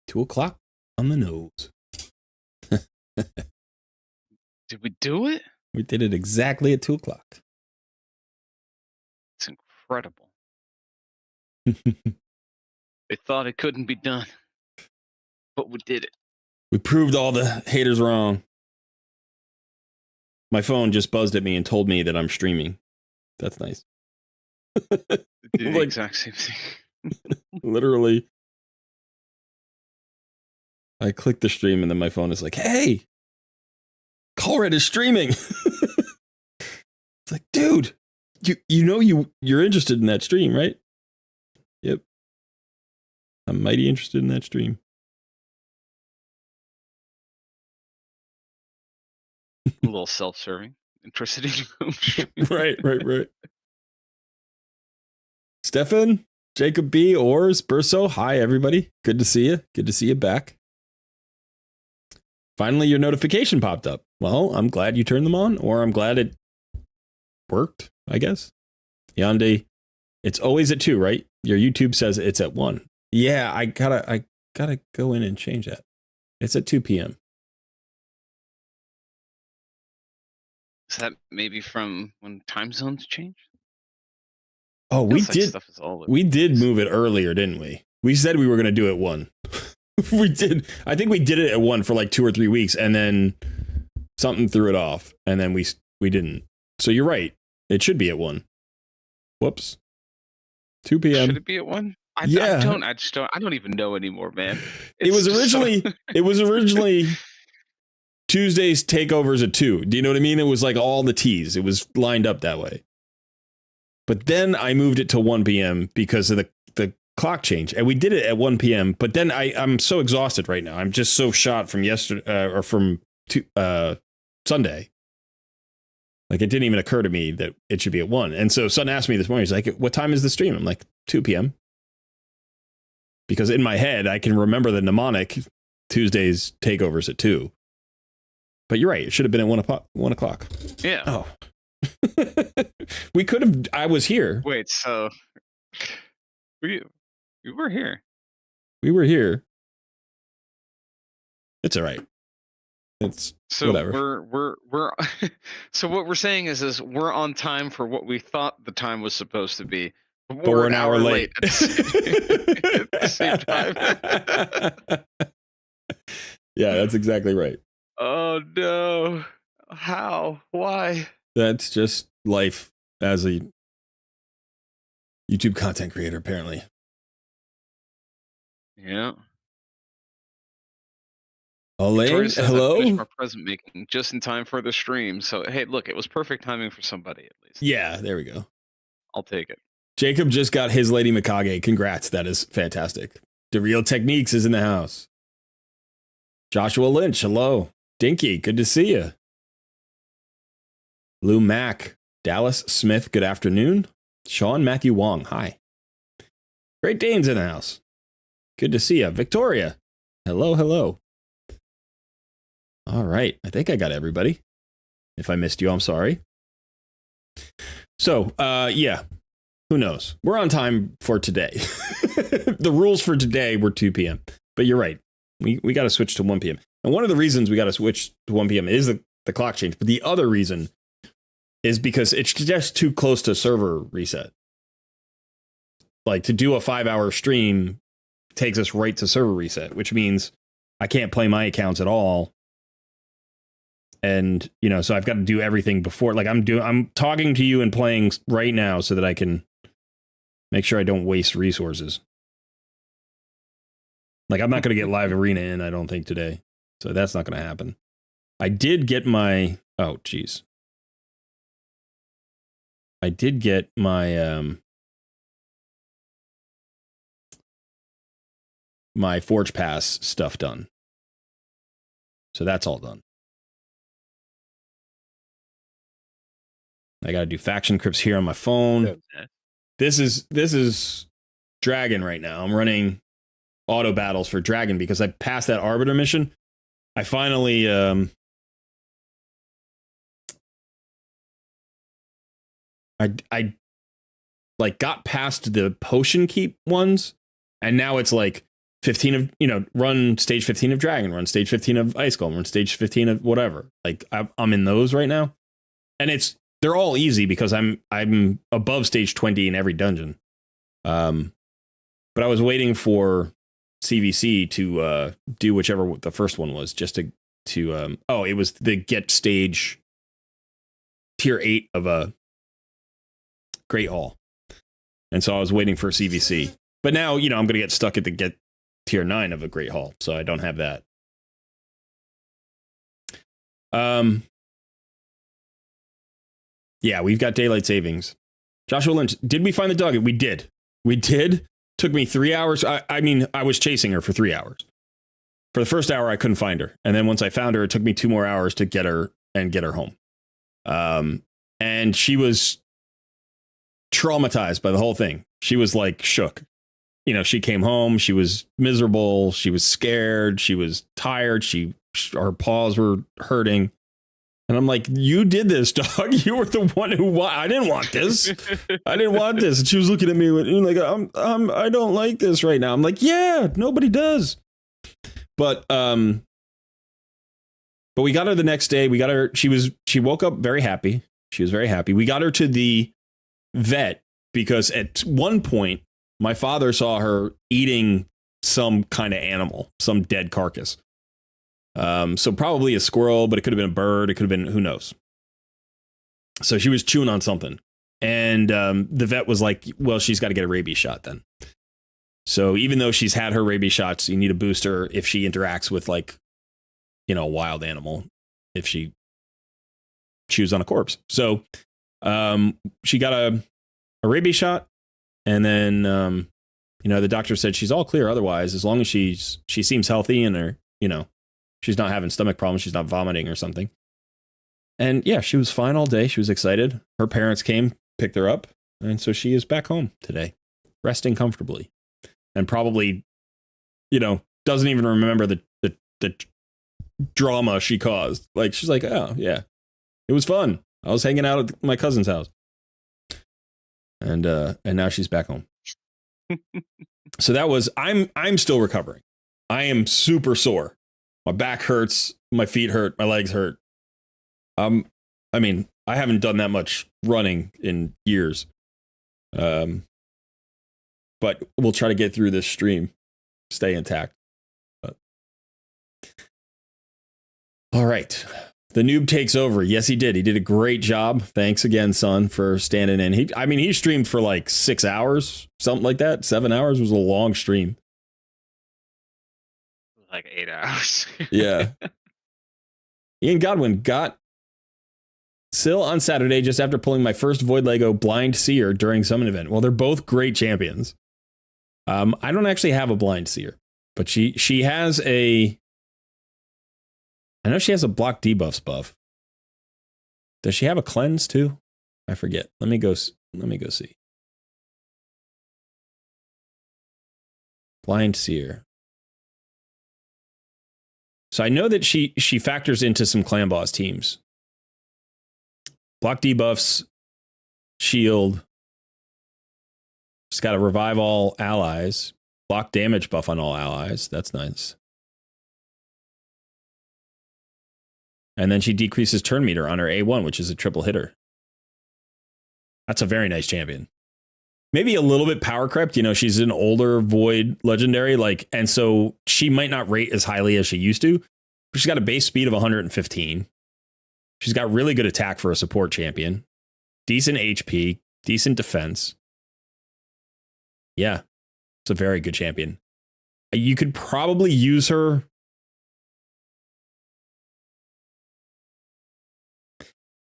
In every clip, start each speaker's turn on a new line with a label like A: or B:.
A: 2 o'clock on the nose.
B: Did we do it?
A: We did it exactly at 2 o'clock.
B: It's incredible. They thought it couldn't be done, but we did it.
A: We proved all the haters wrong. My phone just buzzed at me and told me that I'm streaming. That's nice.
B: Did the
A: Like-
B: exact same thing.
A: Literally. I clicked the stream and then my phone is like, hey, Colred is streaming. It's like, dude, you're interested in that stream, right? Yep. I'm mighty interested in that stream.
B: A little self-serving. Interested in your own stream.
A: Right. Stefan, Jacob B, Ors, Burso, hi everybody. Good to see you. Good to see you back. Finally, your notification popped up. Well, I'm glad you turned them on, or I'm glad it worked, I guess. Yande, it's always at 2, right? Your YouTube says it's at 1. Yeah, I gotta go in and change that. It's at 2 p.m.
B: Is that maybe from when time zones change?
A: Oh, we
B: Feels like
A: did.
B: Stuff is all over
A: We
B: the
A: did
B: place.
A: move it earlier, didn't we? We said we were going to do it 1. We did. I think we did it at 1 for like 2 or 3 weeks, and then something threw it off, and then we didn't. So you're right. It should be at 1. Whoops. 2 p.m.
B: Should it be at 1? I don't even know anymore, man.
A: It was
B: It's just so-
A: originally Tuesday's takeovers at 2. Do you know what I mean? It was like all the T's. It was lined up that way. But then I moved it to 1 p.m. because of the clock change, and we did it at 1 p.m. But then I'm so exhausted right now. I'm just so shot from yesterday or from Sunday. Like, it didn't even occur to me that it should be at 1. And so Son asked me this morning, he's like, what time is the stream? I'm like, 2 p.m. Because in my head, I can remember the mnemonic Tuesday's takeovers at 2. But you're right. It should have been at 1 o'clock.
B: Yeah.
A: Oh. We could have. I was here.
B: Wait, so we were here.
A: We were here. It's all right. It's
B: So
A: whatever.
B: we're so what we're saying is we're on time for what we thought the time was supposed to be. But
A: we're an hour late.
B: at the same time.
A: Yeah, that's exactly right.
B: Oh no. How? Why?
A: That's just life as a YouTube content creator, apparently.
B: Yeah.
A: Elaine,
B: Jordan says I
A: hello?
B: finished my present making just in time for the stream. So hey, look, it was perfect timing for somebody at least.
A: Yeah, there we go.
B: I'll take it.
A: Jacob just got his Lady Mikage. Congrats. That is fantastic. The Real Techniques is in the house. Joshua Lynch, hello. Dinky, good to see you. Lou Mack, Dallas Smith, good afternoon. Sean Matthew Wong, hi. Great Dane's in the house. Good to see you. Victoria, hello. All right, I think I got everybody. If I missed you, I'm sorry. So, yeah, who knows? We're on time for today. The rules for today were 2 p.m. But you're right. We got to switch to 1 p.m. And one of the reasons we got to switch to 1 p.m. is the clock change. But the other reason is because it's just too close to server reset. Like, to do a 5-hour stream takes us right to server reset, which means I can't play my accounts at all. And, you know, so I've got to do everything before. Like, I'm talking to you and playing right now so that I can make sure I don't waste resources. Like, I'm not going to get live arena in, I don't think, today. So that's not going to happen. I did get my... Oh, geez. I did get my... my Forge Pass stuff done. So that's all done. I got to do faction crypts here on my phone.
B: Okay.
A: This is Dragon right now. I'm running auto battles for Dragon because I passed that Arbiter mission. I finally I like got past the potion keep ones, and now it's like 15 of, run stage 15 of Dragon, run stage 15 of Ice Golem, run stage 15 of whatever. Like I'm in those right now. And they're all easy because I'm above stage 20 in every dungeon. But I was waiting for CVC to do whichever the first one was, just to it was the get stage tier 8 of a Great Hall. And so I was waiting for CVC. But now, I'm going to get stuck at the get tier 9 of a Great Hall, so I don't have that. Yeah, we've got daylight savings. Joshua Lynch, did we find the dog? We did. Took me 3 hours. I was chasing her for 3 hours. For the first hour, I couldn't find her. And then once I found her, it took me 2 more hours to get her home. And she was traumatized by the whole thing. She was like shook. She came home. She was miserable. She was scared. She was tired. Her paws were hurting. And I'm like, you did this, dog. You were the one who I didn't want this. I didn't want this. And she was looking at me like, I don't like this right now. I'm like, yeah, nobody does. But we got her the next day. We got her. She woke up very happy. She was very happy. We got her to the vet because at one point my father saw her eating some kind of animal, some dead carcass. So probably a squirrel, but it could have been a bird. It could have been, who knows? So she was chewing on something. And the vet was like, well, she's got to get a rabies shot then. So even though she's had her rabies shots, you need a booster if she interacts with a wild animal, if she chews on a corpse. So she got a rabies shot. And then, the doctor said she's all clear otherwise, as long as she seems healthy and she's not having stomach problems. She's not vomiting or something. And yeah, she was fine all day. She was excited. Her parents came, picked her up. And so she is back home today, resting comfortably and probably, doesn't even remember the drama she caused. Like, she's like, oh yeah, it was fun. I was hanging out at my cousin's house. And now she's back home. So that was, I'm still recovering. I am super sore. My back hurts, my feet hurt, my legs hurt. I haven't done that much running in years. But we'll try to get through this stream, stay intact. But. All right. The noob takes over. Yes, he did. He did a great job. Thanks again, son, for standing in. He streamed for like 6 hours, something like that. 7 hours was a long stream.
B: Like 8 hours.
A: Yeah. Ian Godwin got Syl on Saturday just after pulling my first Void Lego Blind Seer during Summon event. Well, they're both great champions. I don't actually have a Blind Seer, but she has I know she has a block debuffs buff. Does she have a cleanse too? I forget. Let me go see. Blind Seer. So I know that she factors into some clan boss teams. Block debuffs, shield. She's got a revive all allies. Block damage buff on all allies. That's nice. And then she decreases turn meter on her A1, which is a triple hitter. That's a very nice champion. Maybe a little bit power crept. She's an older Void legendary, and so she might not rate as highly as she used to. But she's got a base speed of 115. She's got really good attack for a support champion. Decent HP, decent defense. Yeah, it's a very good champion. You could probably use her.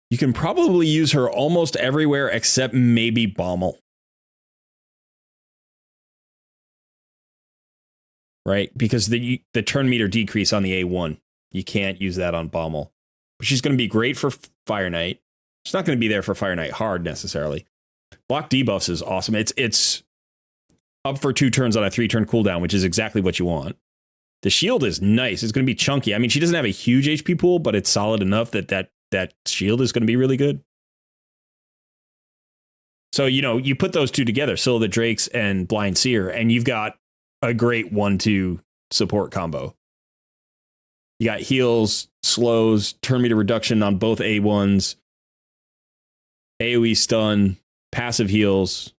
A: You can probably use her almost everywhere except maybe Bommel. Right? Because the turn meter decrease on the A1. You can't use that on Bommel. But she's going to be great for Fire Knight. She's not going to be there for Fire Knight hard necessarily. Block debuffs is awesome. It's up for 2 turns on a 3-turn cooldown, which is exactly what you want. The shield is nice. It's going to be chunky. I mean, she doesn't have a huge HP pool, but it's solid enough that shield is going to be really good. So, you put those two together, Syl the Drakes and Blind Seer, and you've got a great 1-2 support combo. You got heals, slows, turn meter reduction on both A1s, AoE stun, passive heals,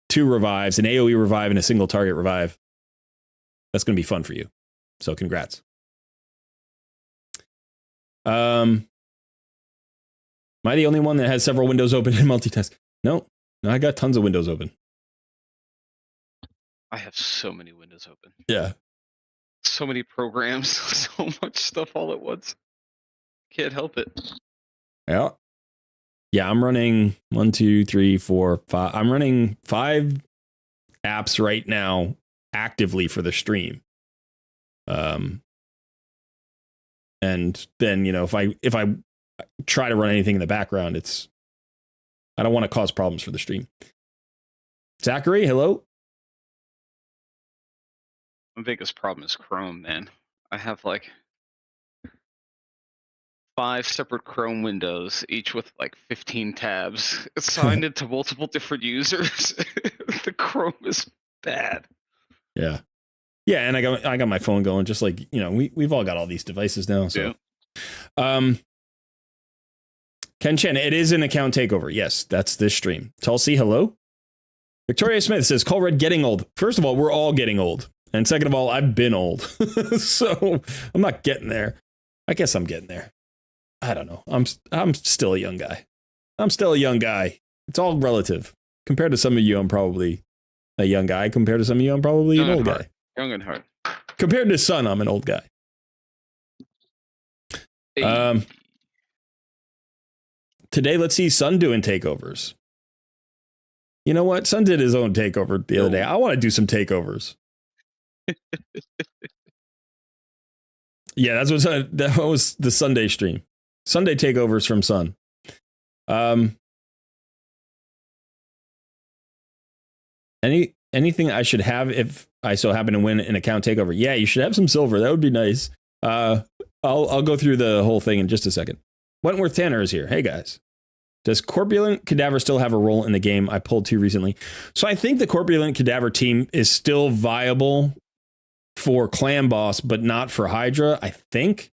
A: 2 revives, an AoE revive, and a single target revive. That's going to be fun for you. So congrats. Am I the only one that has several windows open in multitask? No, I got tons of windows open.
B: I have so many windows open.
A: Yeah.
B: So many programs, so much stuff all at once. Can't help it.
A: Yeah. Yeah, I'm running 1, 2, 3, 4, 5. I'm running 5 apps right now actively for the stream. And then, if I try to run anything in the background, I don't want to cause problems for the stream. Zachary, hello.
B: My biggest problem is Chrome, man. I have like 5 separate Chrome windows, each with like 15 tabs assigned into multiple different users. The Chrome is bad.
A: Yeah. Yeah, and I got my phone going, just like, we've all got all these devices now. So yeah. Ken Chen, it is an account takeover. Yes, that's this stream. Tulsi, hello. Victoria Smith says, Call Red getting old. First of all, we're all getting old. And second of all, I've been old. So I'm not getting there. I guess I'm getting there. I don't know. I'm still a young guy. It's all relative. Compared to some of you, I'm probably a young guy. Compared to some of you, I'm probably an old guy.
B: Young and hard.
A: Compared to Sun, I'm an old guy.
B: Hey.
A: Today, let's see Sun doing takeovers. You know what? Sun did his own takeover the other day. I want to do some takeovers. Yeah, that was the Sunday stream. Sunday takeovers from Sun. Anything I should have if I so happen to win an account takeover? Yeah, you should have some silver. That would be nice. I'll go through the whole thing in just a second. Wentworth Tanner is here. Hey guys. Does Corpulent Cadaver still have a role in the game? I pulled 2 recently. So I think the Corpulent Cadaver team is still viable for Clan Boss, but not for Hydra, I think.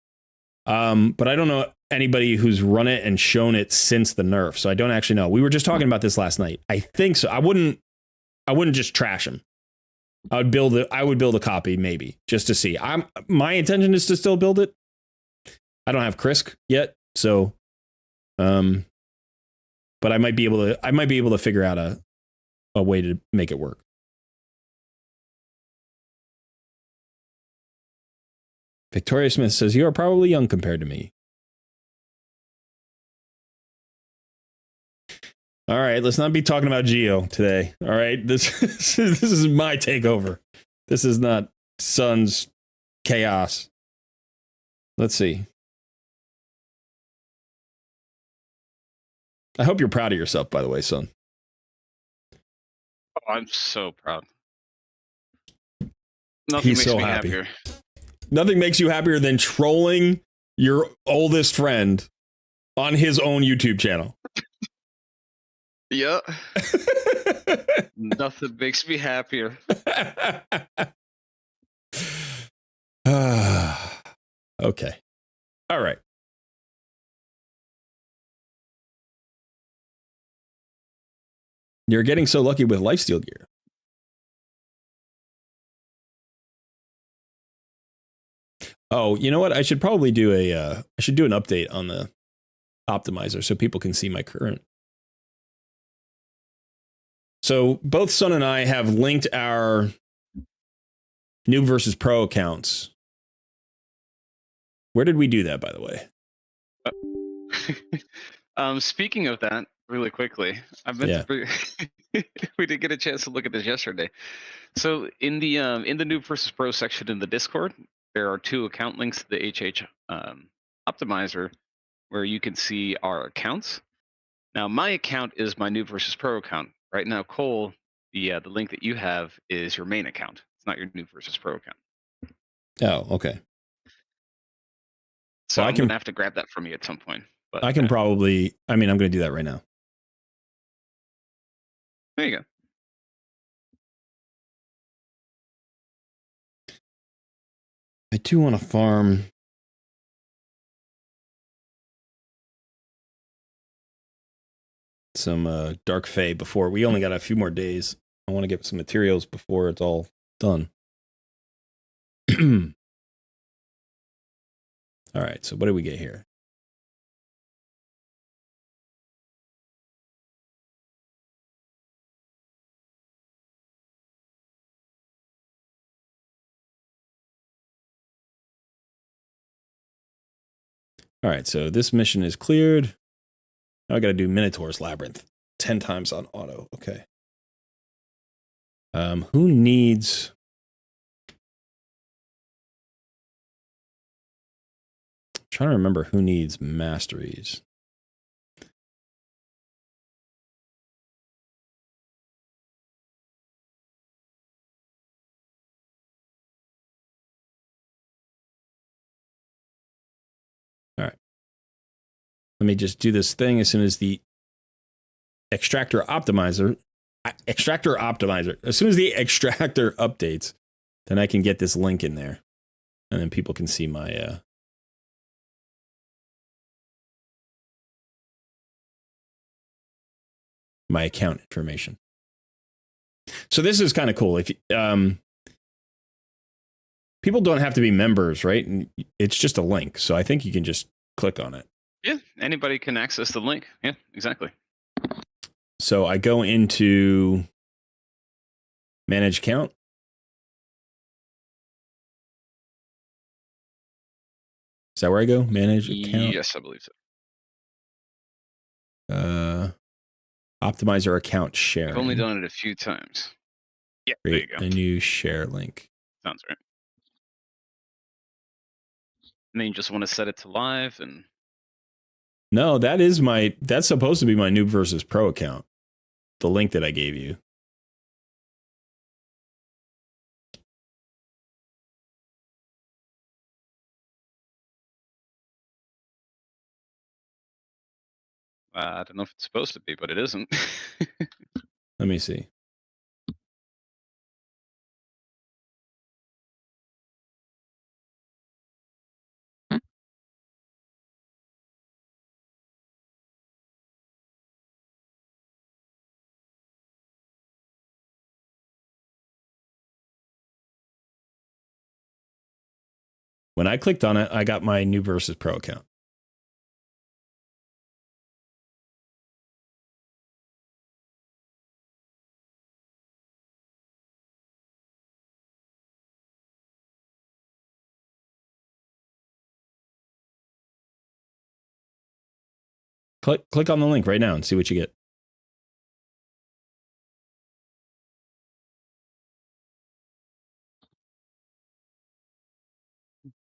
A: But I don't know anybody who's run it and shown it since the nerf. So I don't actually know. We were just talking about this last night. I think so. I wouldn't just trash him. I would build a copy maybe just to see. My intention is to still build it. I don't have Krisk yet, so but I might be able to figure out a way to make it work. Victoria Smith says, you are probably young compared to me. All right, let's not be talking about Geo today. All right, this is my takeover. This is not Sun's chaos. Let's see. I hope you're proud of yourself, by the way, Sun.
B: Oh, I'm so proud.
A: Nothing makes me happier. Nothing makes you happier than trolling your oldest friend on his own YouTube channel.
B: Yeah. Nothing makes me happier.
A: Okay. All right. You're getting so lucky with lifesteal gear. Oh, you know what? I should probably do an update on the optimizer so people can see my current. So both Sun and I have linked our noob versus pro accounts. Where did we do that, by the way?
B: Speaking of that, really quickly, we did get a chance to look at this yesterday. So in the noob versus pro section in the Discord, there are 2 account links to the HH optimizer where you can see our accounts. Now my account is my noob versus pro account. Right now, Cole, the link that you have is your main account. It's not your noob versus pro account.
A: Oh, okay.
B: So I'm gonna have to grab that from you at some point. But
A: I can probably. I'm going to do that right now.
B: There you go.
A: I do want to farm some Dark Fae before. We only got a few more days. I want to get some materials before it's all done. All right, so what do we get here? All right, so this mission is cleared. Now I got to do Minotaur's Labyrinth 10 times on auto. Okay. Who needs... I'm trying to remember who needs masteries. All right. Let me just do this thing as soon as the extractor optimizer, as soon as the extractor updates, then I can get this link in there. And then people can see my, my account information. So this is kind of cool. If people don't have to be members, right? And it's just a link. So I think you can just click on it.
B: Yeah, anybody can access the link. Yeah, exactly.
A: So I go into manage account. Is that where I go? Manage account?
B: Yes, I believe
A: so. Optimizer account sharing.
B: I've only done it a few times. Yeah,
A: Create
B: there you go.
A: A new share link.
B: Sounds right. And then you just want to set it to live and...
A: No, that's supposed to be my Noob versus Pro account. The link that I gave you.
B: I don't know if it's supposed to be, but it isn't.
A: Let me see. When I clicked on it, I got my Noob versus Pro account. Click on the link right now and see what you get.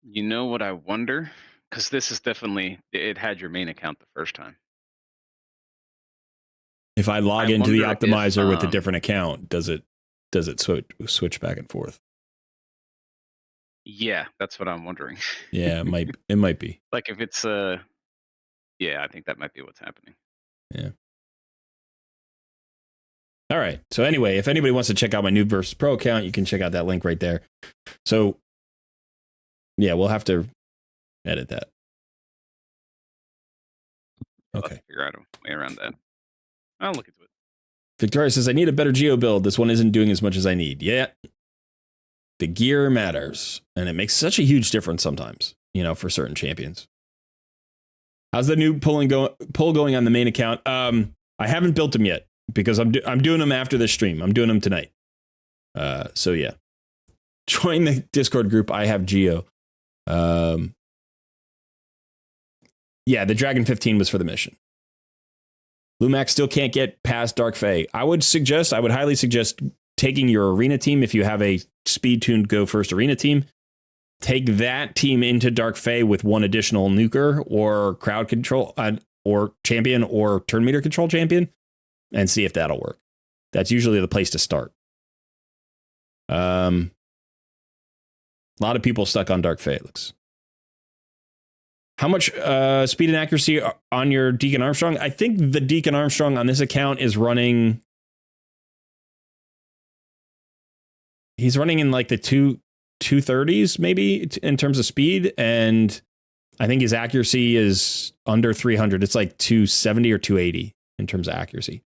B: You know what I wonder? Because this is definitely, it had your main account the first time.
A: If I log into the optimizer with a different account, does it switch back and forth?
B: Yeah, that's what I'm wondering.
A: Yeah, it might be.
B: Like if it's yeah, I think that might be what's happening.
A: Yeah. All right. So anyway, if anybody wants to check out my Noob versus Pro account, you can check out that link right there. So yeah, we'll have to edit that. Okay.
B: Figure out a way around that. I'll look into it.
A: Victoria says, I need a better Geo build. This one isn't doing as much as I need. Yeah. The gear matters. And it makes such a huge difference sometimes, for certain champions. How's the new poll going on the main account? I haven't built them yet because I'm doing them after this stream. I'm doing them tonight. So yeah. Join the Discord group. I have Geo. Yeah, the Dragon 15 was for the mission. Lumax still can't get past Dark Fae. I would highly suggest taking your arena team if you have a speed-tuned Go First arena team. Take that team into Dark Fae with one additional nuker or crowd control or champion or turn meter control champion and see if that'll work. That's usually the place to start. A lot of people stuck on Dark Fae, it looks. How much speed and accuracy on your Deacon Armstrong? I think the Deacon Armstrong on this account is running... He's running in like the 230s maybe in terms of speed, and I think his accuracy is under 300. It's like 270 or 280 in terms of accuracy.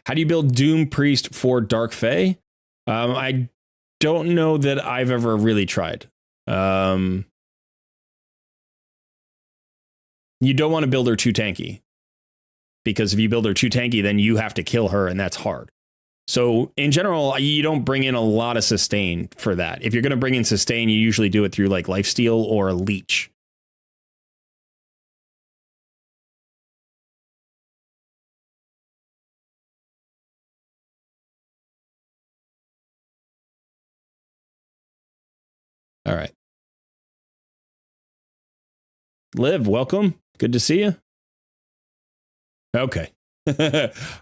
A: How do you build Doom Priest for Dark Fae? I don't know that I've ever really tried. You don't want to build her too tanky, because if you build her too tanky, then you have to kill her, and that's hard. So in general, you don't bring in a lot of sustain for that. If you're going to bring in sustain, you usually do it through like lifesteal or a leech. All right. Liv, welcome. Good to see you. Okay.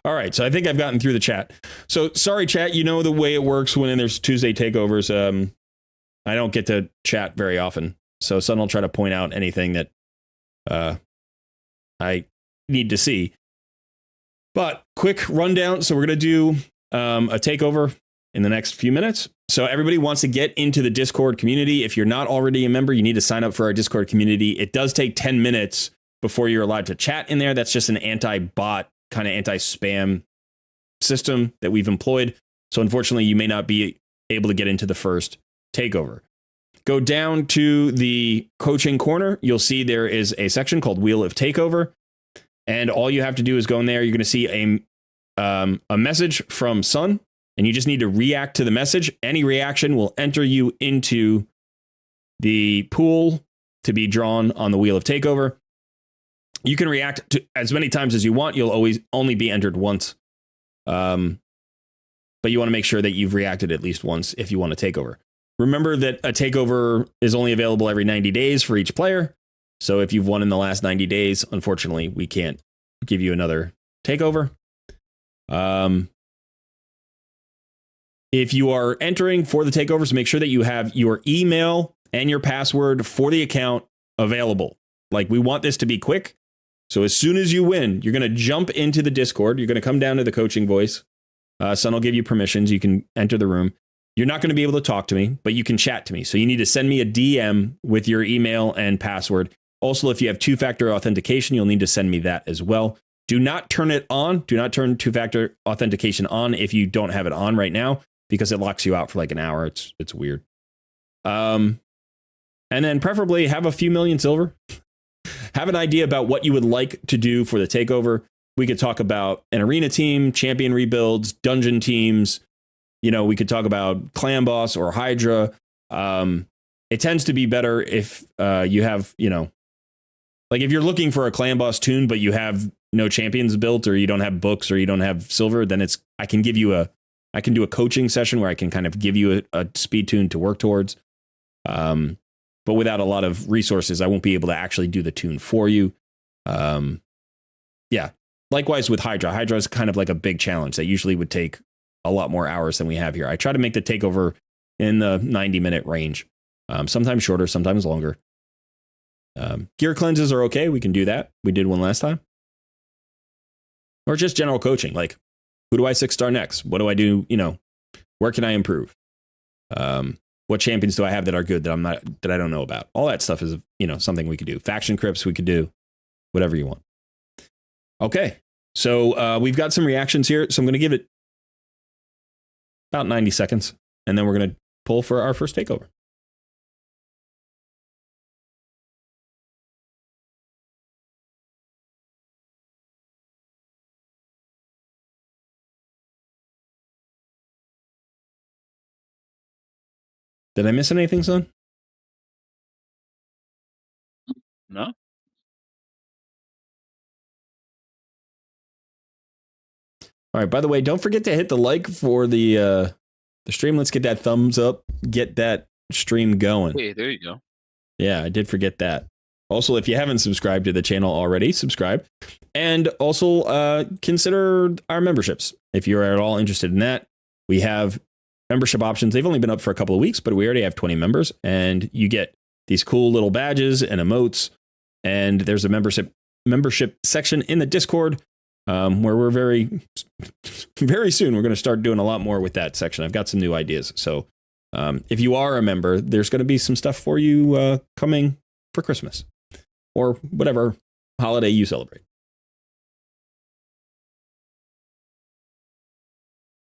A: All right. So I think I've gotten through the chat. So sorry, chat. You know the way it works when there's Tuesday takeovers. I don't get to chat very often. So someone will try to point out anything that I need to see. But quick rundown. So we're going to do a takeover in the next few minutes. So everybody wants to get into the Discord community. If you're not already a member, you need to sign up for our Discord community. It does take 10 minutes before you're allowed to chat in there. That's just an anti-bot, kind of anti-spam system that we've employed. So unfortunately, you may not be able to get into the first takeover. Go down to the coaching corner. You'll see there is a section called Wheel of Takeover. And all you have to do is go in there. You're going to see a message from Sun. And you just need to react to the message. Any reaction will enter you into the pool to be drawn on the Wheel of Takeover. You can react to as many times as you want. You'll always only be entered once. But you want to make sure that you've reacted at least once if you want a takeover. Remember that a takeover is only available every 90 days for each player. So if you've won in the last 90 days, unfortunately, we can't give you another takeover. If you are entering for the takeovers, make sure that you have your email and your password for the account available. Like, we want this to be quick. So as soon as you win, you're going to jump into the Discord. You're going to come down to the coaching voice. Son will give you permissions. You can enter the room. You're not going to be able to talk to me, but you can chat to me. So you need to send me a DM with your email and password. Also, if you have two-factor authentication, you'll need to send me that as well. Do not turn it on. Do not turn two-factor authentication on if you don't have it on right now, because it locks you out for like an hour. It's weird. And then preferably have a few million silver. Have an idea about what you would like to do for the takeover. We could talk about an arena team, champion rebuilds, dungeon teams. You know, we could talk about clan boss or Hydra. It tends to be better if you have, you know, like if you're looking for a clan boss tune, but you have no champions built, or you don't have books, or you don't have silver, then I can do a coaching session where I can kind of give you a speed tune to work towards. But without a lot of resources, I won't be able to actually do the tune for you. Yeah. Likewise with Hydra. Hydra is kind of like a big challenge that usually would take a lot more hours than we have here. I try to make the takeover in the 90-minute range. Sometimes shorter, sometimes longer. Gear cleanses are okay. We can do that. We did one last time. Or just general coaching. Like, who do I 6-star next? What do I do? You know, where can I improve? What champions do I have that are good that I don't know about? All that stuff is, you know, something we could do. Faction crypts we could do. Whatever you want. Okay. So we've got some reactions here. So I'm going to give it about 90 seconds. And then we're going to pull for our first takeover. Did I miss anything, son?
B: No.
A: All right. By the way, don't forget to hit the like for the stream. Let's get that thumbs up. Get that stream going.
B: Hey, there you go.
A: Yeah, I did forget that. Also, if you haven't subscribed to the channel already, subscribe. And also consider our memberships. If you're at all interested in that, we have membership options. They've only been up for a couple of weeks, but we already have 20 members, and you get these cool little badges and emotes. And there's a membership section in the Discord where we're very soon we're going to start doing a lot more with that section. I've got some new ideas. So if you are a member, there's going to be some stuff for you coming for Christmas or whatever holiday you celebrate.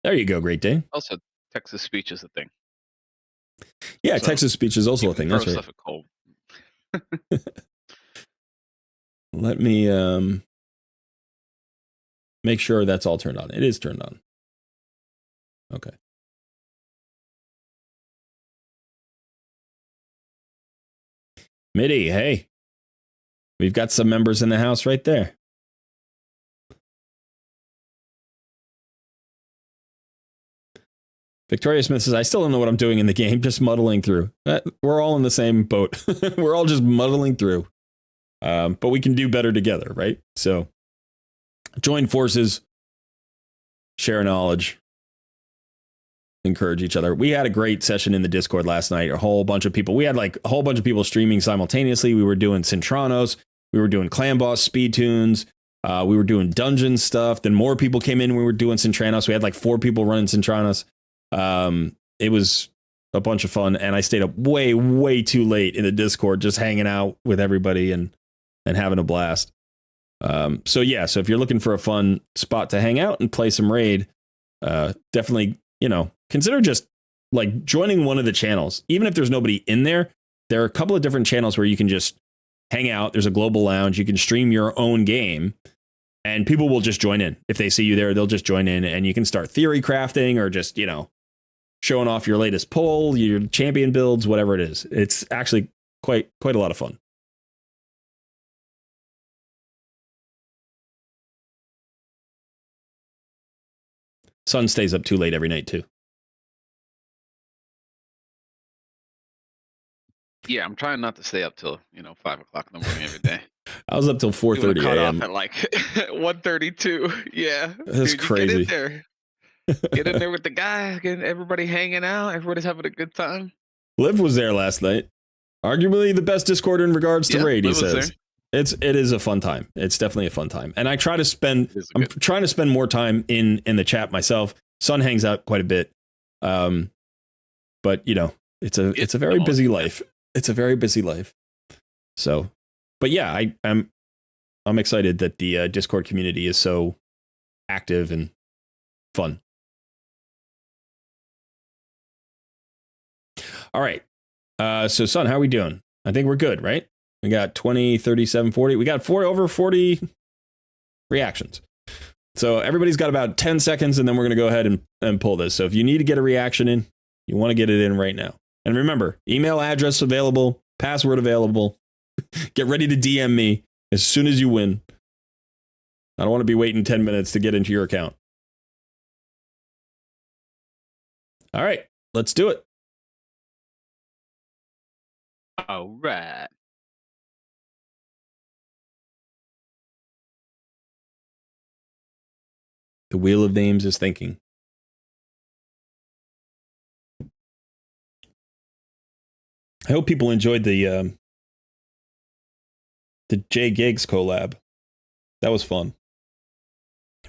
A: There you go, Great Dane.
B: Also, Texas speech is a thing.
A: Yeah, so Texas speech is also a thing. That's right.
B: Stuff at cold.
A: Let me make sure that's all turned on. It is turned on. Okay. Mitty, hey. We've got some members in the house right there. Victoria Smith says, I still don't know what I'm doing in the game, just muddling through. We're all in the same boat. We're all just muddling through. But we can do better together, right? So join forces, share knowledge, encourage each other. We had a great session in the Discord last night. We had like a whole bunch of people streaming simultaneously. We were doing Cintranos. We were doing Clan Boss speed tunes. We were doing dungeon stuff. Then more people came in. We were doing Cintranos. We had like 4 people running Cintranos. It was a bunch of fun, and I stayed up way too late in the Discord, just hanging out with everybody and having a blast. So if you're looking for a fun spot to hang out and play some raid, definitely, consider just like joining one of the channels. Even if there's nobody in there, there are a couple of different channels where you can just hang out. There's a global lounge. You can stream your own game and people will just join in. If they see you there, they'll just join in and you can start theory crafting or just, showing off your latest pull, your champion builds, whatever it is. It's actually quite a lot of fun. Sun stays up too late every night too.
B: Yeah, I'm trying not to stay up till 5 o'clock in the morning every day.
A: I was up till 4:30 a.m.
B: At like 1:32. Yeah,
A: that's crazy.
B: Get in there with the guy, getting everybody hanging out. Everybody's having a good time.
A: Liv was there last night. Arguably the best Discord in regards to raid. He says it is a fun time. It's definitely a fun time, and I try to spend. I'm trying to spend more time in the chat myself. Sun hangs out quite a bit, but it's a very busy life. It's a very busy life. So, but yeah, I'm excited that the Discord community is so active and fun. All right. So Sun, how are we doing? I think we're good, right? We got 20, 37, 40. We got over 40 reactions. So everybody's got about 10 seconds and then we're going to go ahead and pull this. So if you need to get a reaction in, you want to get it in right now. And remember, email address available, password available. Get ready to DM me as soon as you win. I don't want to be waiting 10 minutes to get into your account. All right, let's do it.
B: All right.
A: The wheel of names is thinking. I hope people enjoyed the Jay Giggs collab. That was fun.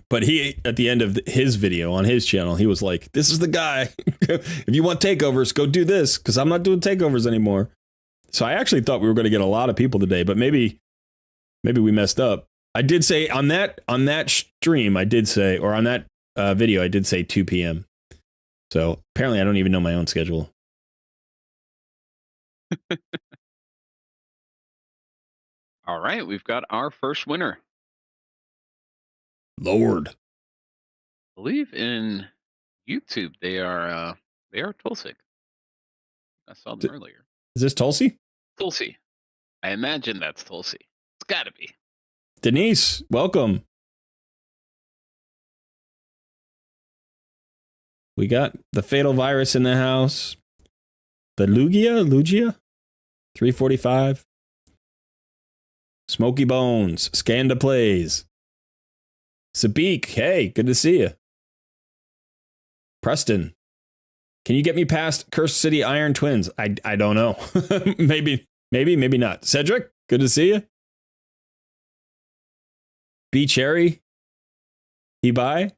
A: But he, at the end of his video on his channel, he was like, this is the guy. If you want takeovers, go do this, because I'm not doing takeovers anymore. So I actually thought we were going to get a lot of people today, but maybe we messed up. I did say on that stream, I did say, or on that video, I did say 2 p.m. So apparently I don't even know my own schedule.
B: All right, we've got our first winner.
A: Lord.
B: I believe in YouTube they are Tulsi. I saw them earlier.
A: Is this Tulsi?
B: Tulsi. I imagine that's Tulsi. It's got to be.
A: Denise, welcome. We got the Fatal Virus in the house. The Lugia, 345. Smoky Bones, Scanda Plays. Sabik, hey, good to see you. Preston, can you get me past Cursed City Iron Twins? I don't know. maybe not. Cedric, good to see you. B Cherry, He buy?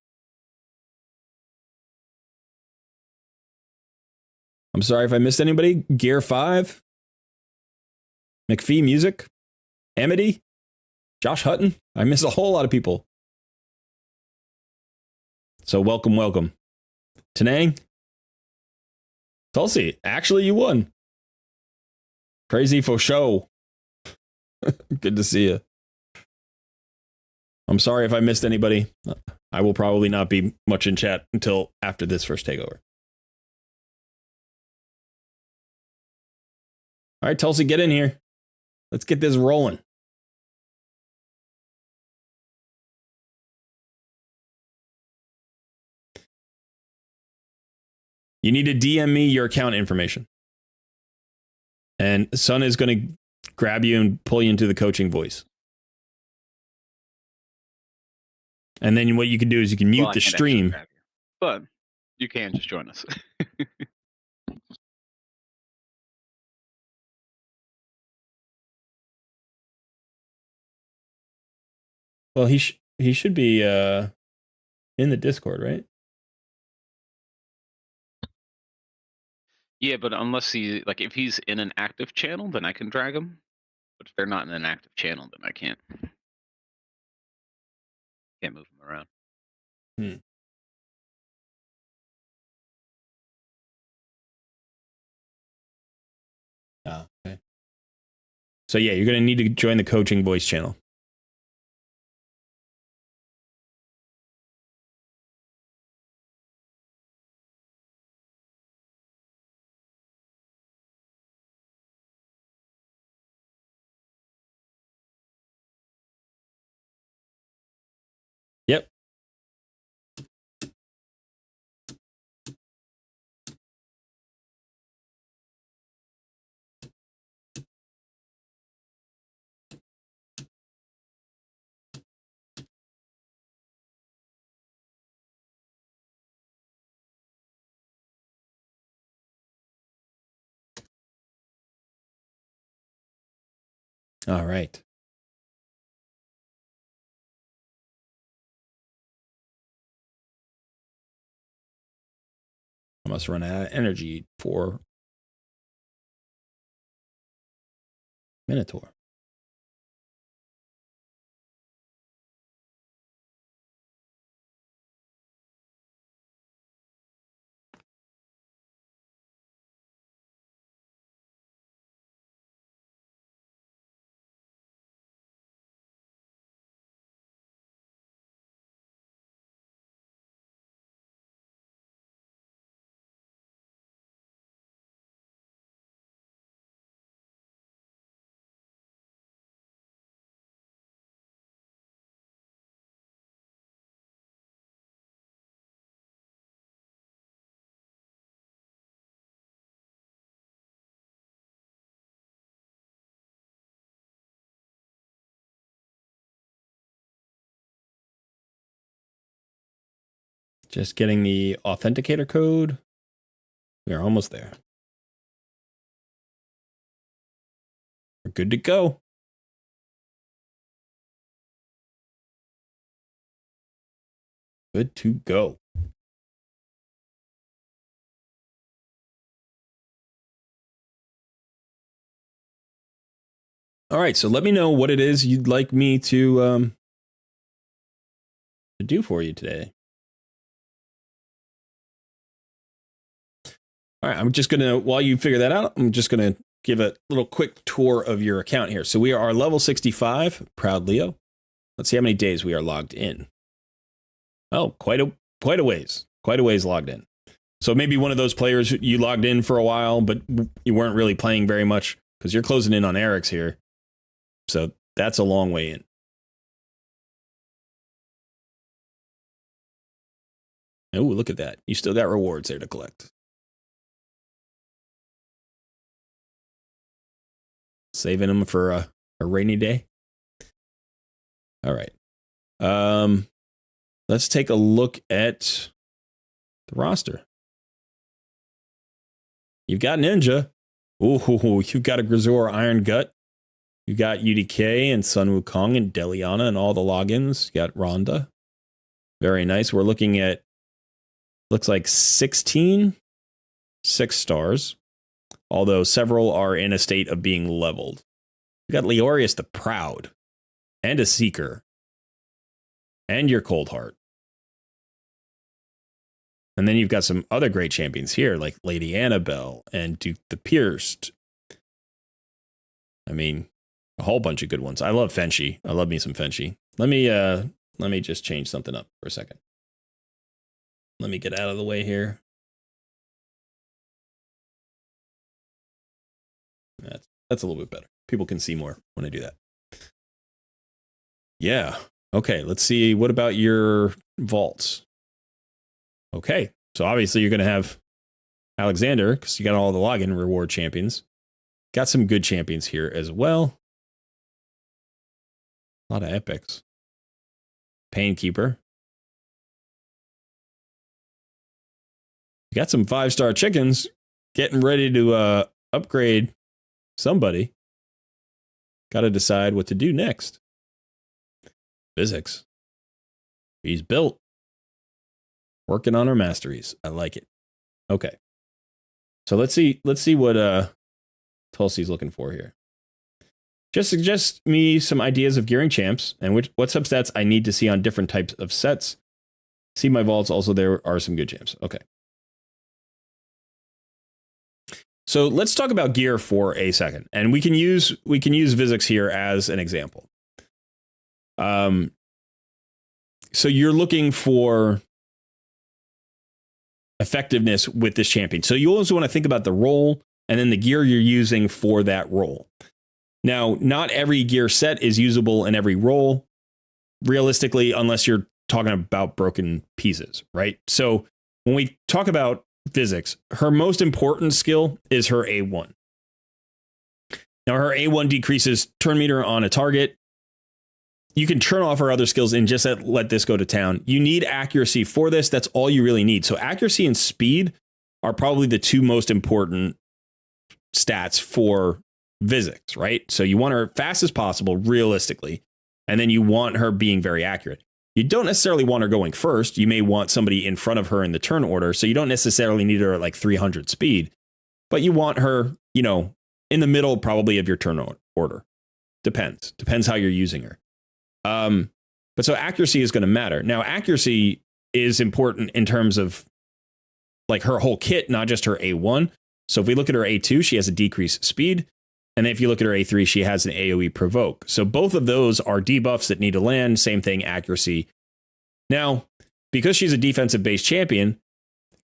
A: I'm sorry if I missed anybody. Gear 5. McPhee Music. Amity. Josh Hutton. I missed a whole lot of people. So welcome. Tanang. Tulsi, actually you won. Crazy for show. Good to see you. I'm sorry if I missed anybody. I will probably not be much in chat until after this first takeover. All right, Tulsi, get in here. Let's get this rolling. You need to DM me your account information. And Sun is going to grab you and pull you into the coaching voice. And then what you can do is you can mute the stream.
B: But you can just join us.
A: Well, he should be in the Discord, right?
B: Yeah, but unless if he's in an active channel, then I can drag him. But if they're not in an active channel, then I can't move them around.
A: Oh, okay. So yeah, you're going to need to join the coaching voice channel. Yep. All right. I must run out of energy for Minotaur. Just getting the authenticator code. We are almost there. We're good to go. Good to go. All right, so let me know what it is you'd like me to do for you today. All right, I'm just going to, while you figure that out, I'm just going to give a little quick tour of your account here. So we are level 65, proud Leo. Let's see how many days we are logged in. Oh, quite a ways logged in. So maybe one of those players you logged in for a while, but you weren't really playing very much because you're closing in on Eric's here. So that's a long way in. Oh, look at that. You still got rewards there to collect. Saving them for a rainy day. All right. Let's take a look at the roster. You've got Ninja. Ooh, you've got a Grisor Iron Gut. You got UDK and Sun Wukong and Deliana and all the logins. You got Rhonda. Very nice. We're looking at, looks like 16 6-stars, although several are in a state of being leveled. We got Leorius the Proud, and a Seeker, and your Cold Heart. And then you've got some other great champions here, like Lady Annabelle and Duke the Pierced. I mean, a whole bunch of good ones. I love Fenshi. I love me some Fenshi. Let me just change something up for a second. Let me get out of the way here. That's a little bit better. People can see more when I do that. Yeah. Okay, let's see. What about your vaults? Okay, so obviously you're going to have Alexander because you got all the login reward champions. Got some good champions here as well. A lot of epics. Painkeeper. You got some 5-star chickens getting ready to upgrade somebody. Got to decide what to do next. Physics. He's built. Working on our masteries. I like it. Okay. So let's see what Tulsi's looking for here. Just suggest me some ideas of gearing champs and what substats I need to see on different types of sets. See my vaults. Also, there are some good champs. Okay. So let's talk about gear for a second, and we can use Vizix here as an example. So you're looking for effectiveness with this champion. So you also want to think about the role and then the gear you're using for that role. Now, not every gear set is usable in every role, realistically, unless you're talking about broken pieces, right? So when we talk about Vizix, her most important skill is her A1. Now, her A1 decreases turn meter on a target. You can turn off her other skills and just let this go to town. You need accuracy for this. That's all you really need. So accuracy and speed are probably the two most important stats for Vizix, right? So you want her fast as possible, realistically, and then you want her being very accurate. You don't necessarily want her going first. You may want somebody in front of her in the turn order, so you don't necessarily need her at like 300 speed, but you want her, in the middle probably of your turn order. Depends how you're using her. But so accuracy is going to matter. Now, accuracy is important in terms of like her whole kit, not just her A1. So if we look at her A2, she has a decreased speed. And then if you look at her A3, she has an AoE provoke. So both of those are debuffs that need to land. Same thing, accuracy. Now, because she's a defensive-based champion,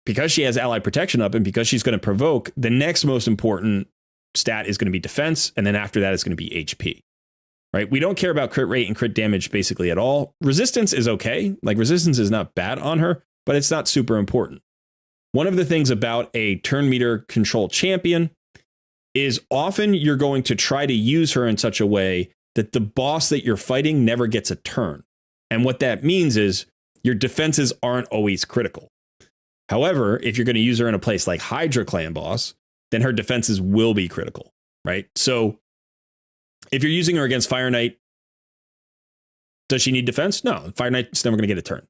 A: because she has ally protection up, and because she's going to provoke, the next most important stat is going to be defense. And then after that, it's going to be HP. Right? We don't care about crit rate and crit damage basically at all. Resistance is okay. Like resistance is not bad on her, but it's not super important. One of the things about a turn meter control champion is often you're going to try to use her in such a way that the boss that you're fighting never gets a turn. And what that means is your defenses aren't always critical. However, if you're going to use her in a place like Hydra Clan boss, then her defenses will be critical, right? So if you're using her against Fire Knight, does she need defense? No, Fire Knight's never going to get a turn.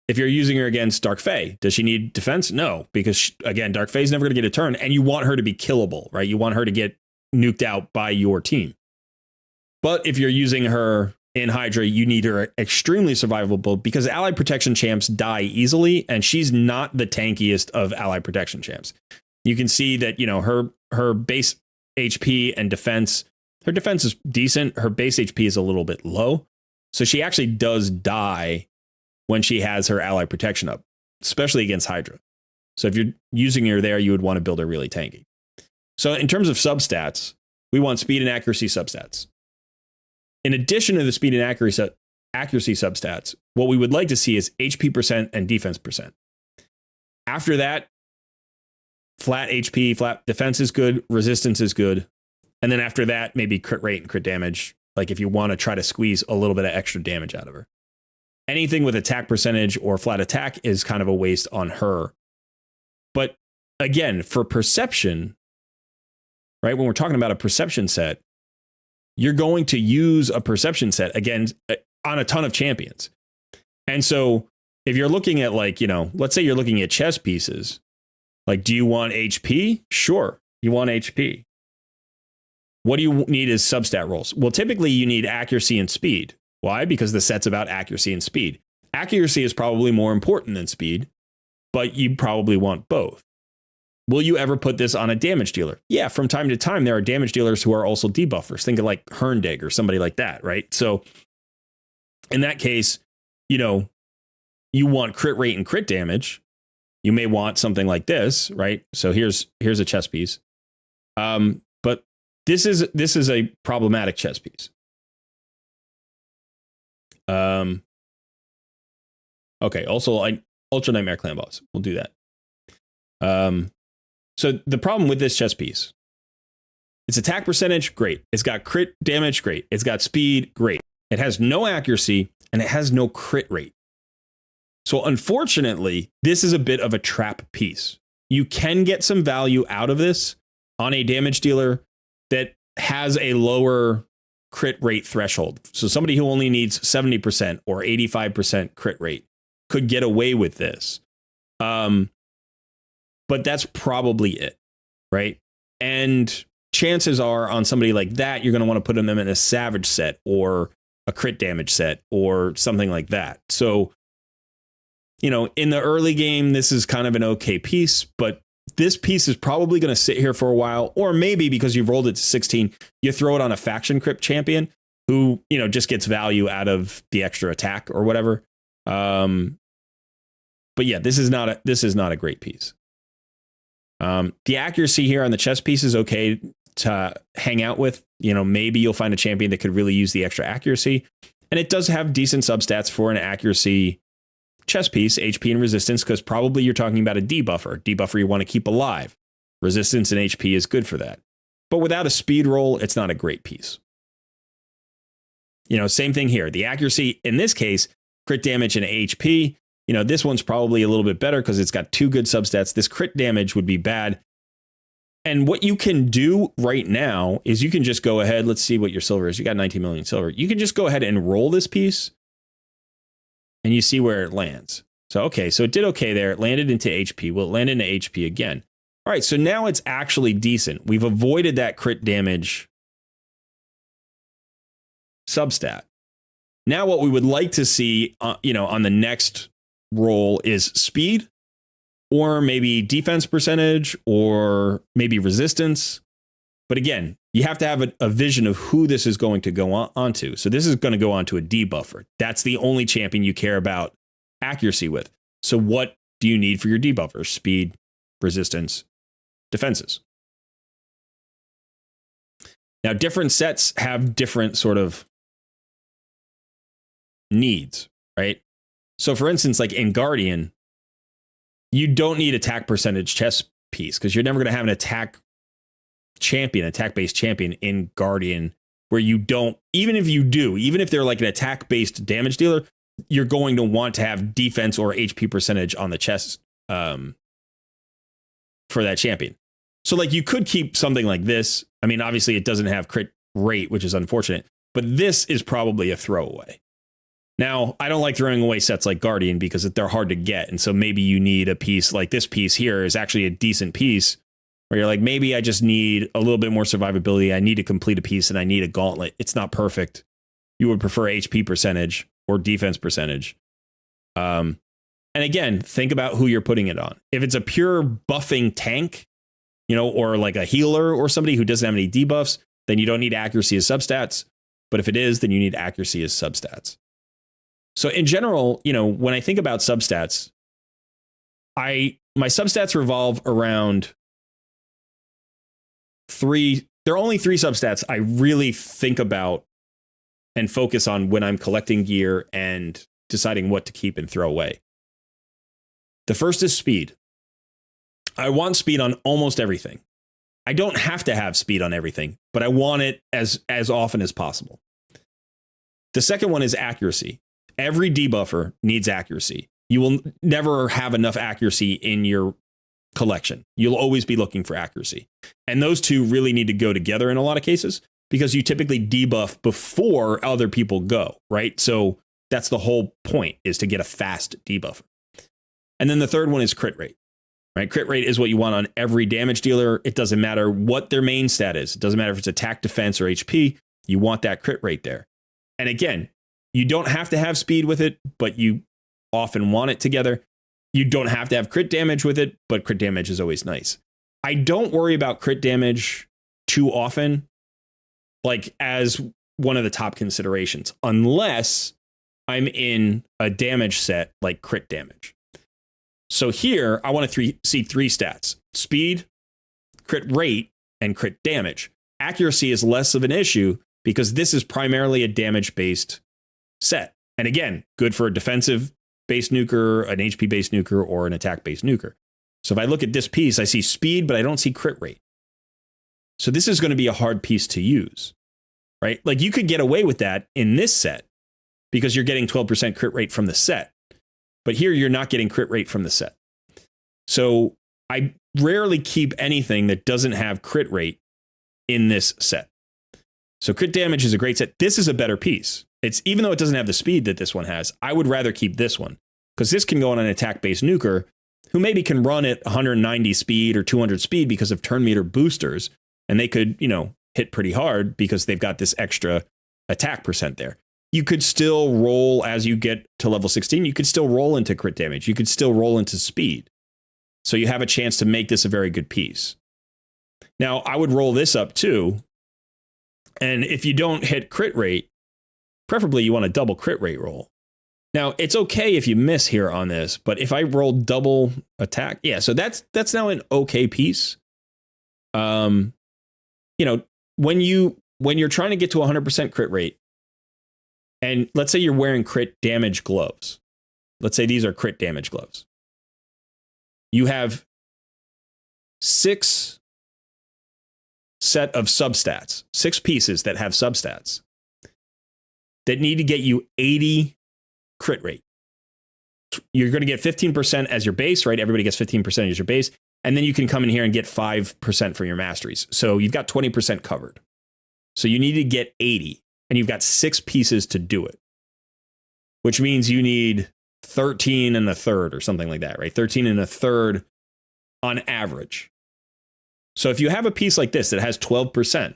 A: If you're using her against Dark Fae, does she need defense? No, because again, Dark Fae's never going to get a turn, and you want her to be killable, right? You want her to get nuked out by your team. But if you're using her in Hydra, you need her extremely survivable because ally protection champs die easily, and she's not the tankiest of ally protection champs. You can see that, her base HP and defense, her defense is decent. Her base HP is a little bit low. So she actually does die when she has her ally protection up, especially against Hydra. So if you're using her there, you would want to build her really tanky. So in terms of substats, we want speed and accuracy substats. In addition to the speed and accuracy substats, what we would like to see is HP percent and defense percent. After that, flat HP, flat defense is good, resistance is good. And then after that, maybe crit rate and crit damage, like if you want to try to squeeze a little bit of extra damage out of her. Anything with attack percentage or flat attack is kind of a waste on her. But again, for perception, right, when we're talking about a perception set, you're going to use a perception set again on a ton of champions. And so if you're looking at like, let's say you're looking at chess pieces, like, do you want HP? Sure. You want HP. What do you need as substat rolls? Well, typically you need accuracy and speed. Why? Because the set's about accuracy and speed. Accuracy is probably more important than speed, but you probably want both. Will you ever put this on a damage dealer? Yeah, from time to time, there are damage dealers who are also debuffers. Think of like Herndig or somebody like that, right? So in that case, you want crit rate and crit damage. You may want something like this, right? So here's a chess piece. But this is a problematic chess piece. Okay, also Ultra Nightmare Clan Boss. We'll do that. So the problem with this chess piece, its attack percentage, great. It's got crit damage, great. It's got speed, great. It has no accuracy and it has no crit rate. So unfortunately, this is a bit of a trap piece. You can get some value out of this on a damage dealer that has a lower crit rate threshold. So somebody who only needs 70% or 85% crit rate could get away with this. But that's probably it, right? And chances are on somebody like that, you're going to want to put them in a savage set or a crit damage set or something like that. So, in the early game, this is kind of an okay piece, but this piece is probably going to sit here for a while, or maybe because you've rolled it to 16, you throw it on a faction crypt champion who, just gets value out of the extra attack or whatever. But yeah, this is not a great piece. The accuracy here on the chess piece is okay to hang out with. Maybe you'll find a champion that could really use the extra accuracy. And it does have decent substats for an accuracy chess piece, HP and resistance, because probably you're talking about a debuffer. Debuffer you want to keep alive. Resistance and HP is good for that. But without a speed roll, it's not a great piece. Same thing here. The accuracy in this case, crit damage and HP. This one's probably a little bit better because it's got two good substats. This crit damage would be bad. And what you can do right now is you can just go ahead. Let's see what your silver is. You got 19 million silver. You can just go ahead and roll this piece and you see where it lands. So, okay, so it did okay there. It landed into HP. Will it land into HP again? All right, so now it's actually decent. We've avoided that crit damage substat. Now what we would like to see, on the next roll is speed, or maybe defense percentage, or maybe resistance. But again, you have to have a vision of who this is going to go onto. So this is going to go onto a debuffer. That's the only champion you care about accuracy with. So what do you need for your debuffers? Speed, resistance, defenses. Now, different sets have different sort of needs, right? So for instance, like in Guardian, you don't need attack percentage chess piece because you're never going to have an attack-based champion in Guardian where you don't, even if they're like an attack-based damage dealer, you're going to want to have defense or HP percentage on the chest for that champion. So like you could keep something like this. I mean, obviously it doesn't have crit rate, which is unfortunate, but this is probably a throwaway. Now, I don't like throwing away sets like Guardian because they're hard to get. And so maybe you need a piece like this piece here is actually a decent piece where you're like, maybe I just need a little bit more survivability. I need to complete a piece and I need a gauntlet. It's not perfect. You would prefer HP percentage or defense percentage. And again, think about who you're putting it on. If it's a pure buffing tank, or like a healer or somebody who doesn't have any debuffs, then you don't need accuracy as substats. But if it is, then you need accuracy as substats. So in general, when I think about substats, my substats revolve around there are only three substats I really think about and focus on when I'm collecting gear and deciding what to keep and throw away. The first is speed. I want speed on almost everything. I don't have to have speed on everything, but I want it as often as possible. The second one is accuracy. Every debuffer needs accuracy. You will never have enough accuracy in your collection. You'll always be looking for accuracy. And those two really need to go together in a lot of cases because you typically debuff before other people go, right? So That's the whole point, is to get a fast debuffer. And then the third one is crit rate. Right? Crit rate is what you want on every damage dealer. It doesn't matter what their main stat is. It doesn't matter if it's attack, defense, or HP. You want that crit rate there. And again, you don't have to have speed with it, but you often want it together. You don't have to have crit damage with it, but crit damage is always nice. I don't worry about crit damage too often, like as one of the top considerations, unless I'm in a damage set like crit damage. So here, I want to see three stats: speed, crit rate, and crit damage. Accuracy is less of an issue because this is primarily a damage-based set. And again, good for a defensive-based nuker, an HP-based nuker, or an attack-based nuker. So if I look at this piece, I see speed, but I don't see crit rate. So this is going to be a hard piece to use, right? Like you could get away with that in this set because you're getting 12% crit rate from the set. But here you're not getting crit rate from the set. So I rarely keep anything that doesn't have crit rate in this set. So crit damage is a great set. This is a better piece. It's, even though it doesn't have the speed that this one has, I would rather keep this one because this can go on an attack-based nuker who maybe can run at 190 speed or 200 speed because of turn meter boosters. And they could, hit pretty hard because they've got this extra attack percent there. You could still roll as you get to level 16. You could still roll into crit damage. You could still roll into speed. So you have a chance to make this a very good piece. Now, I would roll this up too. And if you don't hit crit rate, preferably you want a double crit rate roll. Now, it's okay if you miss here on this, but if I roll double attack, yeah, so that's now an okay piece. When you're trying to get to 100% crit rate, and let's say you're wearing crit damage gloves. Let's say these are crit damage gloves. You have 6 set of substats, 6 pieces that have substats that need to get you 80 crit rate. You're going to get 15% as your base, right? Everybody gets 15% as your base. And then you can come in here and get 5% for your masteries. So you've got 20% covered. So you need to get 80. And you've got 6 pieces to do it, which means you need 13 and a third or something like that, right? 13 and a third on average. So if you have a piece like this that has 12%,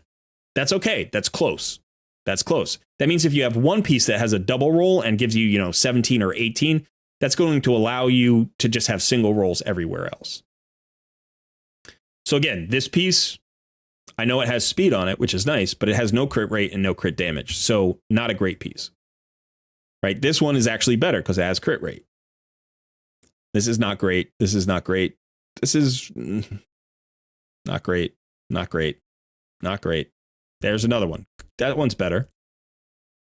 A: that's okay. That's close. That's close. That means if you have one piece that has a double roll and gives you, 17 or 18, that's going to allow you to just have single rolls everywhere else. So again, this piece, I know it has speed on it, which is nice, but it has no crit rate and no crit damage. So not a great piece, right? This one is actually better because it has crit rate. This is not great. This is not great. This is not great. Not great. Not great. There's another one. That one's better.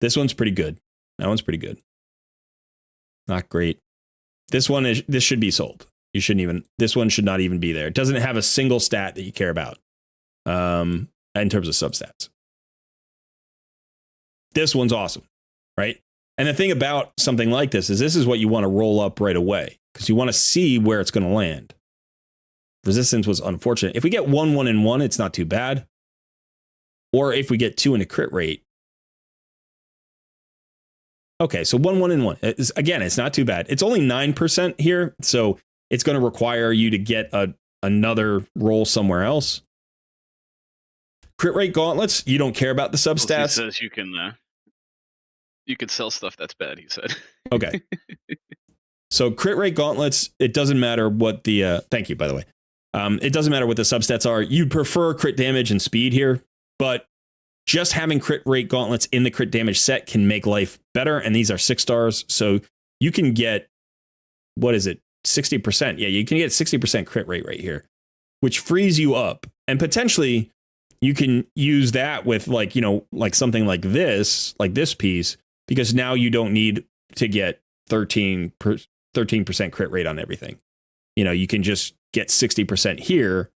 A: This one's pretty good. That one's pretty good. Not great. This should be sold. This one should not even be there. It doesn't have a single stat that you care about. In terms of substats. This one's awesome, right? And the thing about something like this is what you want to roll up right away because you want to see where it's going to land. Resistance was unfortunate. If we get 1, 1, and 1, it's not too bad. Or if we get 2 in a crit rate. Okay, so 1, 1, and 1. It's not too bad. It's only 9% here, so it's going to require you to get another roll somewhere else. Crit rate gauntlets, you don't care about the substats.
B: He says you can sell stuff that's bad, he said.
A: Okay. So crit rate gauntlets, it doesn't matter what the thank you, by the way. It doesn't matter what the substats are. You'd prefer crit damage and speed here, but just having crit rate gauntlets in the crit damage set can make life better. And these are 6 stars. So you can get, 60%. Yeah, you can get 60% crit rate right here, which frees you up. And potentially you can use that with like something like this piece, because now you don't need to get 13% crit rate on everything. You can just get 60% here.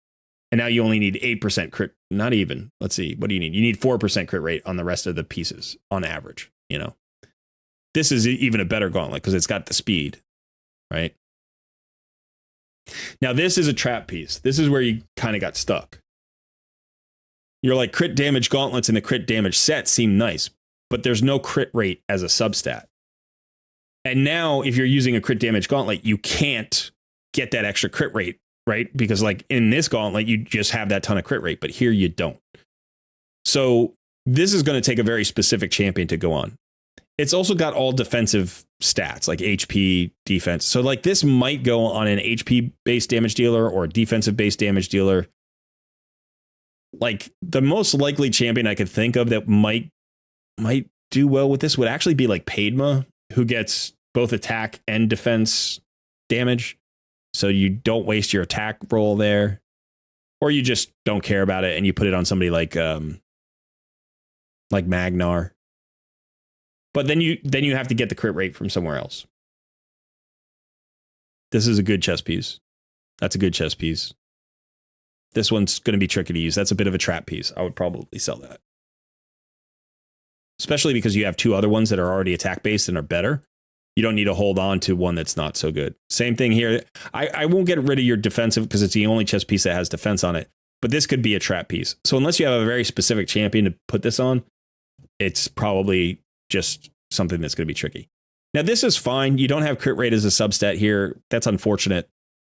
A: And now you only need 8% crit. Not even. Let's see. What do you need? You need 4% crit rate on the rest of the pieces on average. This is even a better gauntlet because it's got the speed, right? Now, this is a trap piece. This is where you kind of got stuck. You're like, crit damage gauntlets in the crit damage set seem nice, but there's no crit rate as a substat. And now if you're using a crit damage gauntlet, you can't get that extra crit rate, right? Because like in this gauntlet, you just have that ton of crit rate, but here you don't. So this is going to take a very specific champion to go on. It's also got all defensive stats like HP, defense. So like this might go on an HP based damage dealer or a defensive based damage dealer. Like the most likely champion I could think of that might do well with this would actually be like Padma, who gets both attack and defense damage. So you don't waste your attack roll there, or you just don't care about it and you put it on somebody like Magnar. But then you have to get the crit rate from somewhere else. This is a good chess piece. That's a good chess piece. This one's going to be tricky to use. That's a bit of a trap piece. I would probably sell that. Especially because you have two other ones that are already attack based and are better. You don't need to hold on to one that's not so good. Same thing here. I won't get rid of your defensive because it's the only chess piece that has defense on it. But this could be a trap piece. So unless you have a very specific champion to put this on, it's probably just something that's going to be tricky. Now, this is fine. You don't have crit rate as a substat here. That's unfortunate.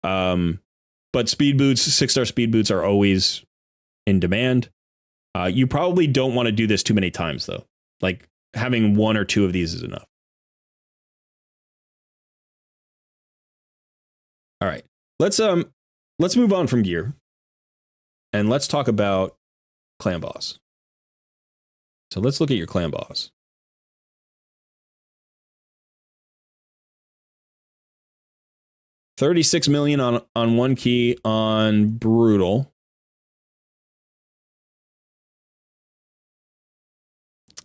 A: But speed boots, 6-star speed boots are always in demand. You probably don't want to do this too many times, though. Like having one or two of these is enough. All right, let's move on from gear, and let's talk about clan boss. So let's look at your clan boss. $36 million on one key on Brutal.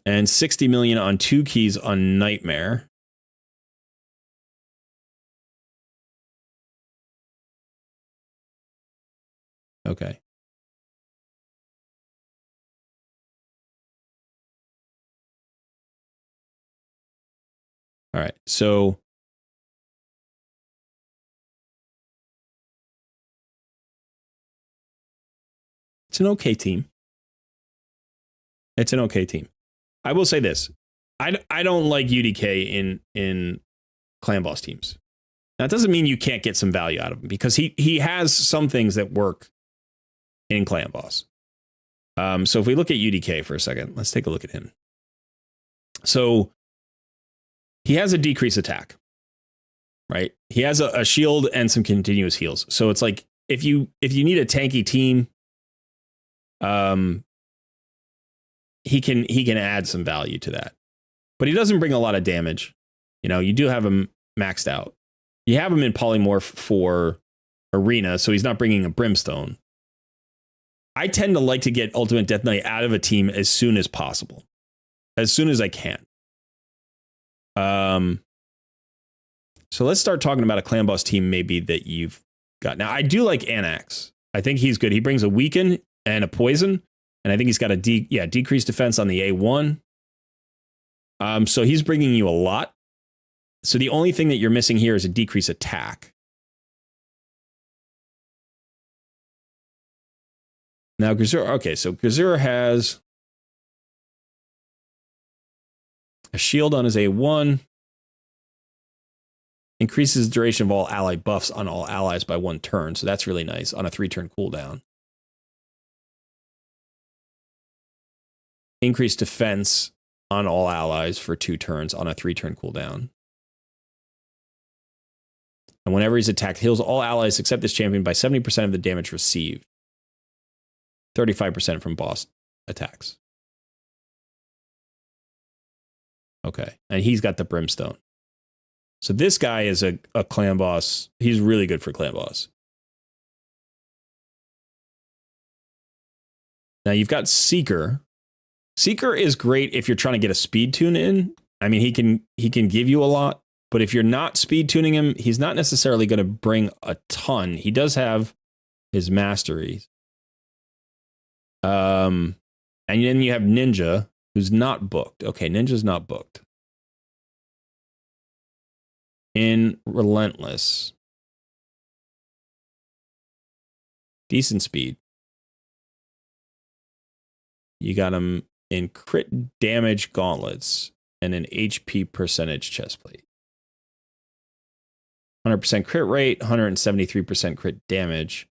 A: And 60 million on two keys on Nightmare. Okay. All right. So it's an okay team. It's an okay team. I will say this. I don't like UDK in clan boss teams. That doesn't mean you can't get some value out of him, because he has some things that work in clan boss. So if we look at UDK for a second, let's take a look at him. So he has a decreased attack, right? He has a shield and some continuous heals. So it's like if you need a tanky team, he can add some value to that. But he doesn't bring a lot of damage. You know, you do have him maxed out. You have him in polymorph for arena, so he's not bringing a brimstone. I tend to like to get Ultimate Death Knight out of a team as soon as possible, as soon as I can. So let's start talking about a clan boss team maybe that you've got. Now, I do like Anax. I think he's good. He brings a weaken and a poison, and I think he's got a decreased defense on the A1. So he's bringing you a lot. So the only thing that you're missing here is a decreased attack. Now, Gazur, okay, so Gazur has a shield on his A1. Increases the duration of all ally buffs on all allies by 1 turn. So that's really nice on a 3-turn cooldown. Increased defense on all allies for 2 turns on a 3-turn cooldown. And whenever he's attacked, heals all allies except this champion by 70% of the damage received. 35% from boss attacks. Okay. And he's got the brimstone. So this guy is a clan boss. He's really good for clan boss. Now you've got Seeker. Seeker is great if you're trying to get a speed tune in. I mean, he can give you a lot, but if you're not speed tuning him, he's not necessarily going to bring a ton. He does have his masteries. And then you have Ninja, who's not booked. Okay, Ninja's not booked. In Relentless. Decent speed. You got him in crit damage gauntlets and an HP percentage chestplate. 100% crit rate, 173% crit damage,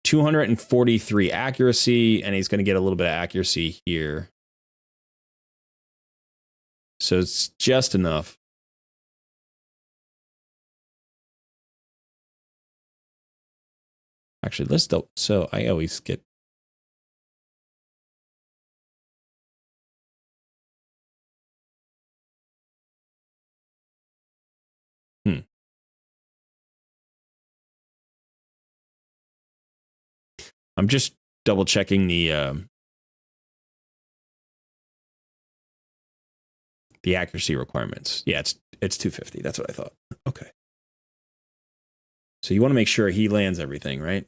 A: 243 accuracy, and he's going to get a little bit of accuracy here. So it's just enough. Actually, let's do. So I always get. I'm just double checking the accuracy requirements. Yeah, it's 250. That's what I thought. Okay. So you want to make sure he lands everything, right?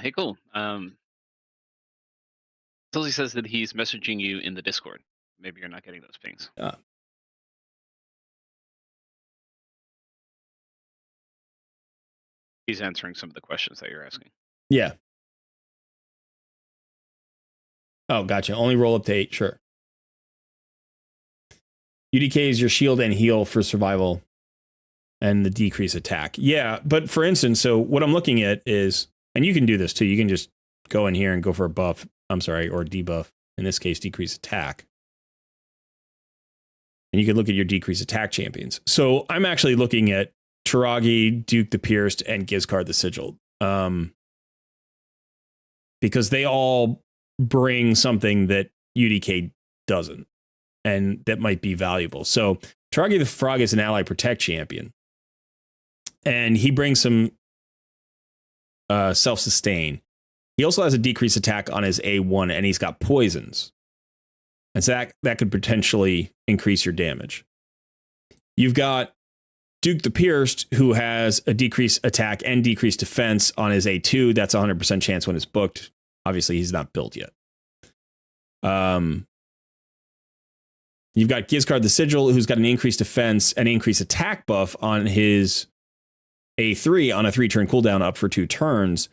B: Hey, cool. Tilsy says that he's messaging you in the Discord. Maybe you're not getting those pings. He's answering some of the questions that you're asking.
A: Yeah. Oh, gotcha. Only roll up to 8. Sure. UDK is your shield and heal for survival and the decrease attack. Yeah, but for instance, so what I'm looking at is, and you can do this too. You can just go in here and go for a buff. I'm sorry, or debuff. In this case, decrease attack. And you can look at your decrease attack champions. So I'm actually looking at Taragi, Duke the Pierced, and Gizcard the Sigiled. Because they all bring something that UDK doesn't, and that might be valuable. So Taragi the Frog is an ally protect champion, and he brings some self-sustain. He also has a decreased attack on his A1, and he's got poisons. And so that could potentially increase your damage. You've got Duke the Pierced, who has a decreased attack and decreased defense on his A2. That's a 100% chance when it's booked. Obviously, he's not built yet. You've got Gizcard the Sigil, who's got an increased defense and increased attack buff on his A3 on a 3-turn cooldown up for 2 turns.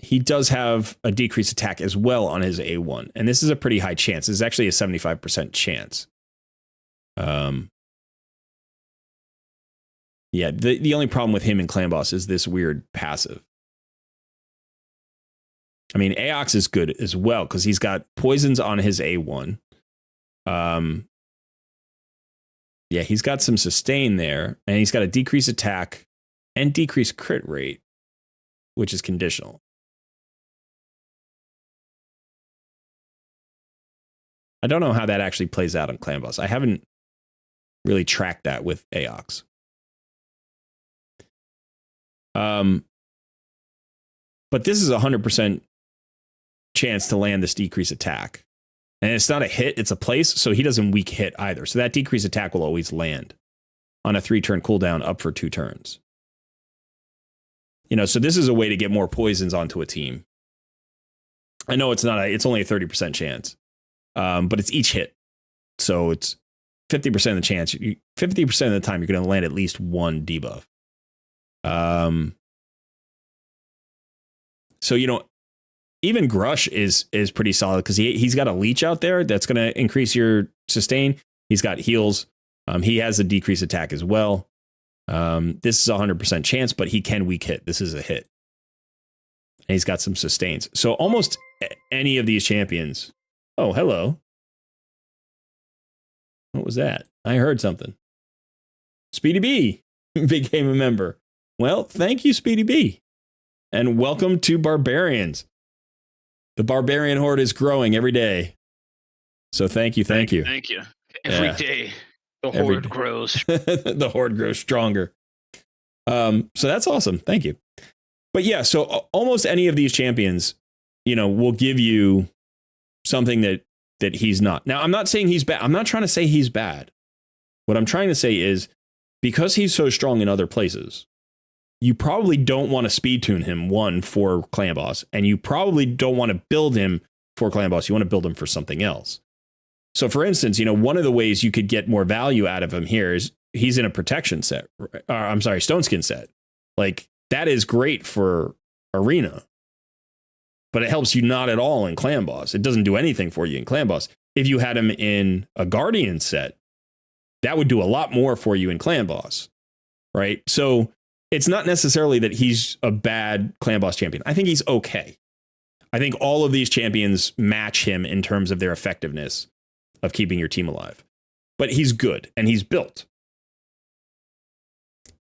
A: He does have a decreased attack as well on his A1. And this is a pretty high chance. This is actually a 75% chance. Yeah, the only problem with him in Clan Boss is this weird passive. I mean, Aox is good as well because he's got poisons on his A1. Yeah, he's got some sustain there, and he's got a decreased attack and decreased crit rate, which is conditional. I don't know how that actually plays out on Clan Boss. I haven't really tracked that with Aox. But this is a 100% chance to land this decreased attack. And it's not a hit, it's a place, so he doesn't weak hit either. So that decreased attack will always land on a 3-turn cooldown up for 2 turns. You know, so this is a way to get more poisons onto a team. I know it's only a 30% chance. But it's each hit. So it's 50% of the chance. 50% of the time you're going to land at least 1 debuff. So, you know, even Grush is pretty solid because he's got a leech out there that's going to increase your sustain. He's got heals. He has a decreased attack as well. This is a 100% chance, but he can weak hit. This is a hit. And he's got some sustains. So almost any of these champions. Oh, hello. What was that? I heard something. Speedy B became a member. Well, thank you, Speedy B. And welcome to Barbarians. The Barbarian Horde is growing every day. So thank you.
B: Thank you. Every day, the Horde grows.
A: The Horde grows stronger. So that's awesome. Thank you. But yeah, so almost any of these champions, you know, will give you something that he's not. Now, I'm not saying he's bad. I'm not trying to say he's bad. What I'm trying to say is because he's so strong in other places, you probably don't want to speed tune him for Clan Boss, and you probably don't want to build him for Clan Boss. You want to build him for something else. So for instance, you know, one of the ways you could get more value out of him here is he's in a protection set. I'm sorry, Stone Skin set. Like that is great for Arena. But it helps you not at all in Clan Boss. It doesn't do anything for you in Clan Boss. If you had him in a Guardian set, that would do a lot more for you in Clan Boss, right? So it's not necessarily that he's a bad Clan Boss champion. I think he's okay. I think all of these champions match him in terms of their effectiveness of keeping your team alive. But he's good and he's built.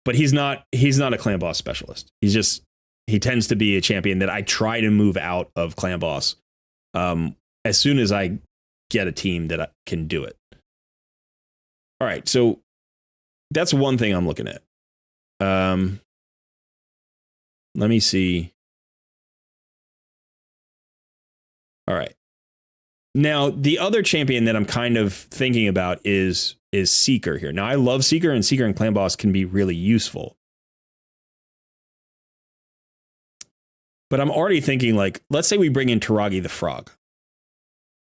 A: But he's not a Clan Boss specialist. He tends to be a champion that I try to move out of Clan Boss as soon as I get a team that can do it. All right, so that's one thing I'm looking at. Let me see. All right. Now, the other champion that I'm kind of thinking about is Seeker here. Now, I love Seeker, and Seeker and Clan Boss can be really useful. But I'm already thinking, like, let's say we bring in Taragi the Frog.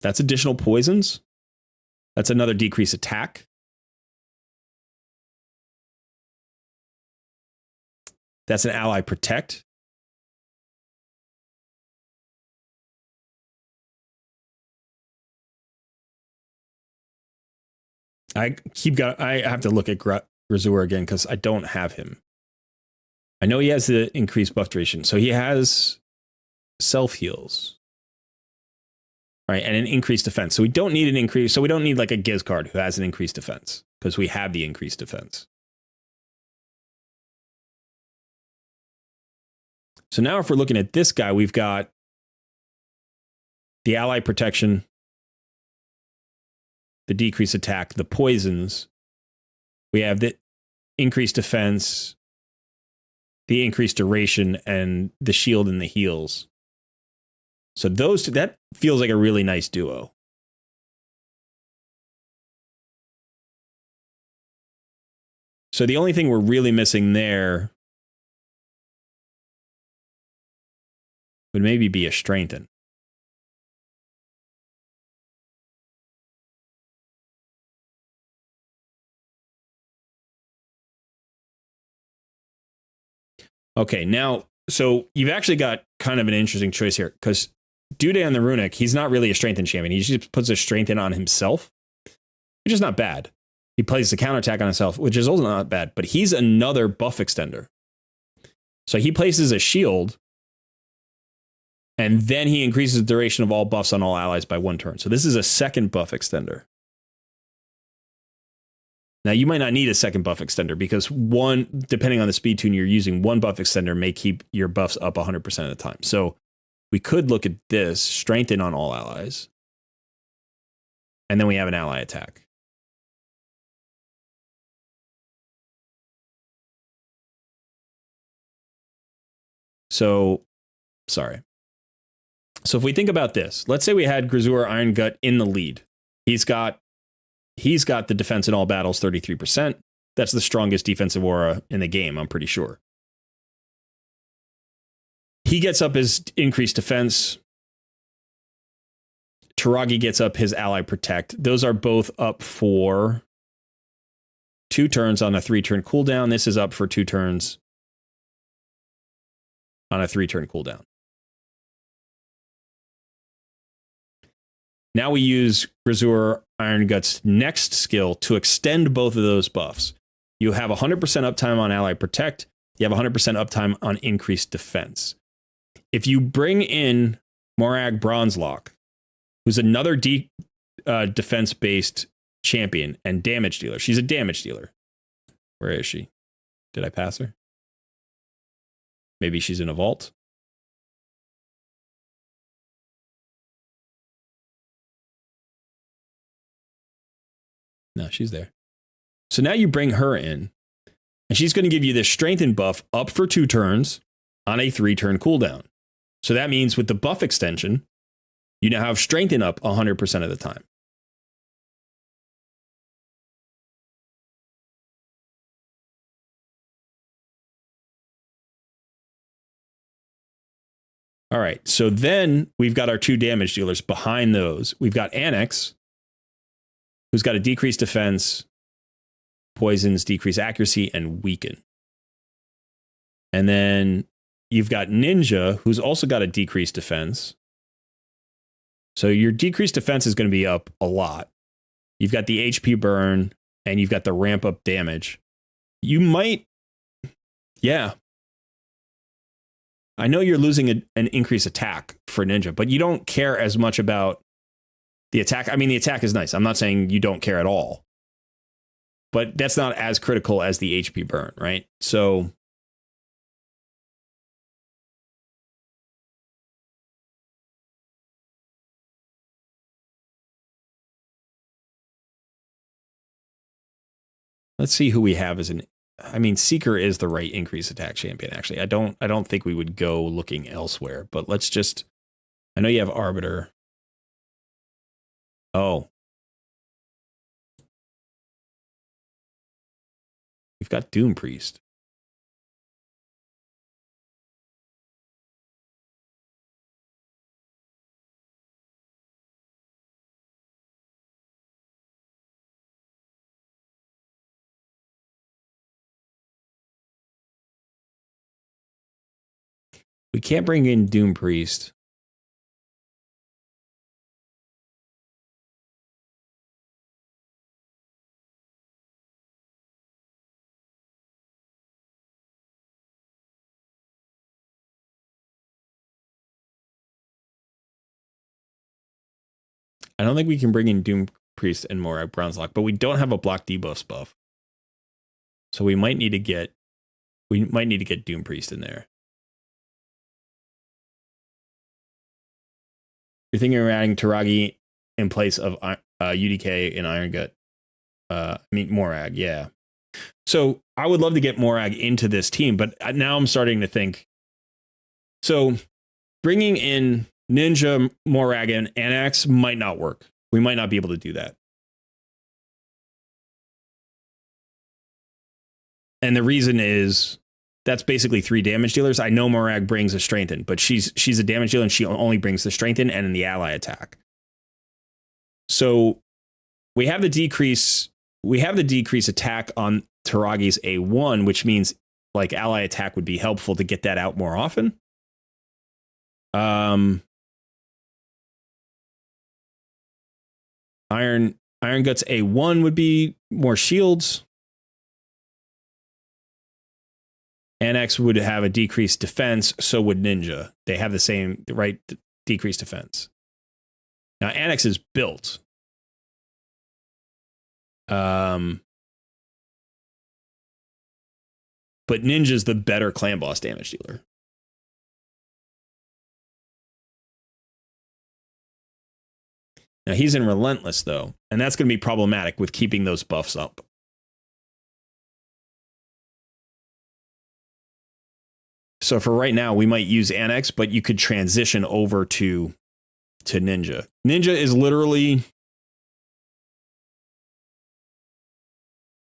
A: That's additional poisons. That's another decreased attack. That's an ally protect. I have to look at Grazur again because I don't have him. I know he has the increased buff duration. So he has self heals. Right, and an increased defense. So we don't need an increase. So we don't need like a Giz card who has an increased defense because we have the increased defense. So now if we're looking at this guy, we've got the ally protection, the decreased attack, the poisons. We have the increased defense, the increased duration, and the shield and the heals. So those two, that feels like a really nice duo. So the only thing we're really missing there would maybe be a strengthen. Okay, now, so you've actually got kind of an interesting choice here because Dude on the Runic, he's not really a strengthen champion. He just puts a strengthen on himself, which is not bad. He plays the counterattack on himself, which is also not bad, but he's another buff extender. So he places a shield, and then he increases the duration of all buffs on all allies by 1 turn. So this is a second buff extender. Now, you might not need a second buff extender because one, depending on the speed tune you're using, one buff extender may keep your buffs up 100% of the time. So we could look at this, strengthen on all allies, and then we have an ally attack. So, sorry. So if we think about this, let's say we had Grazur Iron Gut in the lead. He's got the defense in all battles, 33%. That's the strongest defensive aura in the game, I'm pretty sure. He gets up his increased defense. Taragi gets up his ally protect. Those are both up for 2 turns on a 3-turn cooldown. This is up for 2 turns on a 3-turn cooldown. Now we use Grazur Iron Gut's next skill to extend both of those buffs. You have 100% uptime on ally protect. You have 100% uptime on increased defense. If you bring in Morag Bronzelock, who's another defense-based champion and damage dealer. She's a damage dealer. Where is she? Did I pass her? Maybe she's in a vault. No, she's there. So now you bring her in, and she's going to give you this strengthen buff up for 2 turns on a 3-turn cooldown. So that means with the buff extension, you now have strengthen up 100% of the time. All right, so then we've got our 2 damage dealers behind those. We've got Annex, who's got a decreased defense, poisons, decreased accuracy, and weaken. And then you've got Ninja, who's also got a decreased defense. So your decreased defense is going to be up a lot. You've got the HP burn, and you've got the ramp up damage. You might, yeah. I know you're losing an increased attack for Ninja, but you don't care as much about the attack. I mean, the attack is nice. I'm not saying you don't care at all. But that's not as critical as the HP burn, right? So let's see who we have as an. I mean, Seeker is the right increase attack champion. Actually, I don't think we would go looking elsewhere. But let's just. I know you have Arbiter. Oh, we've got Doom Priest. We can't bring in Doom Priest. I don't think we can bring in Doom Priest and Morag Bronzelock, but we don't have a block debuffs buff. So we might need to get Doom Priest in there. You're thinking of adding Taragi in place of UDK and Iron Gut. Morag, yeah. So I would love to get Morag into this team, but now I'm starting to think. So bringing in Ninja, Morag, and Anax might not work. We might not be able to do that. And the reason is that's basically 3 damage dealers. I know Morag brings a strengthen, but she's a damage dealer and she only brings the strengthen and in the ally attack. So we have the decrease attack on Taragi's A1, which means like ally attack would be helpful to get that out more often. Iron Guts A1 would be more shields. Anax would have a decreased defense, so would Ninja. They have the same, right, decreased defense. Now, Anax is built. But Ninja's the better clan boss damage dealer. Now, he's in Relentless, though, and that's going to be problematic with keeping those buffs up. So for right now, we might use Anax, but you could transition over to Ninja. Ninja is literally...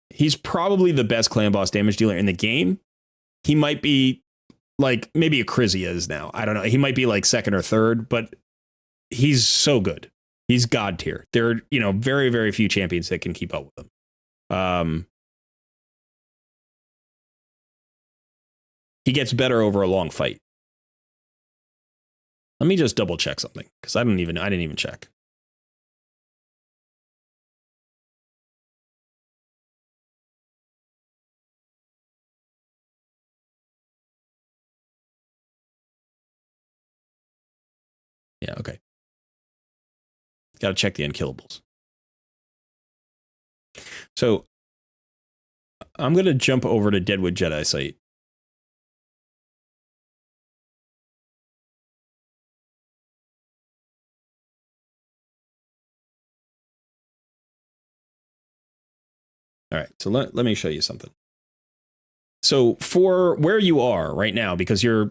A: He's probably the best clan boss damage dealer in the game. He might be like maybe a Krizia is now. I don't know. He might be like second or third, but he's so good. He's god tier. There are, very, very few champions that can keep up with him. He gets better over a long fight. Let me just double check something because I didn't even check. Yeah, okay. Got to check the unkillables. So I'm going to jump over to Deadwood Jedi site. All right, so let me show you something. So for where you are right now, because you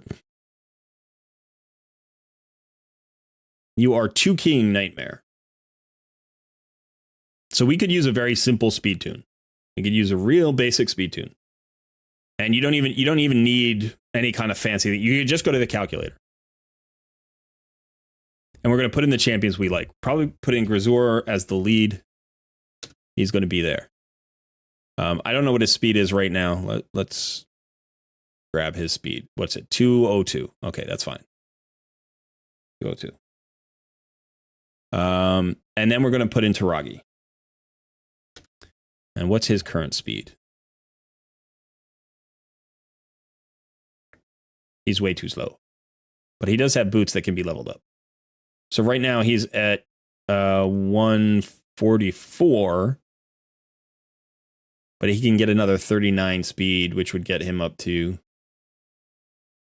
A: are 2 King Nightmare. So we could use a very simple speed tune. We could use a real basic speed tune. And you don't even need any kind of fancy. You could just go to the calculator. And we're going to put in the champions we like. Probably put in Grisor as the lead. He's going to be there. I don't know what his speed is right now. Let's grab his speed. What's it? 202. Okay, that's fine. 202. And then we're going to put in Taragi. And what's his current speed? He's way too slow. But he does have boots that can be leveled up. So right now he's at 144. But he can get another 39 speed, which would get him up to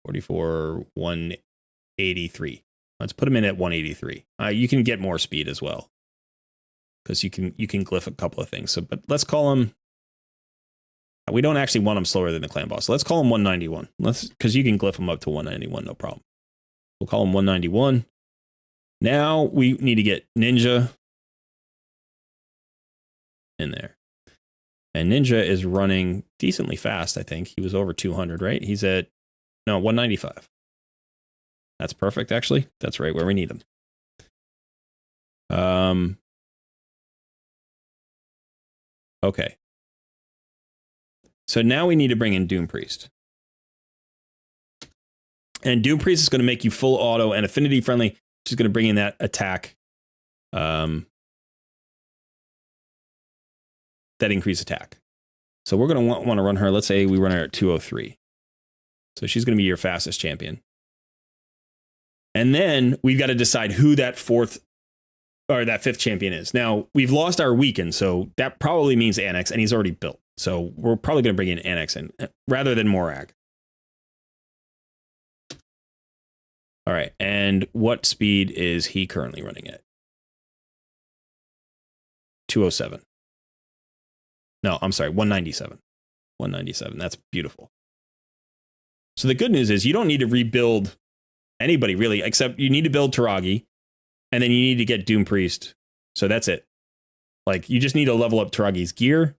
A: 44, 183. Let's put him in at 183. You can get more speed as well, because you can glyph a couple of things. So, but let's call him. We don't actually want him slower than the clan boss. So let's call him 191. Because you can glyph him up to 191, no problem. We'll call him 191. Now we need to get Ninja in there. And Ninja is running decently fast, I think. He was over 200, right? He's at, 195. That's perfect, actually. That's right where we need him. Okay. So now we need to bring in Doom Priest. And Doom Priest is going to make you full auto and affinity friendly, which is going to bring in that attack. That increased attack. So we're going to want to run her. Let's say we run her at 203. So she's going to be your fastest champion. And then we've got to decide who that fifth champion is. Now, we've lost our weaken, so that probably means Annex, and he's already built. So we're probably going to bring in Annex in rather than Morag. All right, and what speed is he currently running at? 207. No, I'm sorry, 197. 197, that's beautiful. So the good news is you don't need to rebuild anybody really, except you need to build Taragi, and then you need to get Doom Priest. So that's it. Like, you just need to level up Taragi's gear,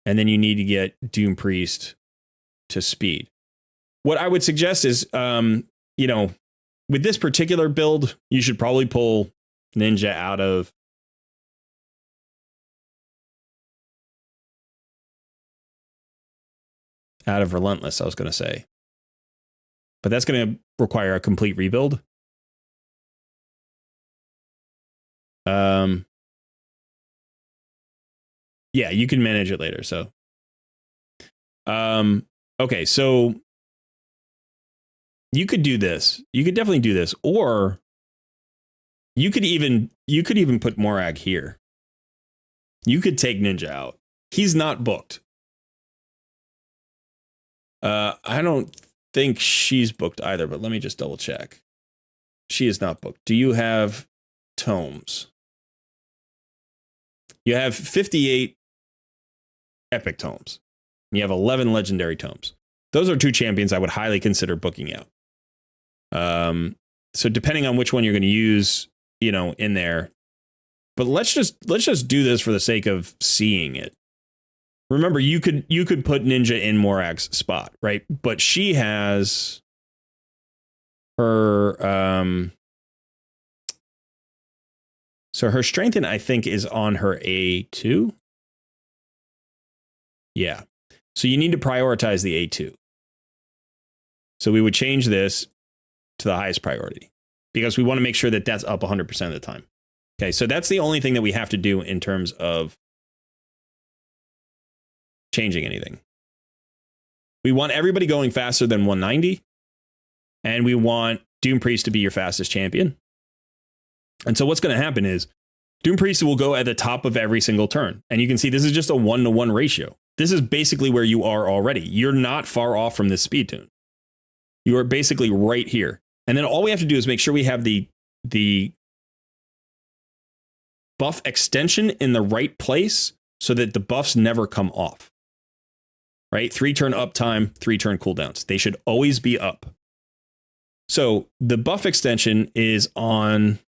A: and then you need to get Doom Priest to speed. What I would suggest is, with this particular build, you should probably pull Ninja out of Relentless, I was going to say. But that's going to require a complete rebuild. Yeah, you can manage it later. So, okay, so you could do this. You could definitely do this, or you could even put Morag here. You could take Ninja out. He's not booked. I don't think she's booked either, but let me just double check. She is not booked. Do you have tomes? You have 58 epic tomes. You have 11 legendary tomes. Those are two champions I would highly consider booking out. So depending on which one you're going to use, in there, but let's just do this for the sake of seeing it. Remember, you could put Ninja in Morag's spot, right? But she has her so her strengthen, I think, is on her A2. Yeah. So you need to prioritize the A2. So we would change this to the highest priority because we want to make sure that that's up 100% of the time. Okay, so that's the only thing that we have to do in terms of changing anything. We want everybody going faster than 190, and we want Doom Priest to be your fastest champion. And so what's going to happen is Doom Priest will go at the top of every single turn. And you can see this is just a 1-to-1 ratio. This is basically where you are already. You're not far off from this speed tune. You are basically right here. And then all we have to do is make sure we have the buff extension in the right place so that the buffs never come off. Right? 3-turn uptime, 3-turn cooldowns. They should always be up. So the buff extension is on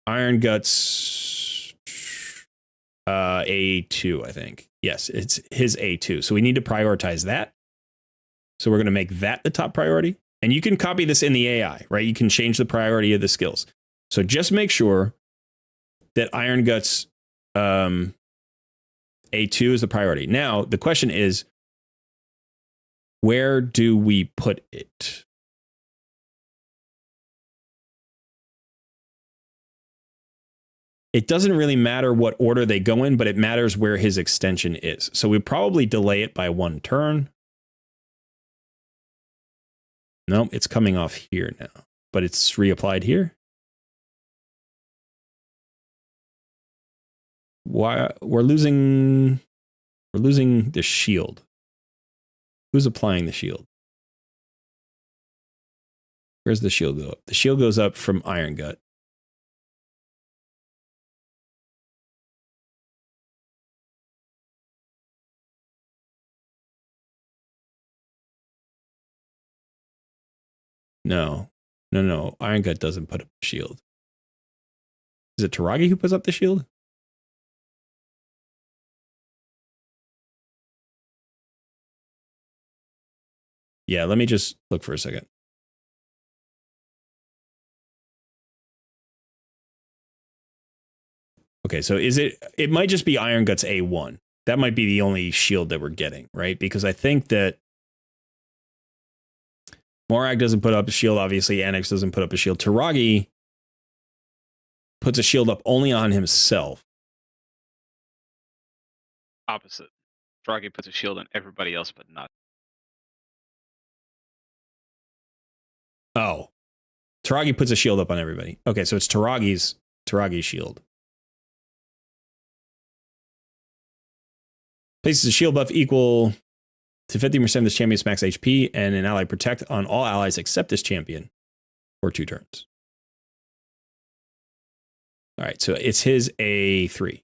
A: Iron Guts A2, I think. Yes, it's his A2. So we need to prioritize that. So we're going to make that the top priority. And you can copy this in the AI, right? You can change the priority of the skills. So just make sure that Iron Guts A2 is the priority. Now, the question is, Where do we put it? It doesn't really matter what order they go in, but it matters where his extension is. So we probably delay it by 1 turn. No, it's coming off here now, but it's reapplied here. Why we're losing the shield. Who's applying the shield? Where's the shield go up? The shield goes up from Iron Gut. No. Iron Gut doesn't put up the shield. Is it Taragi who puts up the shield? Yeah, let me just look for a second. Okay, so it might just be Iron Gut's A1. That might be the only shield that we're getting, right? Because I think that Morag doesn't put up a shield, obviously. Annex doesn't put up a shield. Taragi puts a shield up only on himself.
B: Opposite. Taragi puts a shield on everybody else, but not.
A: Oh. Taragi puts a shield up on everybody. Okay, so it's Taragi's shield. Places a shield buff equal to 50% of this champion's max HP and an ally protect on all allies except this champion for 2 turns. All right, so it's his A3.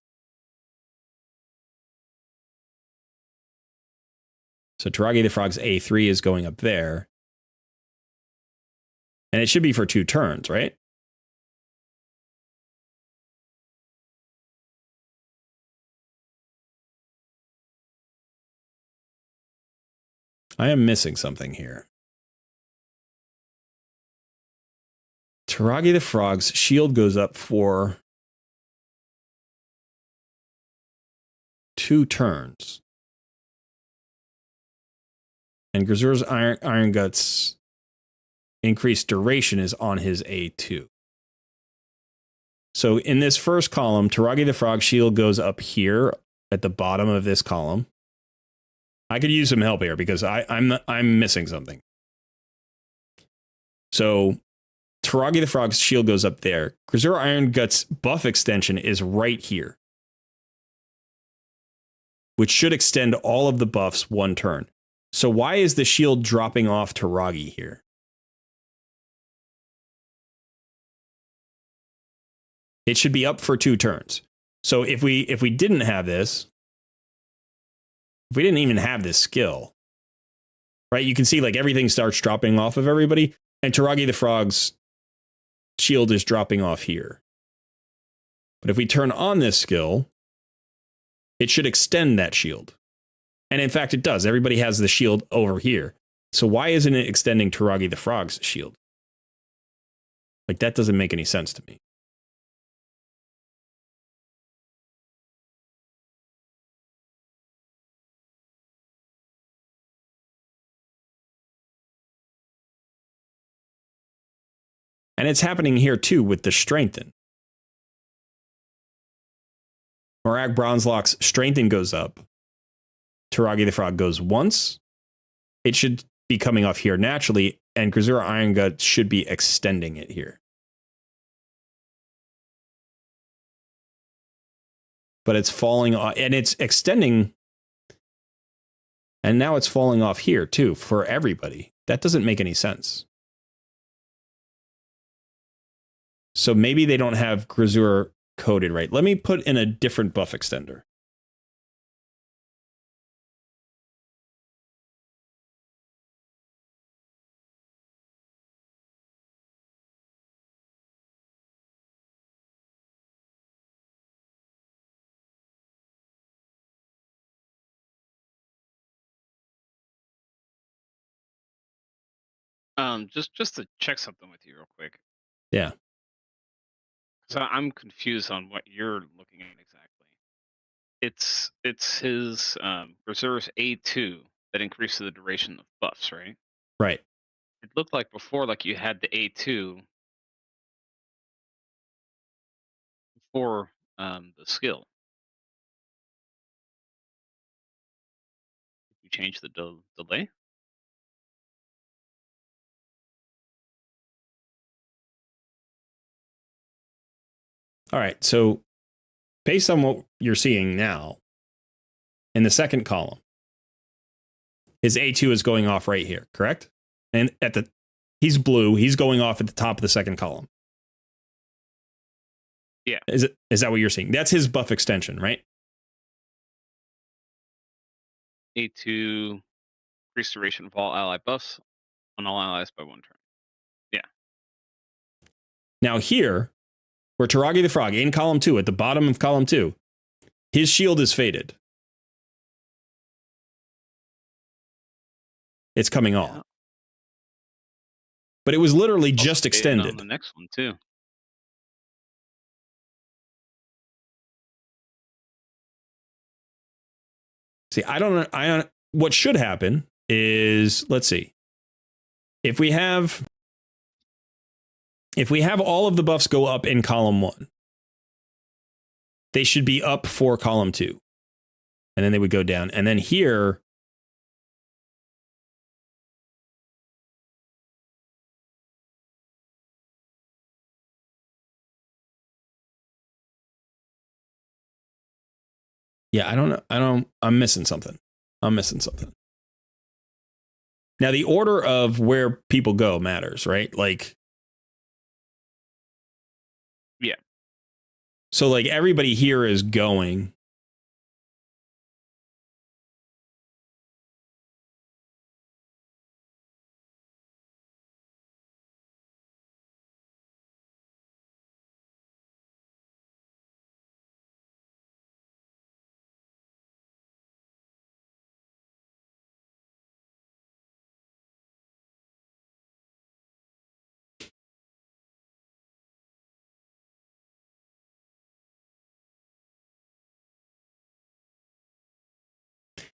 A: So Taragi the Frog's A3 is going up there. And it should be for 2 turns, right? I am missing something here. Taragi the Frog's shield goes up for 2 turns. And Grazur's Iron Guts increased duration is on his A2. So in this first column, Taragi the Frog shield goes up here at the bottom of this column. I could use some help here because I'm missing something. So Taragi the Frog's shield goes up there. Grazur Iron Guts buff extension is right here, which should extend all of the buffs 1 turn. So why is the shield dropping off Taragi here? It should be up for 2 turns. So if we didn't have this, if we didn't even have this skill, right? You can see like everything starts dropping off of everybody, and Taragi the Frog's shield is dropping off here. But if we turn on this skill, it should extend that shield. And in fact, it does. Everybody has the shield over here. So why isn't it extending Taragi the Frog's shield? Like, that doesn't make any sense to me. And it's happening here too with the strengthen. Morag Bronzelock's strengthen goes up. Taragi the Frog goes once. It should be coming off here naturally, and Grazur Iron Gut should be extending it here. But it's falling off, and it's extending, and now it's falling off here too for everybody. That doesn't make any sense. So maybe they don't have Grazur coded right. Let me put in a different buff extender.
B: Just to check something with you real quick.
A: Yeah.
B: So I'm confused on what you're looking at exactly. It's his Grazur's A2, that increases the duration of buffs, right?
A: Right.
B: It looked like before, like you had the A2 for the skill. You change the delay.
A: All right. So based on what you're seeing now, in the second column, his A2 is going off right here, correct? And he's blue. He's going off at the top of the second column.
B: Yeah.
A: Is that what you're seeing? That's his buff extension, right?
B: A2 increase duration of all ally buffs on all allies by 1 turn. Yeah.
A: Now here, where Taragi the Frog in column 2, at the bottom of column 2, his shield is faded. It's coming off. But it was literally just extended.
B: On the next one too.
A: See, I don't. What should happen is, let's see. If we have all of the buffs go up in column 1, they should be up for column 2. And then they would go down. And then here, yeah, I don't know. I'm missing something. Now, the order of where people go matters, right? Like,
B: yeah.
A: So, like, everybody here is going.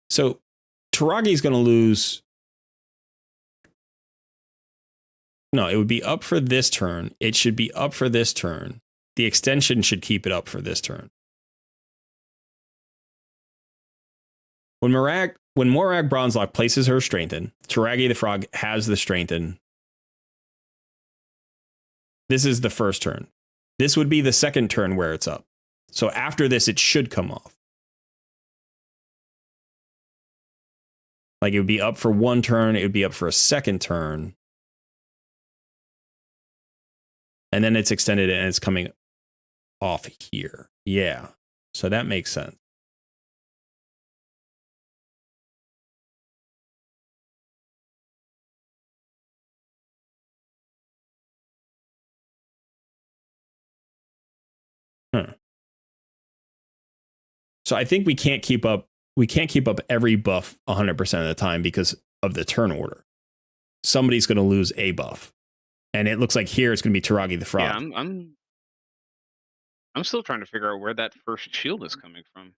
A: So Taragi's going to lose. No, it would be up for this turn. It should be up for this turn. The extension should keep it up for this turn. When Morag Bronzelock places her strengthen, Taragi the Frog has the strengthen. This is the first turn. This would be the second turn where it's up. So after this, it should come off. Like, it would be up for 1 turn. It would be up for a second turn. And then it's extended and it's coming off here. Yeah. So that makes sense. So I think we can't keep up every buff 100% of the time because of the turn order. Somebody's going to lose a buff. And it looks like here it's going to be Taragi the Frog.
B: Yeah, I'm still trying to figure out where that first shield is coming from.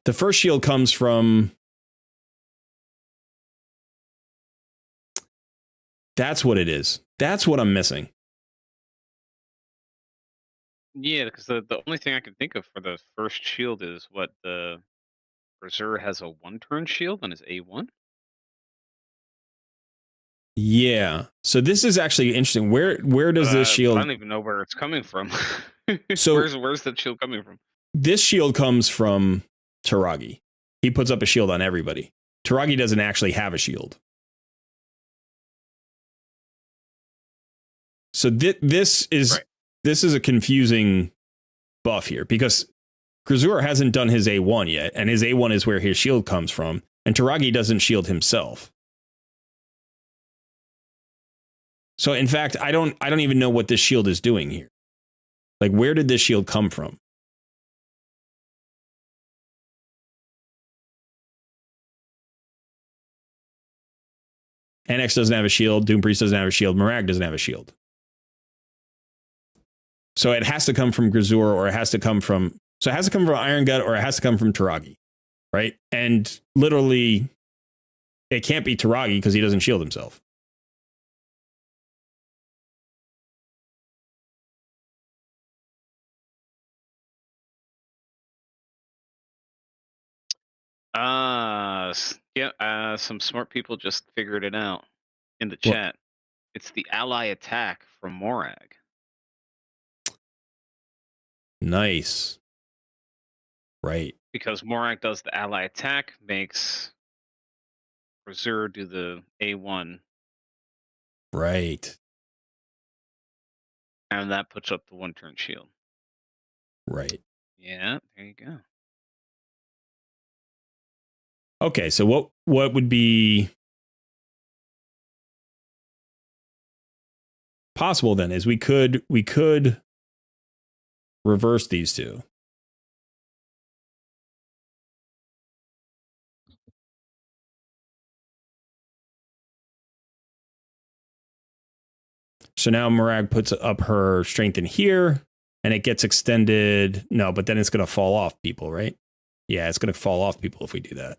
A: The first shield comes from... That's what it is. That's what I'm missing.
B: Yeah, because the only thing I can think of for the first shield is what the Berserker has a 1-turn shield on his A1.
A: Yeah. So this is actually interesting. Where does this shield...
B: I don't even know where it's coming from.
A: So
B: where's that shield coming from?
A: This shield comes from Taragi. He puts up a shield on everybody. Taragi doesn't actually have a shield. So this is a confusing buff here because Grazur hasn't done his A1 yet, and his A1 is where his shield comes from, and Taragi doesn't shield himself. So in fact, I don't even know what this shield is doing here. Like, where did this shield come from? NX doesn't have a shield, Doom Priest doesn't have a shield, Morag doesn't have a shield. So it has to come from Grazur, or it has to come from So it has to come from Iron Gut or it has to come from Taragi, right? And literally, it can't be Taragi because he doesn't shield himself.
B: Some smart people just figured it out in the chat. It's the ally attack from Morag.
A: Nice. Right.
B: Because Morag does the ally attack, makes Brazier do the A1.
A: Right.
B: And that puts up the 1-turn shield.
A: Right.
B: Yeah, there you go.
A: Okay, so what would be possible then is we could reverse these two. So now Morag puts up her strength in here and it gets extended. No, but then it's going to fall off people, right? Yeah, it's going to fall off people if we do that.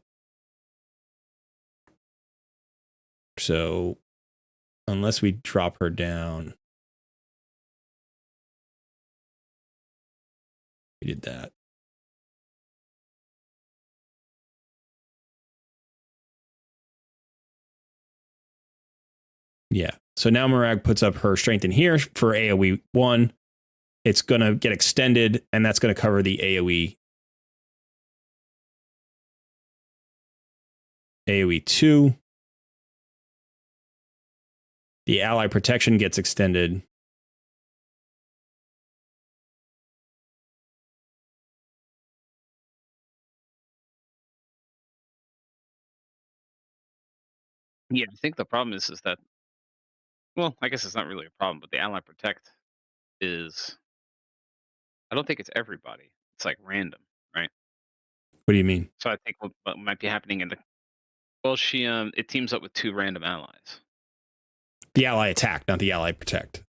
A: So unless we drop her down, we did that. Yeah. So now Morag puts up her strength in here for AoE 1. It's going to get extended, and that's going to cover the AoE 2. The ally protection gets extended.
B: Yeah, I think the problem is that, well, I guess it's not really a problem, but the ally protect is, I don't think it's everybody. It's like random, right?
A: What do you mean?
B: So I think what might be happening in the, well, it teams up with 2 random allies.
A: The ally attack, not the ally protect.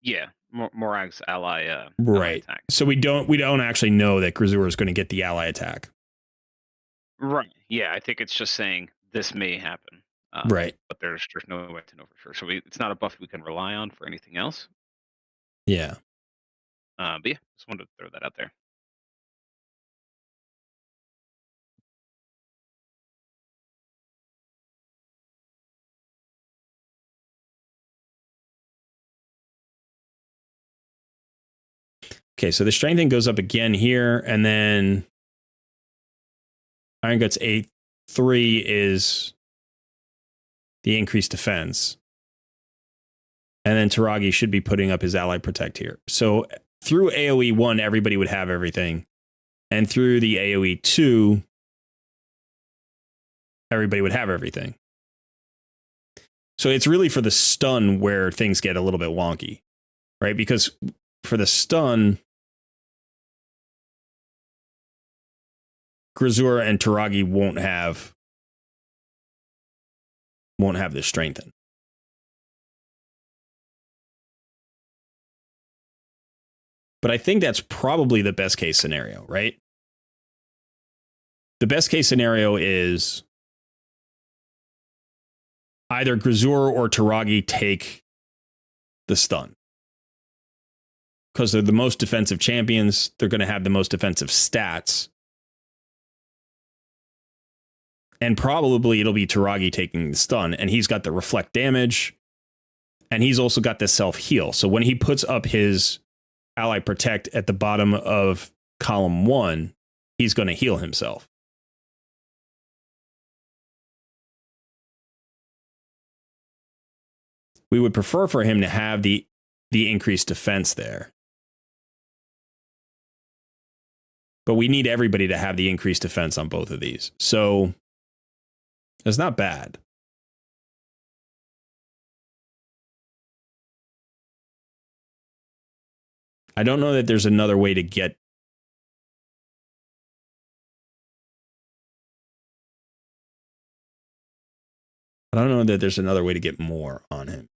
B: Yeah, Morag's ally,
A: right.
B: ally attack.
A: So we don't actually know that Grazur is going to get the ally attack.
B: Right. Yeah, I think it's just saying this may happen.
A: Right.
B: But there's no way to know for sure. So it's not a buff we can rely on for anything else.
A: Yeah.
B: But yeah, just wanted to throw that out there.
A: Okay, so the strengthening goes up again here, and then Iron Guts A3 is the increased defense. And then Taragi should be putting up his ally protect here. So through AoE 1, everybody would have everything. And through the AoE 2, everybody would have everything. So it's really for the stun where things get a little bit wonky, right? Because for the stun, Grazur and Taragi won't have this strengthen. But I think that's probably the best case scenario, right? The best case scenario is either Grazur or Taragi take the stun. Because they're the most defensive champions, they're going to have the most defensive stats. And probably it'll be Taragi taking the stun, and he's got the reflect damage, and he's also got the self-heal. So when he puts up his ally protect at the bottom of column 1, he's going to heal himself. We would prefer for him to have the increased defense there. But we need everybody to have the increased defense on both of these. So it's not bad. I don't know that there's another way to get. I don't know that there's another way to get more on him.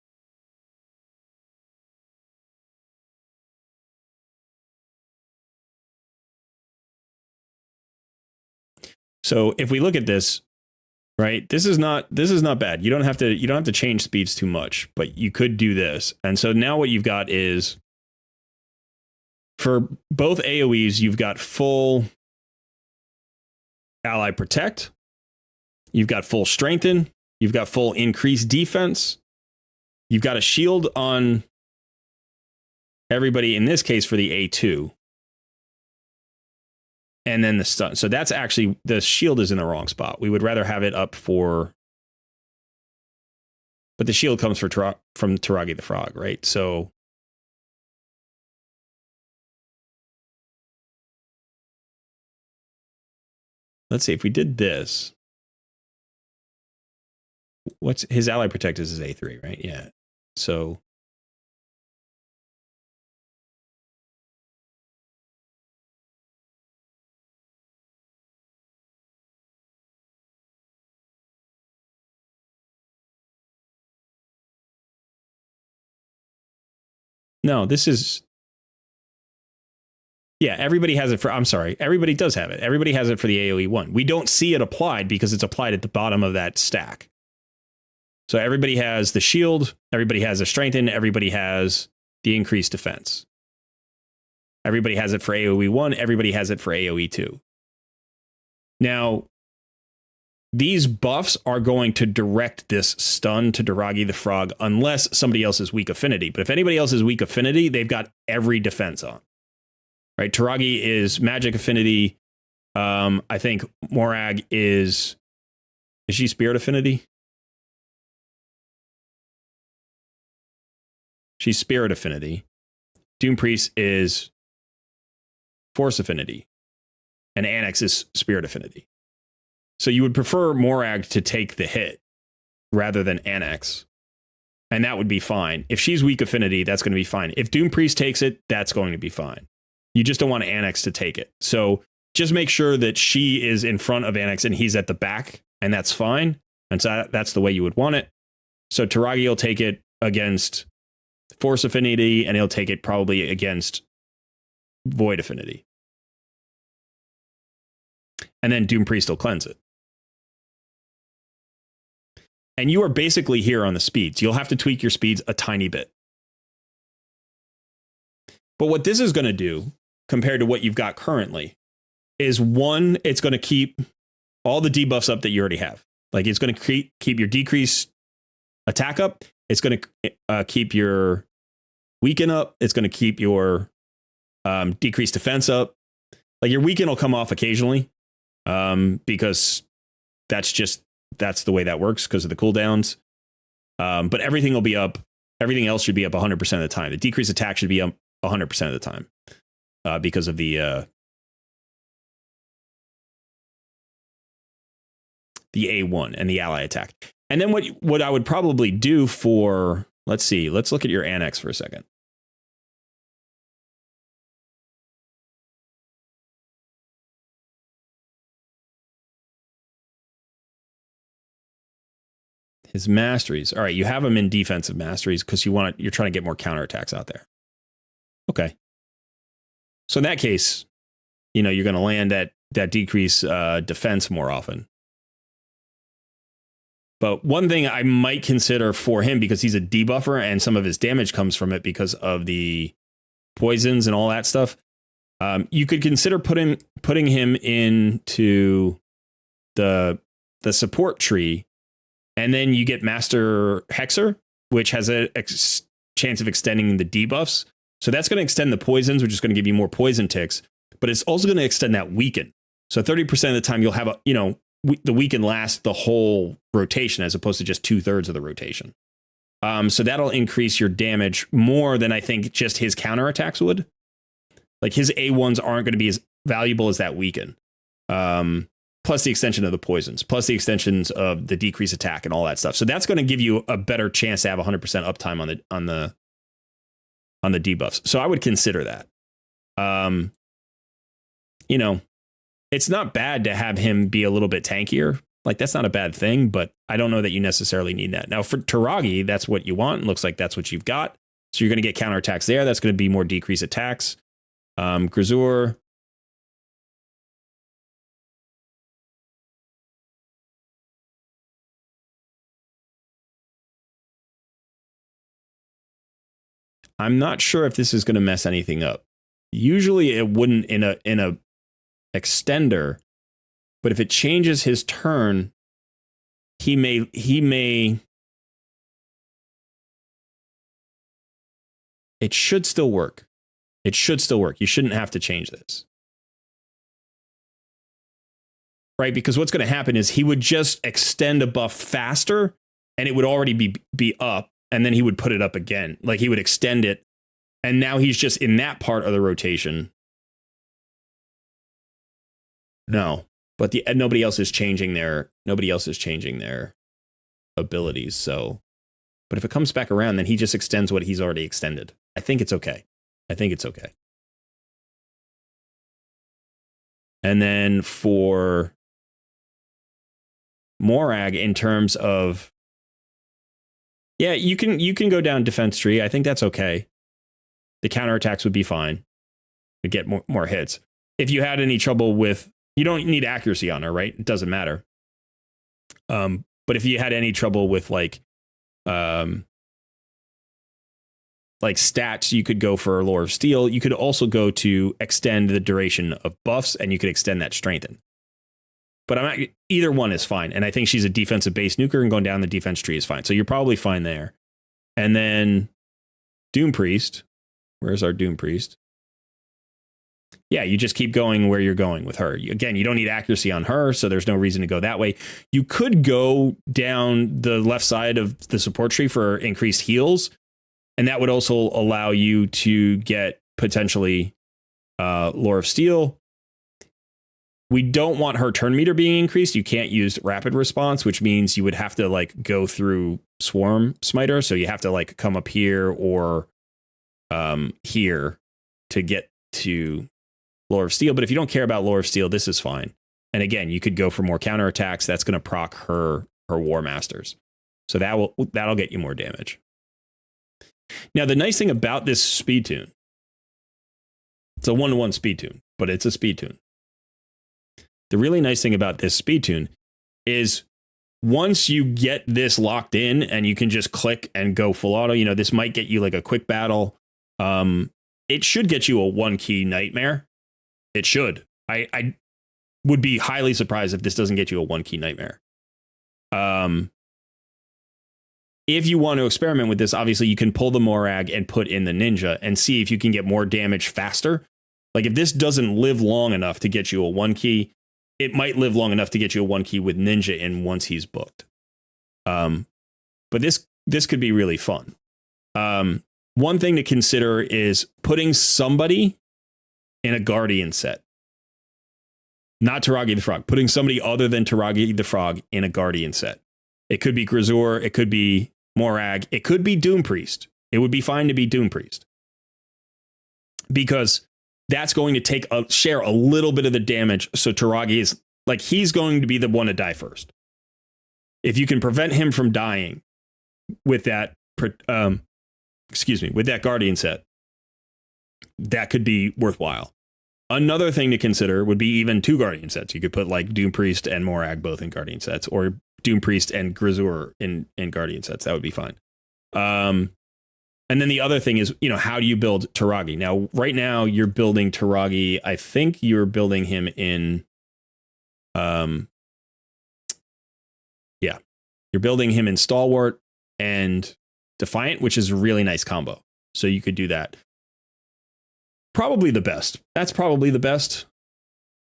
A: So if we look at this, right, this is not bad. You don't have to change speeds too much, but you could do this. And so now what you've got is, for both AoEs, you've got full ally protect, you've got full strengthen, you've got full increased defense, you've got a shield on everybody, in this case for the A2, and then the stun. So that's actually, the shield is in the wrong spot. We would rather have it up for, but the shield comes from Taragi the Frog, right? So let's see if we did this. What's his ally protect is his A3, right? Yeah. So no, this is, yeah, everybody has it for, I'm sorry, everybody does have it. Everybody has it for the AoE 1. We don't see it applied because it's applied at the bottom of that stack. So everybody has the shield, everybody has a strengthen, everybody has the increased defense. Everybody has it for AoE 1, everybody has it for AoE 2. Now, these buffs are going to direct this stun to Taragi the Frog unless somebody else is weak affinity. But if anybody else is weak affinity, they've got every defense on. Right? Taragi is magic affinity. I think Morag is she spirit affinity? She's spirit affinity. Doom Priest is force affinity. And Annex is spirit affinity. So you would prefer Morag to take the hit rather than Annex. And that would be fine. If she's weak affinity, that's going to be fine. If Doom Priest takes it, that's going to be fine. You just don't want Annex to take it. So just make sure that she is in front of Annex and he's at the back, and that's fine. And so that's the way you would want it. So Taragi will take it against force affinity, and he'll take it probably against void affinity. And then Doom Priest will cleanse it. And you are basically here on the speeds. You'll have to tweak your speeds a tiny bit. But what this is going to do, compared to what you've got currently, is one, it's going to keep all the debuffs up that you already have. Like, it's going to keep your decreased attack up. It's going to keep your weaken up. It's going to keep your decreased defense up. Like, your weaken will come off occasionally because that's the way that works because of the cooldowns. But everything will be up. Everything else should be up 100% of the time. The decreased attack should be up 100% of the time because of the A1 and the ally attack. And then what I would probably do for, let's look at your Annex for a second. His masteries. All right, you have him in defensive masteries because you're trying to get more counterattacks out there. Okay. So in that case, you're going to land that decrease defense more often. But one thing I might consider for him, because he's a debuffer and some of his damage comes from it because of the poisons and all that stuff, you could consider putting him into the support tree, and then you get Master Hexer, which has a chance of extending the debuffs. So that's going to extend the poisons, which is going to give you more poison ticks, but it's also going to extend that weaken. So 30% of the time you'll have the weaken lasts the whole rotation as opposed to just 2/3 of the rotation. So that'll increase your damage more than I think just his counterattacks would. Like, his A1s aren't going to be as valuable as that weaken. Plus the extension of the poisons, plus the extensions of the decreased attack and all that stuff. So that's going to give you a better chance to have 100% uptime on the debuffs. So I would consider that. It's not bad to have him be a little bit tankier. Like, that's not a bad thing, but I don't know that you necessarily need that. Now, for Taragi, that's what you want. It looks like that's what you've got. So you're going to get counterattacks there. That's going to be more decreased attacks. Grisur. I'm not sure if this is going to mess anything up. Usually it wouldn't in a extender, but if it changes his turn, he may. It should still work. It should still work. You shouldn't have to change this. Right? Because what's going to happen is he would just extend a buff faster and it would already be up, and then he would put it up again. Like he would extend it, and now he's just in that part of the rotation. No, but nobody else is changing their abilities. So, but if it comes back around, then he just extends what he's already extended. I think it's okay. And then for Morag, in terms of, yeah, you can go down defense tree. I think that's okay. The counterattacks would be fine. You'd get more hits. If you had any trouble with, you don't need accuracy on her, right? It doesn't matter. But if you had any trouble with like stats, you could go for Lore of Steel. You could also go to extend the duration of buffs, and you could extend that strengthen. But either one is fine. And I think she's a defensive base nuker, and going down the defense tree is fine. So you're probably fine there. And then Doom Priest. Where's our Doom Priest? Yeah, you just keep going where you're going with her. Again, you don't need accuracy on her, so there's no reason to go that way. You could go down the left side of the support tree for increased heals, and that would also allow you to get potentially Lore of Steel. We don't want her turn meter being increased. You can't use rapid response, which means you would have to like go through Swarm Smiter. So you have to like come up here or here to get to Lore of Steel. But if you don't care about Lore of Steel, this is fine. And again, you could go for more counterattacks. That's going to proc her War Masters. So that'll get you more damage. Now, the nice thing about this speed tune, it's a 1-to-1 speed tune, but it's a speed tune. The really nice thing about this speed tune is once you get this locked in and you can just click and go full auto, this might get you like a quick battle. It should get you a 1-key nightmare. It should. I would be highly surprised if this doesn't get you a 1-key nightmare. If you want to experiment with this, obviously you can pull the Morag and put in the Ninja and see if you can get more damage faster. Like if this doesn't live long enough to get you a 1-key, it might live long enough to get you a 1-key with Ninja in once he's booked. But this could be really fun. One thing to consider is putting somebody in a Guardian set. Not Taragi the Frog. Putting somebody other than Taragi the Frog in a Guardian set. It could be Grisor. It could be Morag. It could be Doom Priest. It would be fine to be Doom Priest. Because that's going to share a little bit of the damage. So Taragi is like, he's going to be the one to die first. If you can prevent him from dying with that, with that Guardian set, that could be worthwhile. Another thing to consider would be even 2 Guardian sets. You could put like Doom Priest and Morag both in Guardian sets, or Doom Priest and Grisor in Guardian sets. That would be fine. And then the other thing is, how do you build Taragi? Now, right now, you're building Taragi. I think you're building him in, you're building him in Stalwart and Defiant, which is a really nice combo. So you could do that. Probably the best. That's probably the best.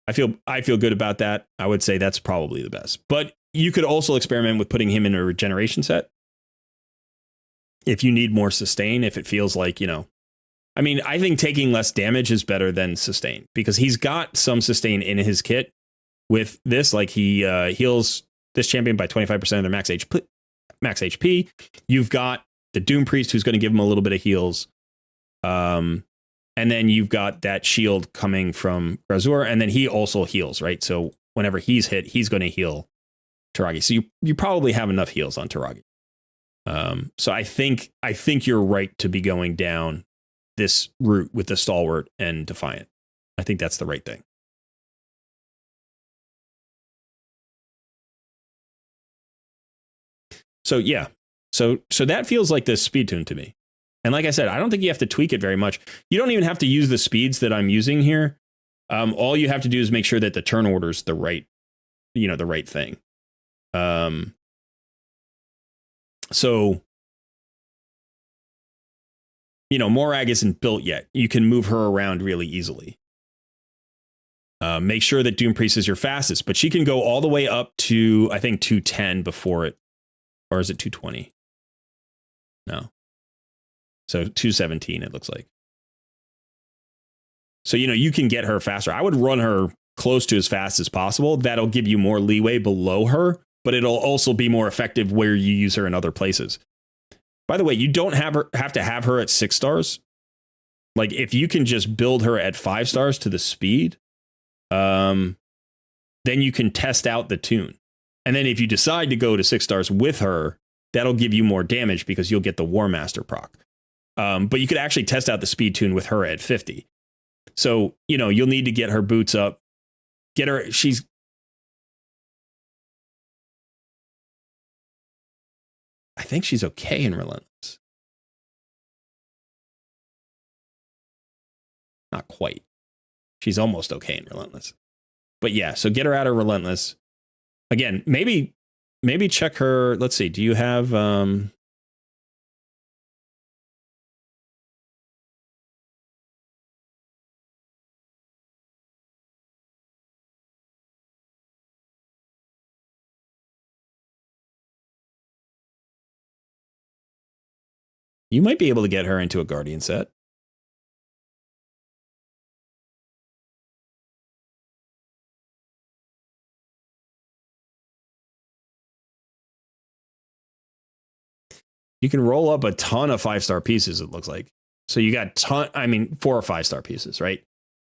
A: I feel good about that. I would say that's probably the best. But you could also experiment with putting him in a regeneration set. If you need more sustain, if it feels like, I think taking less damage is better than sustain, because he's got some sustain in his kit with this. Like he heals this champion by 25% of their max HP. You've got the Doom Priest, who's going to give him a little bit of heals. And then you've got that shield coming from Grazur, and then he also heals, right? So whenever he's hit, he's going to heal Taragi. So you probably have enough heals on Taragi. So I think you're right to be going down this route with the Stalwart and Defiant. I think that's the right thing. So yeah, so that feels like this speed tune to me. And like I said, I don't think you have to tweak it very much. You don't even have to use the speeds that I'm using here. All you have to do is make sure that the turn order is the right thing. So, Morag isn't built yet. You can move her around really easily. Make sure that Doom Priest is your fastest, but she can go all the way up to, I think, 210 before it. Or is it 220? No. So 217, it looks like. So, you can get her faster. I would run her close to as fast as possible. That'll give you more leeway below her, but it'll also be more effective where you use her in other places. By the way, you don't have to have her at 6 stars. Like, if you can just build her at 5 stars to the speed, then you can test out the tune. And then if you decide to go to 6 stars with her, that'll give you more damage because you'll get the War Master proc. But you could actually test out the speed tune with her at 50. So, you'll need to get her boots up. Get her, I think she's okay in Relentless. Not quite. She's almost okay in Relentless. But yeah, so get her out of Relentless. Again, maybe check her. Let's see. Do you have you might be able to get her into a Guardian set. You can roll up a ton of 5-star pieces, it looks like. So you got 4 or 5-star pieces, right?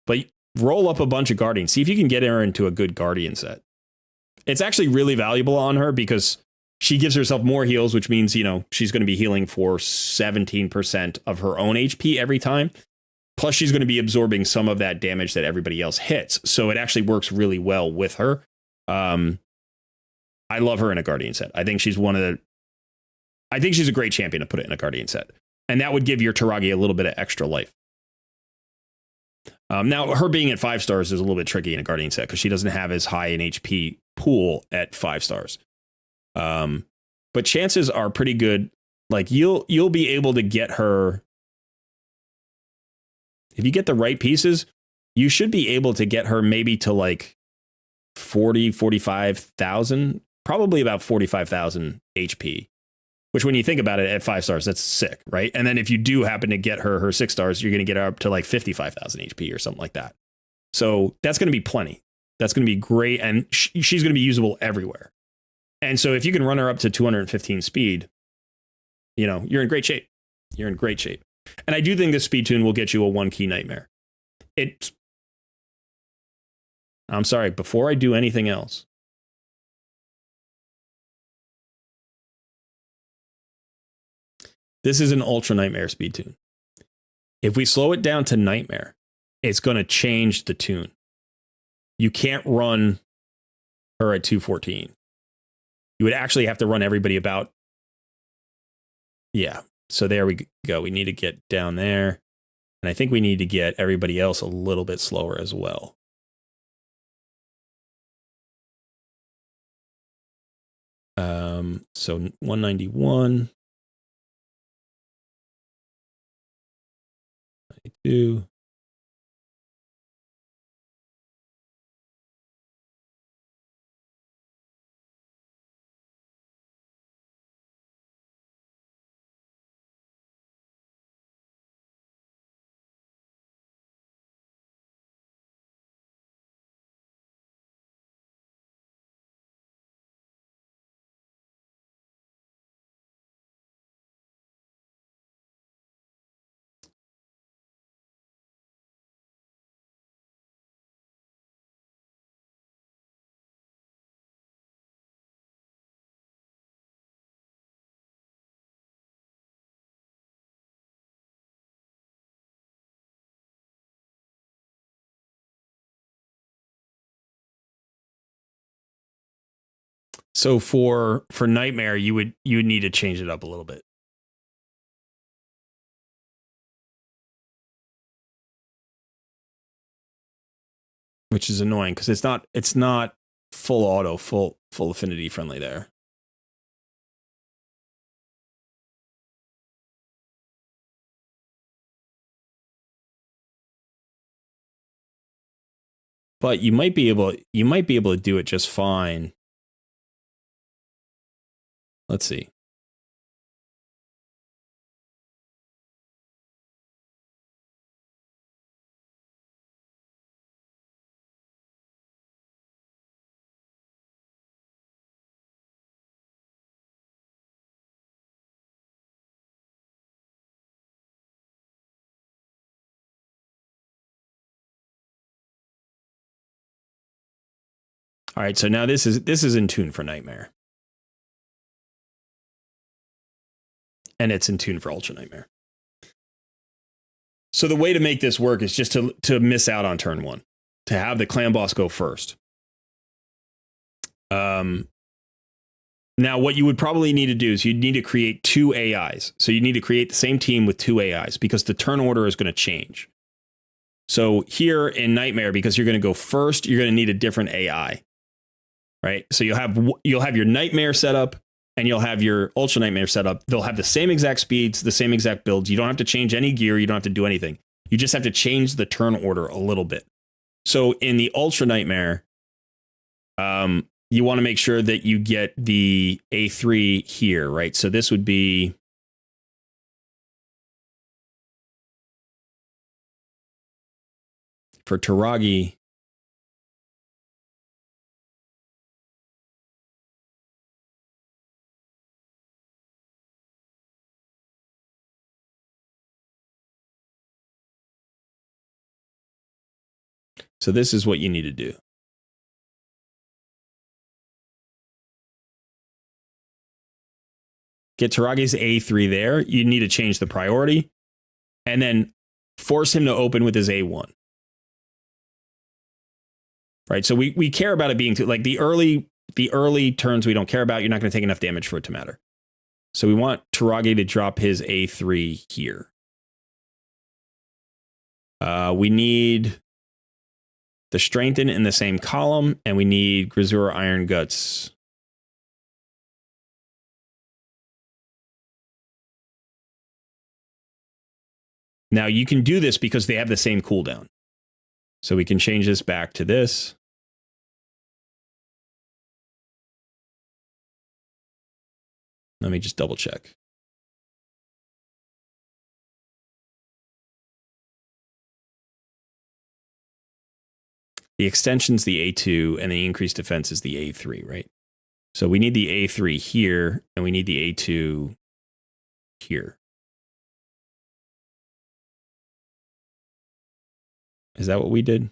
A: But roll up a bunch of Guardians. See if you can get her into a good Guardian set. It's actually really valuable on her because she gives herself more heals, which means, she's going to be healing for 17% of her own HP every time. Plus, she's going to be absorbing some of that damage that everybody else hits. So it actually works really well with her. I love her in a Guardian set. I think she's a great champion to put it in a Guardian set. And that would give your Taragi a little bit of extra life. Now, her being at 5 stars is a little bit tricky in a Guardian set because she doesn't have as high an HP pool at 5 stars. But chances are pretty good. Like, you'll be able to get her. If you get the right pieces, you should be able to get her maybe to like 45,000, probably about 45,000 HP. Which, when you think about it, at 5 stars, that's sick, right? And then if you do happen to get her 6 stars, you're going to get her up to like 55,000 HP or something like that. So that's going to be plenty. That's going to be great, and she's going to be usable everywhere. And so if you can run her up to 215 speed, you're in great shape. You're in great shape. And I do think this speed tune will get you a 1-key nightmare. I'm sorry, before I do anything else, this is an Ultra Nightmare speed tune. If we slow it down to Nightmare, it's going to change the tune. You can't run her at 214. You would actually have to run everybody about. Yeah. So there we go. We need to get down there. And I think we need to get everybody else a little bit slower as well. So 191. 92. So for Nightmare, you would need to change it up a little bit. which is annoying because it's not full auto, full affinity friendly there. But you might be able to do it just fine. Let's see. All right, so now this is in tune for Nightmare. And it's in tune for Ultra Nightmare. So the way to make this work is just to miss out on turn 1. To have the clan boss go first. Now what you would probably need to do is you'd need to create 2 AIs. So you need to create the same team with 2 AIs because the turn order is going to change. So here in Nightmare, because you're going to go first, you're going to need a different AI. Right? So you'll have your Nightmare setup and you'll have your Ultra Nightmare setup. They'll have the same exact speeds, the same exact builds. You don't have to change any gear. You don't have to do anything. You just have to change the turn order a little bit. So in the Ultra Nightmare, you want to make sure that you get the A3 here, right? So this would be for Taragi. So this is what you need to do. Get Taragi's A3 there. You need to change the priority and then force him to open with his A1. Right? So we care about it being like the early turns we don't care about. You're not going to take enough damage for it to matter. So we want Taragi to drop his A3 here. We need the Strengthen in the same column, and we need Grisura Iron Guts. Now you can do this because they have the same cooldown. So we can change this back to this. Let me just double check. The extension's the A2 and the increased defense is the A3, right? So we need the A3 here and we need the A2 here. Is that what we did?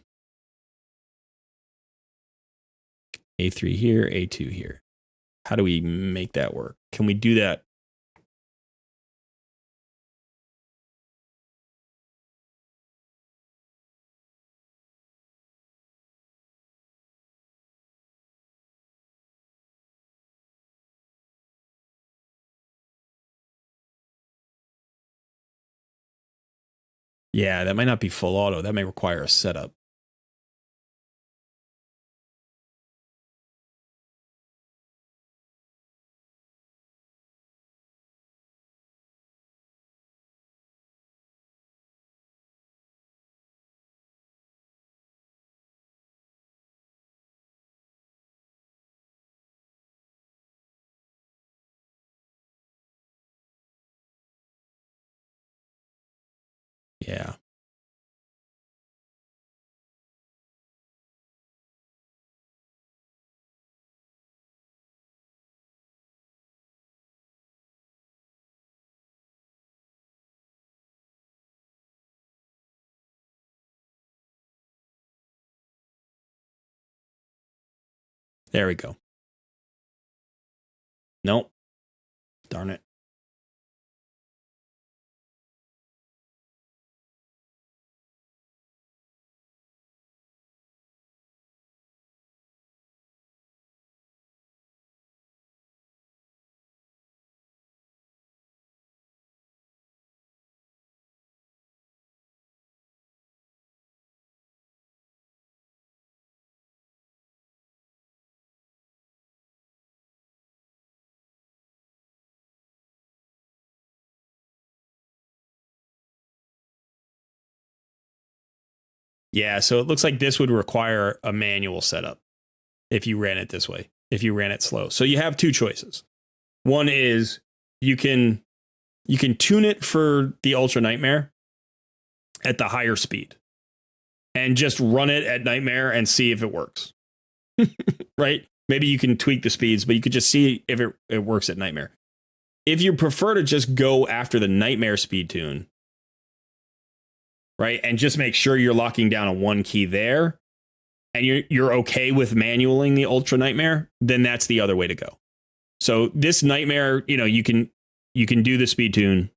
A: A3 here, A2 here. How do we make that work? Can we do that? Yeah, that might not be full auto. That may require a setup. Yeah. There we go. Nope. Darn it. Yeah, so it looks like this would require a manual setup if you ran it this way, if you ran it slow. So you have two choices. One is you can tune it for the Ultra Nightmare at the higher speed and just run it at Nightmare and see if it works. Right? Maybe you can tweak the speeds, but you could just see if it works at Nightmare. If you prefer to just go after the Nightmare speed tune, right, and just make sure you're locking down a one key there, and you're okay with manualing the Ultra Nightmare, then that's the other way to go. So this Nightmare, you can do the speed tune,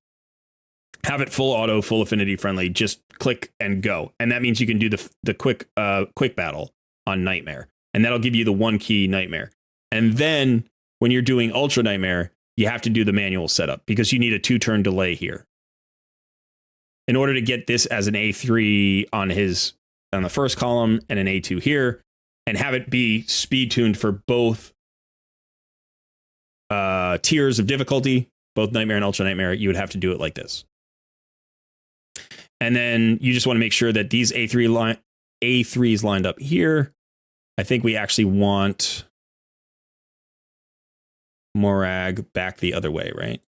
A: have it full auto, full affinity friendly, just click and go. And that means you can do the quick battle on Nightmare. And that'll give you the one key Nightmare. And then when you're doing Ultra Nightmare, you have to do the manual setup because you need a 2-turn delay here. In order to get this as an A3 on the first column and an A2 here, and have it be speed tuned for both tiers of difficulty, both Nightmare and Ultra Nightmare, you would have to do it like this. And then you just want to make sure that these A3s lined up here. I think we actually want Morag back the other way, right?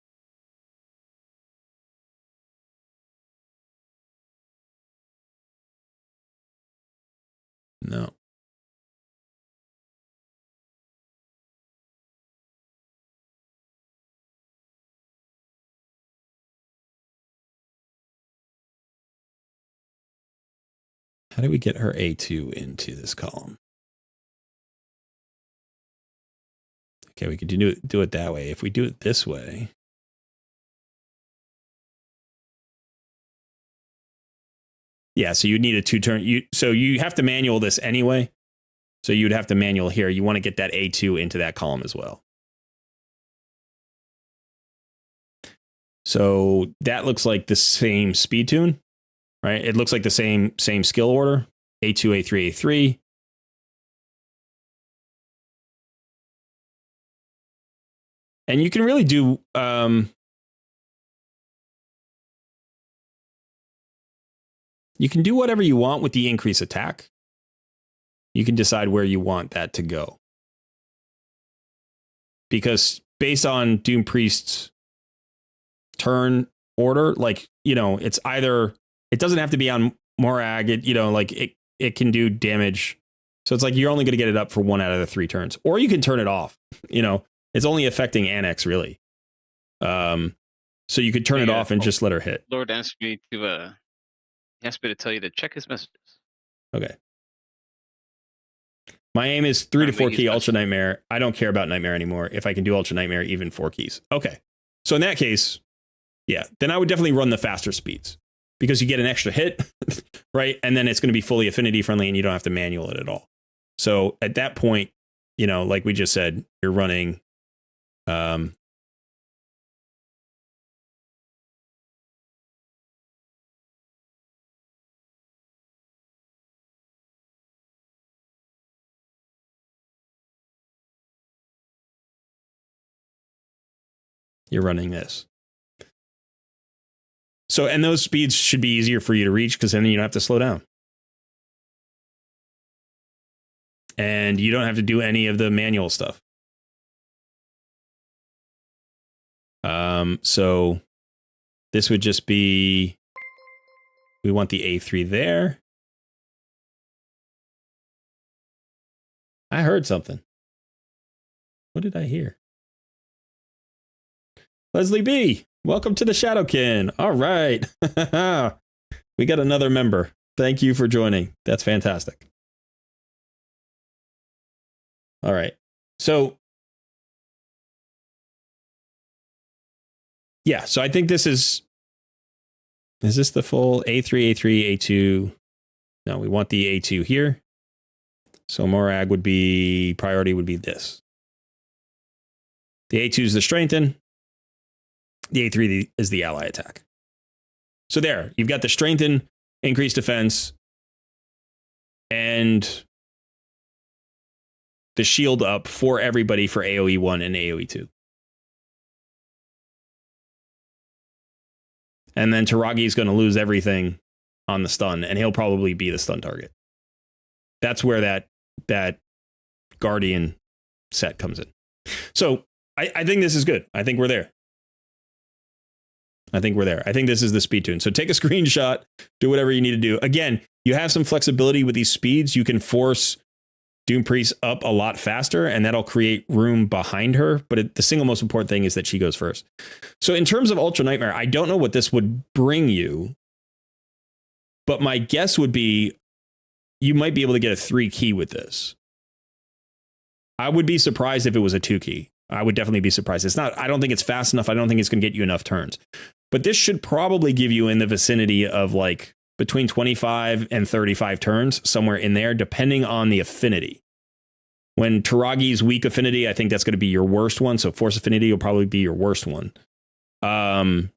A: No. How do we get her A2 into this column? Okay, we could do it that way. If we do it this way, yeah, so you need a 2-turn. So you have to manual this anyway. So you'd have to manual here. You want to get that A2 into that column as well. So that looks like the same speed tune, right? It looks like the same skill order. A2, A3, A3. And you can really do you can do whatever you want with the increase attack. You can decide where you want that to go. Because based on Doom Priest's turn order, it's either, it doesn't have to be on Morag, it can do damage. So it's like you're only going to get it up for 1 out of the 3 turns. Or you can turn it off. It's only affecting Annex, really. So you could turn it off and just let her hit.
B: Lord asked me to tell you to check his messages.
A: Okay. My aim is 3 to 4 key Ultra Nightmare. I don't care about Nightmare anymore. If I can do Ultra Nightmare, even 4 keys. Okay. So in that case, yeah, then I would definitely run the faster speeds because you get an extra hit, right? And then it's going to be fully affinity friendly and you don't have to manual it at all. So at that point, like we just said, you're running this. So, and those speeds should be easier for you to reach because then you don't have to slow down. And you don't have to do any of the manual stuff. So this would just be, we want the A3 there. I heard something. What did I hear? Leslie B, welcome to the Shadowkin. All right. We got another member. Thank you for joining. That's fantastic. All right. So, yeah, so I think this is this the full A3, A3, A2? No, we want the A2 here. So Morag priority would be this. The A2 is the strengthen. The A3 is the ally attack. So there, you've got the strengthen, increased defense, and the shield up for everybody for AoE 1 and AoE 2. And then Taragi is going to lose everything on the stun, and he'll probably be the stun target. That's where that Guardian set comes in. So I think this is good. I think we're there. I think this is the speed tune. So take a screenshot, do whatever you need to do. Again, you have some flexibility with these speeds. You can force Doom Priest up a lot faster, and that'll create room behind her. But the single most important thing is that she goes first. So in terms of Ultra Nightmare, I don't know what this would bring you, but my guess would be you might be able to get a 3 key with this. I would be surprised if it was a 2 key. I would definitely be surprised. It's not, I don't think it's fast enough. I don't think it's going to get you enough turns. But this should probably give you in the vicinity of like between 25 and 35 turns, somewhere in there, depending on the affinity. When Taragi's weak affinity, I think that's going to be your worst one. So Force affinity will probably be your worst one. And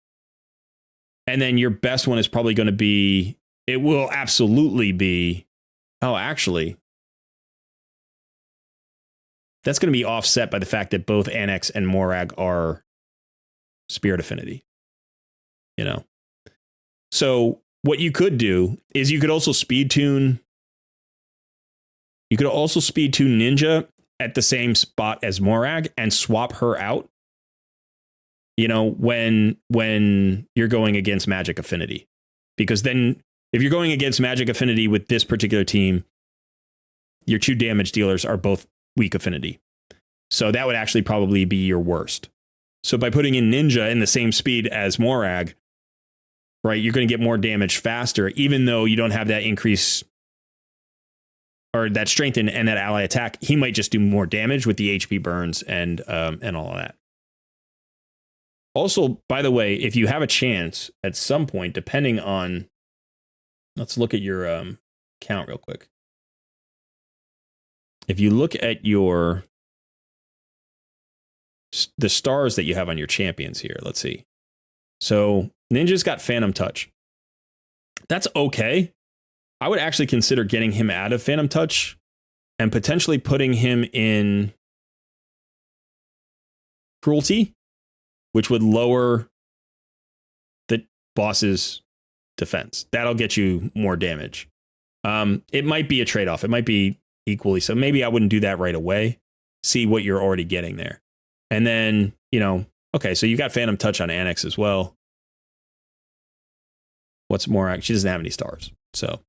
A: then your best one is probably going to be, it will absolutely be, oh, actually, that's going to be offset by the fact that both Annex and Morag are Spirit affinity. You know, so what you could do is you could also speed tune. You could also speed tune Ninja at the same spot as Morag and swap her out. You know, when you're going against Magic affinity, because then if you're going against Magic affinity with this particular team, your 2 damage dealers are both weak affinity. So that would actually probably be your worst. So by putting in Ninja in the same speed as Morag, right, you're going to get more damage faster, even though you don't have that increase or that strength and that ally attack. He might just do more damage with the HP burns and all of that. Also, by the way, if you have a chance at some point, depending on, let's look at your count real quick. If you look at the stars that you have on your champions here, let's see. So Ninja's got Phantom Touch. That's okay. I would actually consider getting him out of Phantom Touch and potentially putting him in Cruelty, which would lower the boss's defense. That'll get you more damage. It might be a trade-off. It might be equally. So maybe I wouldn't do that right away. See what you're already getting there. And then, you know, okay, so you've got Phantom Touch on Annex as well. What's more? She doesn't have any stars. So,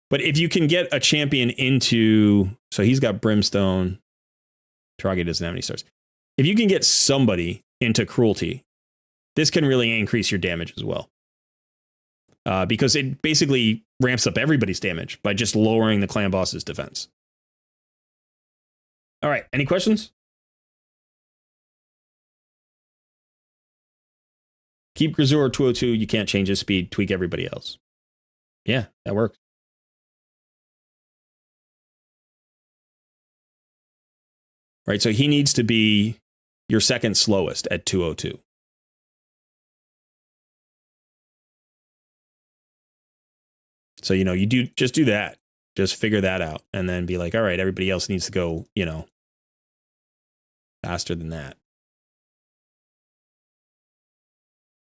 A: but if you can get a champion into, so he's got Brimstone. Taragi doesn't have any stars. If you can get somebody into Cruelty, this can really increase your damage as well. Because it basically ramps up everybody's damage by just lowering the clan boss's defense. All right, any questions? Keep Grisur 202, you can't change his speed, tweak everybody else. Yeah, that works. Right, so he needs to be your second slowest at 202. So, you know, you just do that. Just figure that out and then be like, all right, everybody else needs to go, you know, faster than that.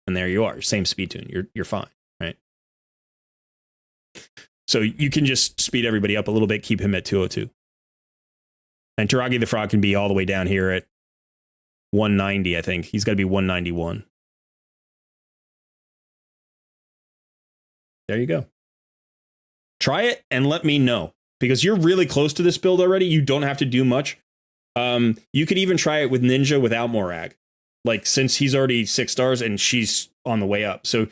A: And there you are, same speed tune. You're fine, right? So you can just speed everybody up a little bit, keep him at 202. And Taragi the Frog can be all the way down here at 190, I think. He's got to be 191. There you go. Try it and let me know, because you're really close to this build already. You don't have to do much. You could even try it with Ninja without Morag. Like, since he's already 6 stars and she's on the way up. So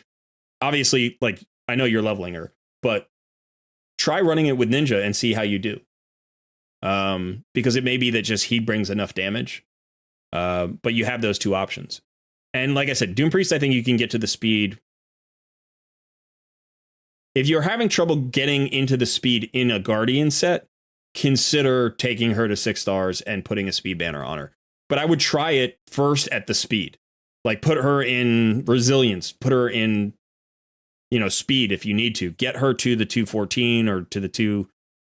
A: obviously, like, I know you're leveling her, but try running it with Ninja and see how you do. Because it may be that just he brings enough damage. But you have those 2 options. And like I said, Doom Priest, I think you can get to the speed. If you're having trouble getting into the speed in a Guardian set, consider taking her to 6 stars and putting a speed banner on her. But I would try it first at the speed. Like, put her in resilience, put her in, you know, speed if you need to. Get her to the 214 or to the 2,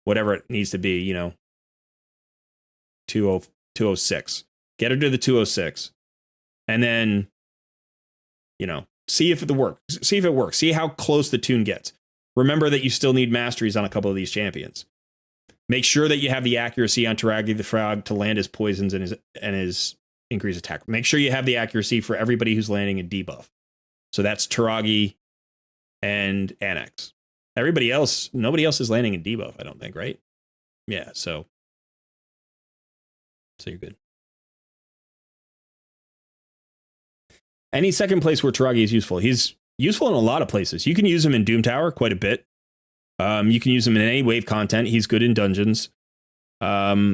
A: whatever it needs to be, you know, 206. Get her to the 206. And then, you know, See if it works. See if it works. See how close the tune gets. Remember that you still need masteries on a couple of these champions. Make sure that you have the accuracy on Taragi the Frog to land his poisons and his increased attack. Make sure you have the accuracy for everybody who's landing in debuff. So that's Taragi and Annex. Everybody else, nobody else is landing in debuff, I don't think, right? Yeah, so you're good. Any second place where Taragi is useful. He's useful in a lot of places. You can use him in Doom Tower quite a bit. You can use him in any wave content. He's good in dungeons. Yeah,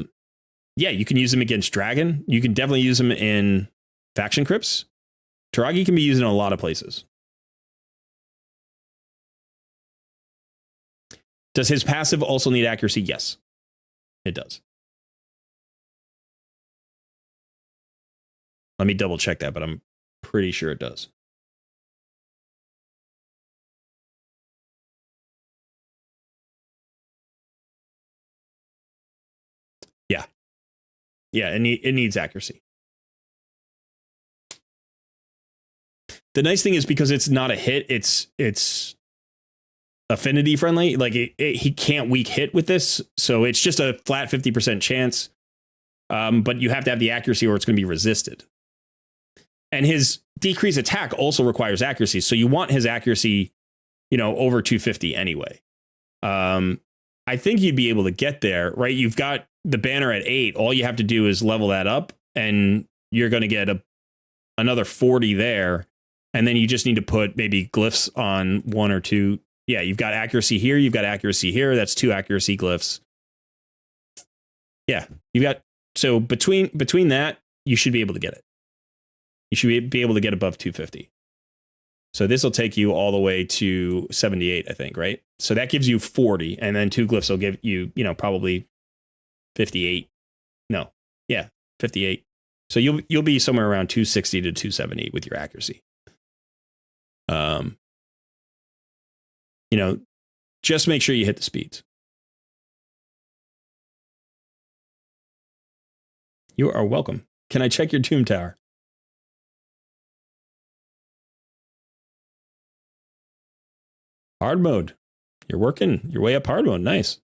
A: you can use him against Dragon. You can definitely use him in faction crypts. Taragi can be used in a lot of places. Does his passive also need accuracy? Yes, it does. Let me double check that, but I'm pretty sure it does. Yeah. Yeah, it needs accuracy. The nice thing is because it's not a hit, it's affinity friendly. Like he can't weak hit with this, so it's just a flat 50% chance. But you have to have the accuracy or it's going to be resisted. And his decreased attack also requires accuracy, so you want his accuracy, over 250 anyway. I think you'd be able to get there, right? You've got the banner at 8. All you have to do is level that up, and you're going to get another 40 there. And then you just need to put maybe glyphs on 1 or 2. Yeah, you've got accuracy here. You've got accuracy here. That's 2 accuracy glyphs. Yeah, you've got. So between that, you should be able to get it. You should be able to get above 250. So this will take you all the way to 78, I think, right? So that gives you 40, and then 2 glyphs will give you, probably 58. No, yeah, 58. So you'll be somewhere around 260 to 270 with your accuracy. Just make sure you hit the speeds. You are welcome. Can I check your Doom Tower? Hard mode. You're working your way up hard mode. Nice.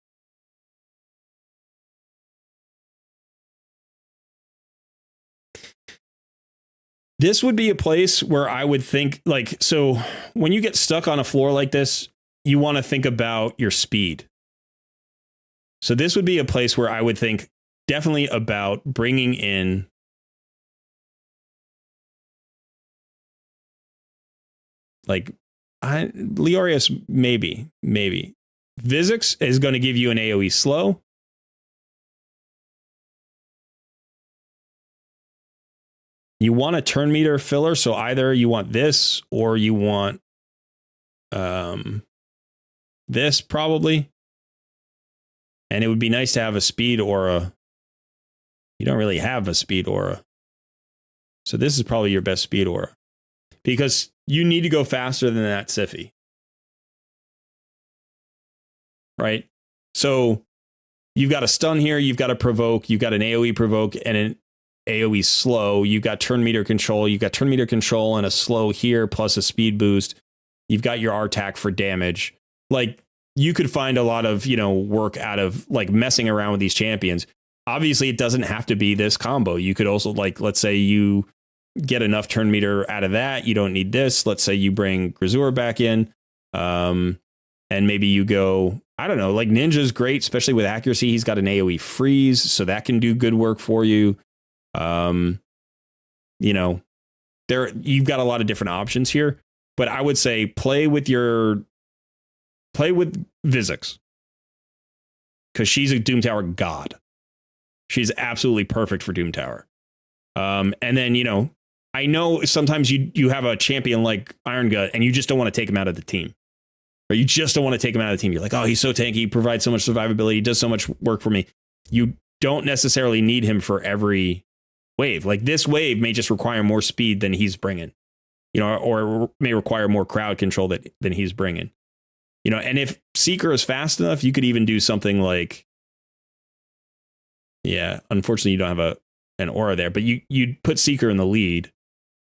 A: This would be a place where I would think, so when you get stuck on a floor like this, you want to think about your speed. So this would be a place where I would think definitely about bringing in Leorius, maybe. Vizix is going to give you an AoE slow. You want a turn meter filler, so either you want this or you want this probably. And it would be nice to have a speed aura. You don't really have a speed aura. So this is probably your best speed aura. Because you need to go faster than that Siphi. Right? So you've got a stun here, you've got a provoke, you've got an AoE provoke and an AoE slow. You've got turn meter control, and a slow here plus a speed boost. You've got your RTAC for damage. You could find a lot of, work out of messing around with these champions. Obviously, it doesn't have to be this combo. You could also let's say you get enough turn meter out of that. You don't need this. Let's say you bring Grisur back in. And maybe you go, I don't know, Ninja's great, especially with accuracy. He's got an AoE freeze, so that can do good work for you. You've got a lot of different options here, but I would say play with Vizix, because she's a Doom Tower god. She's absolutely perfect for Doom Tower. And then, I know sometimes you have a champion like Iron Gut and you just don't want to take him out of the team. Or you just don't want to take him out of the team. You're like, oh, he's so tanky, he provides so much survivability, he does so much work for me. You don't necessarily need him for every wave. This wave may just require more speed than he's bringing, or may require more crowd control than he's bringing, and if Seeker is fast enough, you could even do something unfortunately you don't have an aura there, but you'd put Seeker in the lead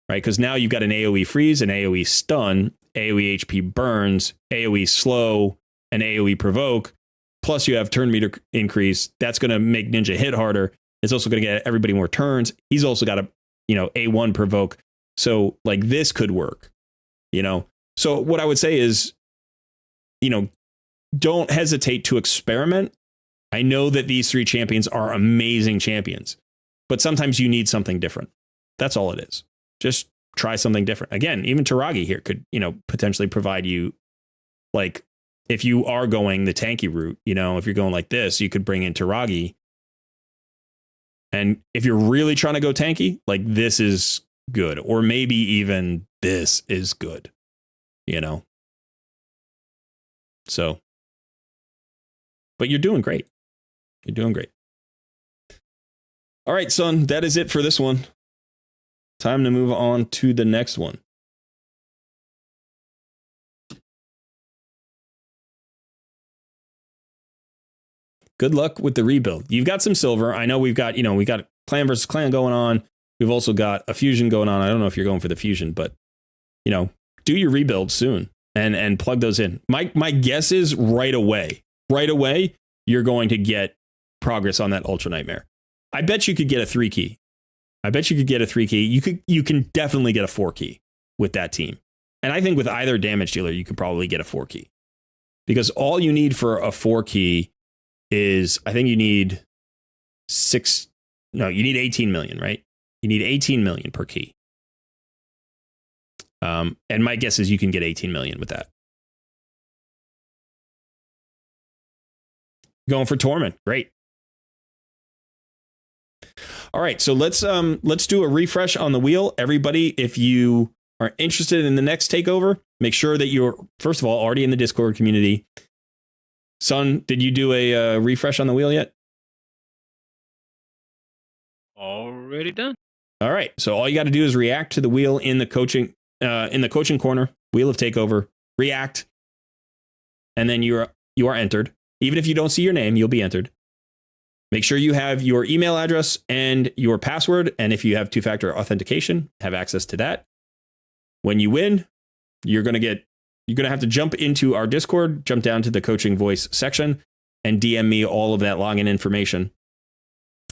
A: right? Because now you've got an AoE freeze, an AoE stun, AoE HP burns, AoE slow, and AoE provoke. Plus you have turn meter increase. That's going to make Ninja hit harder. It's also going to get everybody more turns. He's also got a, A1 provoke. So like this could work, So what I would say is, don't hesitate to experiment. I know that these 3 champions are amazing champions, but sometimes you need something different. That's all it is. Just try something different. Again, even Taragi here could, potentially provide you, like, if you are going the tanky route, if you're going like this, you could bring in Taragi. And if you're really trying to go tanky, like this is good. Or maybe even this is good, So, but you're doing great. You're doing great. All right, son, that is it for this one. Time to move on to the next one. Good luck with the rebuild. You've got some silver. I know we got clan versus clan going on. We've also got a fusion going on. I don't know if you're going for the fusion, but do your rebuild soon and plug those in. My guess is right away, you're going to get progress on that Ultra Nightmare. I bet you could get a 3 key. You can definitely get a 4 key with that team. And I think with either damage dealer, you could probably get a 4 key. Because all you need for a 4 key is, I think you need 18 million, right? You need 18 million per key. And my guess is you can get 18 million with that. Going for Torment. Great. All right, so let's do a refresh on the wheel. Everybody, if you are interested in the next takeover, make sure that you're, first of all, already in the Discord community. Son, did you do a refresh on the wheel yet?
B: Already done. All
A: right, so all you got to do is react to the wheel in the coaching corner, Wheel of Takeover, react, and then you are entered. Even if you don't see your name, you'll be entered. Make sure you have your email address and your password, and if you have 2-factor authentication, have access to that. When you win, you're going to have to jump into our Discord, jump down to the coaching voice section, and DM me all of that login information.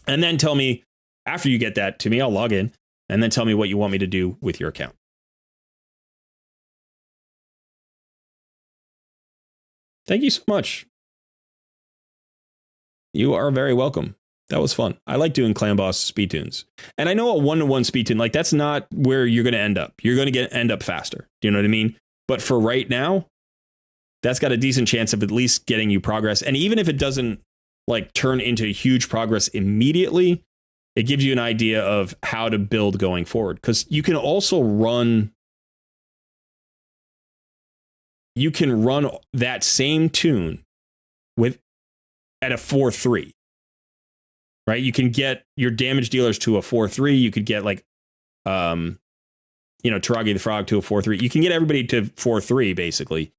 A: And then tell me, after you get that to me, I'll log in, and then tell me what you want me to do with your account. Thank you so much. You are very welcome. That was fun. I like doing Clan Boss speed tunes. And I know a 1-to-1 speed tune, like that's not where you're going to end up. You're going to end up faster. Do you know what I mean? But for right now, that's got a decent chance of at least getting you progress. And even if it doesn't like turn into huge progress immediately, it gives you an idea of how to build going forward. Because you can also run that same tune at a 4-3, right? You can get your damage dealers to a 4-3. You could get like, Taragi the Frog to a 4-3. You can get everybody to 4-3 basically.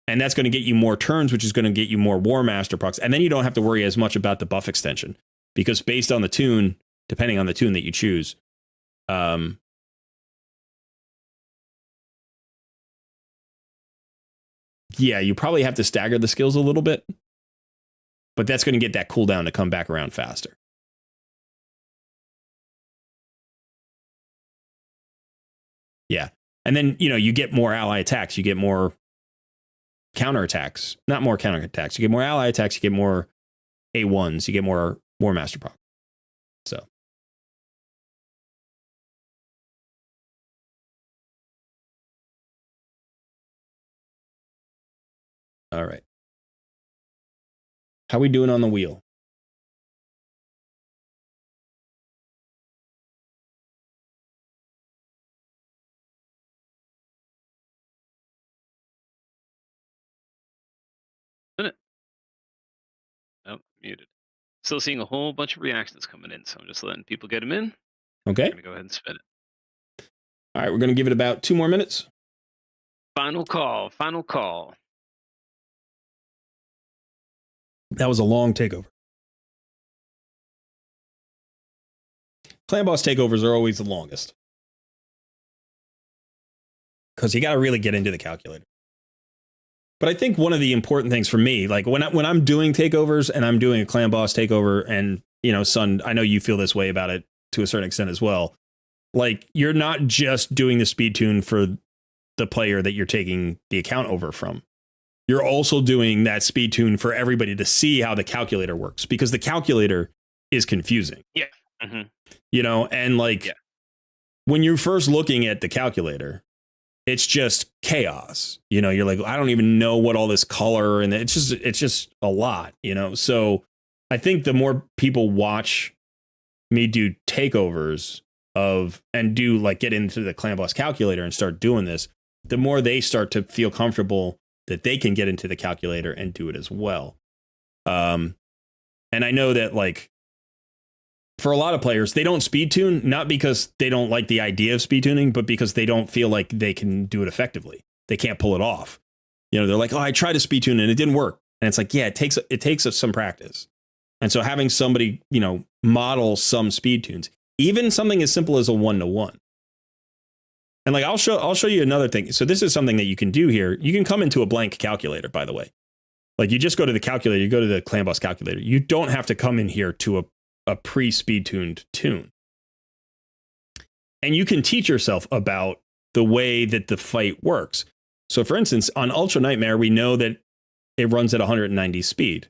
A: And that's going to get you more turns, which is going to get you more War Master procs. And then you don't have to worry as much about the buff extension because based on the tune, depending on the tune that you choose, you probably have to stagger the skills a little bit. But that's going to get that cooldown to come back around faster. Yeah. And then, you get more ally attacks. You get more counterattacks. Not more counterattacks. You get more ally attacks. You get more A1s. You get more War Master proc. So. All right. How we doing on the wheel?
B: Oh, muted. Still seeing a whole bunch of reactions coming in, so I'm just letting people get them in.
A: Okay.
B: I'm going to go ahead and spin it.
A: All right, we're going to give it about 2 more minutes.
B: Final call.
A: That was a long takeover. Clan Boss takeovers are always the longest. because you got to really get into the calculator. But I think one of the important things for me, like when I'm doing takeovers and I'm doing a clan boss takeover, and Son, I know you feel this way about it to a certain extent as well. Like, you're not just doing the speed tune for the player that you're taking the account over from. You're also doing that speed tune for everybody to see how the calculator works, because the calculator is confusing.
B: Yeah. Mm-hmm.
A: And like when you're first looking at the calculator, it's just chaos. You're like, I don't even know what all this color, and it's just a lot, So I think the more people watch me do takeovers and do like get into the clan boss calculator and start doing this, the more they start to feel comfortable that they can get into the calculator and do it as well. And I know that, like, for a lot of players, they don't speed tune, not because they don't like the idea of speed tuning, but because they don't feel like they can do it effectively. They can't pull it off. They're like, oh, I tried to speed tune and it didn't work. And it's like, yeah, it takes some practice. And so having somebody, model some speed tunes, even something as simple as a 1-to-1. And like, I'll show you another thing. So this is something that you can do here. You can come into a blank calculator, by the way. Like, you just go to the calculator, you go to the clan boss calculator. You don't have to come in here to a pre-speed tuned tune. And you can teach yourself about the way that the fight works. So for instance, on Ultra Nightmare, we know that it runs at 190 speed.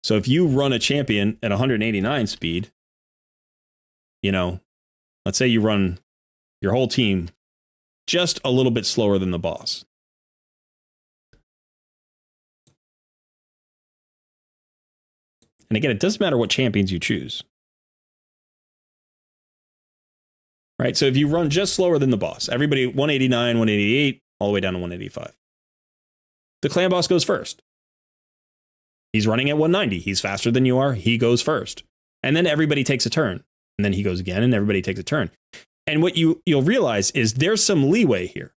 A: So if you run a champion at 189 speed, let's say you run your whole team just a little bit slower than the boss. And again, it doesn't matter what champions you choose. Right? So if you run just slower than the boss, everybody 189, 188, all the way down to 185. The clan boss goes first. He's running at 190. He's faster than you are. He goes first. And then everybody takes a turn. And then he goes again, and everybody takes a turn. And what you'll realize is there's some leeway here.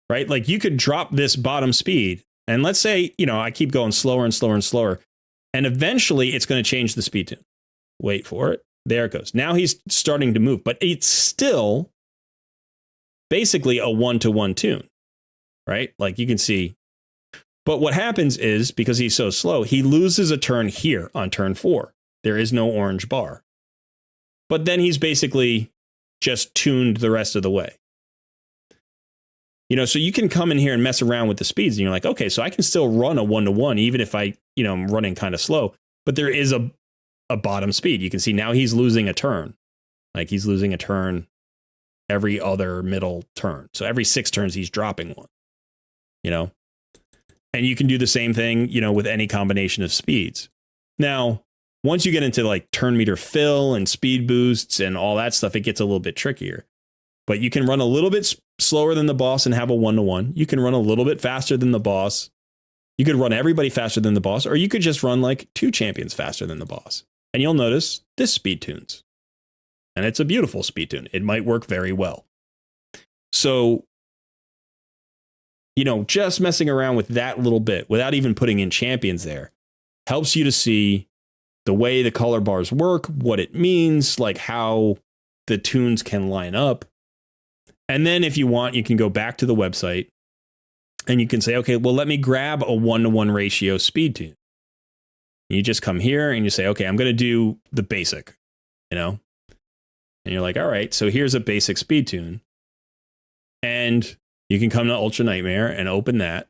A: Right? Like, you could drop this bottom speed, and let's say, I keep going slower and slower and slower. And eventually it's going to change the speed tune. Wait for it. There it goes. Now he's starting to move, but it's still basically a 1-to-1 tune, right? Like, you can see. But what happens is, because he's so slow, he loses a turn here on turn 4. There is no orange bar. But then he's basically just tuned the rest of the way. So you can come in here and mess around with the speeds, and you're like, okay, so I can still run a 1-to-1, even if I'm running kind of slow. But there is a bottom speed. You can see now he's losing a turn. Like, he's losing a turn every other middle turn. So every 6 turns, he's dropping one, And you can do the same thing, with any combination of speeds. Now, once you get into like turn meter fill and speed boosts and all that stuff, it gets a little bit trickier. But you can run a little bit slower than the boss and have a 1-to-1. You can run a little bit faster than the boss. You could run everybody faster than the boss, or you could just run like 2 champions faster than the boss. And you'll notice this speed tunes. And it's a beautiful speed tune. It might work very well. So, just messing around with that little bit without even putting in champions there helps you to see the way the color bars work, what it means, like how the tunes can line up. And then if you want, you can go back to the website and you can say, okay, well, let me grab a 1-to-1 ratio speed tune. You just come here and you say, okay, I'm going to do the basic, And you're like, all right, so here's a basic speed tune. And you can come to Ultra Nightmare and open that.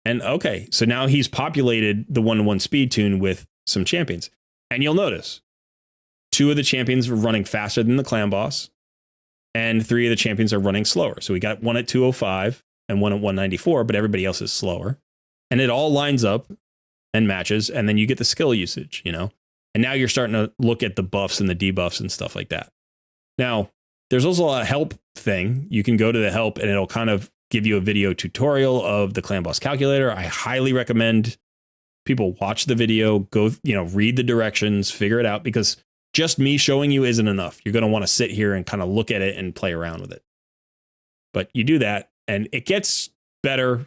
A: And okay, so now he's populated the 1-to-1 speed tune with some champions. And you'll notice 2 of the champions are running faster than the clan boss, and 3 of the champions are running slower. So we got one at 205 and one at 194, but everybody else is slower. And it all lines up and matches, and then you get the skill usage, And now you're starting to look at the buffs and the debuffs and stuff like that. Now, there's also a help thing. You can go to the help, and it'll kind of give you a video tutorial of the clan boss calculator. I highly recommend people watch the video, go, read the directions, figure it out, because just me showing you isn't enough. You're going to want to sit here and kind of look at it and play around with it. But you do that and it gets better.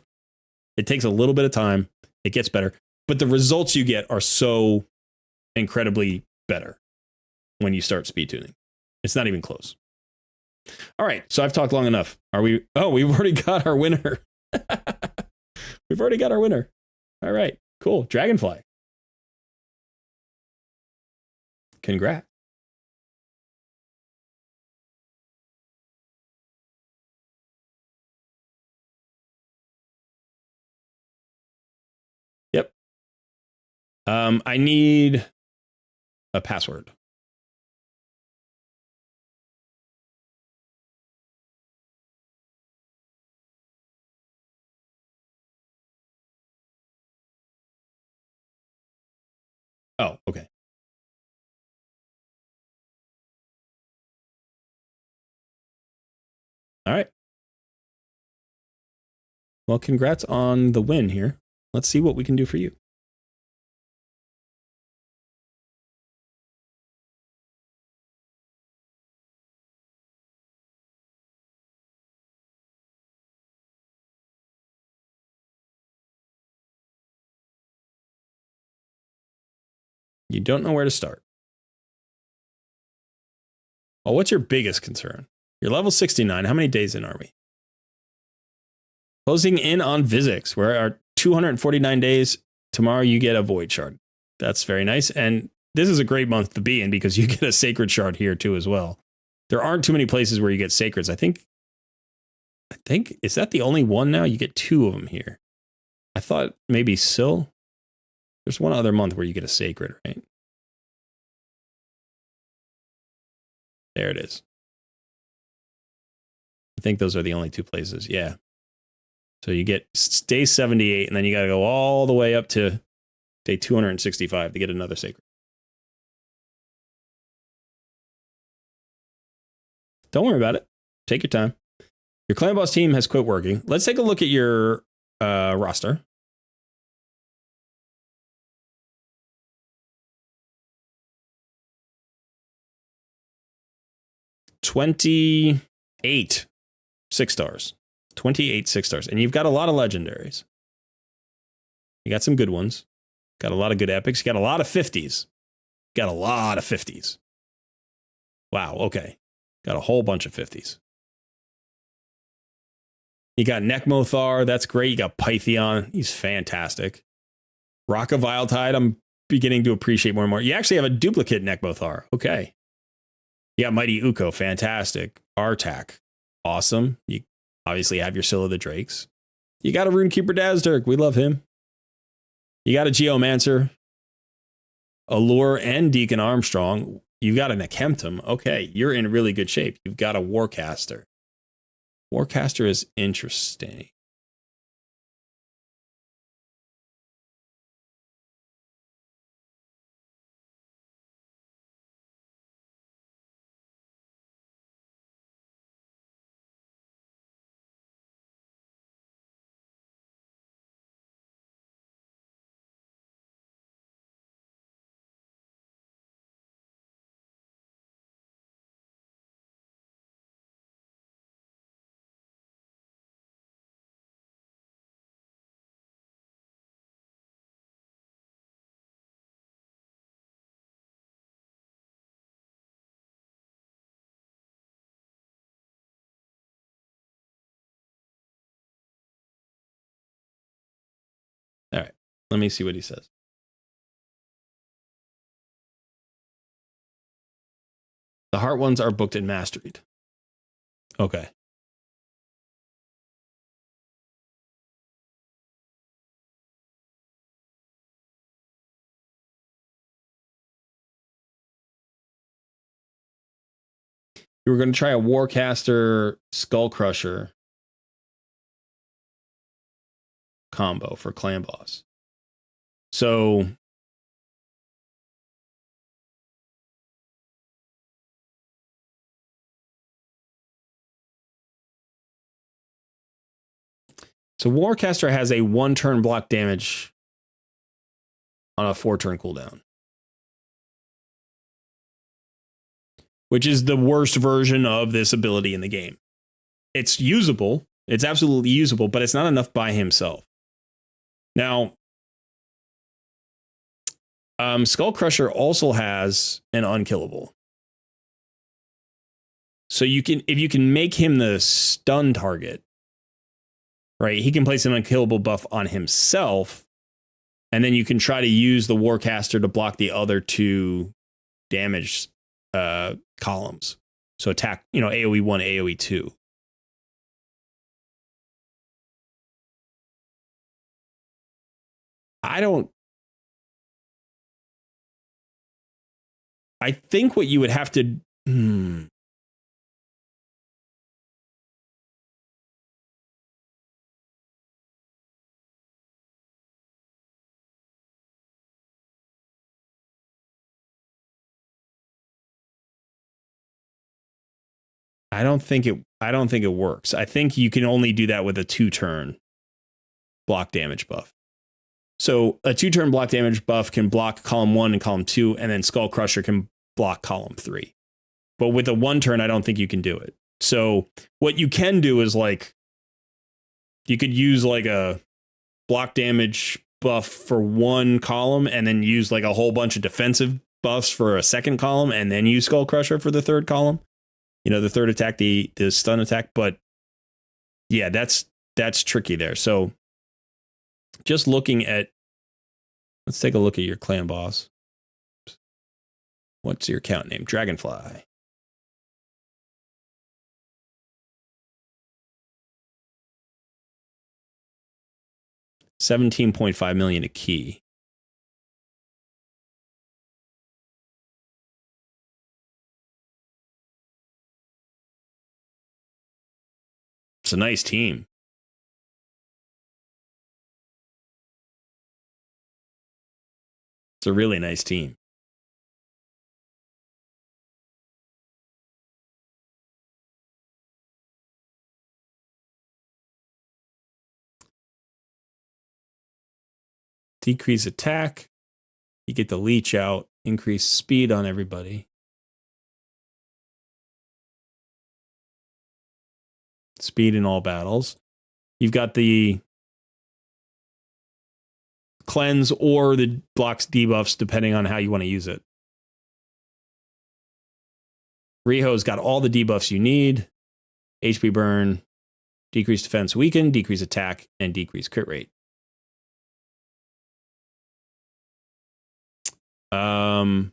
A: It takes a little bit of time. It gets better, but the results you get are so incredibly better when you start speed tuning. It's not even close. All right. So I've talked long enough. Are we? Oh, we've already got our winner. We've already got our winner. All right. Cool. Dragonfly. Congrats. Yep. I need a password. Oh, okay. All right. Well, congrats on the win here. Let's see what we can do for you. You don't know where to start. Well, what's your biggest concern? You're level 69. How many days in are we? Closing in on Vizix. We're at 249 days. Tomorrow you get a Void Shard. That's very nice. And this is a great month to be in because you get a Sacred Shard here too as well. There aren't too many places where you get Sacreds. I think, is that the only one now? You get 2 of them here. I thought maybe Syl. There's one other month where you get a Sacred, right? There it is. I think those are the only 2 places. Yeah. So you get day 78, and then you got to go all the way up to day 265 to get another Sacred. Don't worry about it. Take your time. Your clan boss team has quit working. Let's take a look at your roster. $28 6-stars. 28 6-stars. And you've got a lot of legendaries. You got some good ones. Got a lot of good epics. You got a lot of 50s. Got a lot of 50s. Wow, okay. Got a whole bunch of 50s. You got Nekmothar, that's great. You got Pythion, he's fantastic. Rock of Viletide, I'm beginning to appreciate more and more. You actually have a duplicate Nekmothar. Okay. You got Mighty Uko, fantastic. Artak, awesome. You obviously have your Scylla the Drakes. You got a Runekeeper Dazdirk, we love him. You got a Geomancer, Allure, and Deacon Armstrong. You've got an Akemptum. Okay, you're in really good shape. You've got a Warcaster. Warcaster is interesting. All right, let me see what he says. The Heart ones are booked and mastered. Okay. You were going to try a Warcaster Skull Crusher combo for Clan Boss. So Warcaster has a 1-turn block damage on a 4-turn cooldown, which is the worst version of this ability in the game. It's usable. It's absolutely usable, but it's not enough by himself. Now, Skull Crusher also has an unkillable. So if you can make him the stun target, right? He can place an unkillable buff on himself, and then you can try to use the Warcaster to block the other 2 damage columns. So attack, AoE 1, AoE 2. I think what you would have to I don't think it works. I think you can only do that with a 2-turn block damage buff. So a 2-turn block damage buff can block column 1 and column 2, and then Skull Crusher can block column 3. But with a 1-turn, I don't think you can do it. So what you can do is you could use a block damage buff for 1 column, and then use a whole bunch of defensive buffs for a 2nd column, and then use Skull Crusher for the 3rd column. The 3rd attack, the stun attack. But yeah, that's tricky there. So just looking at, let's take a look at your clan boss. What's your account name? Dragonfly. $17.5 million a key. It's a nice team. It's a really nice team. Decrease attack. You get the leech out. Increase speed on everybody. Speed in all battles. You've got the cleanse or the blocks debuffs, depending on how you want to use it. Riho's got all the debuffs you need. HP burn, decrease defense weaken, decrease attack, and decrease crit rate. Noct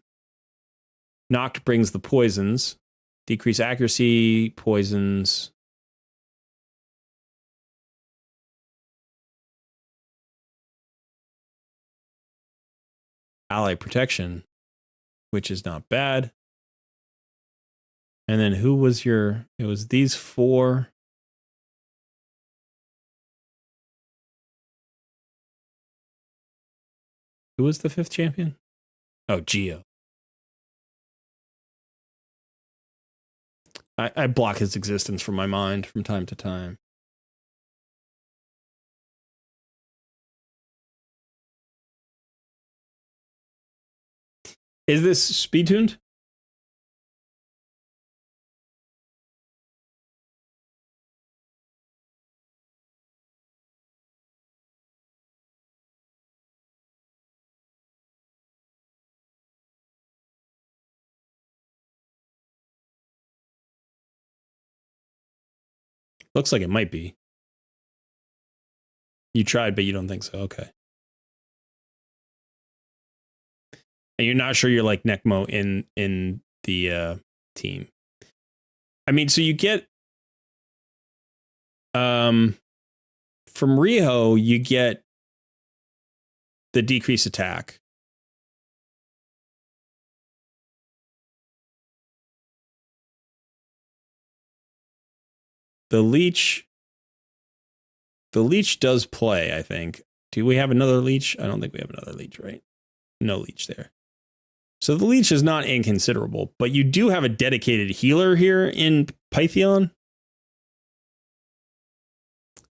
A: brings the poisons. Decrease accuracy, poisons. Ally protection, which is not bad. And then who was it was these 4. Who was the 5th champion? Oh, Geo. I block his existence from my mind from time to time. Is this speed tuned? Looks like it might be. You tried, but you don't think so. Okay. And you're not sure you're like Necmo in the team. I mean, so you get from Riho, you get the decrease attack. The leech does play, I think. Do we have another leech? I don't think we have another leech, right? No leech there. So the leech is not inconsiderable, but you do have a dedicated healer here in Pythion.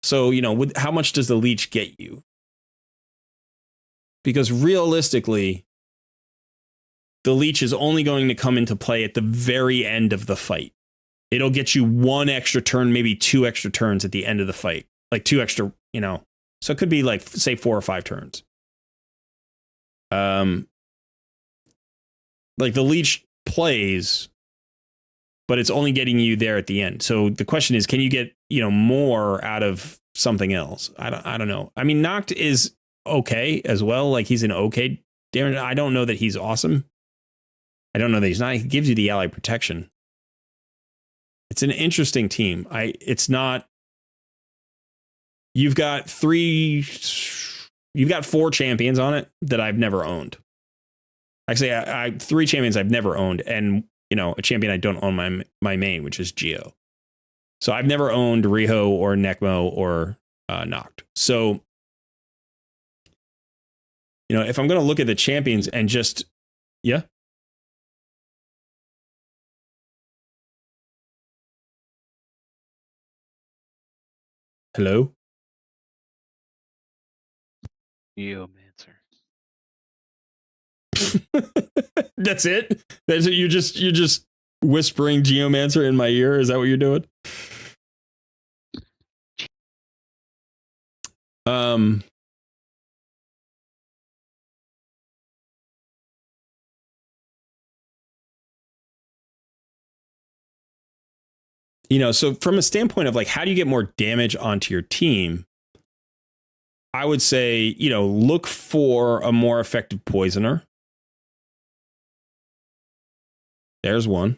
A: So, how much does the leech get you? Because realistically, the leech is only going to come into play at the very end of the fight. It'll get you 1 extra turn, maybe 2 extra turns at the end of the fight. Like 2 extra, So it could be like, say, 4 or 5 turns. Like the leech plays but it's only getting you there at the end. So the question is, can you get, more out of something else? I don't know. I mean, Noct is okay as well. Like, he's an okay damage. I don't know that he's awesome. I don't know that he's not. He gives you the ally protection. It's an interesting team. It's not. You've got 4 champions on it that I've never owned. Actually, I 3 champions I've never owned, and a champion I don't own my main, which is Geo. So I've never owned Riho or Nekmo or Noct. So if I'm going to look at the champions and just Hello?
B: Geomancer.
A: That's it? That's it? You're just whispering Geomancer in my ear? Is that what you're doing? So from a standpoint of like, how do you get more damage onto your team? I would say, look for a more effective poisoner. There's one.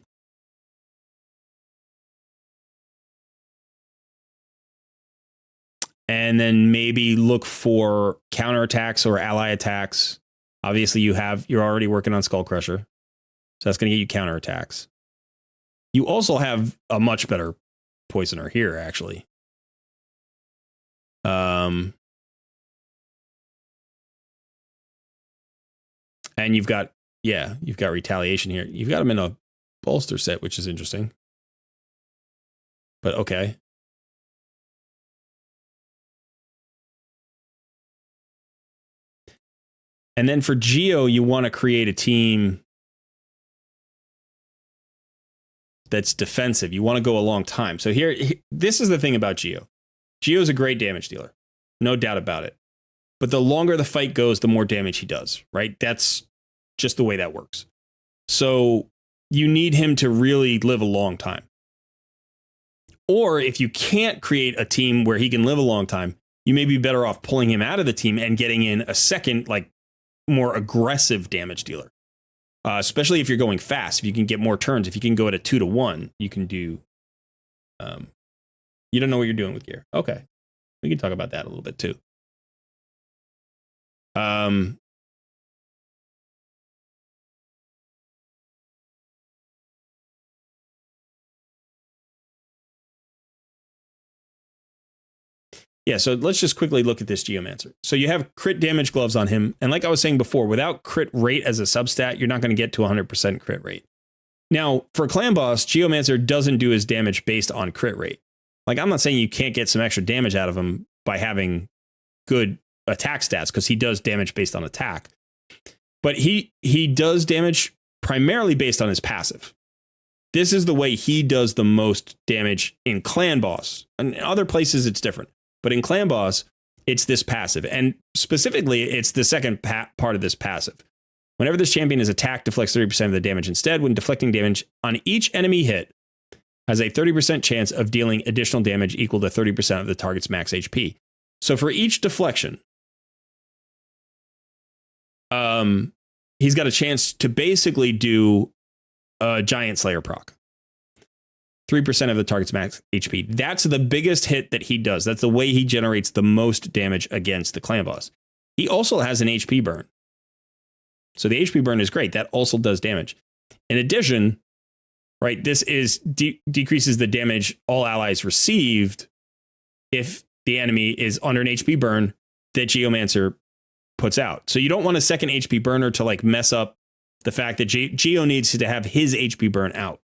A: And then maybe look for counterattacks or ally attacks. Obviously, you're already working on Skull Crusher. So that's going to get you counterattacks. You also have a much better poisoner here, actually. And you've got retaliation here. You've got them in a bolster set, which is interesting. But okay. And then for Geo, you want to create a team that's defensive. You want to go a long time. So this is the thing about Geo. Geo is a great damage dealer. No doubt about it. But the longer the fight goes, the more damage he does, right? That's just the way that works. So you need him to really live a long time. Or if you can't create a team where he can live a long time, you may be better off pulling him out of the team and getting in a second, like, more aggressive damage dealer. Especially if you're going fast, if you can get more turns, if you can go at a 2-to-1, you can do. You don't know what you're doing with gear. Okay, we can talk about that a little bit too. Yeah, so let's just quickly look at this Geomancer. So you have crit damage gloves on him. And like I was saying before, without crit rate as a substat, you're not going to get to 100% crit rate. Now, for Clan Boss, Geomancer doesn't do his damage based on crit rate. Like, I'm not saying you can't get some extra damage out of him by having good attack stats, because he does damage based on attack. But he does damage primarily based on his passive. This is the way he does the most damage in Clan Boss. And in other places, it's different. But in Clan Boss, it's this passive. And specifically, it's the second part of this passive. Whenever this champion is attacked, deflects 30% of the damage instead. When deflecting damage on each enemy hit, has a 30% chance of dealing additional damage equal to 30% of the target's max HP. So for each deflection, he's got a chance to basically do a Giant Slayer proc. 3% of the target's max HP. That's the biggest hit that he does. That's the way he generates the most damage against the Clan Boss. He also has an HP burn. So the HP burn is great. That also does damage. In addition, right, this is decreases the damage all allies received if the enemy is under an HP burn that Geomancer puts out. So you don't want a second HP burner to like mess up the fact that Geo needs to have his HP burn out.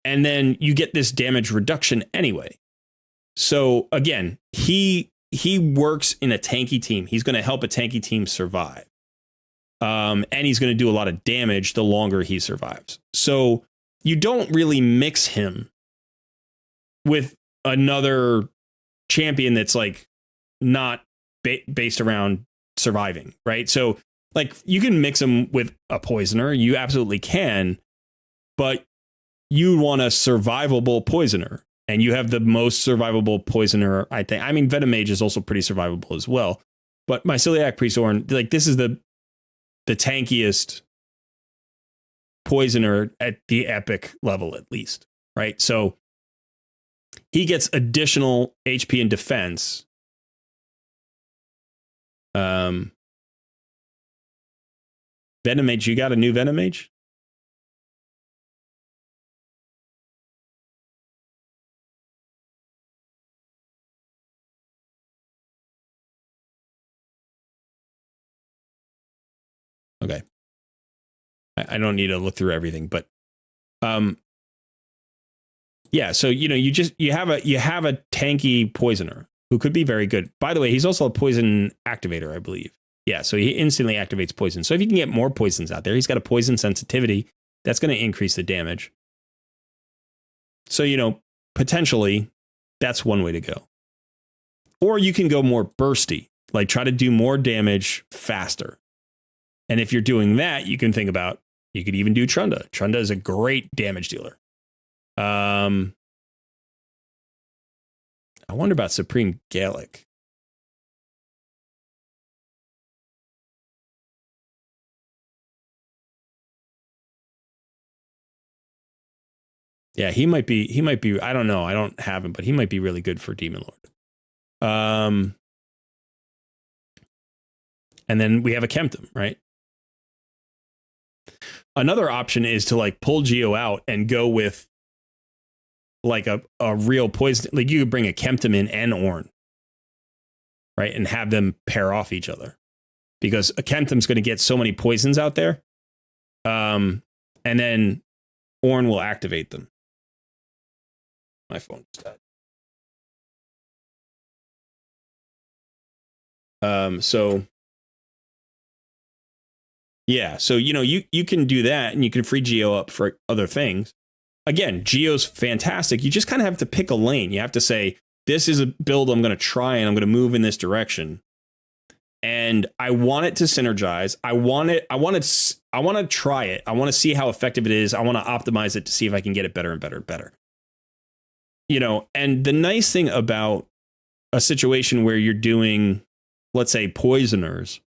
A: And then you get this damage reduction anyway. So again, he works in a tanky team. He's going to help a tanky team survive. And he's going to do a lot of damage the longer he survives. So you don't really mix him with another champion that's like not based around surviving, right? So like you can mix him with a poisoner. You absolutely can. But you want a survivable poisoner, and you have the most survivable poisoner, I think. I mean, Venom Mage is also pretty survivable as well. But my Celiac Priest Ornn, like, this is the tankiest poisoner at the epic level, at least, right? So he gets additional HP and defense. Venom Mage, you got a new Venom Mage? Okay. I don't need to look through everything, but yeah, so you have a tanky poisoner who could be very good. By the way, he's also a poison activator, I believe. Yeah, so he instantly activates poison. So if you can get more poisons out there, he's got a poison sensitivity. That's going to increase the damage. So, potentially that's one way to go. Or you can go more bursty, like try to do more damage faster. And if you're doing that, you can think about, you could even do Trunda. Trunda is a great damage dealer. I wonder about Supreme Gallic. Yeah, he might be, I don't know. I don't have him, but he might be really good for Demon Lord. And then we have a Kemptum, right? Another option is to like pull Geo out and go with like a real poison. Like you could bring a Kemptum in and Ornn, right? And have them pair off each other, because a Kemptum's going to get so many poisons out there. And then Ornn will activate them. My phone just died. So yeah, so you can do that, and you can free Geo up for other things. Again, Geo's fantastic. You just kind of have to pick a lane. You have to say, this is a build I'm going to try, and I'm going to move in this direction. And I want it to synergize. I want to try it. I want to see how effective it is. I want to optimize it to see if I can get it better and better and better. And the nice thing about a situation where you're doing, let's say, poisoners,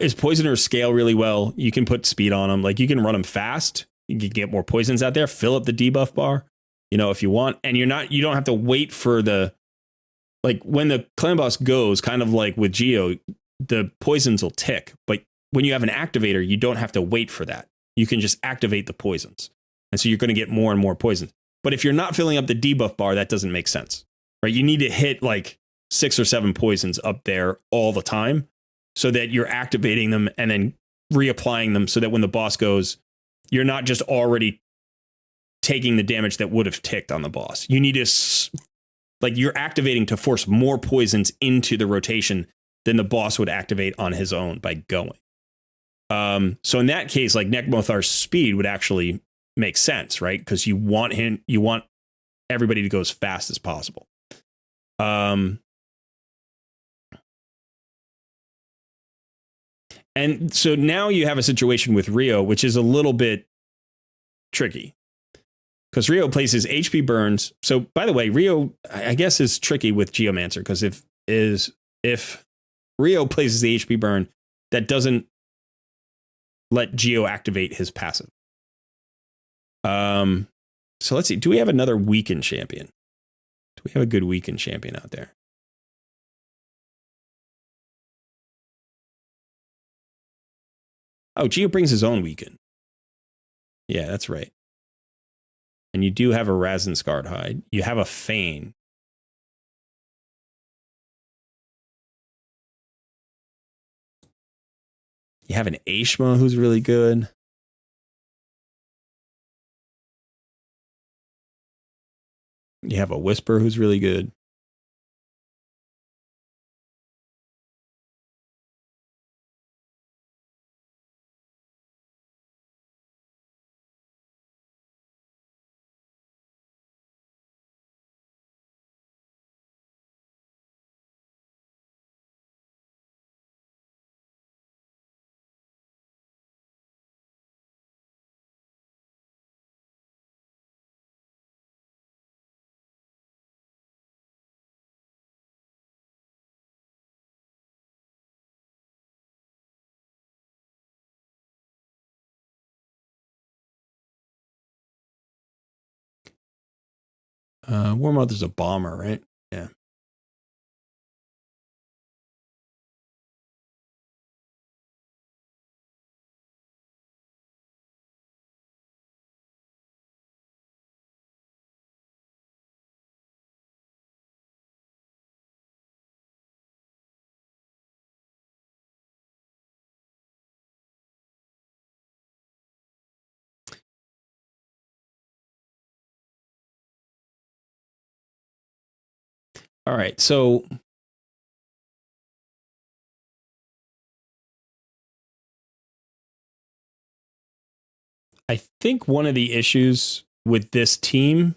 A: is poisoners scale really well. You can put speed on them. Like you can run them fast. You can get more poisons out there, fill up the debuff bar, if you want. And you don't have to wait for like when the clan boss goes, kind of like with Geo, the poisons will tick. But when you have an activator, you don't have to wait for that. You can just activate the poisons. And so you're going to get more and more poisons. But if you're not filling up the debuff bar, that doesn't make sense, right? You need to hit like 6 or 7 poisons up there all the time, so that you're activating them and then reapplying them, so that when the boss goes, you're not just already taking the damage that would have ticked on the boss. You need to, like, you're activating to force more poisons into the rotation than the boss would activate on his own by going. So in that case, like Nekmothar's speed would actually make sense, right? Because you want everybody to go as fast as possible. And so now you have a situation with Rio, which is a little bit tricky, because Rio places HP burns. So by the way, Rio, I guess, is tricky with Geomancer, because if Rio places the HP burn, that doesn't let Geo activate his passive. So let's see. Do we have another weakened champion? Do we have a good weakened champion out there? Oh, Geo brings his own weaken. Yeah, that's right. And you do have a Razin Scarred Hide. You have a Feign. You have an Ashma who's really good. You have a Whisper who's really good. War Mother's a bomber, right? Yeah. All right, so I think one of the issues with this team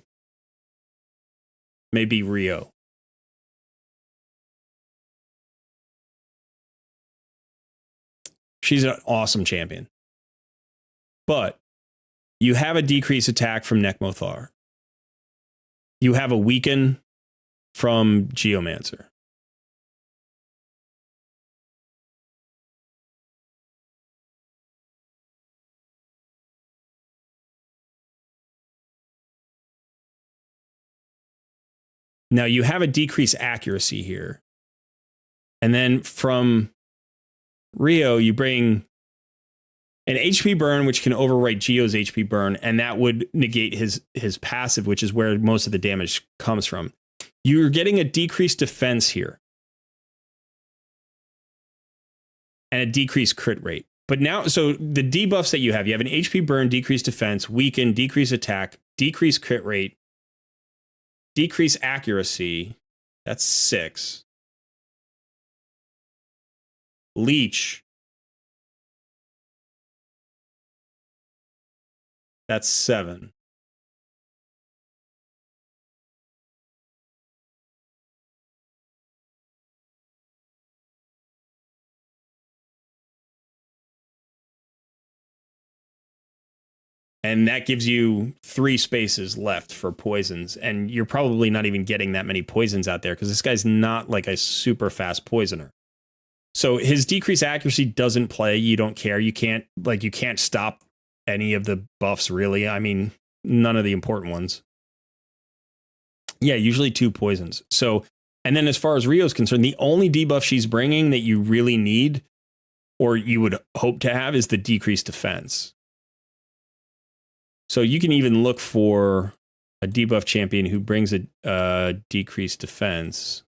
A: may be Rio. She's an awesome champion. But you have a decrease attack from Nekmothar. You have a weaken from Geomancer. Now you have a decreased accuracy here. And then from Rio, you bring an HP burn, which can overwrite Geo's HP burn, and that would negate his passive, which is where most of the damage comes from. You're getting a decreased defense here. And a decreased crit rate. But now, so the debuffs that you have an HP burn, decreased defense, weaken, decreased attack, decreased crit rate, decreased accuracy. That's 6. Leech. That's 7. And that gives you 3 spaces left for poisons. And you're probably not even getting that many poisons out there because this guy's not like a super fast poisoner. So his decreased accuracy doesn't play. You don't care. You can't stop any of the buffs, really. I mean, none of the important ones. Yeah, usually 2 poisons. So, and then as far as Rio's concerned, the only debuff she's bringing that you really need or you would hope to have is the decreased defense. So you can even look for a debuff champion who brings a decreased defense.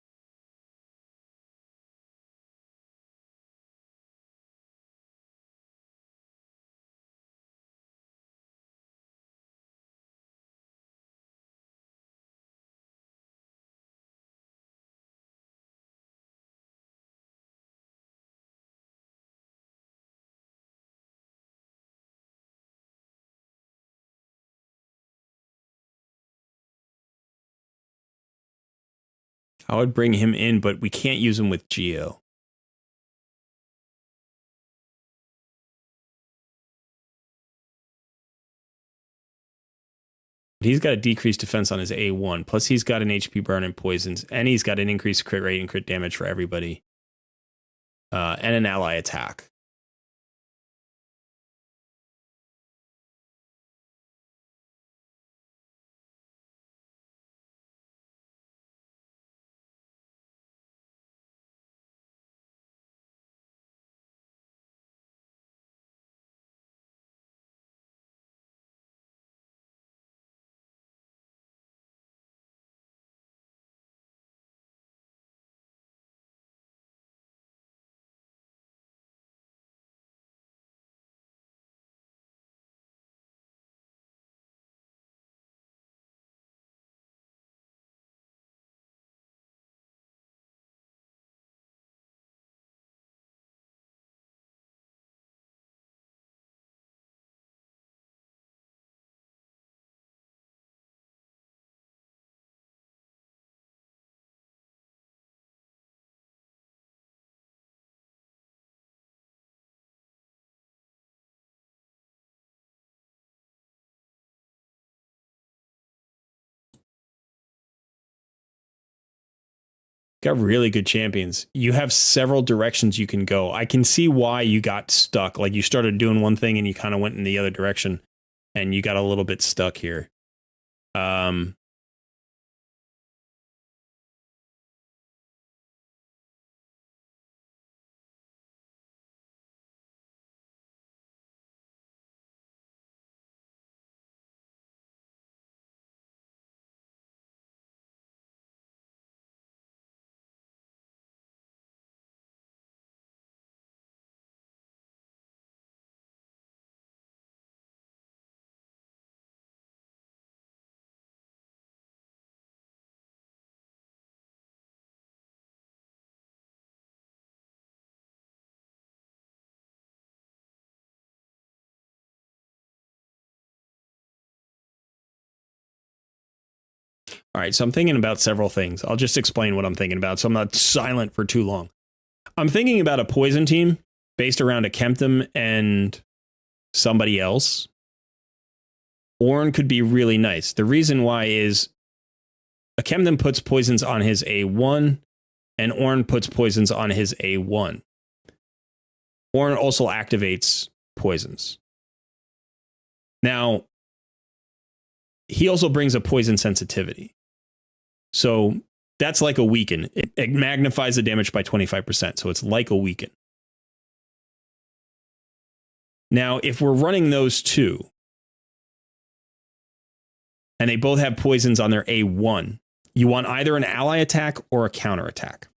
A: I would bring him in, but we can't use him with Geo. He's got a decreased defense on his A1. Plus, he's got an HP burn and poisons, and he's got an increased crit rate and crit damage for everybody, and an ally attack. Got really good champions. You have several directions you can go. I can see why you got stuck. Like you started doing one thing and you kind of went in the other direction and you got a little bit stuck here. All right, so I'm thinking about several things. I'll just explain what I'm thinking about so I'm not silent for too long. I'm thinking about a poison team based around a Kemptum and somebody else. Ornn could be really nice. The reason why is a Kemptum puts poisons on his A1 and Ornn puts poisons on his A1. Ornn also activates poisons. Now, he also brings a poison sensitivity. So that's like a weaken. It magnifies the damage by 25%. So it's like a weaken. Now, if we're running those two, and they both have poisons on their A1, you want either an ally attack or a counter attack.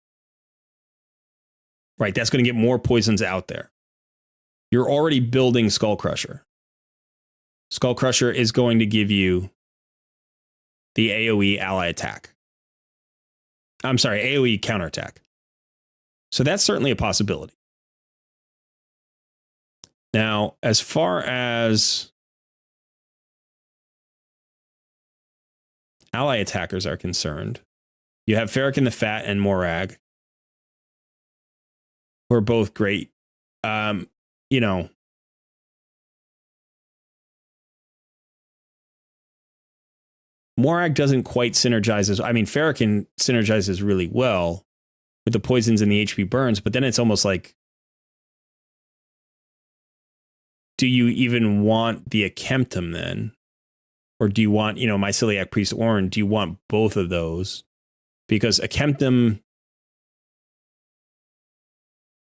A: Right, that's going to get more poisons out there. You're already building Skull Crusher. Skull Crusher is going to give you the AoE ally attack. I'm sorry, AoE counterattack. So that's certainly a possibility. Now, as far as ally attackers are concerned, you have Farrakhan the Fat and Morag, who are both great. You know, Morag doesn't quite synergize. I mean, Farrakhan synergizes really well with the poisons and the HP burns, but then it's almost like, do you even want the Akemptum then? Or do you want, Myceliac Priest Ornn? Do you want both of those? Because Akemptum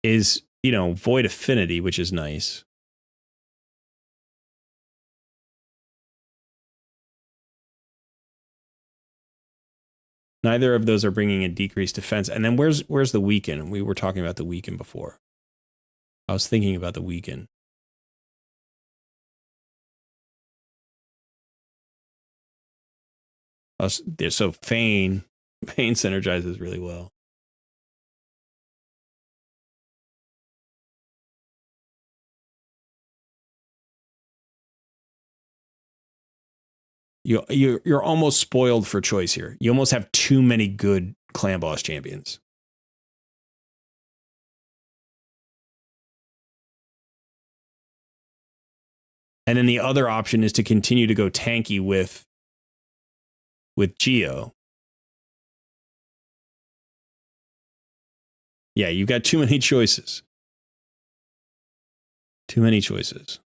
A: is, Void Affinity, which is nice. Neither of those are bringing a decreased defense. And then where's the weaken? We were talking about the weaken before. I was thinking about the weaken. So Fane synergizes really well. You're almost spoiled for choice here. You almost have too many good clan boss champions. And then the other option is to continue to go tanky with Geo. Yeah, you've got too many choices. Too many choices.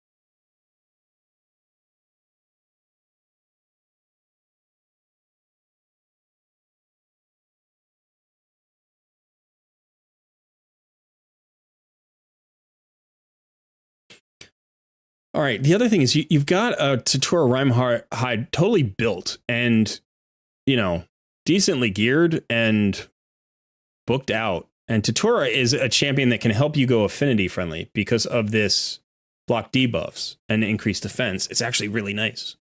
A: All right. The other thing is you've got a Tatura Rhyme totally built and, decently geared and booked out. And Tatura is a champion that can help you go affinity friendly because of this block debuffs and increased defense. It's actually really nice.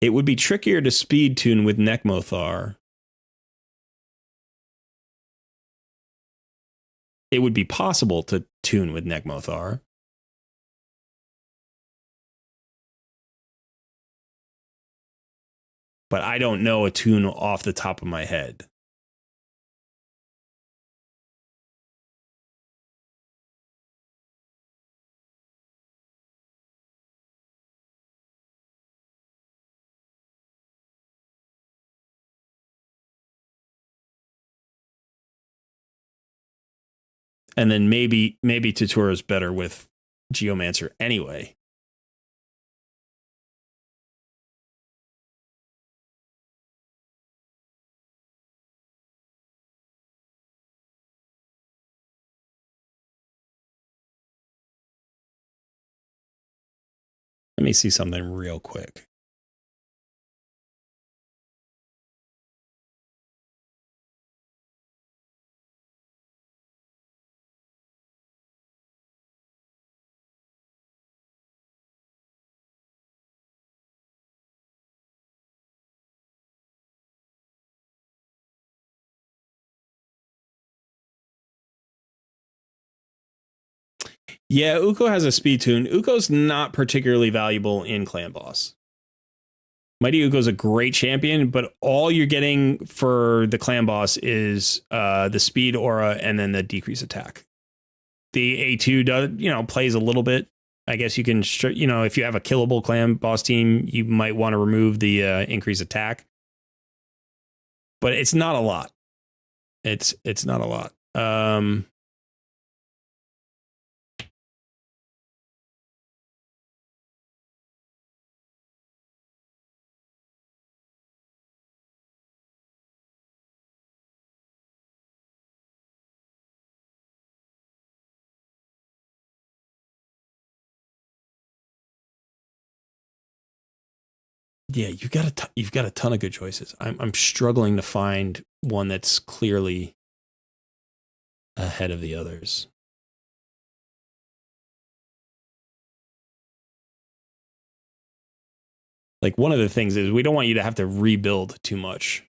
A: It would be trickier to speed tune with Nekmothar. It would be possible to tune with Nekmothar. But I don't know a tune off the top of my head. And then maybe Tatura is better with Geomancer anyway. Let me see something real quick. Yeah, Uko has a speed tune. Uko's not particularly valuable in Clan Boss. Mighty Uko's a great champion, but all you're getting for the Clan Boss is the speed aura and then the decrease attack. The A2 does, plays a little bit. I guess you can, if you have a killable Clan Boss team, you might want to remove the increased attack. But it's not a lot. It's not a lot. Yeah, you've got a ton of good choices. I'm struggling to find one that's clearly ahead of the others. Like, one of the things is we don't want you to have to rebuild too much.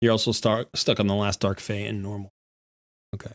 A: You're also stuck on the last Dark Fae in normal. Okay.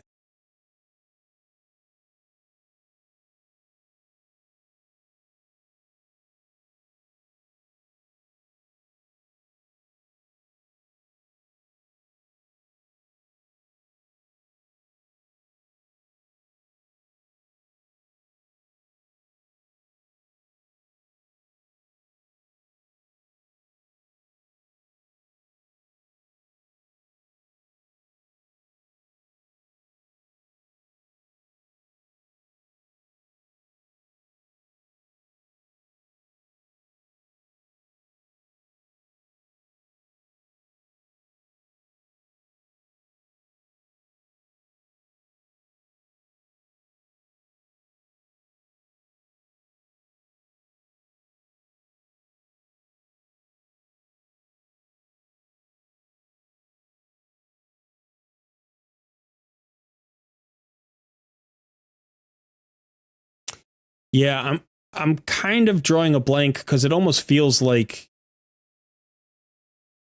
A: Yeah, I'm kind of drawing a blank because it almost feels like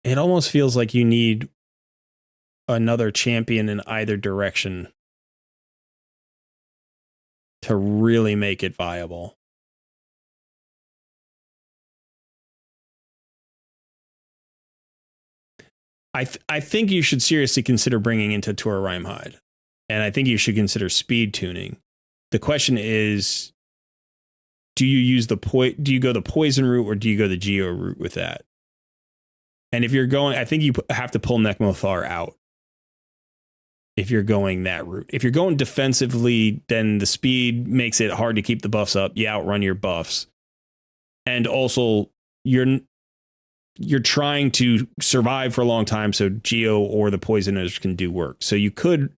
A: you need another champion in either direction to really make it viable. I think you should seriously consider bringing into Tora Rhymehide, and I think you should consider speed tuning. The question is, do you go the poison route or do you go the geo route with that? And if you're going, I think you have to pull Nekmothar out if you're going that route. If you're going defensively, then the speed makes it hard to keep the buffs up. You outrun your buffs, and also you're trying to survive for a long time, so geo or the poisoners can do work. So you could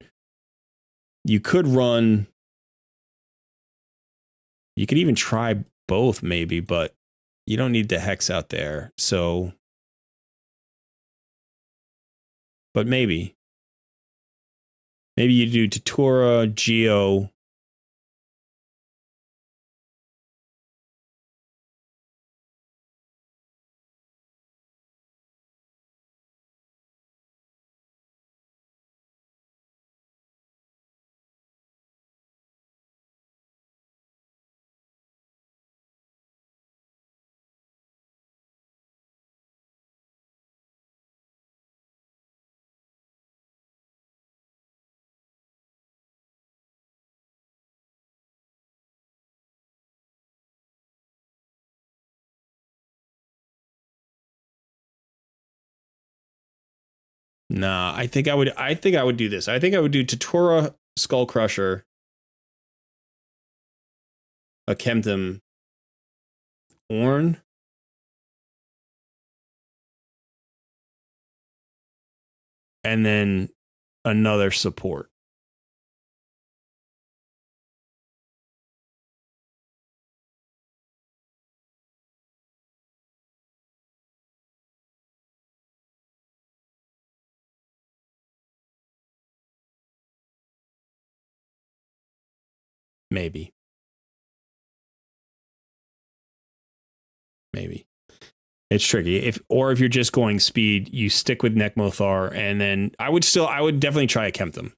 A: run. You could even try both, maybe, but you don't need the hex out there. So, but maybe you do Tutora, Geo. Nah, I think I would do this. I think I would do Tutora, Skull Crusher, a Kemptum, Ornn, and then another support. Maybe. It's tricky. If you're just going speed, you stick with Nekmothar, and then I would definitely try a Kemptham.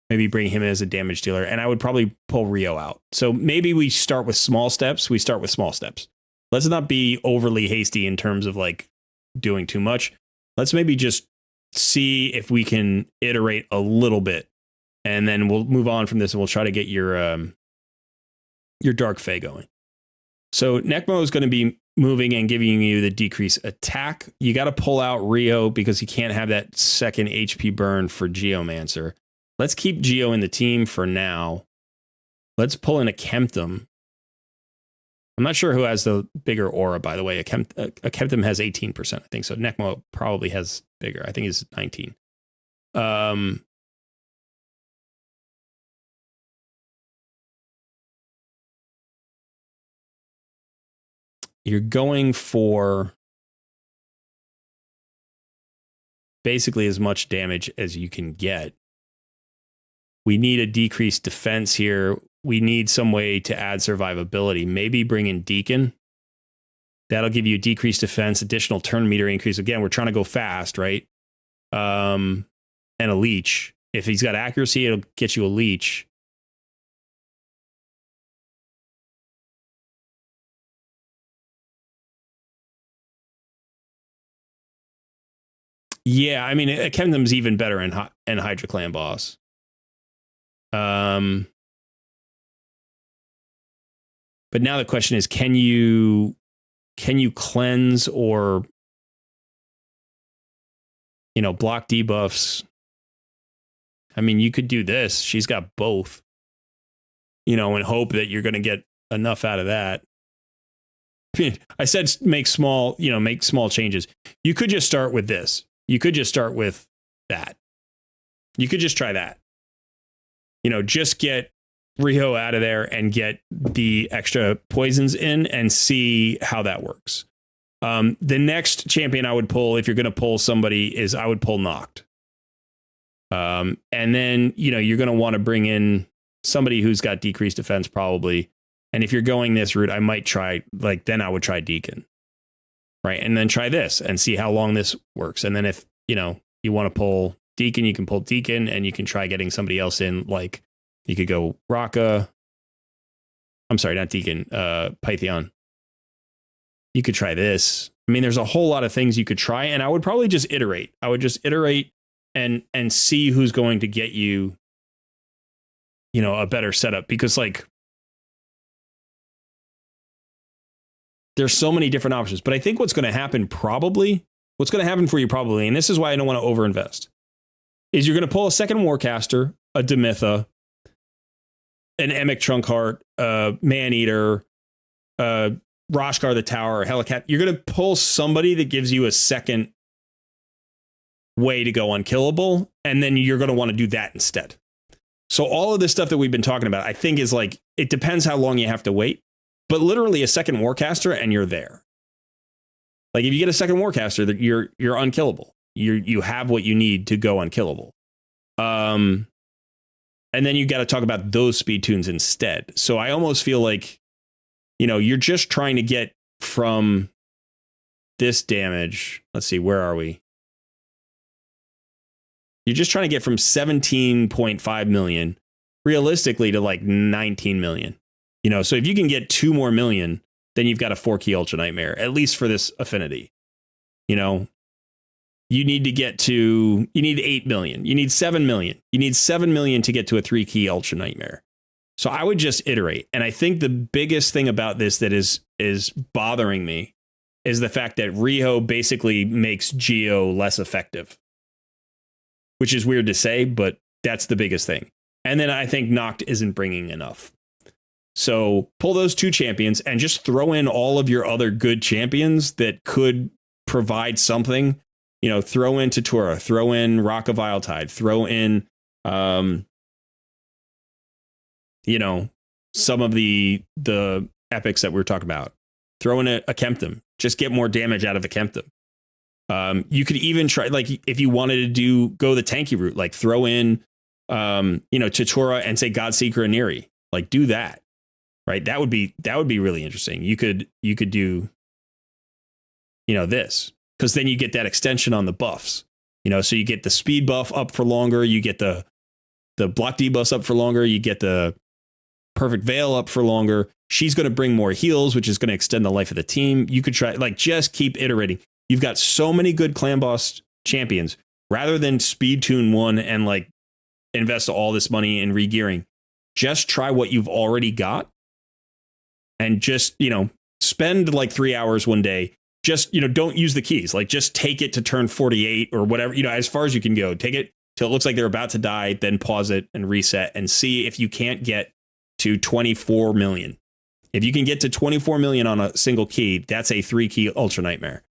A: Maybe bring him as a damage dealer, and I would probably pull Rio out. So maybe we start with small steps. Let's not be overly hasty in terms of like doing too much. Let's maybe just see if we can iterate a little bit, and then we'll move on from this, and we'll try to get your Dark Fae going. So Nekmo is going to be moving and giving you the decrease attack. You got to pull out Rio because he can't have that second HP burn for Geomancer. Let's keep Geo in the team for now. Let's pull in a Kemptham. I'm not sure who has the bigger aura, by the way. A Kemptham has 18%, I think. So Nekmo probably has bigger. I think he's 19. You're going for basically as much damage as you can get. We need a decreased defense here. We need some way to add survivability. Maybe bring in Deacon. That'll give you a decreased defense, additional turn meter increase. Again, we're trying to go fast, right? And a leech. If he's got accuracy, it'll get you a leech. Yeah, I mean, Kemptham's even better in Hydra Clan boss. But now the question is, can you cleanse or, block debuffs? I mean, you could do this. She's got both, and hope that you're going to get enough out of that. I said make small changes. You could just start with this. You could just start with that. You could just try that. Just get Rio out of there and get the extra poisons in and see how that works. The next champion I would pull, if you're going to pull somebody, is I would pull Noct. And then, you're going to want to bring in somebody who's got decreased defense probably. And if you're going this route, I might try, then I would try Deacon. Right. And then try this and see how long this works. And then if, you want to pull Deacon, you can pull Deacon, and you can try getting somebody else in. Like you could go Raka. I'm sorry, not Deacon, Pytheon. You could try this. I mean, there's a whole lot of things you could try, and I would probably just iterate. I would just iterate and see who's going to get you, a better setup, because there's so many different options. But I think what's going to happen for you probably, and this is why I don't want to overinvest, is you're going to pull a second Warcaster, a Demitha, an Emic Trunkheart, Maneater, Roshkar the Tower, Helicat. You're going to pull somebody that gives you a second way to go unkillable, and then you're going to want to do that instead. So all of this stuff that we've been talking about, I think is it depends how long you have to wait, but literally a second Warcaster and you're there. If you get a second Warcaster, that you're unkillable. You have what you need to go unkillable. And then you got to talk about those speed tunes instead. So I almost feel like, you're just trying to get from this damage. Let's see, where are we? You're just trying to get from 17.5 million realistically to 19 million. So if you can get 2 more million, then you've got a 4-key Ultra Nightmare, at least for this affinity. You need 8 million. You need 7 million. You need 7 million to get to a 3-key Ultra Nightmare. So I would just iterate. And I think the biggest thing about this that is bothering me is the fact that Rio basically makes Geo less effective, which is weird to say, but that's the biggest thing. And then I think Noct isn't bringing enough. So pull those 2 champions and just throw in all of your other good champions that could provide something throw in Tatura, throw in Rock of Iletide, throw in, some of the epics that we were talking about. Throw in a Kemptum. Just get more damage out of a Kemptum. You could even try, like, if you wanted to go the tanky route, like throw in, Tatura and say Godseeker and Neri. Like, do that. Right. That would be really interesting. You could do, this, because then you get that extension on the buffs, so you get the speed buff up for longer. You get the block debuffs up for longer. You get the perfect veil up for longer. She's going to bring more heals, which is going to extend the life of the team. You could try, like, just keep iterating. You've got so many good clan boss champions, rather than speed tune one and like invest all this money in regearing. Just try what you've already got. And just, spend like 3 hours one day. Just, don't use the keys. Like, just take it to turn 48 or whatever, as far as you can go. Take it till it looks like they're about to die, then pause it and reset and see if you can't get to 24 million. If you can get to 24 million on a single key, that's a 3-key Ultra Nightmare.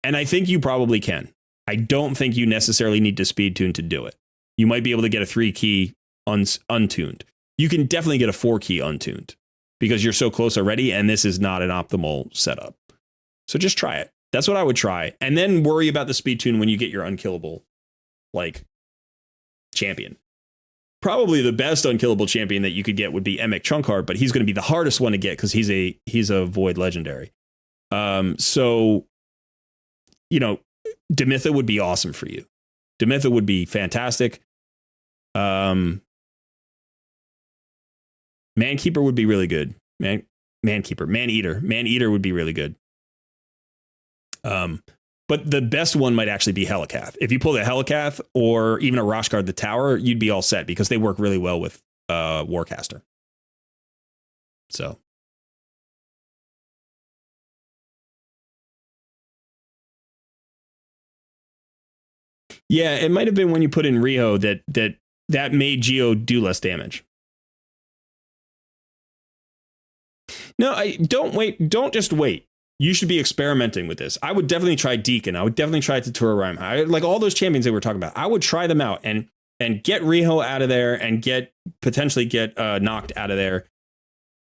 A: And I think you probably can. I don't think you necessarily need to speed tune to do it. You might be able to get a 3-key untuned. You can definitely get a 4-key untuned, because you're so close already, and this is not an optimal setup. So just try it. That's what I would try. And then worry about the speed tune when you get your unkillable, like, champion. Probably the best unkillable champion that you could get would be Emic Chunkheart, but he's going to be the hardest one to get because he's a void legendary. So, Demitha would be awesome for you. Demitha would be fantastic. Mankeeper would be really good. Man-Eater would be really good. But the best one might actually be Helicath. If you pull the Helicath or even a Roshguard the Tower, you'd be all set, because they work really well with Warcaster. So. Yeah, it might have been when you put in Riho that made Geo do less damage. No, don't wait. Don't just wait. You should be experimenting with this. I would definitely try Deacon. I would definitely try Tatura Rhyme. Like all those champions that we're talking about. I would try them out and get Riho out of there and potentially get knocked out of there.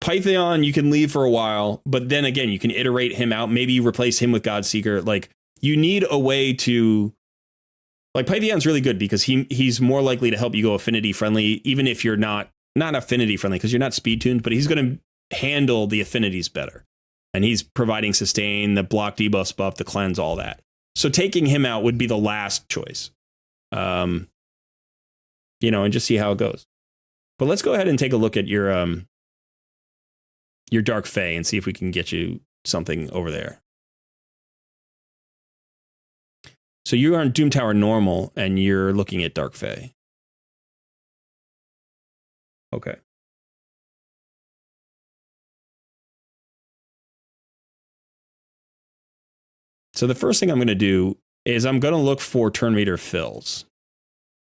A: Pythion, you can leave for a while, but then again, you can iterate him out. Maybe replace him with Godseeker. Like, you need a way to, like, Pythion's really good because he's more likely to help you go affinity friendly, even if you're not affinity friendly, because you're not speed tuned, but he's going to handle the affinities better. And he's providing sustain, the block debuff buff, the cleanse, all that. So taking him out would be the last choice. And just see how it goes. But let's go ahead and take a look at your Dark Fae and see if we can get you something over there. So you're on Doom Tower normal and you're looking at Dark Fae. Okay. So the first thing I'm going to do is I'm going to look for turn meter fills.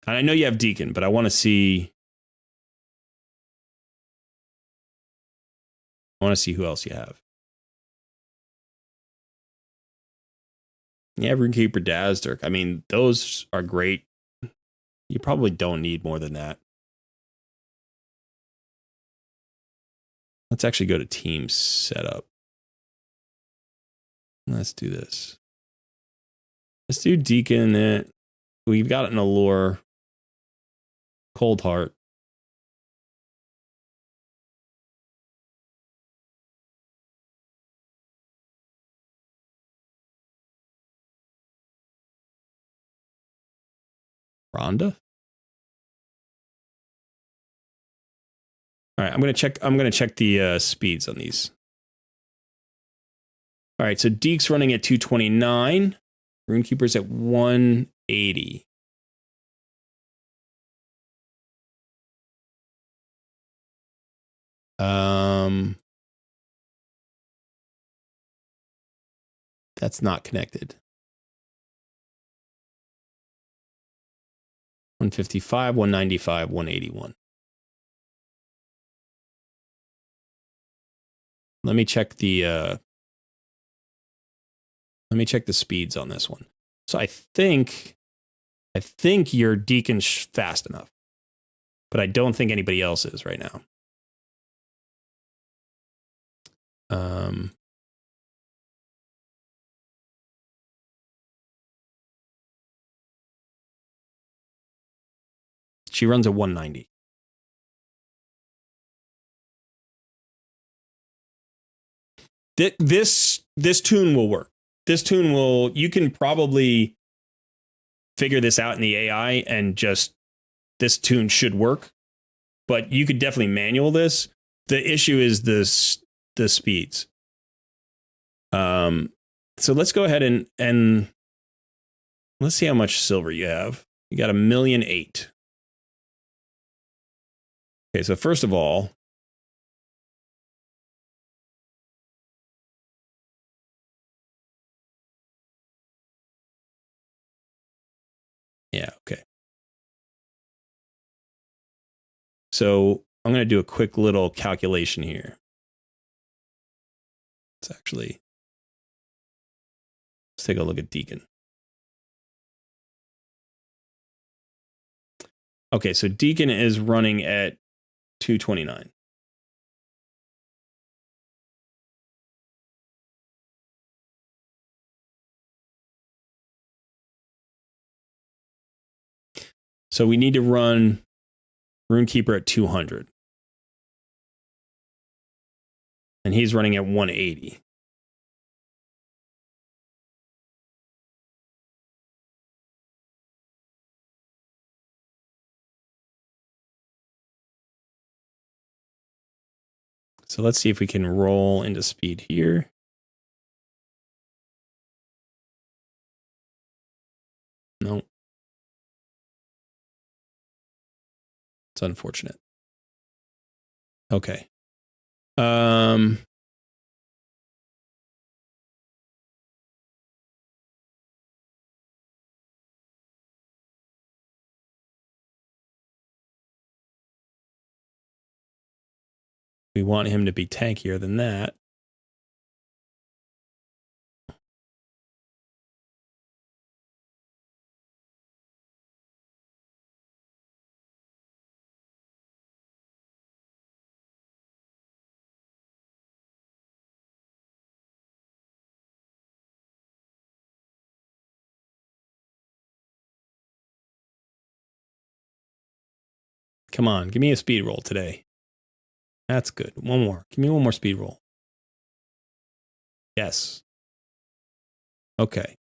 A: And I know you have Deacon, but I want to see who else you have. Yeah, Runekeeper, Dazzdirk. I mean, those are great. You probably don't need more than that. Let's actually go to team setup. Let's do this. Let's do Deacon. We've got an Allure. Cold Heart. Rhonda? All right, I'm gonna check the speeds on these. All right, so Deke's running at 229. Runekeeper's at 180. That's not connected. 155, 195, 181. Let me check the speeds on this one. So I think your Deacon's fast enough, but I don't think anybody else is right now. She runs a 190. This tune will work. This tune will, you can probably figure this out in the AI and just, this tune should work, but you could definitely manual this. The issue is the speeds. So let's go ahead and let's see how much silver you have. You got 1,000,008. Okay, so first of all, yeah, okay. So I'm going to do a quick little calculation here. Let's take a look at Deacon. Okay, so Deacon is running at 229. So we need to run Runekeeper at 200. And he's running at 180. So let's see if we can roll into speed here. No. It's unfortunate. Okay. We want him to be tankier than that. Come on, give me a speed roll today. That's good. One more. Give me one more speed roll. Yes. Okay.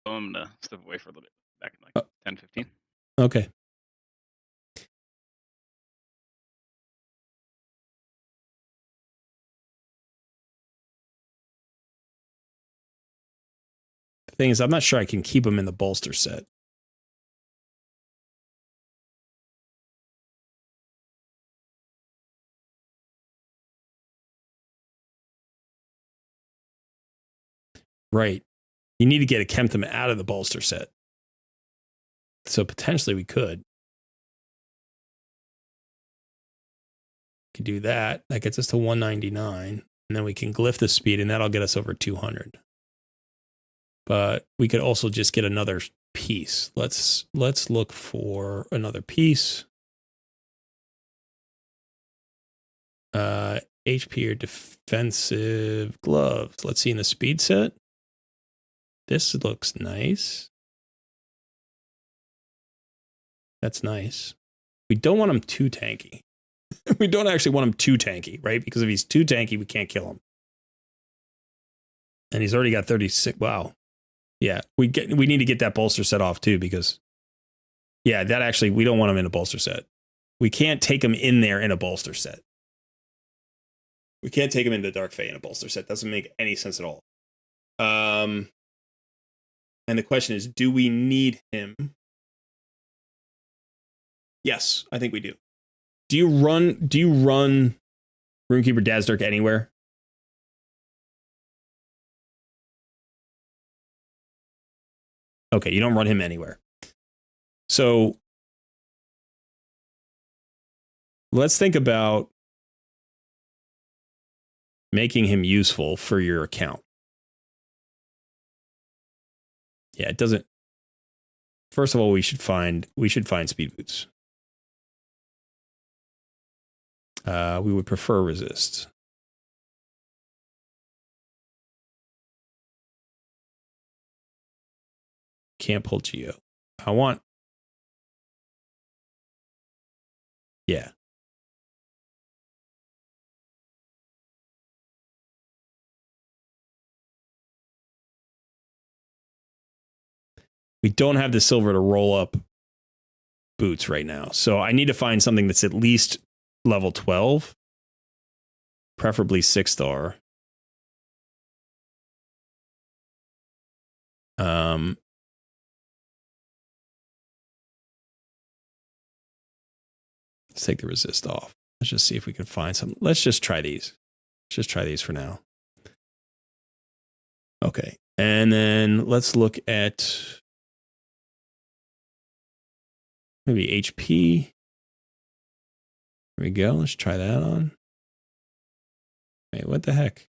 B: I'm gonna step away for a little bit. Back in like 10, 15.
A: Okay. The thing is, I'm not sure I can keep him in the bolster set. Right. You need to get a Kemptham out of the bolster set. So potentially we could. Could do that. That gets us to 199. And then we can glyph the speed, and that'll get us over 200. But we could also just get another piece. Let's look for another piece. HP or defensive gloves. Let's see in the speed set. This looks nice. That's nice. We don't want him too tanky. We don't actually want him too tanky, right? Because if he's too tanky, we can't kill him. And he's already got 36. Wow. Yeah, we need to get that bolster set off too, because yeah, that actually, we don't want him in a bolster set. We can't take him in there in a bolster set. We can't take him into Dark Fae in a bolster set. Doesn't make any sense at all. And the question is, do we need him? Yes, I think we do. Do you run Runekeeper Dazzdirk anywhere? Okay, you don't run him anywhere. So let's think about making him useful for your account. Yeah, it doesn't. First of all, we should find speed boots. We would prefer resist. Can't pull Geo. I want. Yeah. We don't have the silver to roll up boots right now. So I need to find something that's at least level 12, preferably 6-star. Let's take the resist off. Let's just see if we can find some. Let's just try these. Let's just try these for now. Okay. And then let's look at maybe HP. There we go. Let's try that on. Wait, what the heck?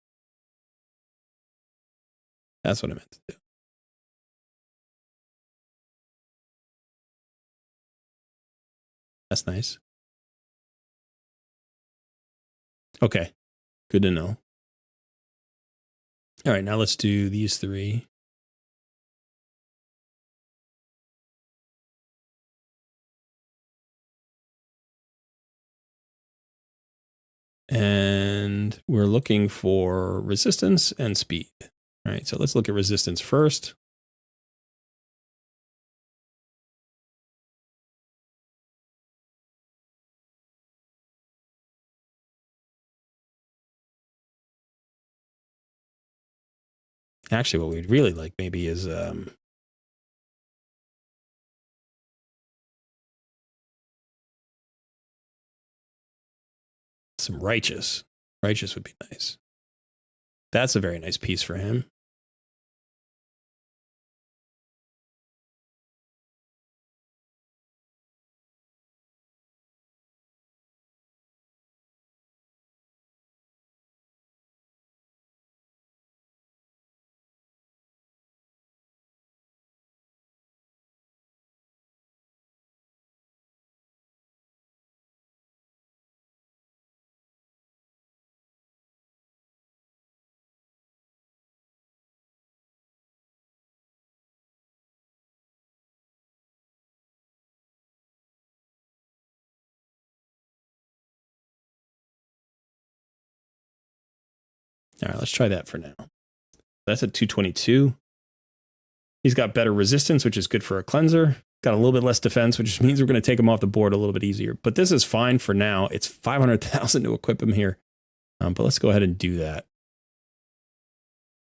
A: That's what I meant to do. That's nice. Okay. Good to know. All right, now let's do these three. And we're looking for resistance and speed. All right, so let's look at resistance first. Actually, what we'd really like maybe is some righteous. Righteous would be nice. That's a very nice piece for him. All right, let's try that for now. That's at 222. He's got better resistance, which is good for a cleanser. Got a little bit less defense, which means we're going to take him off the board a little bit easier. But this is fine for now. It's 500,000 to equip him here. But let's go ahead and do that.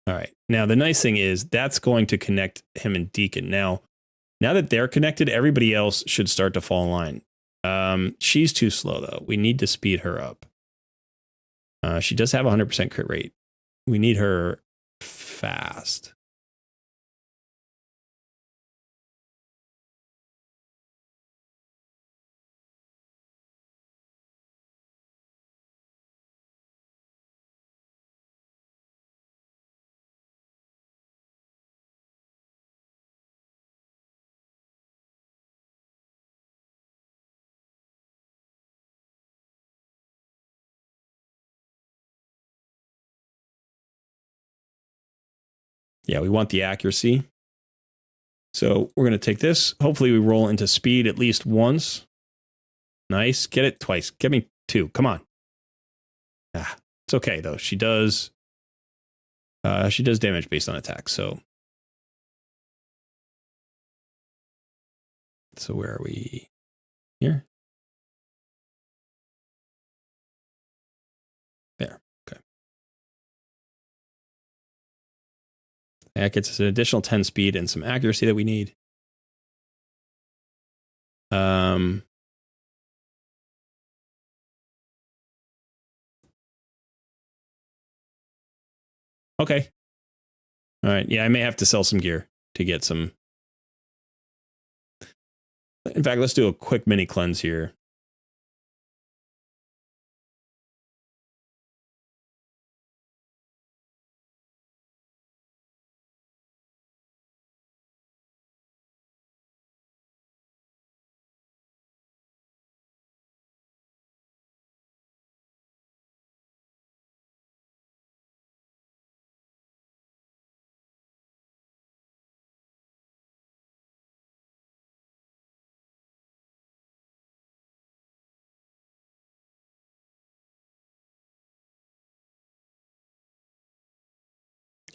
A: All right. Now, the nice thing is that's going to connect him and Deacon. Now that they're connected, everybody else should start to fall in line. She's too slow, though. We need to speed her up. She does have a 100% crit rate. We need her fast. Yeah, we want the accuracy. So we're going to take this. Hopefully we roll into speed at least once. Nice. Get it twice. Get me 2. Come on. It's okay, though. She does damage based on attack. So So where are we? Here? There. Okay. That gets us an additional 10 speed and some accuracy that we need. Okay. All right. Yeah, I may have to sell some gear to get some. In fact, let's do a quick mini cleanse here.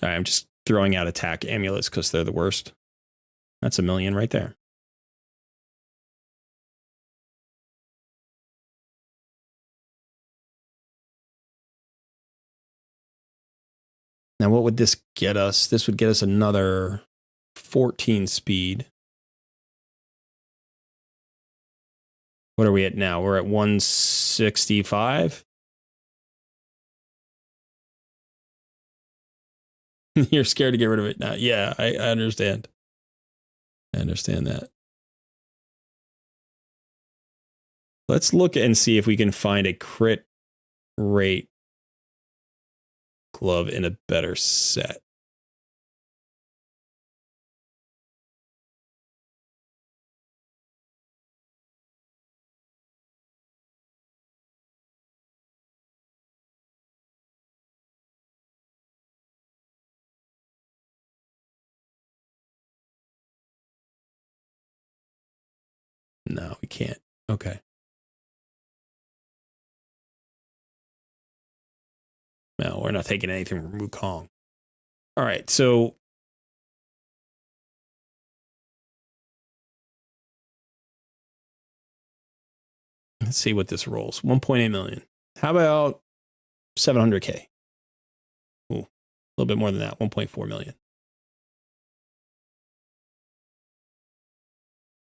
A: All right, I'm just throwing out attack amulets because they're the worst. That's $1 million right there. Now, what would this get us? This would get us another 14 speed. What are we at now? We're at 165. You're scared to get rid of it now. Yeah, I understand. I understand that. Let's look and see if we can find a crit rate glove in a better set. No, we can't. Okay. No, we're not taking anything from Wukong. All right, so let's see what this rolls. 1.8 million. How about 700K? Ooh, a little bit more than that. 1.4 million.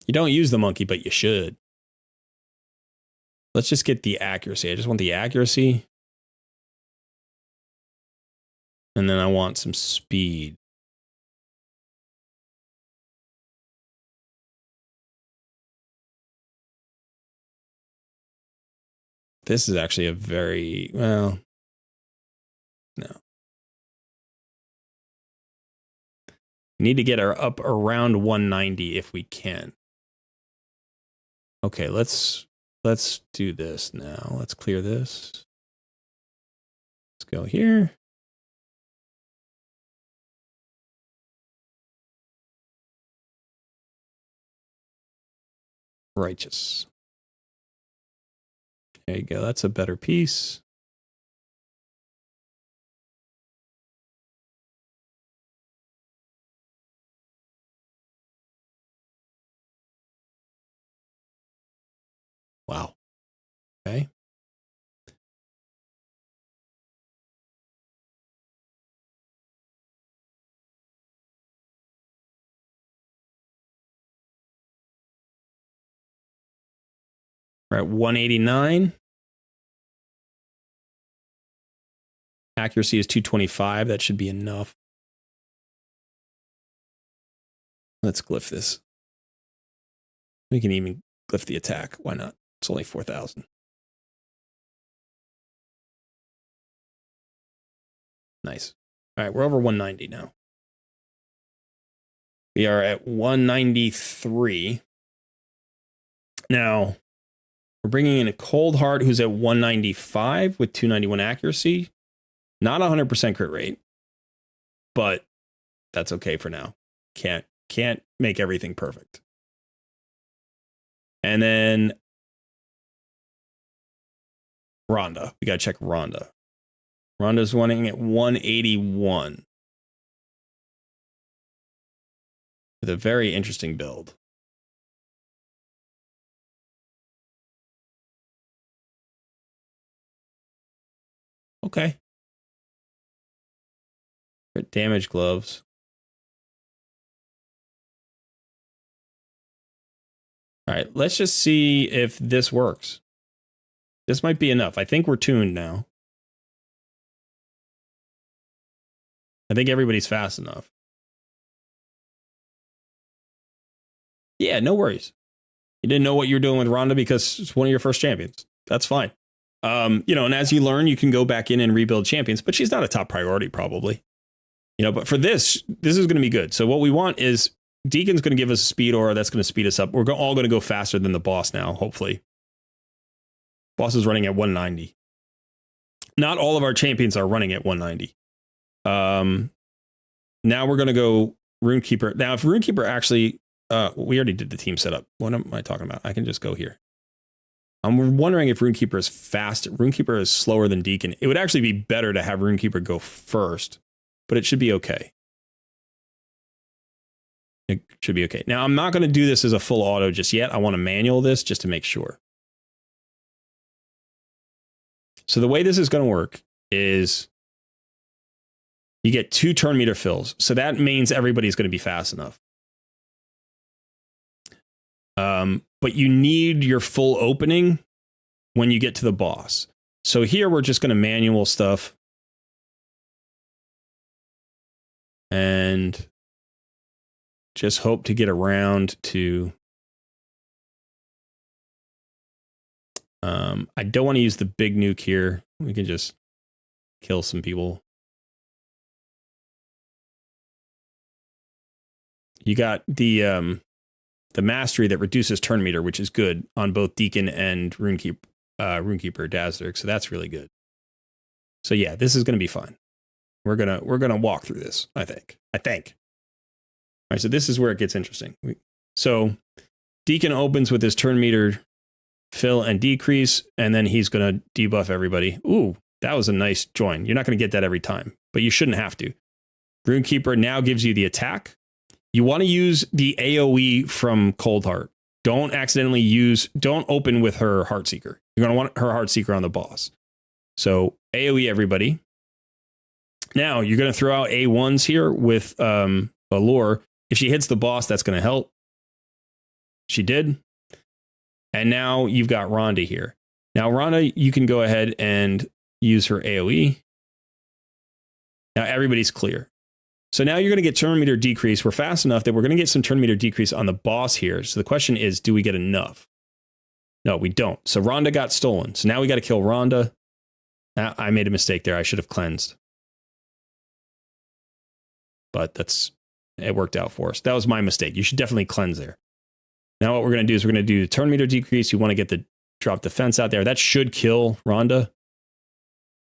A: You don't use the monkey, but you should. Let's just get the accuracy. I just want the accuracy. And then I want some speed. This is actually a very, well, no. We need to get her up around 190 if we can. Okay, let's do this now. Let's clear this. Let's go here. Righteous. There you go. That's a better piece. Wow. Okay. We're at 189. Accuracy is 225. That should be enough. Let's glyph this. We can even glyph the attack. Why not? It's only 4,000. Nice. All right, we're over 190 now. We are at 193. Now, we're bringing in a Cold Heart who's at 195 with 291 accuracy. Not 100% crit rate, but that's okay for now. Can't make everything perfect. And then Rhonda. We got to check Rhonda. Rhonda's running at 181. With a very interesting build. Okay. Damage gloves. All right, let's just see if this works. This might be enough. I think we're tuned now. I think everybody's fast enough. Yeah, no worries. You didn't know what you're doing with Ronda because it's one of your first champions. That's fine. And as you learn, you can go back in and rebuild champions, but she's not a top priority probably. But for this is going to be good. So what we want is Deacon's going to give us a speed aura that's going to speed us up. We're all going to go faster than the boss now, hopefully. Boss is running at 190. Not all of our champions are running at 190. Now we're going to go Runekeeper. Now, if Runekeeper actually, we already did the team setup. What am I talking about? I can just go here. I'm wondering if Runekeeper is fast. Runekeeper is slower than Deacon. It would actually be better to have Runekeeper go first, but it should be okay. It should be okay. Now, I'm not going to do this as a full auto just yet. I want to manual this just to make sure. So the way this is going to work is you get 2 turn meter fills. So that means everybody's going to be fast enough. But you need your full opening when you get to the boss. So here we're just going to manual stuff. And just hope to get around to... I don't want to use the big nuke here. We can just kill some people. You got the mastery that reduces turn meter, which is good on both Deacon and Runekeeper Dazzler. So that's really good. So yeah, this is going to be fun. We're gonna walk through this. I think. All right, so this is where it gets interesting. So Deacon opens with his turn meter fill and decrease, and then he's going to debuff everybody. Ooh, that was a nice join. You're not going to get that every time, but you shouldn't have to. Runekeeper now gives you the attack. You want to use the AoE from Cold Heart. Don't open with her Heartseeker. You're going to want her Heartseeker on the boss. So AoE everybody. Now you're going to throw out A1s here with Allure. If she hits the boss, that's going to help. She did. And now you've got Rhonda here. Now, Rhonda, you can go ahead and use her AoE. Now everybody's clear. So now you're going to get turn meter decrease. We're fast enough that we're going to get some turn meter decrease on the boss here. So the question is, do we get enough? No, we don't. So Rhonda got stolen. So now we got to kill Rhonda. I made a mistake there. I should have cleansed. But it worked out for us. That was my mistake. You should definitely cleanse there. Now what we're going to do is we're going to do turn meter decrease. You want to get the drop defense out there. That should kill Rhonda.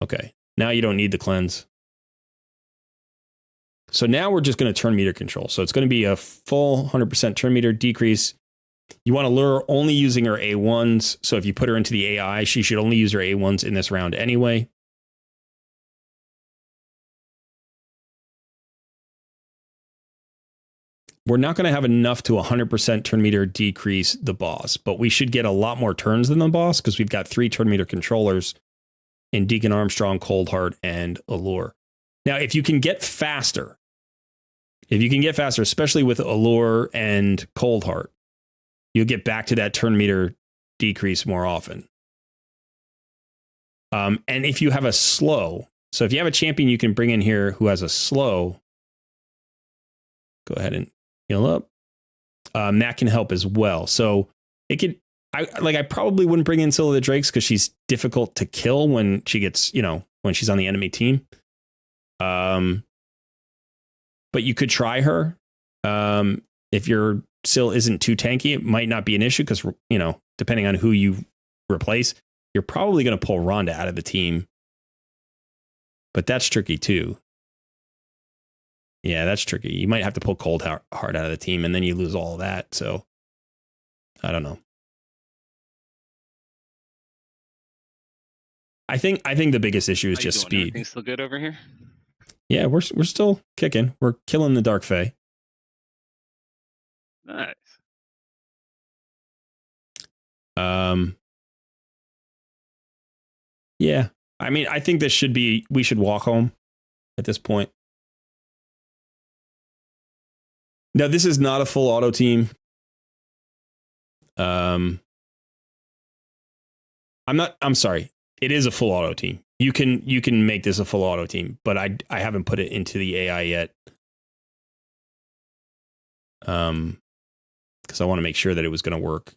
A: Okay. Now you don't need the cleanse. So now we're just going to turn meter control. So it's going to be a full 100% turn meter decrease. You want to lure only using her A1s. So if you put her into the AI, she should only use her A1s in this round anyway. We're not going to have enough to 100% turn meter decrease the boss, but we should get a lot more turns than the boss because we've got 3 turn meter controllers in Deacon Armstrong, Cold Heart, and Allure. Now, if you can get faster, especially with Allure and Cold Heart, you'll get back to that turn meter decrease more often. And if you have a slow, so if you have a champion you can bring in here who has a slow, go ahead and heal up. That can help as well. So it could, I probably wouldn't bring in Scylla the Drakes because she's difficult to kill when she gets, when she's on the enemy team. But you could try her. If your Syl isn't too tanky, it might not be an issue because, depending on who you replace, you're probably going to pull Rhonda out of the team. But that's tricky too. Yeah, that's tricky. You might have to pull Cold Heart out of the team and then you lose all of that. So I don't know. I think the biggest issue is just speed.
B: Everything's still good over here?
A: Yeah, we're still kicking. We're killing the Dark Fae.
B: Nice.
A: Yeah. I mean, I think we should walk home at this point. Now, this is not a full auto team. I'm sorry. It is a full auto team. You can make this a full auto team, but I haven't put it into the AI yet. Because I want to make sure that it was going to work.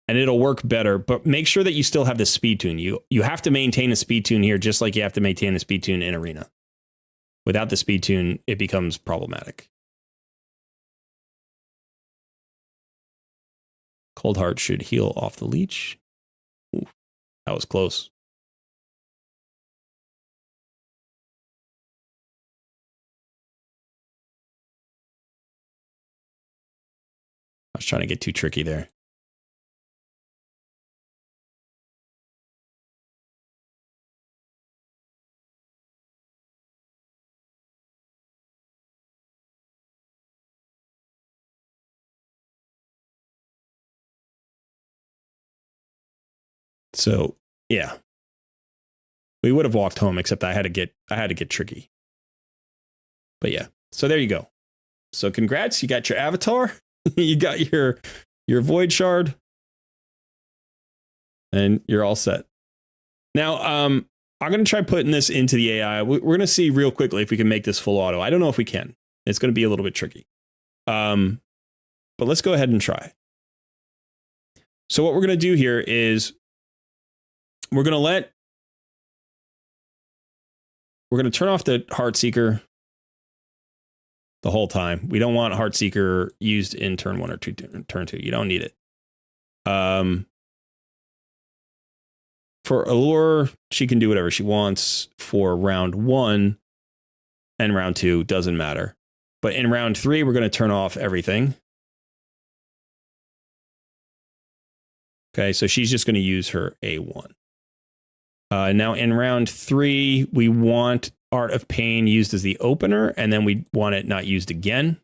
A: And it'll work better, but make sure that you still have the speed tune. You have to maintain a speed tune here, just like you have to maintain a speed tune in Arena. Without the speed tune, it becomes problematic. Cold Heart should heal off the leech. Ooh, that was close. I was trying to get too tricky there. So, yeah. We would have walked home, except I had to get tricky. But yeah. So there you go. So congrats, you got your avatar, you got your void shard, and you're all set. Now, I'm going to try putting this into the AI. We're going to see real quickly if we can make this full auto. I don't know if we can. It's going to be a little bit tricky. But let's go ahead and try. So what we're going to do here is we're going to turn off the Heartseeker the whole time. We don't want Heartseeker used in turn 1 or turn 2. You don't need it. For Allure, she can do whatever she wants. For round 1 and round 2, doesn't matter. But in round 3, we're going to turn off everything. Okay, so she's just going to use her A1. Now in round 3, we want Art of Pain used as the opener, and then we want it not used again.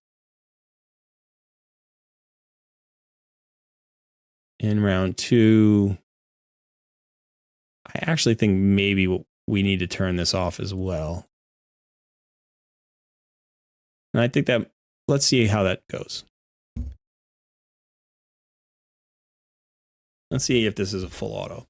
A: In round 2, I actually think maybe we need to turn this off as well. And I think that, let's see how that goes. Let's see if this is a full auto.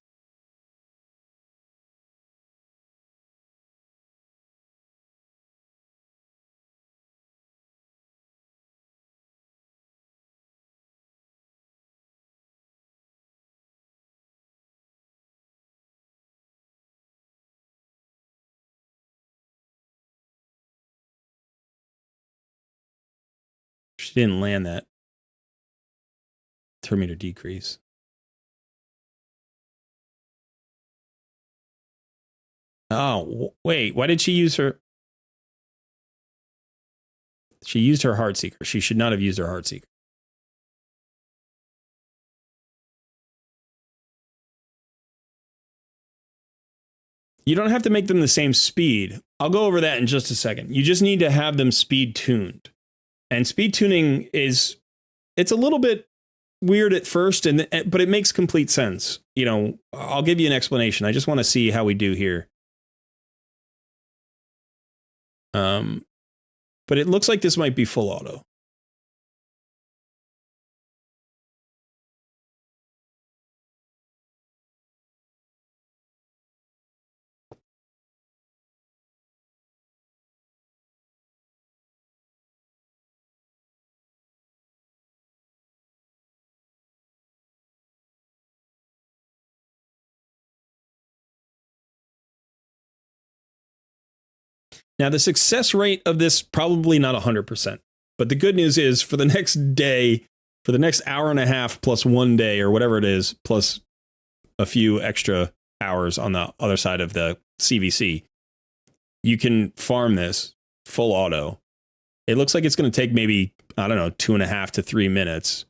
A: She didn't land that turn meter decrease. Oh, wait, why did she use her? She used her Heartseeker. She should not have used her Heartseeker. You don't have to make them the same speed. I'll go over that in just a second. You just need to have them speed tuned. And speed tuning it's a little bit weird at first, but it makes complete sense. You know, I'll give you an explanation. I just want to see how we do here. But it looks like this might be full auto. Now, the success rate of this, probably not 100%. But the good news is for the next day, for the next hour and a half plus 1 day or whatever it is, plus a few extra hours on the other side of the CVC, you can farm this full auto. It looks like it's going to take maybe, I don't know, 2.5 to 3 minutes.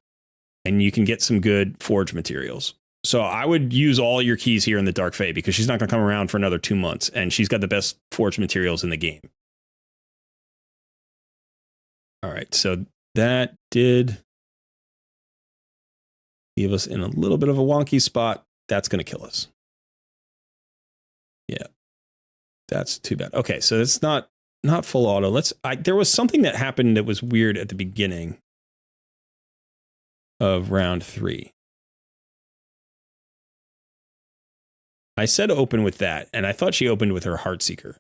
A: And you can get some good forge materials. So I would use all your keys here in the Dark Fae because she's not going to come around for another 2 months, and she's got the best forge materials in the game. All right, so that did leave us in a little bit of a wonky spot. That's going to kill us. Yeah. That's too bad. Okay, so it's not full auto. There was something that happened that was weird at the beginning of round 3. I said open with that, and I thought she opened with her Heartseeker.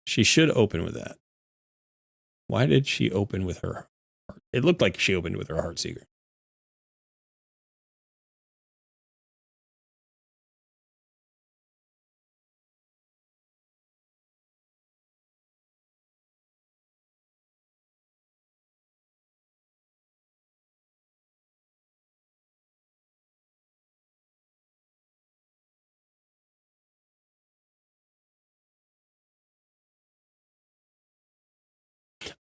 A: She should open with that. Why did she open with her heart? It looked like she opened with her Heartseeker.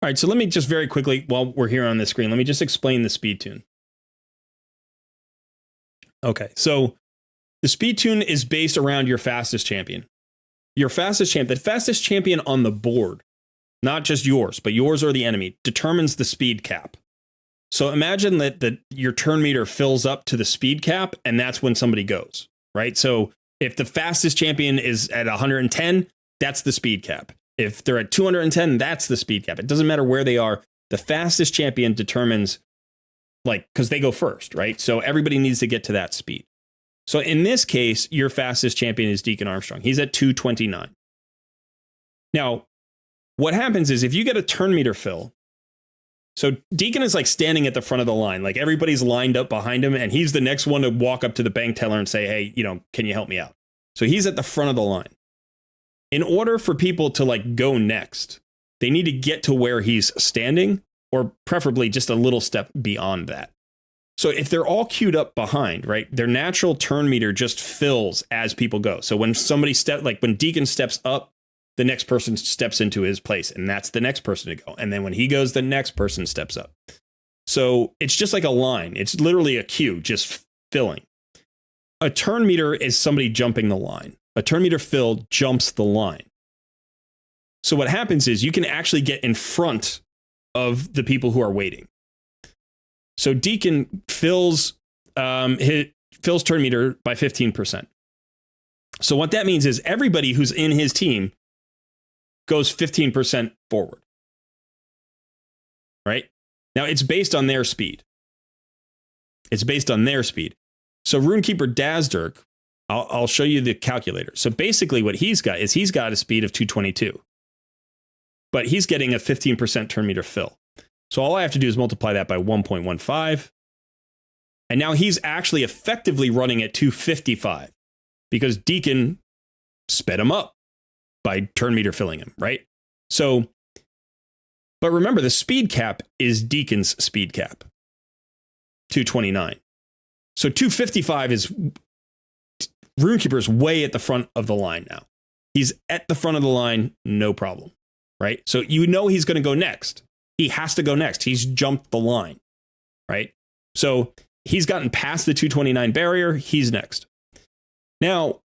A: All right, so let me just very quickly, while we're here on the screen, let me just explain the speed tune. Okay, so the speed tune is based around your fastest champion. Your fastest champion, the fastest champion on the board, not just yours, but yours or the enemy, determines the speed cap. So imagine that your turn meter fills up to the speed cap, and that's when somebody goes, right? So if the fastest champion is at 110, that's the speed cap. If they're at 210, that's the speed cap. It doesn't matter where they are. The fastest champion determines, because they go first, right? So everybody needs to get to that speed. So in this case, your fastest champion is Deacon Armstrong. He's at 229. Now, what happens is if you get a turn meter fill, so Deacon is standing at the front of the line, everybody's lined up behind him, and he's the next one to walk up to the bank teller and say, hey, can you help me out? So he's at the front of the line. In order for people to go next, they need to get to where he's standing, or preferably just a little step beyond that. So if they're all queued up behind, right, their natural turn meter just fills as people go. So when somebody when Deacon steps up, the next person steps into his place, and that's the next person to go. And then when he goes, the next person steps up. So it's just like a line. It's literally a queue just filling. A turn meter is somebody jumping the line. A turn meter fill jumps the line. So what happens is you can actually get in front of the people who are waiting. So Deacon fills turn meter by 15%. So what that means is everybody who's in his team goes 15% forward. Right? Now it's based on their speed. So Runekeeper Dazdirk, I'll show you the calculator. So basically what he's got is he's got a speed of 222. But he's getting a 15% turn meter fill. So all I have to do is multiply that by 1.15. And now he's actually effectively running at 255 because Deacon sped him up by turn meter filling him, right? So, but remember, the speed cap is Deacon's speed cap, 229. So 255 is Runekeeper's way at the front of the line now. He's at the front of the line, no problem, right? So he's going to go next. He has to go next. He's jumped the line, right? So he's gotten past the 229 barrier. He's next. Now,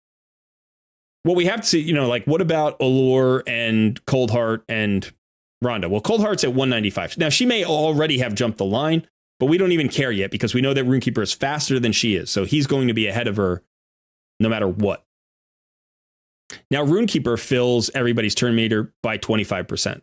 A: what we have to see, what about Allure and Coldheart and Rhonda? Well, Coldheart's at 195. Now, she may already have jumped the line, but we don't even care yet because we know that Runekeeper is faster than she is. So he's going to be ahead of her no matter what. Now, Runekeeper fills everybody's turn meter by 25%.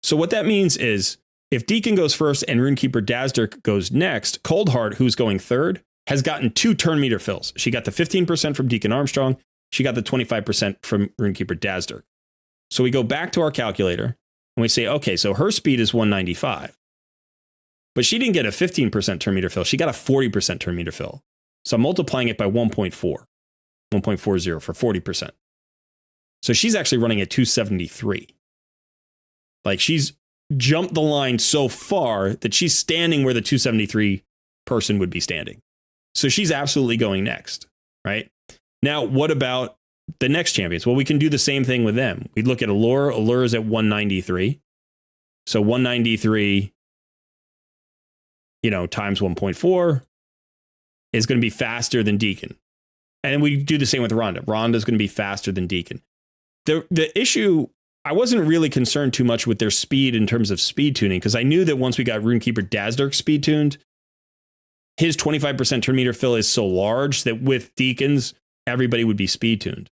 A: So what that means is if Deacon goes first and Runekeeper Dazdirk goes next, Coldheart, who's going third, has gotten 2 turn meter fills. She got the 15% from Deacon Armstrong. She got the 25% from Runekeeper Dazdirk. So we go back to our calculator and we say, okay, so her speed is 195. But she didn't get a 15% turn meter fill. She got a 40% turn meter fill. So I'm multiplying it by 1.40 for 40%. So she's actually running at 273. She's jumped the line so far that she's standing where the 273 person would be standing. So she's absolutely going next, right? Now, what about the next champions? Well, we can do the same thing with them. We look at Allure. Allure is at 193. So 193, times 1.4 is going to be faster than Deacon. And we do the same with Rhonda. Rhonda is going to be faster than Deacon. The issue, I wasn't really concerned too much with their speed in terms of speed tuning because I knew that once we got Runekeeper Dazdirk speed tuned, his 25% turn meter fill is so large that with Deacons, everybody would be speed tuned.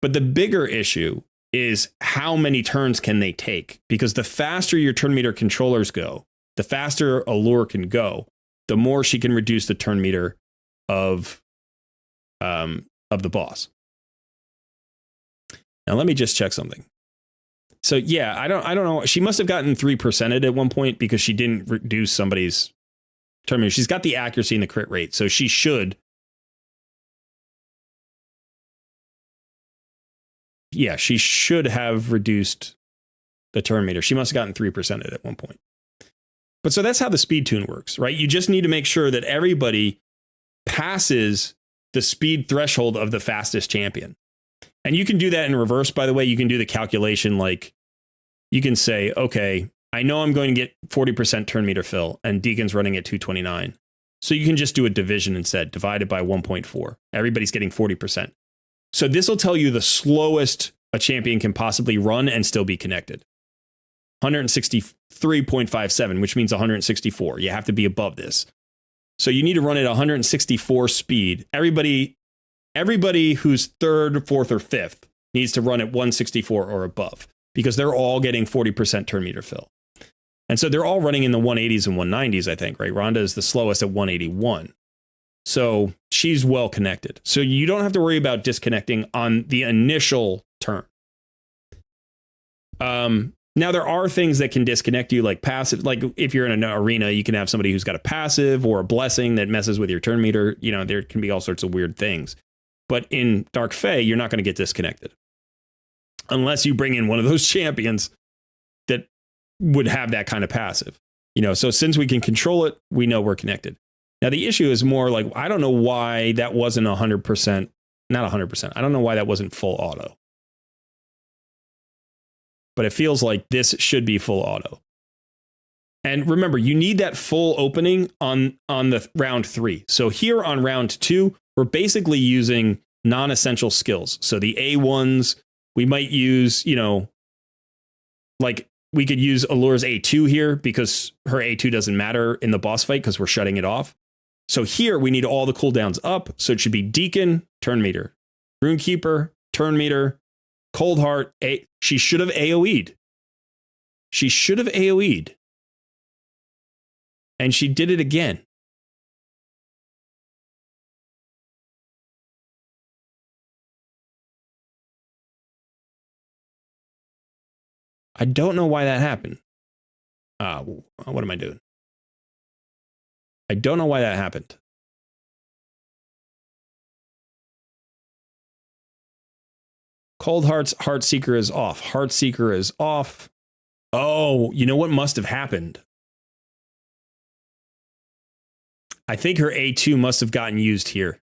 A: But the bigger issue is how many turns can they take? Because the faster your turn meter controllers go, the faster Allure can go, the more she can reduce the turn meter of the boss. Now let me just check something. So yeah, I don't know. She must have gotten 3%ed at one point because she didn't reduce somebody's turn meter. She's got the accuracy and the crit rate, so she should. Yeah, she should have reduced the turn meter. She must have gotten 3%ed at one point. But so that's how the speed tune works, right? You just need to make sure that everybody passes the speed threshold of the fastest champion. And you can do that in reverse, by the way. You can do the calculation like you can say, okay, I know I'm going to get 40% turn meter fill and Deacon's running at 229. So you can just do a division instead, divided by 1.4. Everybody's getting 40%. So this will tell you the slowest a champion can possibly run and still be connected. 163.57, which means 164. You have to be above this. So you need to run at 164 speed. Everybody who's third, fourth, or fifth needs to run at 164 or above because they're all getting 40% turn meter fill. And so they're all running in the 180s and 190s, I think, right? Rhonda is the slowest at 181. So she's well connected. So you don't have to worry about disconnecting on the initial turn. Now, there are things that can disconnect you, like passive. Like if you're in an arena, you can have somebody who's got a passive or a blessing that messes with your turn meter. You know, there can be all sorts of weird things. But in Dark Fae, you're not going to get disconnected unless you bring in one of those champions that would have that kind of passive. You know, so since we can control it, we know we're connected. Now, the issue is more like, I don't know why that wasn't 100%, not 100%. I don't know why that wasn't full auto. But it feels like this should be full auto. And remember, you need that full opening on the round 3. So here on round 2, we're basically using non-essential skills. So the A1s, we might use, you know, like we could use Allure's A2 here because her A2 doesn't matter in the boss fight because we're shutting it off. So here we need all the cooldowns up. So it should be Deacon, turn meter, Runekeeper, turn meter, Cold Heart. She should have AoE'd. She should have AoE'd. And she did it again. I don't know why that happened. What am I doing? I don't know why that happened. Cold Heart's Heartseeker is off. Heartseeker is off. Oh, you know what must have happened? I think her A2 must have gotten used here.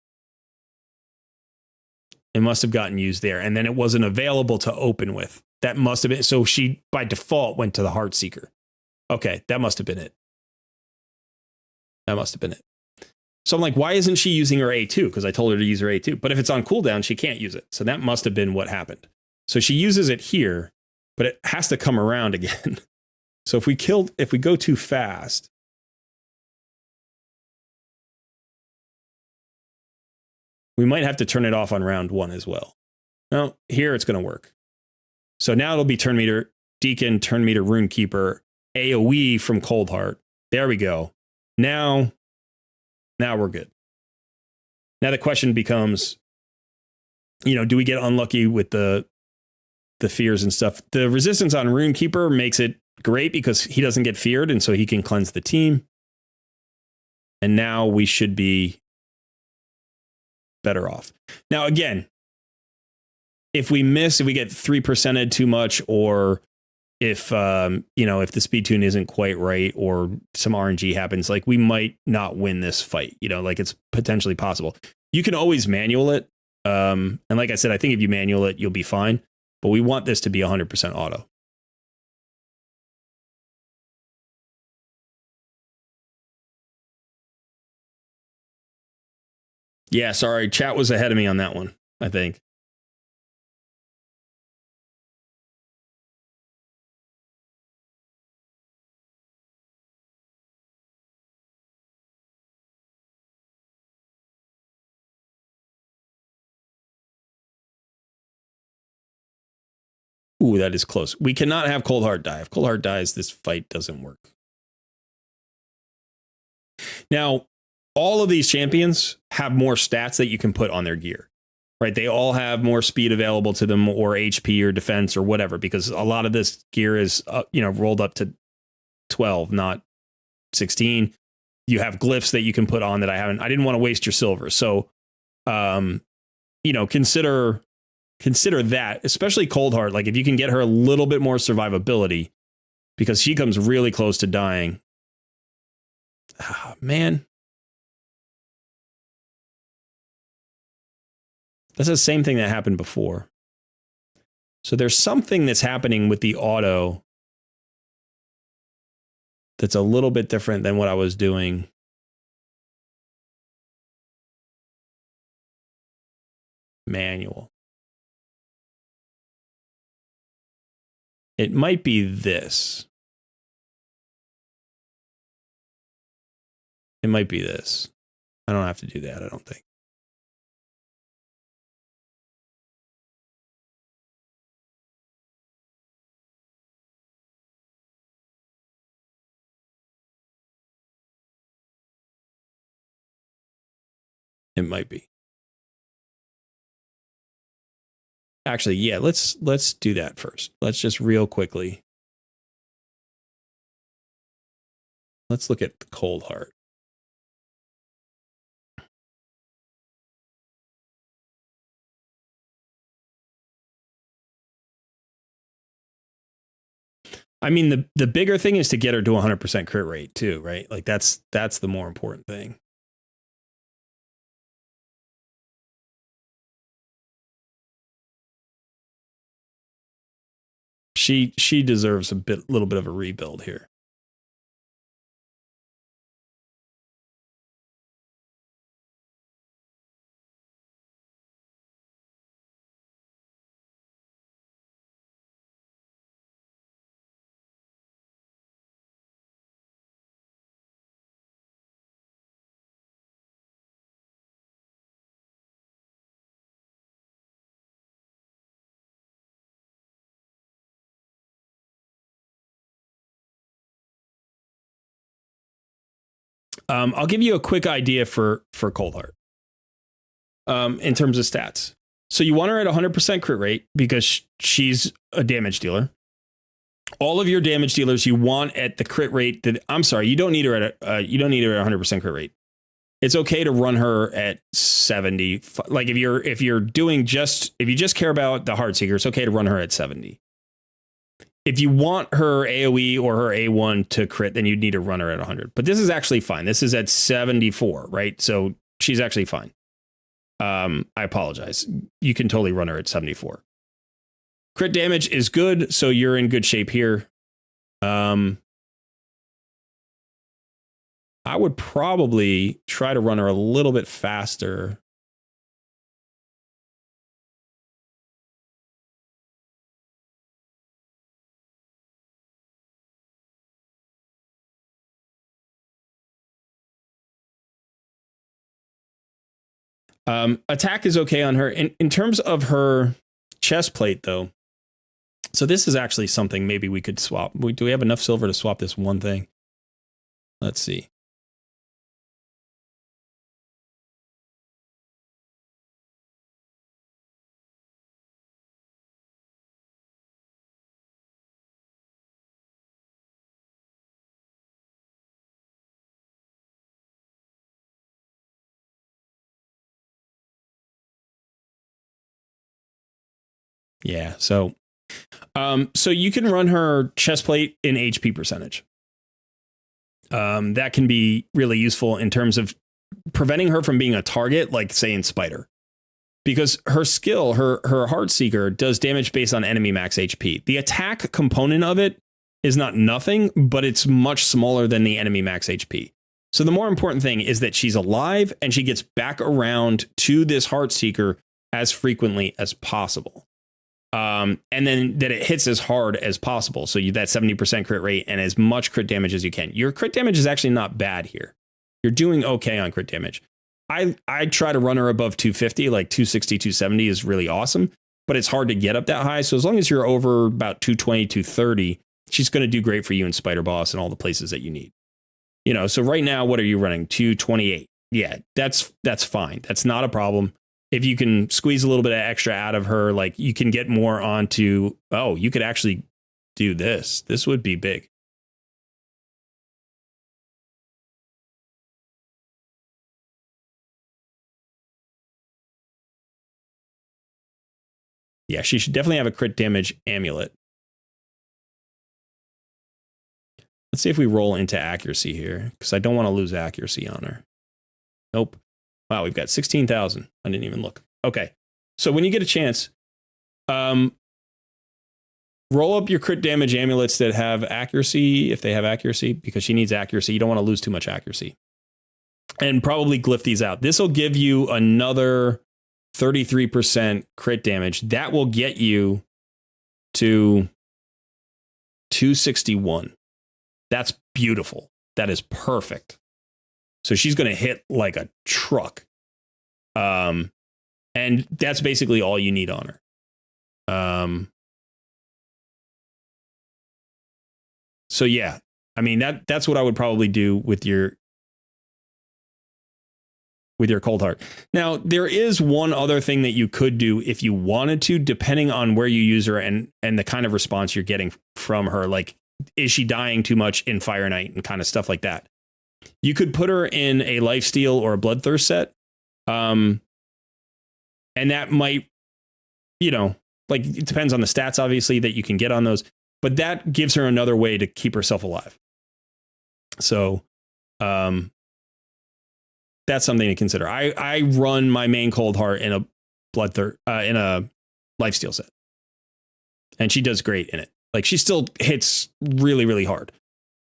A: It must have gotten used there. And then it wasn't available to open with. That must have been. So she, by default, went to the Heartseeker. Okay, that must have been it. That must have been it. So I'm like, why isn't she using her A2? Because I told her to use her A2. But if it's on cooldown, she can't use it. So that must have been what happened. So she uses it here, but it has to come around again. So if we go too fast, we might have to turn it off on round 1 as well. No, here it's going to work. So now it'll be turn meter, Deacon, turn meter, Runekeeper, AoE from Cold Heart. There we go. Now we're good. Now the question becomes, you know, do we get unlucky with the fears and stuff? The resistance on Runekeeper makes it great because he doesn't get feared, and so he can cleanse the team. And now we should be better off. Now, again, if we get 3%ed too much, or if if the speed tune isn't quite right, or some RNG happens, like we might not win this fight. You know, like it's potentially possible. You can always manual it, and like I said, I think if you manual it, you'll be fine. But we want this to be 100% auto. Yeah, sorry, chat was ahead of me on that one, I think. Ooh, that is close. We cannot have Cold Heart die. If Cold Heart dies, this fight doesn't work. Now, all of these champions have more stats that you can put on their gear, right? They all have more speed available to them, or HP or defense or whatever, because a lot of this gear is, rolled up to 12, not 16. You have glyphs that you can put on that I didn't want to waste your silver. So, consider that, especially Cold Heart. Like, if you can get her a little bit more survivability, because she comes really close to dying. Oh, man. That's the same thing that happened before. So there's something that's happening with the auto that's a little bit different than what I was doing. Manual. It might be this. It might be this. I don't have to do that, I don't think. It might be. Actually, yeah, let's do that first. Let's just real quickly. Let's look at the Cold Heart. I mean, the bigger thing is to get her to 100% crit rate too, right? Like that's the more important thing. She deserves little bit of a rebuild here. I'll give you a quick idea for Cold Heart. In terms of stats. So you want her at 100% crit rate because she's a damage dealer. All of your damage dealers you want at the crit rate that you don't need her at 100% crit rate. It's okay to run her at 70. Like if you just care about the Heartseeker, it's okay to run her at 70. If you want her AoE or her A1 to crit, then you'd need to run her at 100. But this is actually fine. This is at 74, right? So she's actually fine. I apologize. You can totally run her at 74. Crit damage is good, so you're in good shape here. I would probably try to run her a little bit faster. Attack is okay on her. In terms of her chest plate, though, so this is actually something maybe we could swap. Do we have enough silver to swap this one thing? Let's see. Yeah, so you can run her chest plate in HP percentage. That can be really useful in terms of preventing her from being a target, like say in Spider. Because her skill, her Heartseeker, does damage based on enemy max HP. The attack component of it is not nothing, but it's much smaller than the enemy max HP. So the more important thing is that she's alive and she gets back around to this Heartseeker as frequently as possible. And then that it hits as hard as possible. So that 70% crit rate and as much crit damage as you can. Your crit damage is actually not bad here. You're doing okay on crit damage. I try to run her above 250, like 260, 270 is really awesome. but it's hard to get up that high. So as long as you're over about 220, 230, she's going to do great for you in Spider Boss and all the places that you need. You know, so right now, what are you running? 228. Yeah, that's fine. That's not a problem. If you can squeeze a little bit of extra out of her, like you can get more onto, oh, you could actually do this. This would be big. Yeah, she should definitely have a crit damage amulet. Let's see if we roll into accuracy here, because I don't want to lose accuracy on her. Nope. Wow, we've got 16,000. I didn't even look. Okay. So when you get a chance, roll up your crit damage amulets that have accuracy, if they have accuracy, because she needs accuracy. You don't want to lose too much accuracy. And probably glyph these out. This will give you another 33% crit damage. That will get you to 261. That's beautiful. That is perfect. So she's going to hit like a truck. And that's basically all you need on her. So yeah, I mean, that's what I would probably do with your Cold Heart. Now, there is one other thing that you could do if you wanted to, depending on where you use her and the kind of response you're getting from her. Like, is she dying too much in Fire Knight and kind of stuff like that? You could put her in a Lifesteal or a Bloodthirst set. And that might, you know, like it depends on the stats, obviously, that you can get on those. But that gives her another way to keep herself alive. So that's something to consider. I run my main Cold Heart in a Bloodthirst, in a Lifesteal set. And she does great in it. Like, she still hits really, really hard.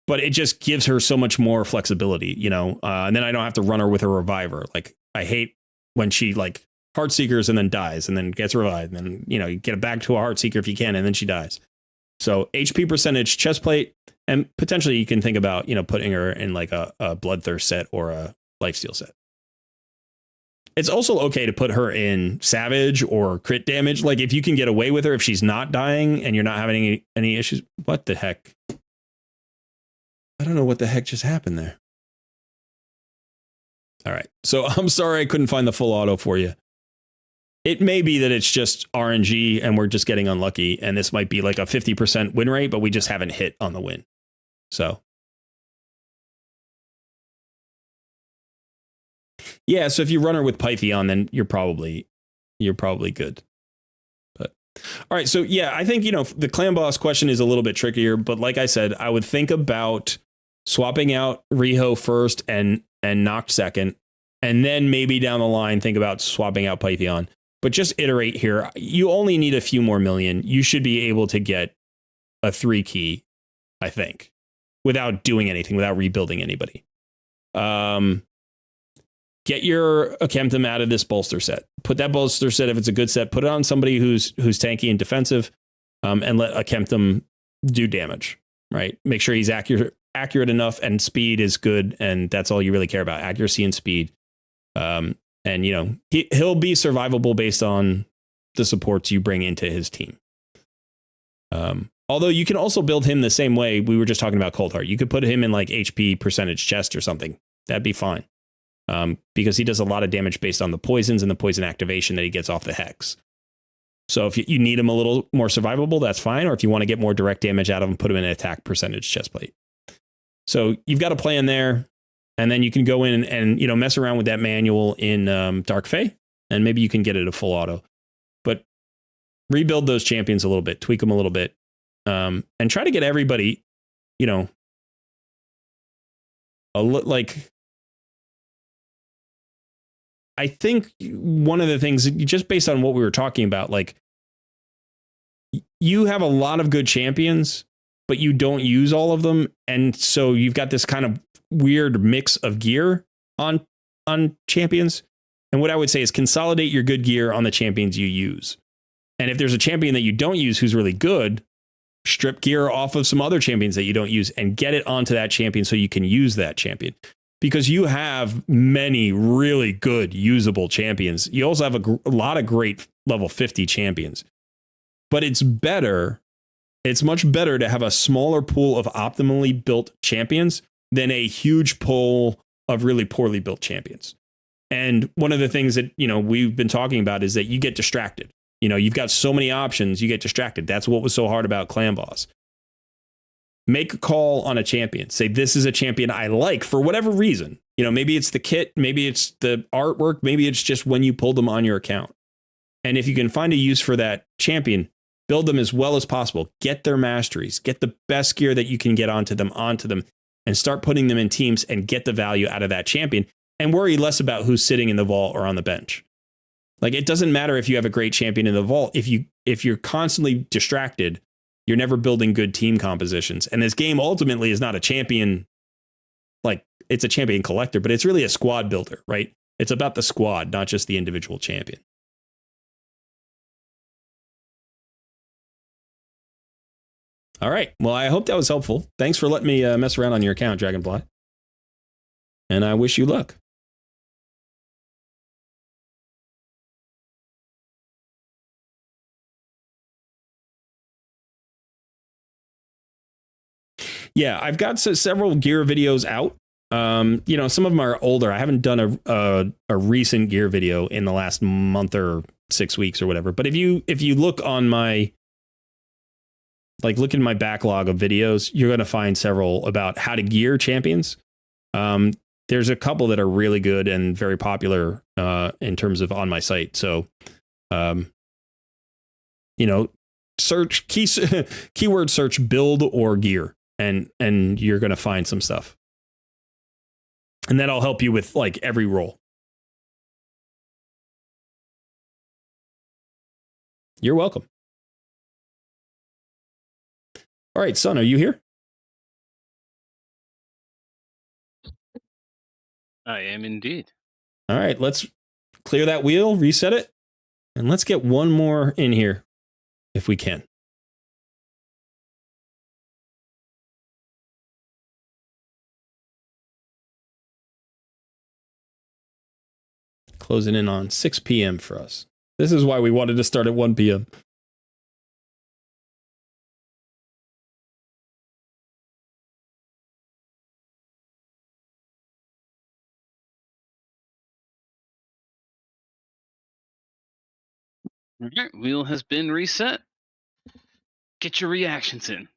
A: But it just gives her so much more flexibility, you know? And then I don't have to run her with a Reviver. Like, I hate when she, like, Heartseekers and then dies and then gets revived. And then, you know, you get it back to a Heartseeker if you can, and then she dies. So HP percentage, chest plate, and potentially you can think about, you know, putting her in like a Bloodthirst set or a Lifesteal set. It's also okay to put her in Savage or crit damage. Like, if you can get away with her, if she's not dying and you're not having any issues. What the heck? I don't know what the heck just happened there. All right. So I'm sorry I couldn't find the full auto for you. It may be that it's just RNG and we're just getting unlucky. And this might be like a 50% win rate, but we just haven't hit on the win. So. Yeah, so if you run her with Pythion, then you're probably good. But all right, so yeah, I think, you know, the clan boss question is a little bit trickier, but like I said, I would think about swapping out Riho first and Noct second, and then maybe down the line think about swapping out Pythion. But just iterate here. You only need a few more million. You should be able to get a 3 key, I think, without doing anything, without rebuilding anybody. Get your Akemtum out of this bolster set. Put that bolster set, if it's a good set, put it on somebody who's tanky and defensive, and let Akemtum do damage, right? Make sure he's accurate enough, and speed is good, and that's all you really care about, accuracy and speed. And, you know, he'll be survivable based on the supports you bring into his team. Although you can also build him the same way we were just talking about Cold Heart. You could put him in like HP percentage chest or something. That'd be fine. Because he does a lot of damage based on the poisons and the poison activation that he gets off the hex. So if you need him a little more survivable, that's fine. Or if you want to get more direct damage out of him, put him in an attack percentage chest plate. So you've got a plan there. And then you can go in and you know, mess around with that manual in Dark Fae, and maybe you can get it a full auto. But rebuild those champions a little bit, tweak them a little bit, and try to get everybody, you know, like. I think one of the things, just based on what we were talking about, like, you have a lot of good champions, but you don't use all of them. And so you've got this kind of weird mix of gear on champions. And what I would say is consolidate your good gear on the champions you use. And if there's a champion that you don't use who's really good, strip gear off of some other champions that you don't use and get it onto that champion so you can use that champion. because you have many really good usable champions. You also have a lot of great level 50 champions. But it's much better to have a smaller pool of optimally built champions than a huge pool of really poorly built champions. And one of the things that, we've been talking about is that you get distracted. You've got so many options, you get distracted. That's what was so hard about Clan Boss. Make a call on a champion. Say, this is a champion I like for whatever reason. Maybe it's the kit, maybe it's the artwork, maybe it's just when you pulled them on your account. And if you can find a use for that champion, build them as well as possible. Get their masteries, get the best gear that you can get onto them, and start putting them in teams and get the value out of that champion, and worry less about who's sitting in the vault or on the bench. Like, it doesn't matter if you have a great champion in the vault. If you're constantly distracted, you're never building good team compositions. And this game ultimately is not a champion, like, it's a champion collector, but it's really a squad builder, right? It's about the squad, not just the individual champion. All right. Well, I hope that was helpful. Thanks for letting me mess around on your account, Dragonfly. And I wish you luck. Yeah, I've got several gear videos out. Some of them are older. I haven't done a recent gear video in the last month or 6 weeks or whatever. But if you look on my, look in my backlog of videos, you're going to find several about how to gear champions. There's a couple that are really good and very popular in terms of on my site. So, search keyword search build or gear, and you're going to find some stuff. And that'll help you with every role. You're welcome. All right, Son, are you here?
B: I am indeed.
A: All right, let's clear that wheel, reset it, and let's get one more in here if we can. Closing in on 6 p.m. for us. This is why we wanted to start at 1 p.m.
B: All right, wheel has been reset. Get your reactions in.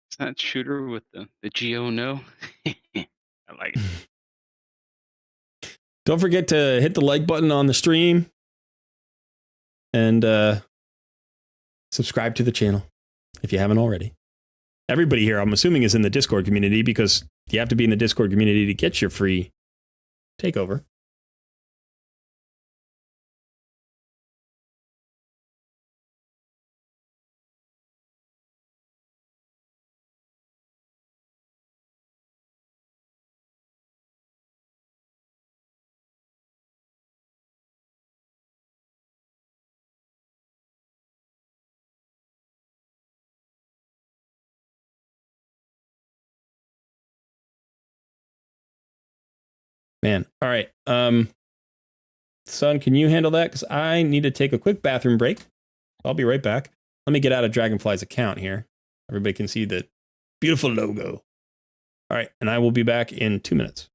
B: It's that shooter with the Geo no. I like it.
A: Don't forget to hit the like button on the stream and subscribe to the channel if you haven't already. Everybody here, I'm assuming, is in the Discord community because you have to be in the Discord community to get your free takeover. Man, all right. Son, can you handle that? Because I need to take a quick bathroom break. I'll be right back. Let me get out of Dragonfly's account here. Everybody can see the beautiful logo. All right, and I will be back in 2 minutes.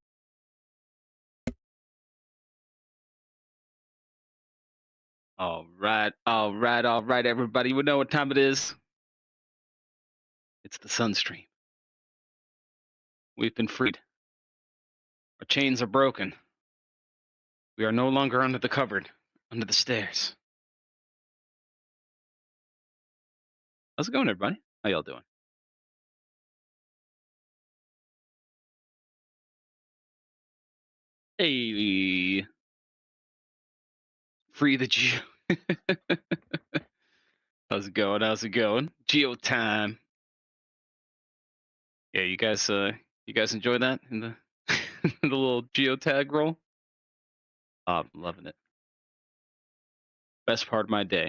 B: All right, everybody. We know what time it is. It's the Sunstream. We've been freed. Our chains are broken. We are no longer under the cupboard, under the stairs. How's it going, everybody? How y'all doing? Hey. Free the Geo. How's it going? How's it going? Geo time. Yeah, you guys enjoy that in the the little geotag roll? Oh, I'm loving it. Best part of my day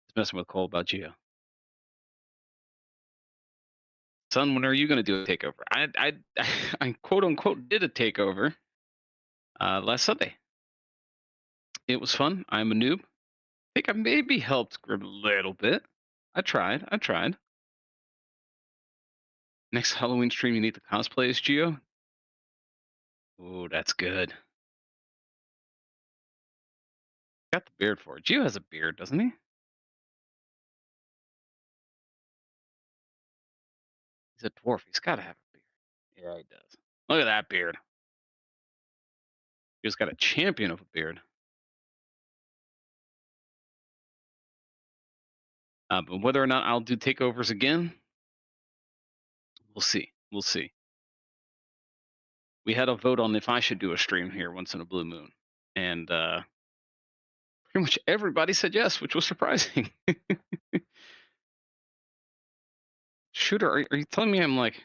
B: is messing with Cole about Geo. son, when are you going to do a takeover? I quote unquote did a takeover last Sunday. It was fun. I'm a noob. I think I maybe helped Grib a little bit. I tried. Next Halloween stream, you need to cosplay as Geo. Oh, that's good. Got the beard for it. Geo has a beard, doesn't he? He's a dwarf. He's got to have a beard. Yeah, he does. Look at that beard. He's got a champion of a beard. But whether or not I'll do takeovers again, we'll see. We'll see. We had a vote on if I should do a stream here once in a blue moon, and pretty much everybody said yes, which was surprising. Shooter, are you telling me I'm like,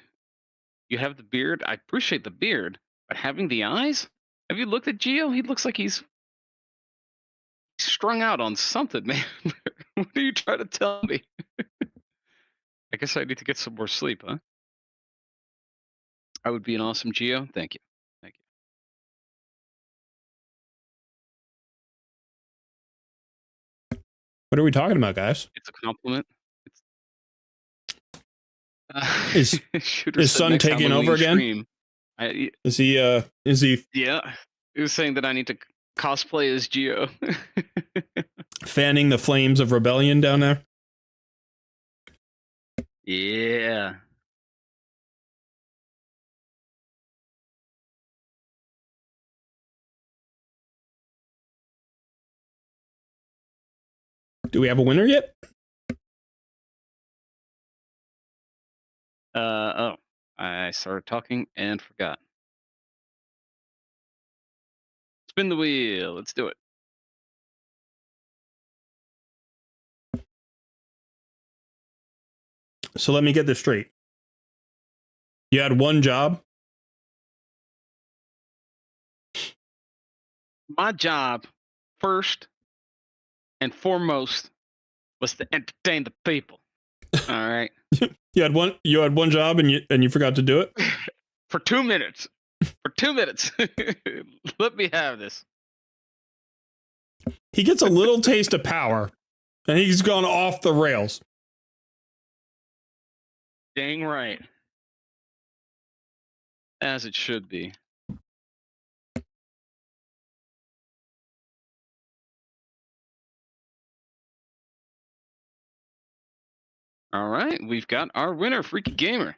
B: you have the beard? I appreciate the beard, but having the eyes? Have you looked at Geo? He looks like he's strung out on something, man. What are you trying to tell me? I guess I need to get some more sleep, huh? I would be an awesome Geo. Thank you. Thank you.
A: What are we talking about, guys?
B: It's a compliment.
A: Is his son taking over again?
B: Stream,
A: Is he?
B: Yeah, he was saying that I need to cosplay as Geo.
A: Fanning the flames of rebellion down there.
B: Yeah.
A: Do we have a winner yet?
B: Oh, I started talking and forgot. Spin the wheel. Let's do it.
A: So let me get this straight. You had one job?
B: My job, first and foremost, was to entertain the people. All right.
A: You had one job and you forgot to do it?
B: For 2 minutes. For 2 minutes. Let me have this.
A: He gets a little taste of power and he's gone off the rails.
B: Dang right. As it should be. All right, we've got our winner, Freaky Gamer.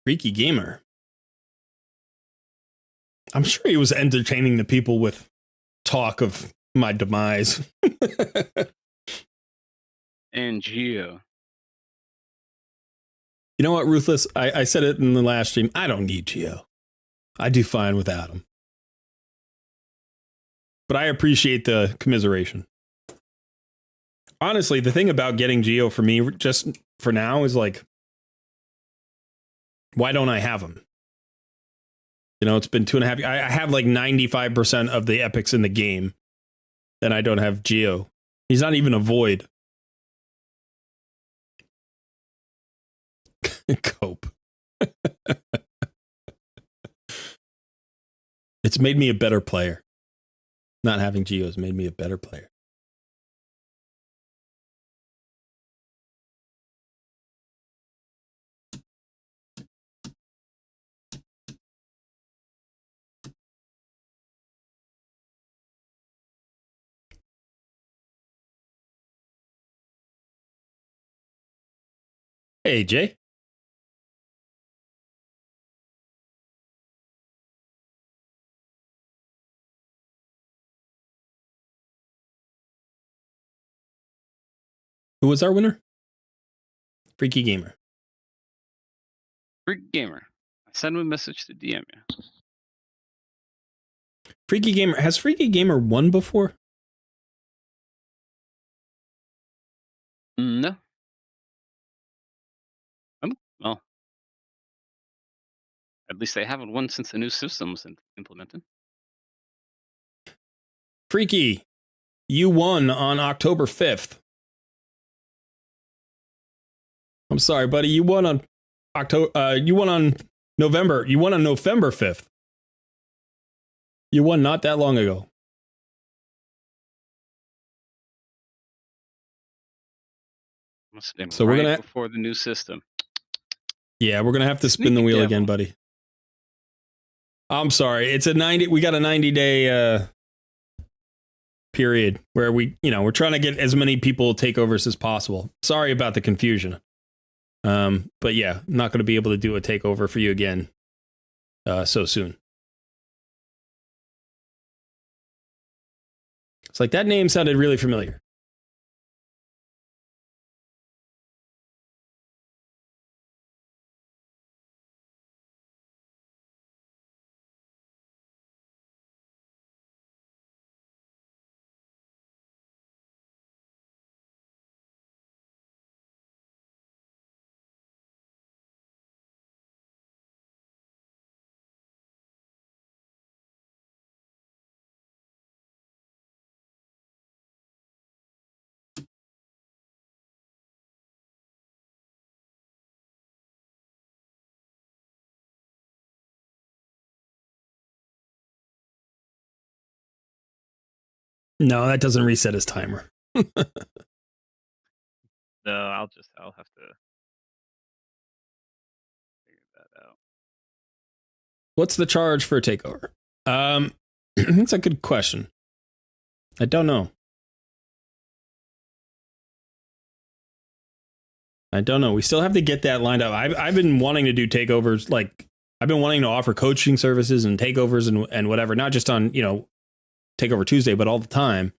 A: Freaky Gamer. I'm sure he was entertaining the people with talk of my demise.
B: And Geo.
A: You know what, Ruthless? I said it in the last stream. I don't need Geo. I do fine without him. But I appreciate the commiseration. Honestly, the thing about getting Geo for me, just for now, is like, why don't I have him? You know, it's been 2.5 years. I have like 95% of the epics in the game. Then I don't have Geo. He's not even a void. Cope. It's made me a better player. Not having Geo has made me a better player. Hey, Jay. Who was our winner? Freaky Gamer.
B: Freaky Gamer. I sent him a message to DM you.
A: Freaky Gamer. Has Freaky Gamer won before?
B: No. Well, at least they haven't won since the new system was implemented.
A: Freaky, you won on October 5th. I'm sorry, buddy. You won on October. You won on November. You won on November 5th. You won not that long ago.
B: Must have been
A: So
B: right
A: we're gonna
B: before the new system.
A: Yeah, we're gonna have to spin the wheel again, buddy. I'm sorry. It's a 90. We got a 90-day period where we're trying to get as many people takeovers as possible. Sorry about the confusion. But yeah, I'm not going to be able to do a takeover for you again so soon. It's like that name sounded really familiar. No, that doesn't reset his timer.
B: No, I'll have to figure that out.
A: What's the charge for a takeover? That's a good question. I don't know. We still have to get that lined up. I've been wanting to do takeovers. Like I've been wanting to offer coaching services and takeovers and whatever, not just on, Takeover Tuesday, but all the time.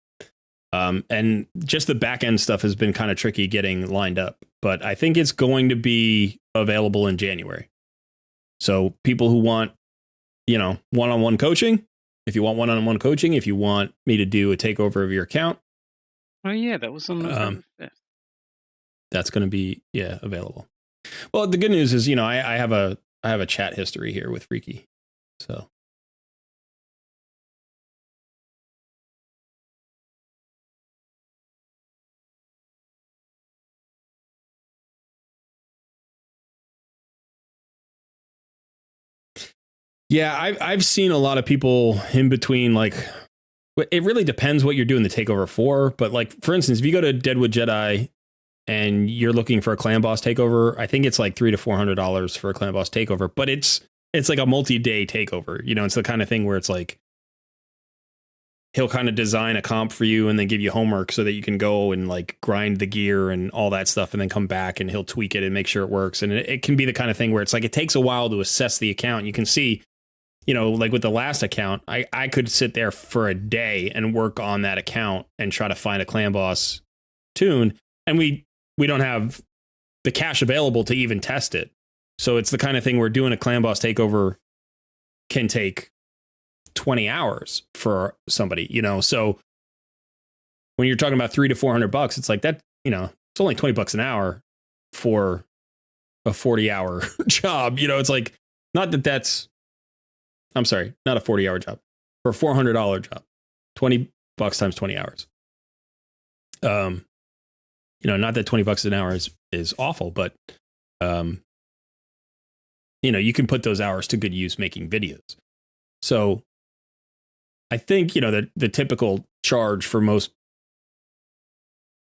A: And just the back end stuff has been kind of tricky getting lined up, but I think it's going to be available in January. So people who want, one-on-one coaching, if you want one-on-one coaching, if you want me to do a takeover of your account.
B: Oh yeah, that was on the 5th.
A: That's going to be, available. Well, the good news is, I have a chat history here with Freaky. So. Yeah, I've seen a lot of people in between, like, it really depends what you're doing the takeover for. But like, for instance, if you go to Deadwood Jedi and you're looking for a clan boss takeover, I think it's like $300 to $400 for a clan boss takeover. But it's like a multi-day takeover. It's the kind of thing where it's like he'll kind of design a comp for you and then give you homework so that you can go and like grind the gear and all that stuff and then come back and he'll tweak it and make sure it works. And it can be the kind of thing where it's like it takes a while to assess the account. You can see, like with the last account, I could sit there for a day and work on that account and try to find a clan boss tune. And we don't have the cash available to even test it. So it's the kind of thing where doing a clan boss takeover can take 20 hours for somebody, So when you're talking about $300 to $400, it's like that, it's only $20 an hour for a 40-hour job. It's like, not that that's, I'm sorry, not a 40-hour job, for a $400 job, $20 times 20 hours. Not that $20 an hour is awful, but, you can put those hours to good use making videos. So I think, the typical charge for most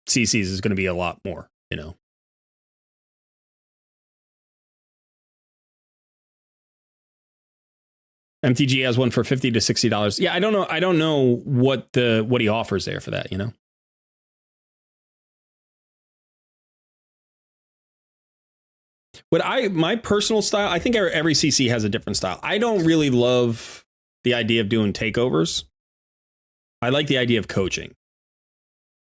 A: CCs is going to be a lot more, MTG has one for $50 to $60. Yeah, I don't know. I don't know what he offers there for that, My personal style, I think every CC has a different style. I don't really love the idea of doing takeovers. I like the idea of coaching.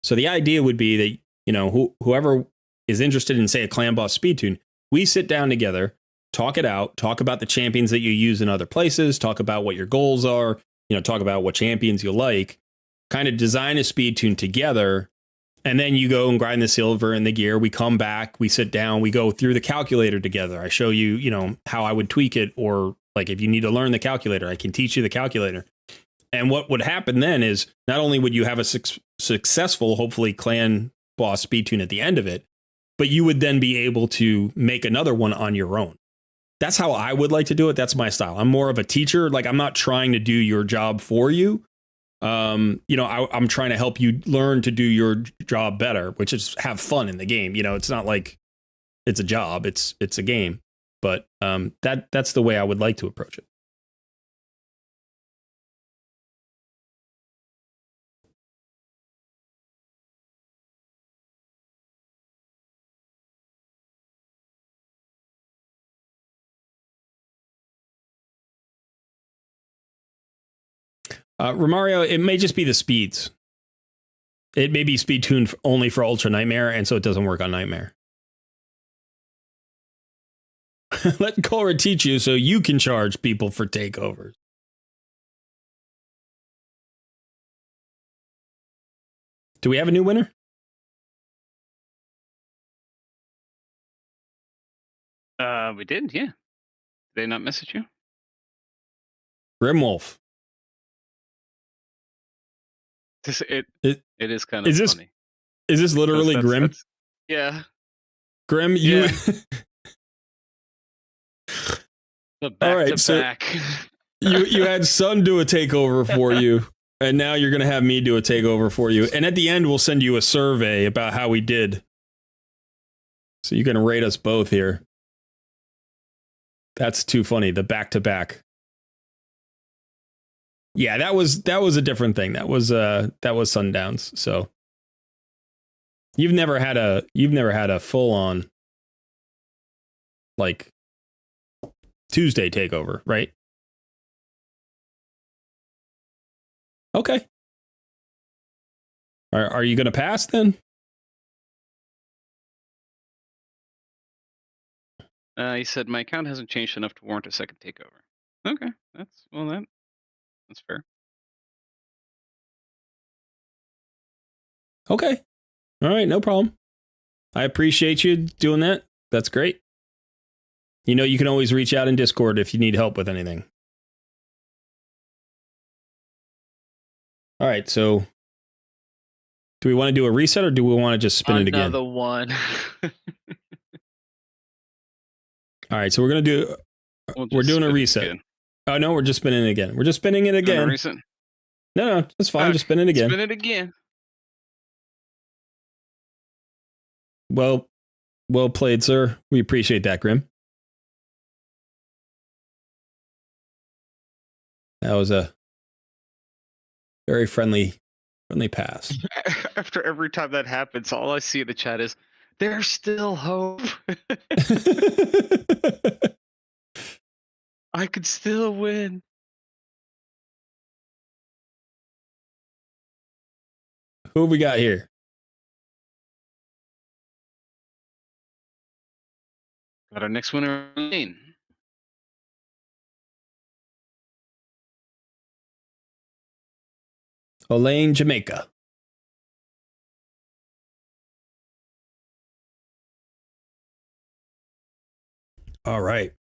A: So the idea would be that, whoever is interested in, say, a clan boss speed tune, we sit down together, talk it out, talk about the champions that you use in other places, talk about what your goals are, talk about what champions you like, kind of design a speed tune together. And then you go and grind the silver and the gear. We come back, we sit down, we go through the calculator together. I show you, how I would tweak it, or like if you need to learn the calculator, I can teach you the calculator. And what would happen then is not only would you have a successful, hopefully, clan boss speed tune at the end of it, but you would then be able to make another one on your own. That's how I would like to do it. That's my style. I'm more of a teacher. Like, I'm not trying to do your job for you. I'm trying to help you learn to do your job better, which is have fun in the game. It's not like it's a job. It's a game. But that's the way I would like to approach it. Romario, it may just be the speeds. It may be speed tuned only for Ultra Nightmare, and so it doesn't work on Nightmare. Let Cora teach you so you can charge people for takeovers. Do we have a new winner?
B: We did, yeah. Did they not message you?
A: Grimwolf.
B: It is kind of funny.
A: Is this literally Grim?
B: Yeah.
A: Grim,
B: you... Yeah. The back
A: all right,
B: to back.
A: you had Sun do a takeover for you, and now you're going to have me do a takeover for you. And at the end, we'll send you a survey about how we did. So you can rate us both here. That's too funny. The back to back. Yeah, that was a different thing. That was Sundowns. So you've never had a full on like Tuesday takeover, right? Okay. Are you going to pass then?
B: He said my account hasn't changed enough to warrant a second takeover. Okay, that's fair.
A: Okay. All right, no problem. I appreciate you doing that. That's great. You can always reach out in Discord if you need help with anything. All right, so do we want to do a reset or do we want to just spin it again?
B: Another one.
A: All right, so we're doing a reset. Again. Oh no, we're just spinning it again. We're just spinning it again. No, that's fine. Just spin it again.
B: Spin it again.
A: Well played, sir. We appreciate that, Grim. That was a very friendly pass.
B: After every time that happens, all I see in the chat is there's still hope. I could still win.
A: Who have we got here?
B: Got our next winner, Elaine.
A: Elaine, Jamaica. All right.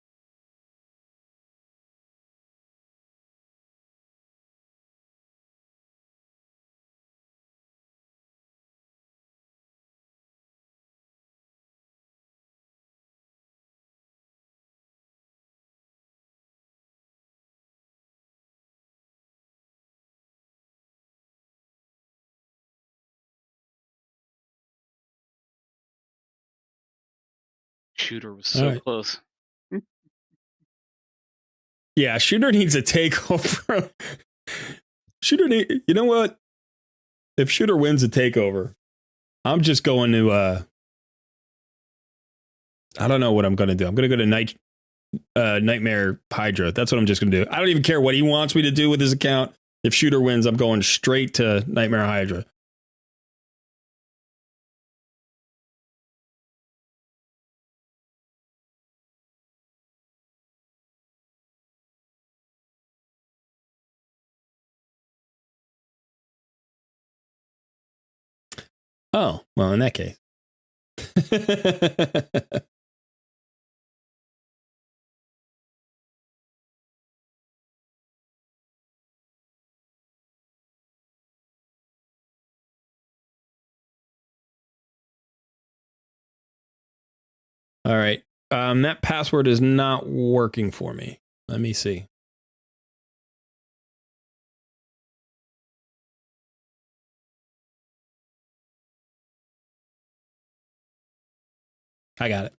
B: Shooter was so close.
A: Yeah, Shooter needs a takeover. You know what? If Shooter wins a takeover, I'm just going to I don't know what I'm going to do. I'm going to go to Nightmare Hydra. That's what I'm just going to do. I don't even care what he wants me to do with his account. If Shooter wins, I'm going straight to Nightmare Hydra. Oh, well, in that case. All right. That password is not working for me. Let me see. I got it.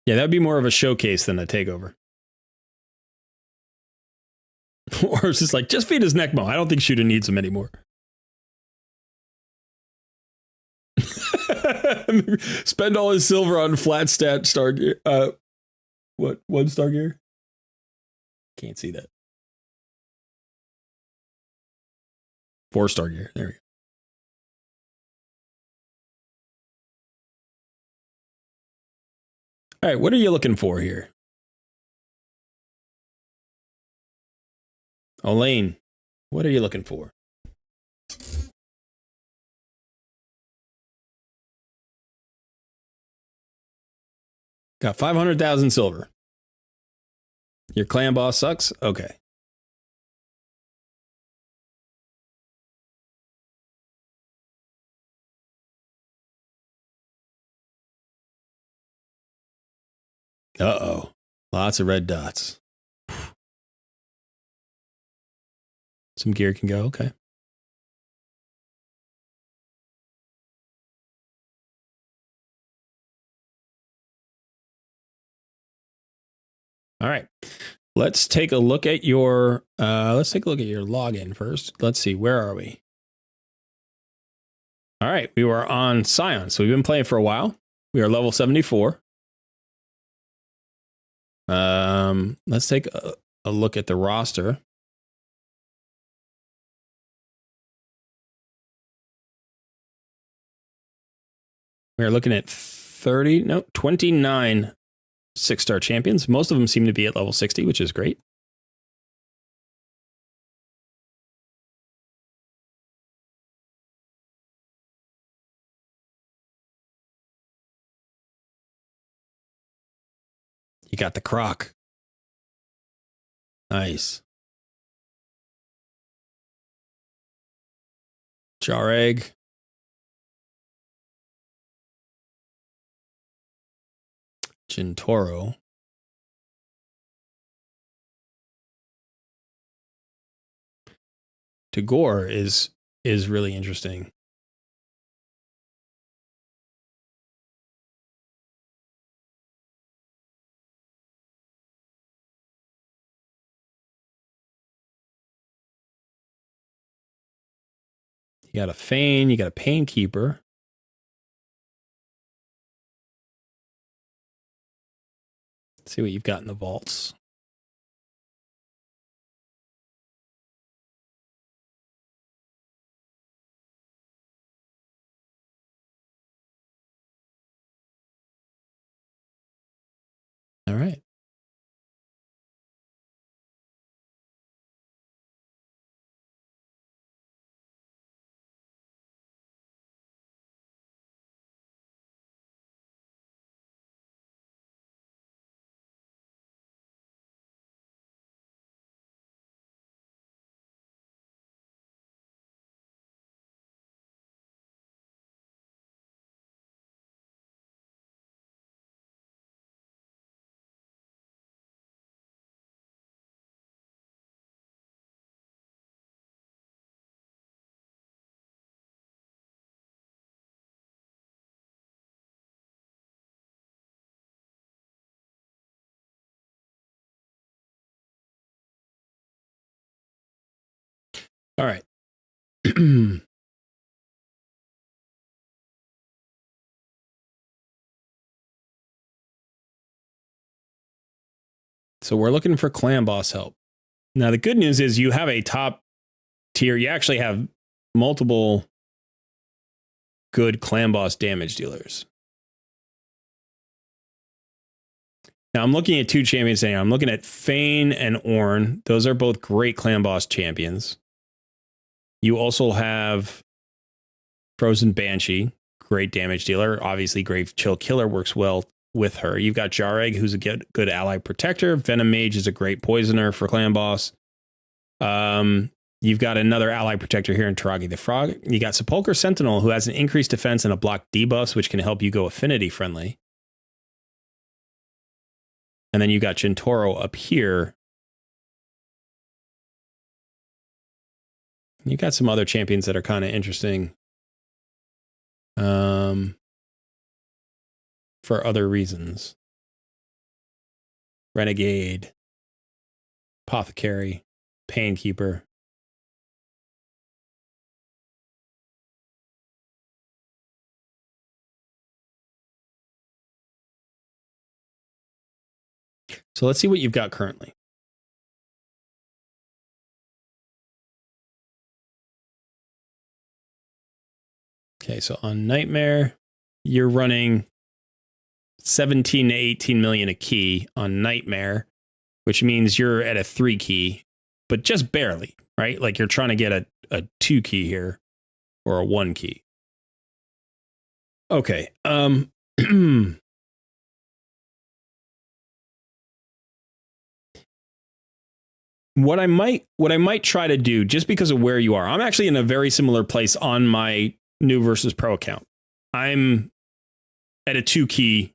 A: Yeah, that'd be more of a showcase than a takeover. Or it's just like, just feed his neck mo. I don't think Shooter needs him anymore. Spend all his silver on flat stat star gear. What? 1-star gear? Can't see that. 4-star gear. There we go. All right, what are you looking for here? Elaine, what are you looking for? Got 500,000 silver. Your clan boss sucks? Okay. Uh-oh. Lots of red dots. Some gear can go. Okay. All right. Let's take a look at your login first. Let's see, where are we? All right, we were on Scion, so we've been playing for a while. We are level 74. Let's take a look at the roster. We're looking at 29 6-star champions. Most of them seem to be at level 60, which is great. You got the croc. Nice. Jar egg. Gintoro. Tagore is really interesting. You got a Feign, you got a Painkeeper. Let's see what you've got in the vaults. All right. All right. So we're looking for clan boss help. Now, the good news is you have a top tier. You actually have multiple good clan boss damage dealers. Now, I'm looking at 2 champions now. I'm looking at Feign and Ornn. Those are both great clan boss champions. You also have Frozen Banshee, great damage dealer. Obviously, Grave Chill Killer works well with her. You've got Jareg, who's a good ally protector. Venom Mage is a great poisoner for clan boss. You've got another ally protector here in Taragi the Frog. You got Sepulchre Sentinel, who has an increased defense and a block debuffs, which can help you go affinity friendly. And then you got Gentoro up here. You got some other champions that are kind of interesting. For other reasons. Renegade, Apothecary, Painkeeper. So let's see what you've got currently. Okay, so on Nightmare, you're running 17 to 18 million a key on Nightmare, which means you're at a 3 key, but just barely, right? Like you're trying to get a 2 key here or a 1 key. Okay. What I might try to do, just because of where you are, I'm actually in a very similar place on my new versus pro account. I'm at a 2 key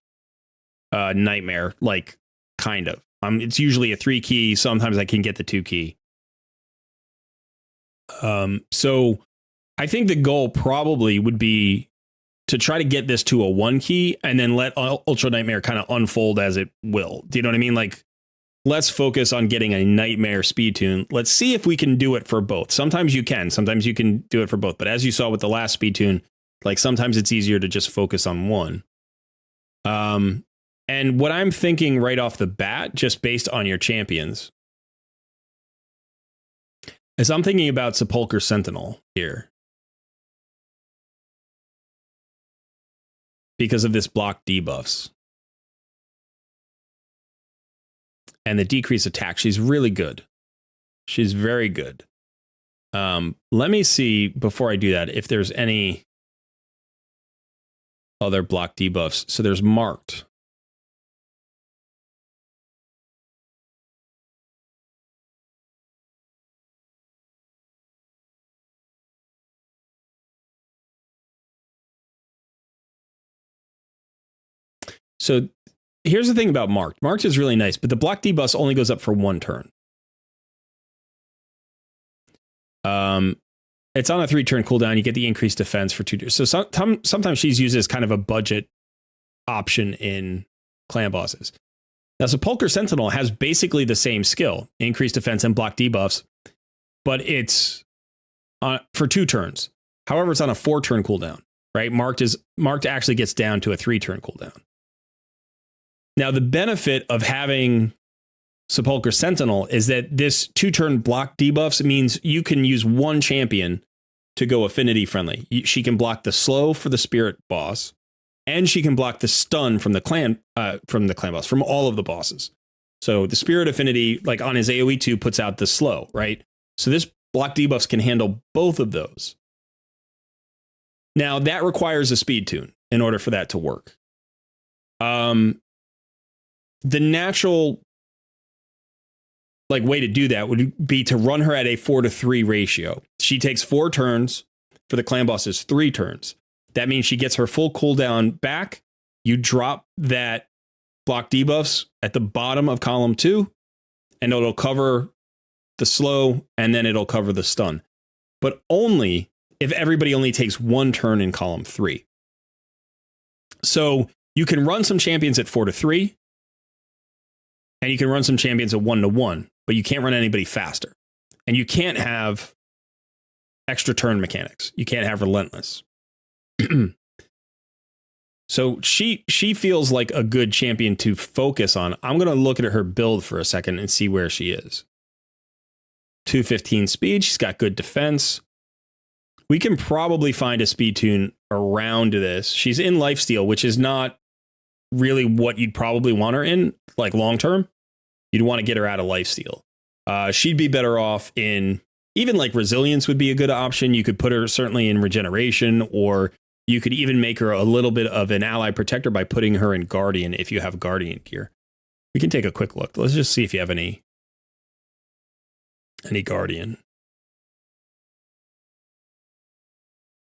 A: Nightmare, like kind of. It's usually a 3 key. Sometimes I can get the 2 key. So I think the goal probably would be to try to get this to a 1 key and then let Ultra Nightmare kind of unfold as it will. Do you know what I mean? Like, let's focus on getting a Nightmare speed tune. Let's see if we can do it for both. Sometimes you can do it for both. But as you saw with the last speed tune, like sometimes it's easier to just focus on one. And what I'm thinking right off the bat, just based on your champions, is I'm thinking about Sepulchre Sentinel here. Because of this block debuffs. And the decrease attack, she's really good. She's very good. Let me see, before I do that, if there's any other block debuffs. So there's Marked. So here's the thing about Marked. Marked is really nice, but the block debuff only goes up for 1 turn. It's on a 3-turn cooldown. You get the increased defense for 2 turns. So sometimes she's used as kind of a budget option in clan bosses. Now, Sepulchre Sentinel has basically the same skill, increased defense and block debuffs, but it's for 2 turns. However, it's on a 4-turn cooldown, right? Marked actually gets down to a 3-turn cooldown. Now, the benefit of having Sepulchre Sentinel is that this 2-turn block debuffs means you can use one champion to go affinity friendly. She can block the slow for the spirit boss, and she can block the stun from the clan boss, from all of the bosses. So the spirit affinity, like on his AoE 2, puts out the slow, right? So this block debuffs can handle both of those. Now, that requires a speed tune in order for that to work. The natural way to do that would be to run her at a 4-to-3 ratio. She takes 4 turns. For the clan bosses, 3 turns. That means she gets her full cooldown back. You drop that block debuffs at the bottom of column 2, and it'll cover the slow, and then it'll cover the stun. But only if everybody only takes 1 turn in column 3. So you can run some champions at 4-to-3, and you can run some champions at 1-to-1, but you can't run anybody faster. And you can't have extra turn mechanics. You can't have relentless. So she feels like a good champion to focus on. I'm going to look at her build for a second and see where she is. 215 speed. She's got good defense. We can probably find a speed tune around this. She's in lifesteal, which is not really what you'd probably want her in, like long term. You'd want to get her out of lifesteal. She'd be better off in even like resilience would be a good option. You could put her certainly in regeneration, or You could even make her a little bit of an ally protector by putting her in Guardian if you have Guardian gear. We can take a quick look. Let's just see if you have any Guardian.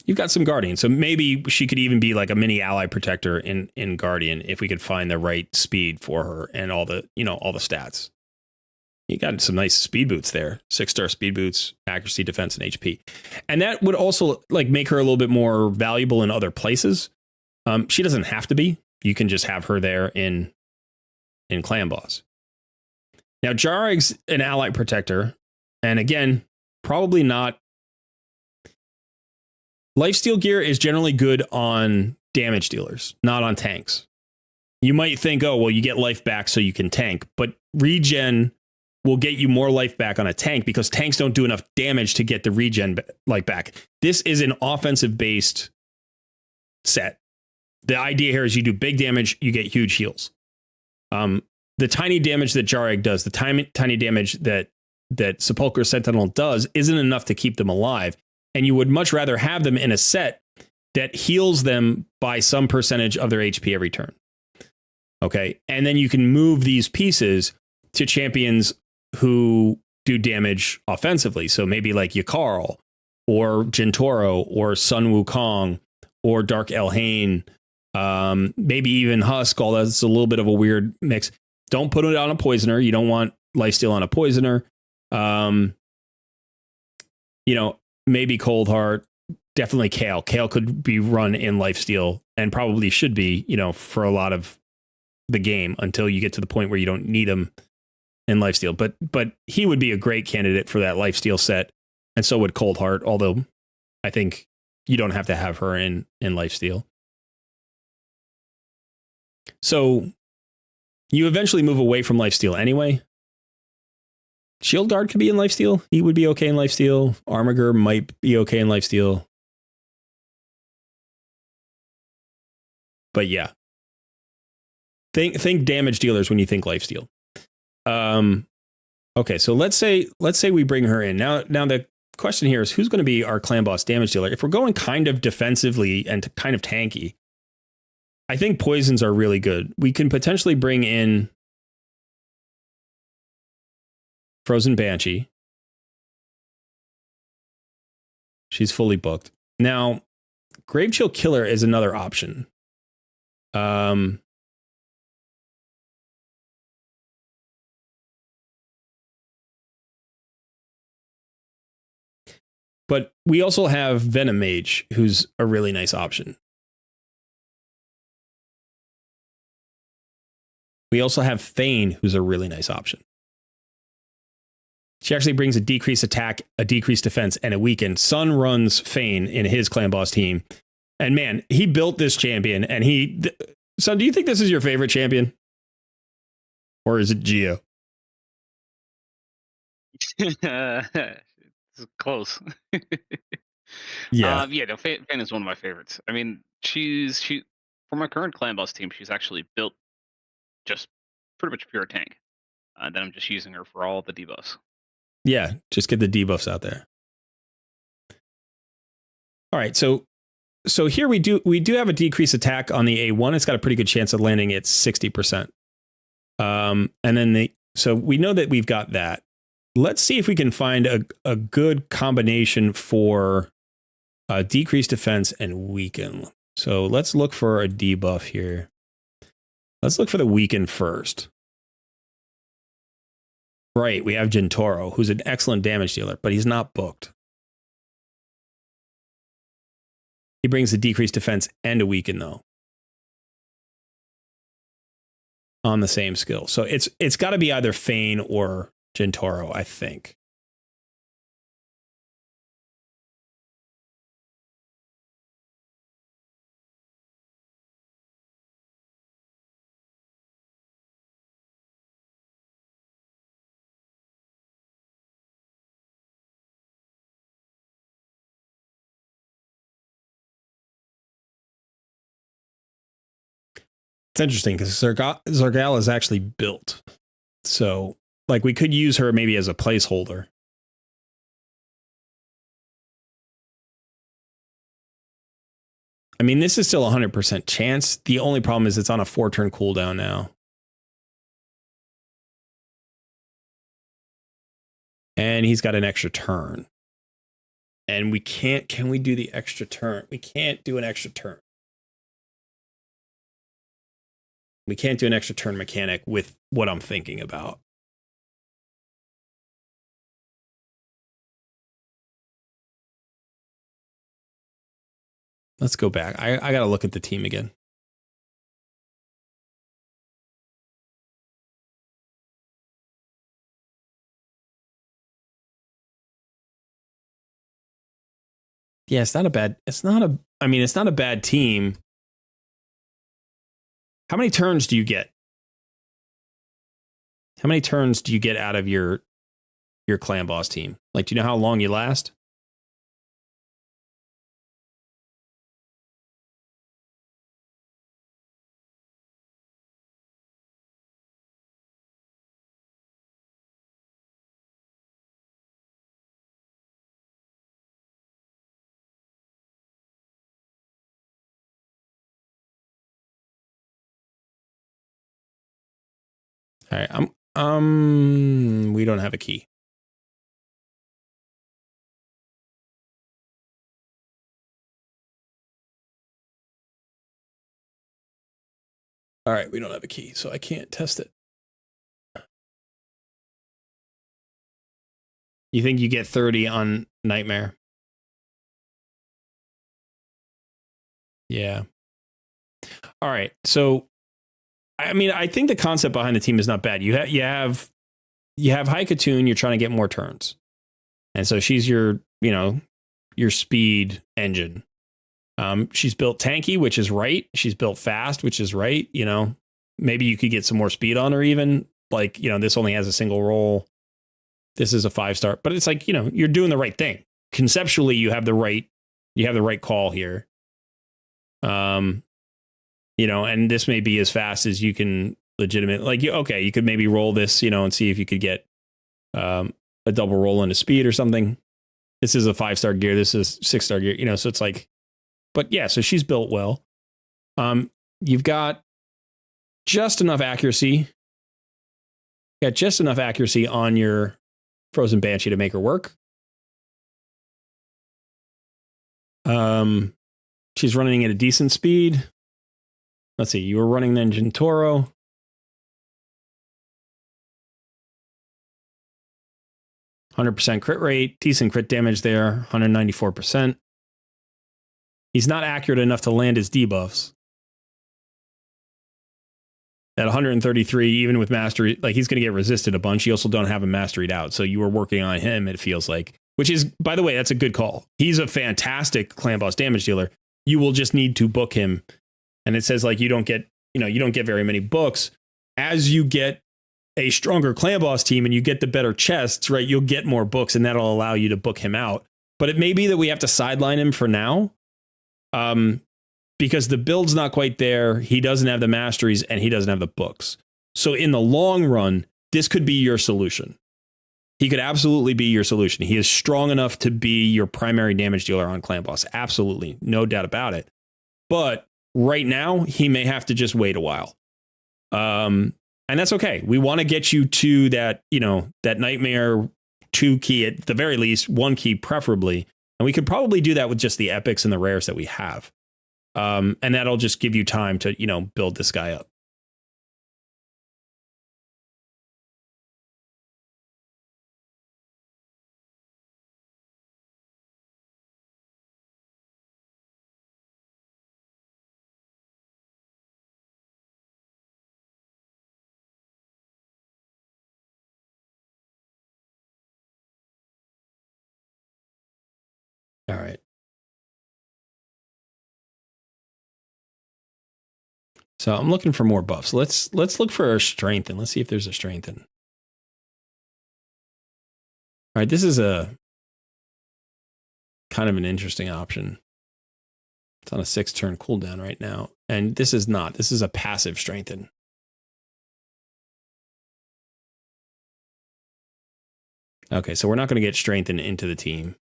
A: You've got some Guardian, so maybe she could even be like a mini ally protector in Guardian if we could find the right speed for her and all the stats. You got some nice speed boots there. 6-star speed boots, accuracy, defense, and HP. And that would also like make her a little bit more valuable in other places. She doesn't have to be. You can just have her there in Clan Boss. Now, Jareg's an ally protector. And again, probably not. Lifesteal gear is generally good on damage dealers, not on tanks. You might think, oh, well, you get life back so you can tank. But regen will get you more life back on a tank because tanks don't do enough damage to get the regen life back. This is an offensive-based set. The idea here is you do big damage, you get huge heals. The tiny damage that Jareg does, the tiny damage that Sepulchre Sentinel does isn't enough to keep them alive. And you would much rather have them in a set that heals them by some percentage of their HP every turn. Okay. And then you can move these pieces to champions who do damage offensively. So maybe like Yakarl or Jintoro or Sun Wukong or Dark Elhain, maybe even Husk, although it's a little bit of a weird mix. Don't put it on a poisoner. You don't want lifesteal on a poisoner. Maybe Cold Heart, definitely Kale. Kale could be run in lifesteal and probably should be, for a lot of the game until you get to the point where you don't need him in lifesteal. But he would be a great candidate for that lifesteal set, and so would Cold Heart, although I think you don't have to have her in lifesteal. So you eventually move away from lifesteal anyway. Shield Guard could be in lifesteal. He would be okay in lifesteal. Armiger might be okay in lifesteal. But yeah. Think damage dealers when you think lifesteal. Okay, so let's say we bring her in. Now the question here is who's going to be our clan boss damage dealer? If we're going kind of defensively and kind of tanky, I think poisons are really good. We can potentially bring in Frozen Banshee. She's fully booked. Now, Grave Chill Killer is another option. But we also have Venom Mage, who's a really nice option. We also have Thane, who's a really nice option. She actually brings a decreased attack, a decreased defense, and a weaken. Sun runs Fane in his clan boss team. And man, he built this champion. And Sun, do you think this is your favorite champion? Or is it Geo?
B: It's close.
A: Yeah.
B: No, Fane is one of my favorites. I mean, she for my current clan boss team, she's actually built just pretty much pure tank. Then I'm just using her for all the debuffs.
A: Yeah, just get the debuffs out there. All right, so here we do have a decreased attack on the A1. It's got a pretty good chance of landing at 60%. And then so we know that we've got that. Let's see if we can find a good combination for decreased defense and weaken. So let's look for a debuff here. Let's look for the weaken first. Right, we have Jintoro, who's an excellent damage dealer, but he's not booked. He brings a decreased defense and a weaken, though, on the same skill. So it's got to be either Fane or Jintoro, I think. It's interesting because Zargal is actually built. So, like, we could use her maybe as a placeholder. I mean, this is still 100% chance. The only problem is it's on a 4-turn cooldown now. And he's got an extra turn. And we can't, can we do the extra turn? We can't do an extra turn. We can't do an extra turn mechanic with what I'm thinking about. Let's go back. I got to look at the team again. Yeah, it's not a bad, it's not a, I mean, it's not a bad team. How many turns do you get? How many turns do you get out of your clan boss team? Like, do you know how long you last? All right, we don't have a key. All right, we don't have a key, so I can't test it. You think you get 30 on Nightmare? Yeah. All right, so I mean, I think the concept behind the team is not bad. You have Haikatoon, you're trying to get more turns. And so she's your, you know, your speed engine. She's built tanky, which is right. She's built fast, which is right. You know, maybe you could get some more speed on her even. Like, you know, this only has a single roll. This is a 5-star, but it's like, you know, you're doing the right thing. Conceptually, you have the right call here. You know, and this may be as fast as you can legitimate. Like, okay, you could maybe roll this, you know, and see if you could get a double roll into speed or something. This is a 5-star gear. This is 6-star gear, you know, so it's like, but yeah, so she's built well. You've got just enough accuracy. Got just enough accuracy on your Frozen Banshee to make her work. She's running at a decent speed. Let's see, you were running the Engine Toro. %, crit rate, decent crit damage there, 194%. He's not accurate enough to land his debuffs. At 133, even with mastery, like he's going to get resisted a bunch. You also don't have him masteried out. So you were working on him, it feels like, which is, by the way, that's a good call. He's a fantastic clan boss damage dealer. You will just need to book him. And it says like you don't get very many books. As you get a stronger clan boss team and you get the better chests, right, you'll get more books and that'll allow you to book him out. But it may be that we have to sideline him for now. Because the build's not quite there. He doesn't have the masteries and he doesn't have the books. So in the long run, this could be your solution. He could absolutely be your solution. He is strong enough to be your primary damage dealer on Clan Boss. Absolutely. No doubt about it. But right now, he may have to just wait a while. And that's okay. We want to get you to that, you know, that Nightmare 2 key, at the very least, 1 key preferably. And we could probably do that with just the epics and the rares that we have. And that'll just give you time to, you know, build this guy up. All right. So I'm looking for more buffs. Let's look for our strength and let's see if there's a strengthen. All right, this is a kind of an interesting option. It's on a 6-turn cooldown right now. And this is not. This is a passive strengthen. Okay, so we're not going to get strengthened into the team.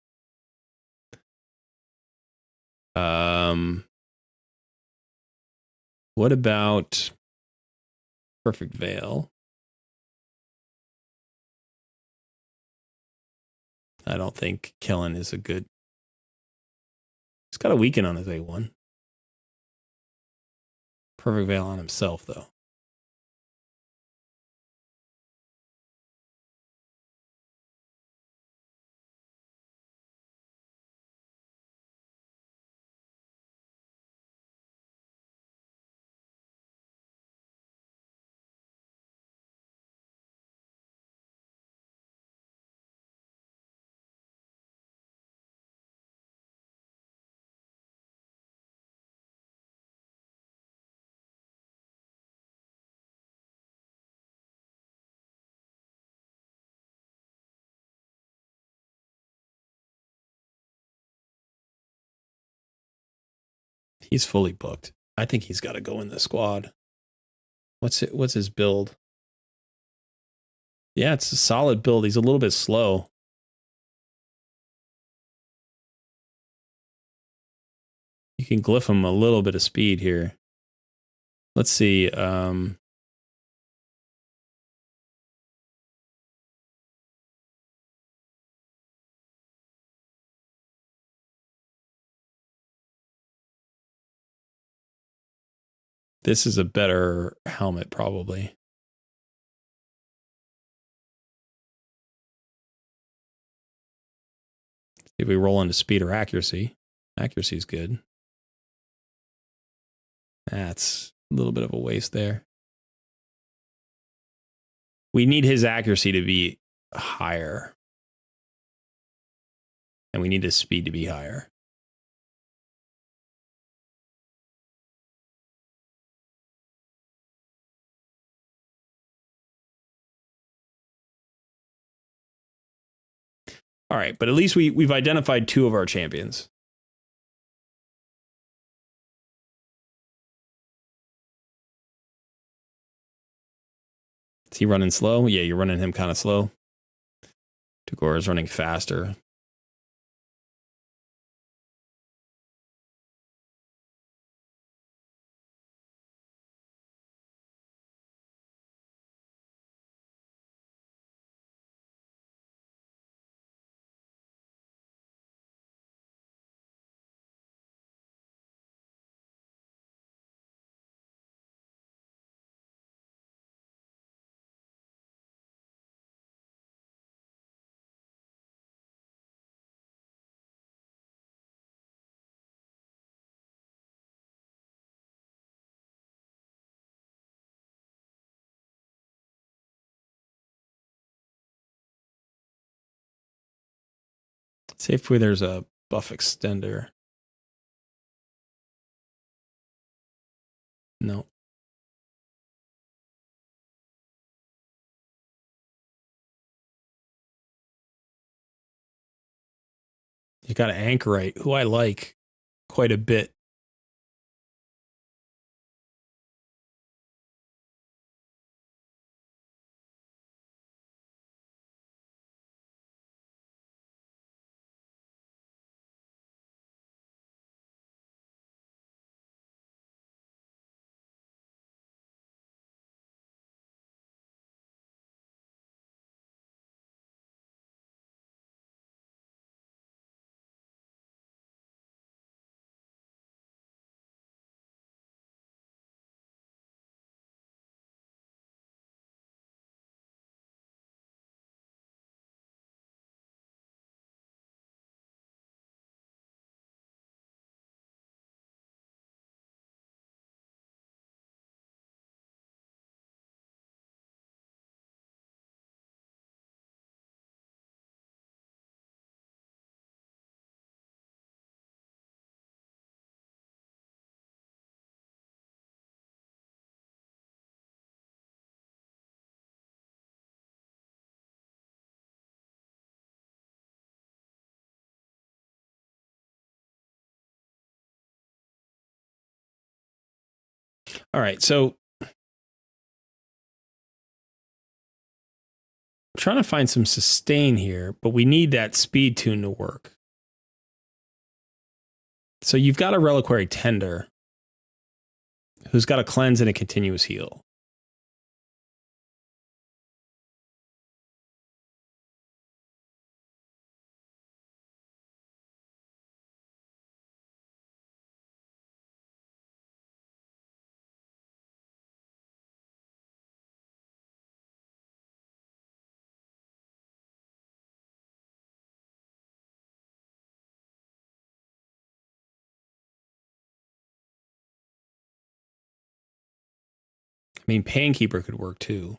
A: What about Perfect Veil? I don't think Kellen is a good... He's got a weekend on his A1. Perfect Veil on himself, though. He's fully booked. I think he's got to go in the squad. What's his build? Yeah, it's a solid build. He's a little bit slow. You can glyph him a little bit of speed here. Let's see. This is a better helmet, probably. If we roll into speed or accuracy, accuracy is good. That's a little bit of a waste there. We need his accuracy to be higher. And we need his speed to be higher. All right, but at least we've identified 2 of our champions. Is he running slow? Yeah, you're running him kind of slow. Takeover is running faster. See if there's a buff extender. No. You got an Anchorite, who I like quite a bit. All right, so I'm trying to find some sustain here, but we need that speed tune to work. So you've got a Reliquary Tender, who's got a cleanse and a continuous heal. I mean, Painkeeper could work too.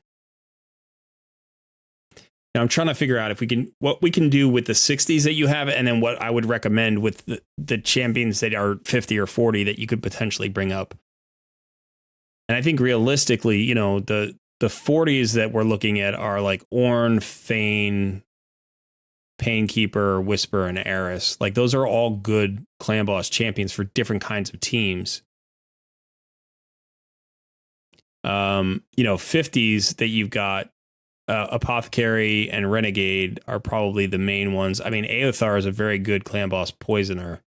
A: Now I'm trying to figure out if we can, what we can do with the 60s that you have, and then what I would recommend with the champions that are 50 or 40 that you could potentially bring up. And I think realistically, you know, the 40s that we're looking at are like Ornn, Fane, Painkeeper, Whisper, and Eris. Like those are all good clan boss champions for different kinds of teams. You know, 50s that you've got Apothecary and Renegade are probably the main ones. I mean, Aothar is a very good clan boss poisoner.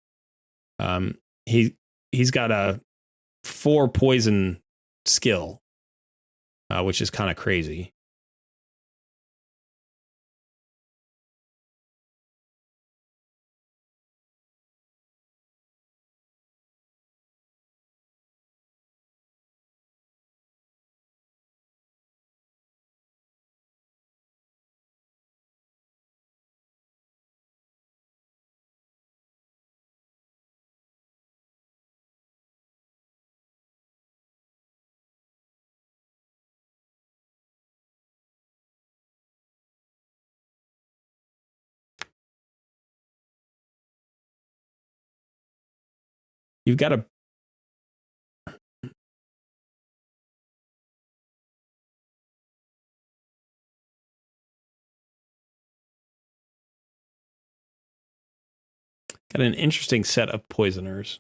A: He's got a 4 poison skill, which is kind of crazy. You've got a an interesting set of poisoners.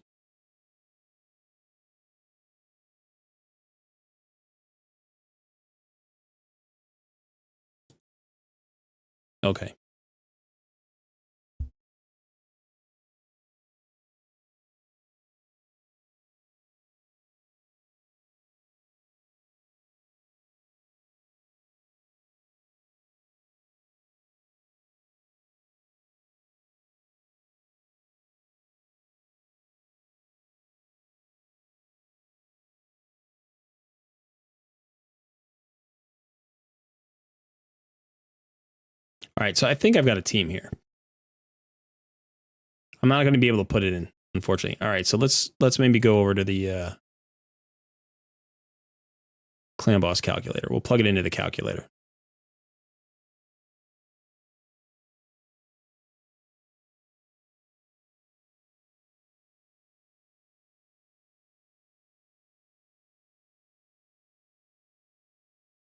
A: Okay. All right, so I think I've got a team here. I'm not going to be able to put it in, unfortunately. All right, so let's maybe go over to the clan boss calculator. We'll plug it into the calculator.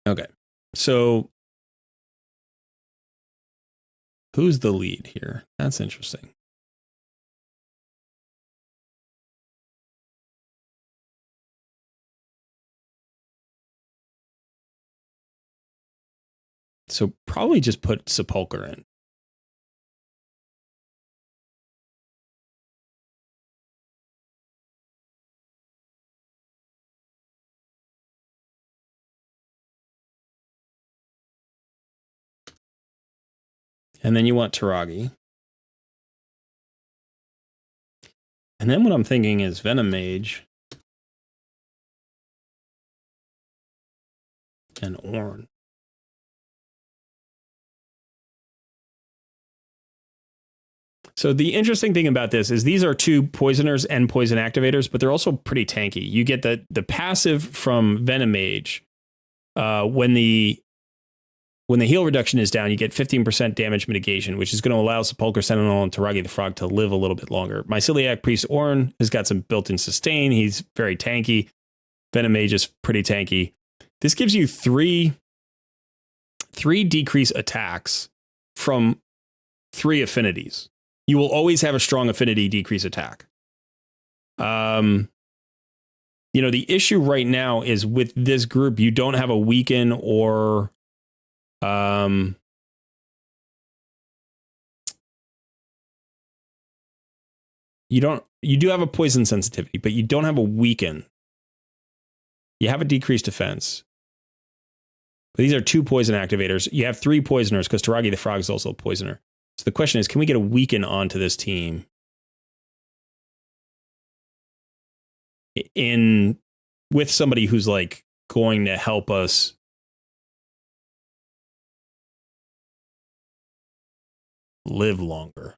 A: Okay, so who's the lead here? That's interesting. So probably just put Sepulcher in. And then you want Taragi. And then what I'm thinking is Venom Mage and Ornn. So the interesting thing about this is these are 2 poisoners and poison activators, but they're also pretty tanky. You get the passive from Venom Mage. When the heal reduction is down, you get 15% damage mitigation, which is going to allow Sepulcher, Sentinel, and Taragi the Frog to live a little bit longer. Myceliac Priest Ornn has got some built-in sustain. He's very tanky. Venom Mage is pretty tanky. This gives you 3 decrease attacks from 3 affinities. You will always have a strong affinity decrease attack. You know, the issue right now is with this group, you don't have a weaken or you do have a poison sensitivity, but you don't have a weaken. You have a decreased defense. But these are 2 poison activators. You have 3 poisoners because Taragi the Frog is also a poisoner. So the question is, can we get a weaken onto this team with somebody who's like going to help us live longer?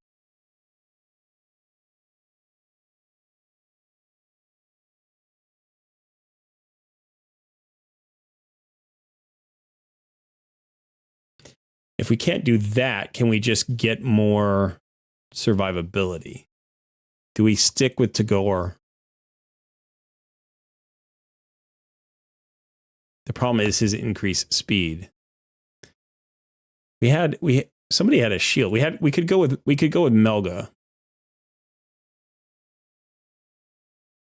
A: If we can't do that, can we just get more survivability? Do we stick with Takeover? The problem is his increased speed. Somebody had a shield. We could go with Melga.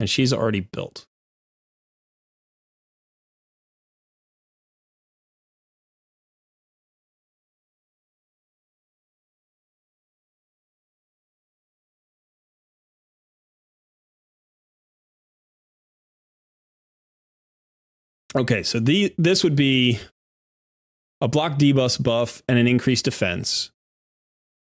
A: And she's already built. Okay, so this would be a block debuff buff and an increased defense.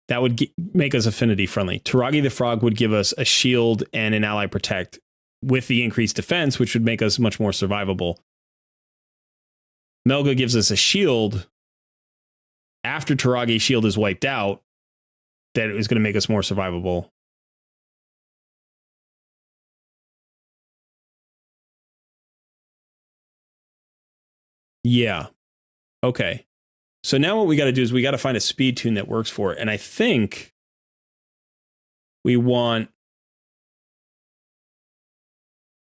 A: That would make us affinity friendly. Taragi the Frog would give us a shield and an ally protect with the increased defense, which would make us much more survivable. Melga gives us a shield after Taragi's shield is wiped out that is going to make us more survivable. Yeah. Okay. So now what we got to do is we got to find a speed tune that works for it. And I think we want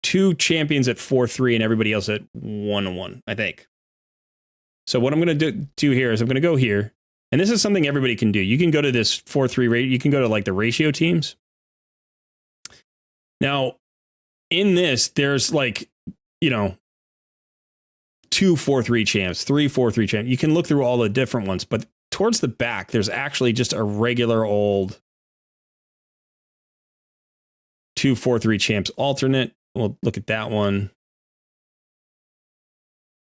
A: 2 champions at 4-3 and everybody else at 1-1, I think. So what I'm going to do here is I'm going to go here. And this is something everybody can do. You can go to this 4-3 rate. You can go to like the ratio teams. Now, in this, there's like, 2 4-3 champs, 3 4-3 champs. You can look through all the different ones, but towards the back, there's actually just a regular old 2 4-3 champs alternate. We'll look at that one.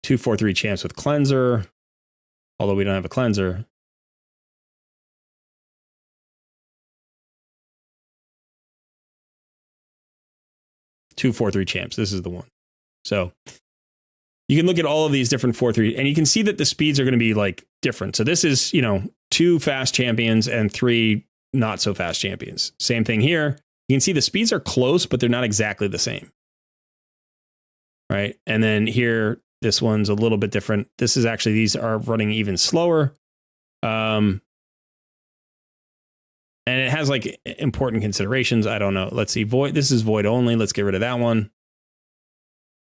A: 2 4-3 champs with cleanser, although we don't have a cleanser. Two 4-3 champs. This is the one. So you can look at all of these different 4-3, and you can see that the speeds are going to be like different. So this is, 2 fast champions and 3 not so fast champions. Same thing here. You can see the speeds are close, but they're not exactly the same. Right. And then here, this one's a little bit different. This is actually, these are running even slower. And it has like important considerations. I don't know. Let's see. Void. This is void only. Let's get rid of that one.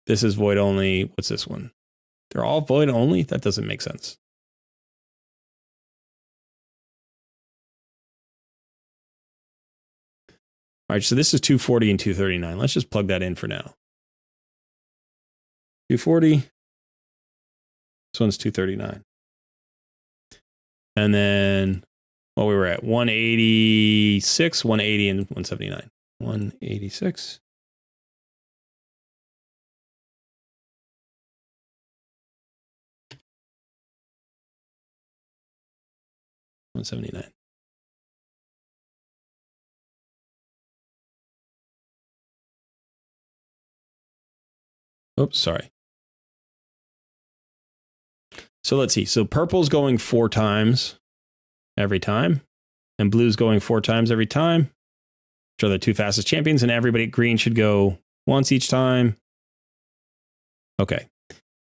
A: This is void only. What's this one? They're all void only? That doesn't make sense. All right, so this is 240 and 239. Let's just plug that in for now. 240. This one's 239. And then, we were at 186, 180, and 179. 186. 179. Oops, sorry. So let's see. So purple's going 4 times every time, and blue's going 4 times every time, which are the 2 fastest champions, and everybody green should go once each time. Okay.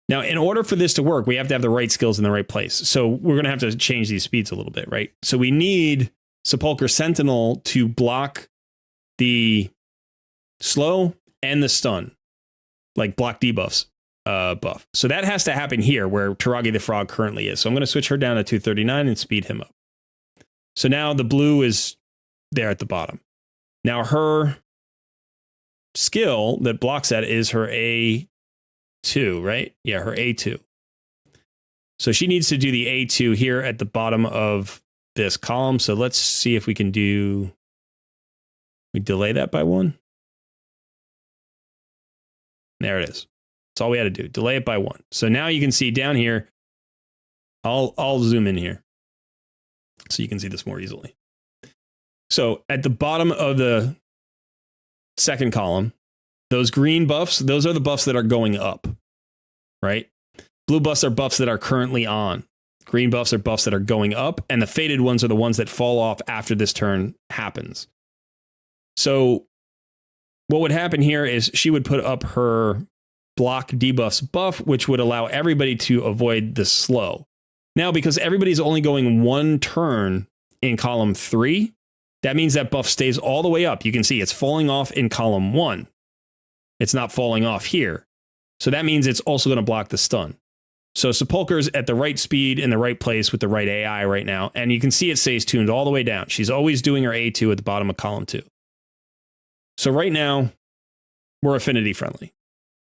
A: Now, in order for this to work, we have to have the right skills in the right place. So we're going to have to change these speeds a little bit, right? So we need Sepulchre Sentinel to block the slow and the stun, like block debuffs buff. So that has to happen here where Taragi the Frog currently is. So I'm going to switch her down to 239 and speed him up. So now the blue is there at the bottom. Now her skill that blocks that is her A2, right? Yeah, her A2. So she needs to do the A2 here at the bottom of this column. So let's see if we can we delay that by 1. There it is. That's all we had to do. Delay it by 1. So now you can see down here, I'll zoom in here so you can see this more easily. So at the bottom of the second column, those green buffs, those are the buffs that are going up, right? Blue buffs are buffs that are currently on. Green buffs are buffs that are going up, and the faded ones are the ones that fall off after this turn happens. So what would happen here is she would put up her block debuffs buff, which would allow everybody to avoid the slow. Now, because everybody's only going 1 turn in column 3, that means that buff stays all the way up. You can see it's falling off in column 1. It's not falling off here. So that means it's also going to block the stun. So Sepulchre's at the right speed in the right place with the right AI right now. And you can see it stays tuned all the way down. She's always doing her A2 at the bottom of column 2. So right now, we're affinity friendly.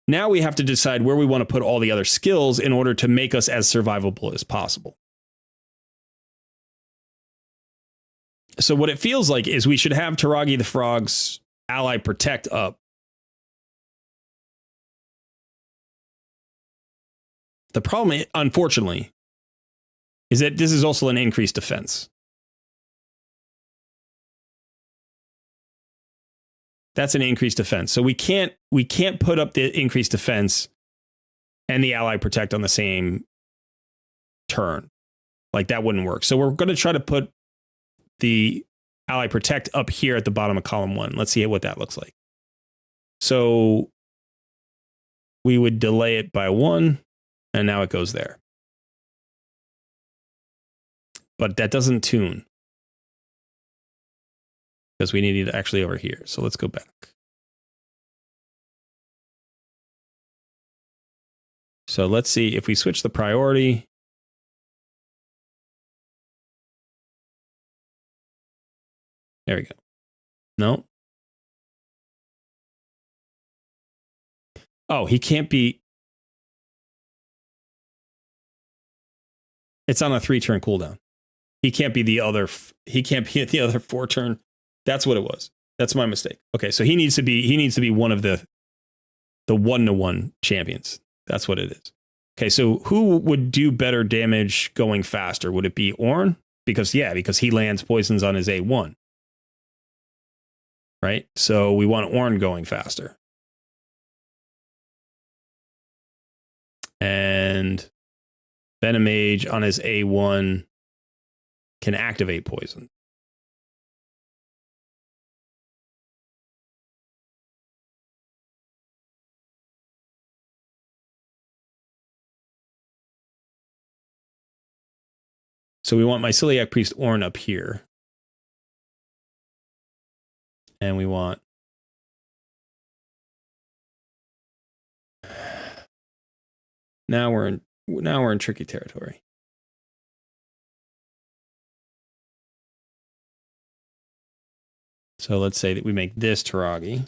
A: Now we have to decide where we want to put all the other skills in order to make us as survivable as possible. So what it feels like is we should have Taragi the Frog's ally protect up. The problem, unfortunately, is that this is also an increased defense. That's an increased defense. So we can't put up the increased defense and the ally protect on the same turn. Like that wouldn't work. So we're going to try to put the ally protect up here at the bottom of column 1. Let's see what that looks like. So we would delay it by 1, and now it goes there. But that doesn't tune, because we need it actually over here. So let's go back. So let's see if we switch the priority. There we go. No. Oh, he can't be. It's on a 3-turn cooldown. He can't be the other. He can't be at the other 4-turn. That's what it was. That's my mistake. Okay, so he needs to be one of the 1-to-1 champions. That's what it is. Okay, so who would do better damage going faster? Would it be Ornn? Because he lands poisons on his A1. Right? So we want Ornn going faster. And Venomage on his A1 can activate poison. So we want Myceliac Priest Ornn up here. And we want now we're in tricky territory. So let's say that we make this Taragi.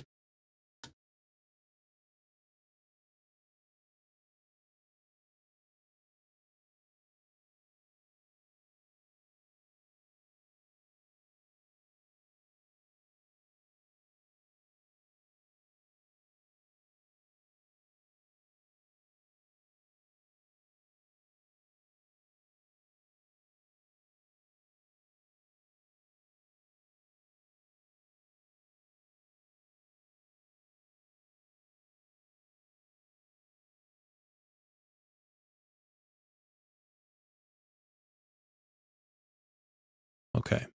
A: Okay.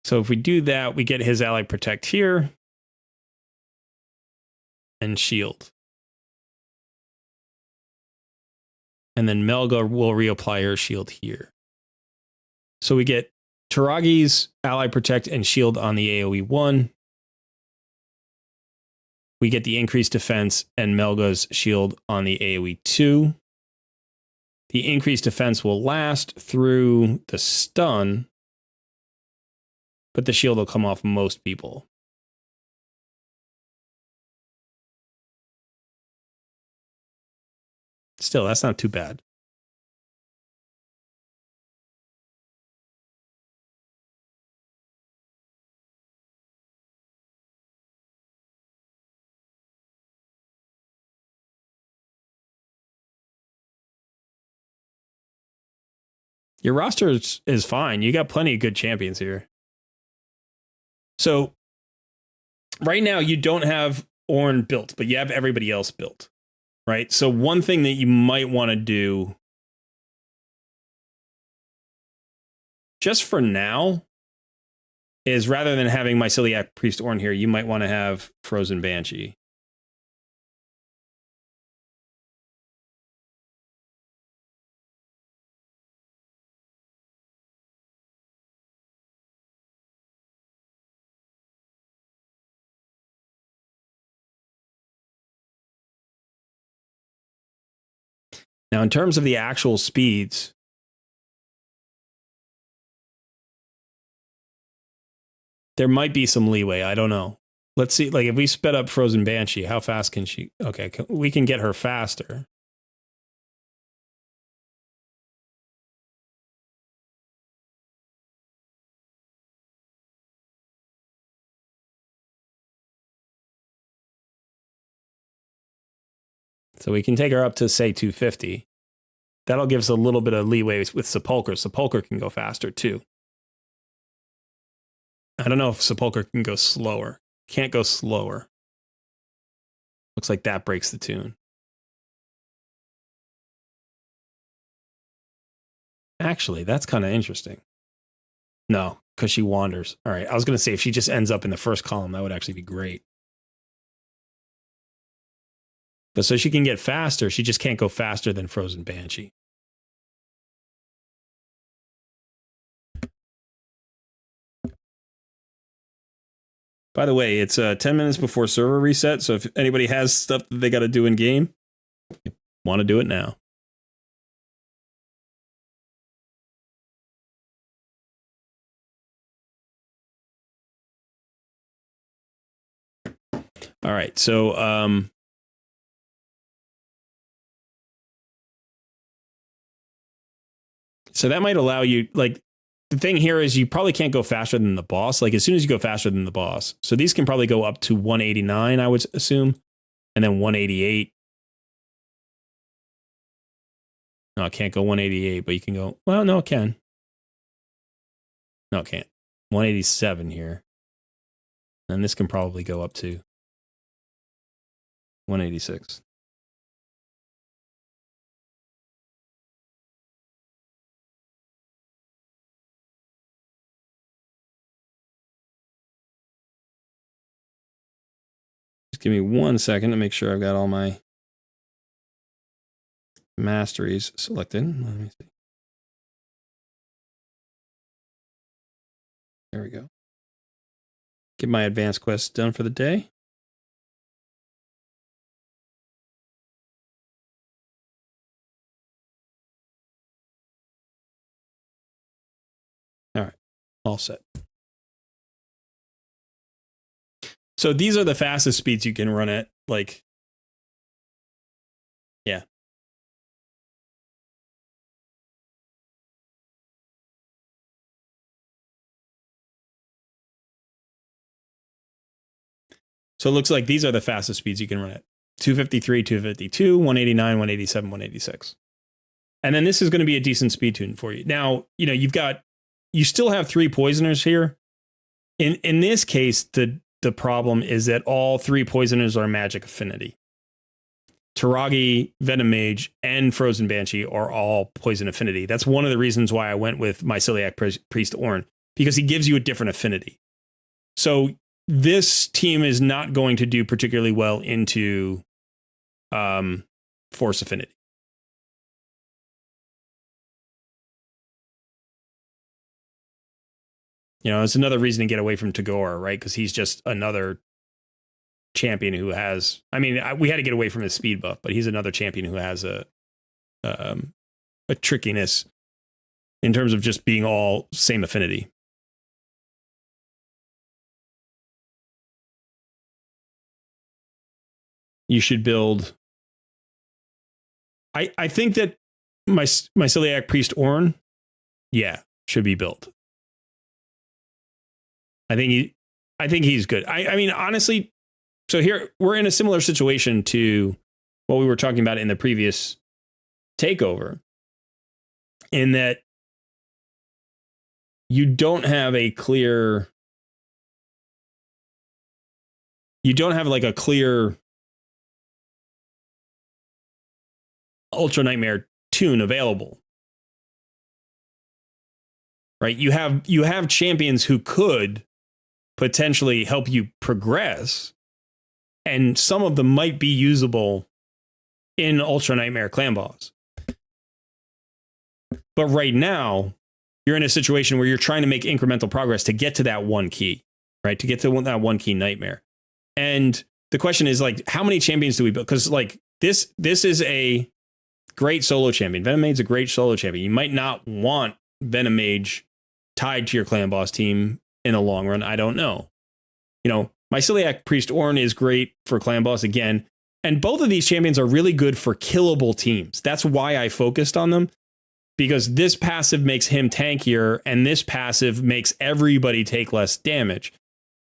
A: So if we do that, we get his ally protect here and shield. And then Melga will reapply her shield here. So we get Taragi's ally protect and shield on the AoE 1. We get the increased defense and Melga's shield on the AoE 2. The increased defense will last through the stun, but the shield will come off most people. Still, that's not too bad. Your roster is fine. You got plenty of good champions here. So right now you don't have Ornn built, but you have everybody else built, right? So one thing that you might want to do just for now is rather than having Myceliac Priest Ornn here, you might want to have Frozen Banshee. Now, in terms of the actual speeds, there might be some leeway. I don't know. Let's see. Like, if we sped up Frozen Banshee, how fast can she? Okay, we can get her faster. So we can take her up to, say, 250. That'll give us a little bit of leeway with Sepulcher. Sepulcher can go faster, too. I don't know if Sepulcher can go slower. Can't go slower. Looks like that breaks the tune. Actually, that's kind of interesting. No, because she wanders. All right, I was going to say if she just ends up in the first column, that would actually be great. But so she can get faster. She just can't go faster than Frozen Banshee. By the way, it's 10 minutes before server reset. So if anybody has stuff that they got to do in game, you want to do it now. All right. So that might allow you, like, the thing here is you probably can't go faster than the boss. Like, as soon as you go faster than the boss. So these can probably go up to 189, I would assume. And then 188. No, it can't go 188, but you can go, well, no, it can. No, it can't. 187 here. And this can probably go up to 186. Just give me 1 second to make sure I've got all my masteries selected. Let me see. There we go. Get my advanced quests done for the day. All right, all set. So these are the fastest speeds you can run at, like, yeah. So it looks like these are the fastest speeds you can run at. 253, 252, 189, 187, 186. And then this is going to be a decent speed tune for you. Now, you know, you still have 3 poisoners here. In this case, the problem is that all 3 poisoners are magic affinity. Taragi, Venom Mage, and Frozen Banshee are all poison affinity. That's one of the reasons why I went with Myceliac Priest Ornn, because he gives you a different affinity. So this team is not going to do particularly well into Force Affinity. You know, it's another reason to get away from Takeover, right? Because he's just another champion who has, I mean, we had to get away from his speed buff, but he's another champion who has a trickiness in terms of just being all same affinity. You should build. I think that Myceliac Priest Ornn, yeah, should be built. I think he's good. I mean, honestly, so here we're in a similar situation to what we were talking about in the previous takeover, in that you don't have a clear Ultra Nightmare tune available. Right? You have champions who could potentially help you progress, and some of them might be usable in Ultra Nightmare clan boss. But right now, you're in a situation where you're trying to make incremental progress to get to that one key, right? To get to that one key nightmare. And the question is, like, how many champions do we build? Because like this is a great solo champion. Venommage's a great solo champion. You might not want Venommage tied to your clan boss team in the long run. I don't know. You know, Myceliac Priest Ornn is great for clan boss again. And both of these champions are really good for killable teams. That's why I focused on them. Because this passive makes him tankier, and this passive makes everybody take less damage.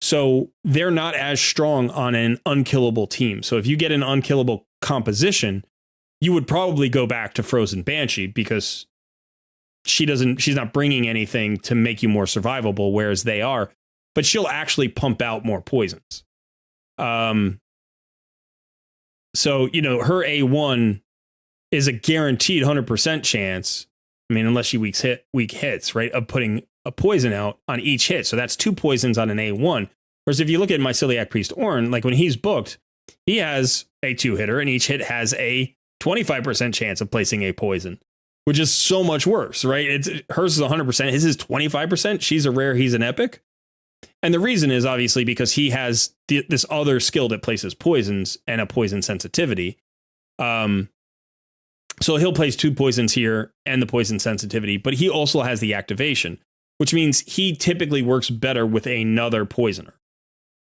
A: So they're not as strong on an unkillable team. So if you get an unkillable composition, you would probably go back to Frozen Banshee because she's not bringing anything to make you more survivable, whereas they are. But she'll actually pump out more poisons. So, you know, her A1 is a guaranteed 100% chance. I mean, unless she weak hits, right, of putting a poison out on each hit. So that's 2 poisons on an A1. Whereas if you look at Myceliac Priest Ornn, like when he's booked, he has a 2-hitter, and each hit has a 25% chance of placing a poison, which is so much worse, right? Hers is 100%. His is 25%. She's a rare. He's an epic. And the reason is obviously because he has this other skill that places poisons and a poison sensitivity. So he'll place 2 poisons here and the poison sensitivity, but he also has the activation, which means he typically works better with another poisoner,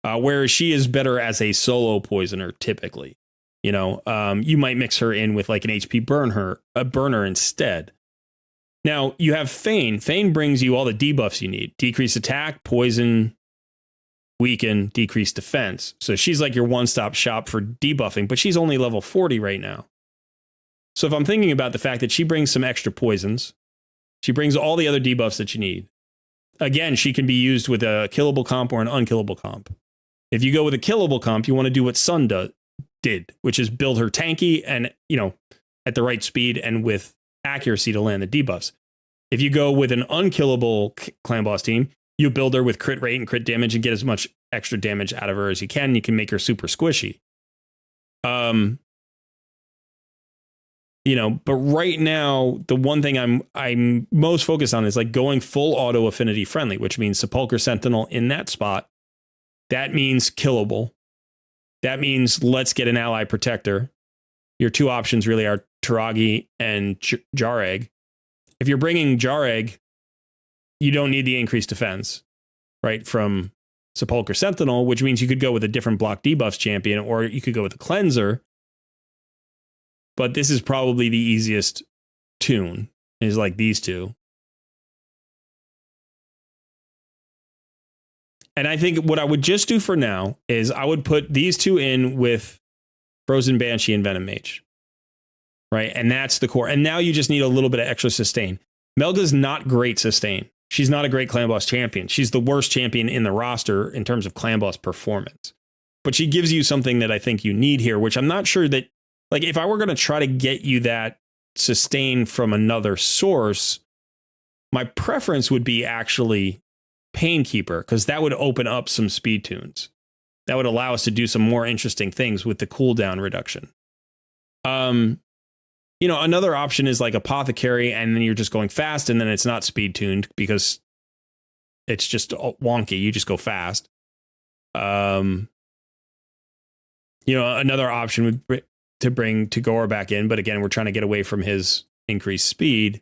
A: whereas she is better as a solo poisoner typically. You know, you might mix her in with like an HP burner instead. Now you have Fane. Fane brings you all the debuffs you need: decreased attack, poison, weaken, decreased defense. So she's like your one-stop shop for debuffing, but she's only level 40 right now. So if I'm thinking about the fact that she brings some extra poisons, she brings all the other debuffs that you need. Again, she can be used with a killable comp or an unkillable comp. If you go with a killable comp, you want to do what Sun did, which is build her tanky and, you know, at the right speed and with accuracy to land the debuffs. If you go with an unkillable clan boss team, you build her with crit rate and crit damage and get as much extra damage out of her as you can. You can make her super squishy. You know, but right now, the one thing I'm most focused on is like going full auto affinity friendly, which means Sepulchre Sentinel in that spot. That means killable. That means let's get an ally protector. Your 2 options really are Taragi and Jareg. If you're bringing Jareg, you don't need the increased defense, right, from Sepulchre Sentinel, which means you could go with a different block debuffs champion, or you could go with a cleanser. But this is probably the easiest tune, is like these 2. And I think what I would just do for now is I would put these 2 in with Frozen Banshee and Venommage. Right? And that's the core. And now you just need a little bit of extra sustain. Melga's not great sustain. She's not a great clan boss champion. She's the worst champion in the roster in terms of clan boss performance. But she gives you something that I think you need here, which I'm not sure that, like, if I were going to try to get you that sustain from another source, my preference would be actually Painkeeper, because that would open up some speed tunes. That would allow us to do some more interesting things with the cooldown reduction. You know, another option is like Apothecary, and then you're just going fast, and then it's not speed tuned because it's just wonky. You just go fast. You know, another option would be to bring Takeover back in, but again, we're trying to get away from his increased speed.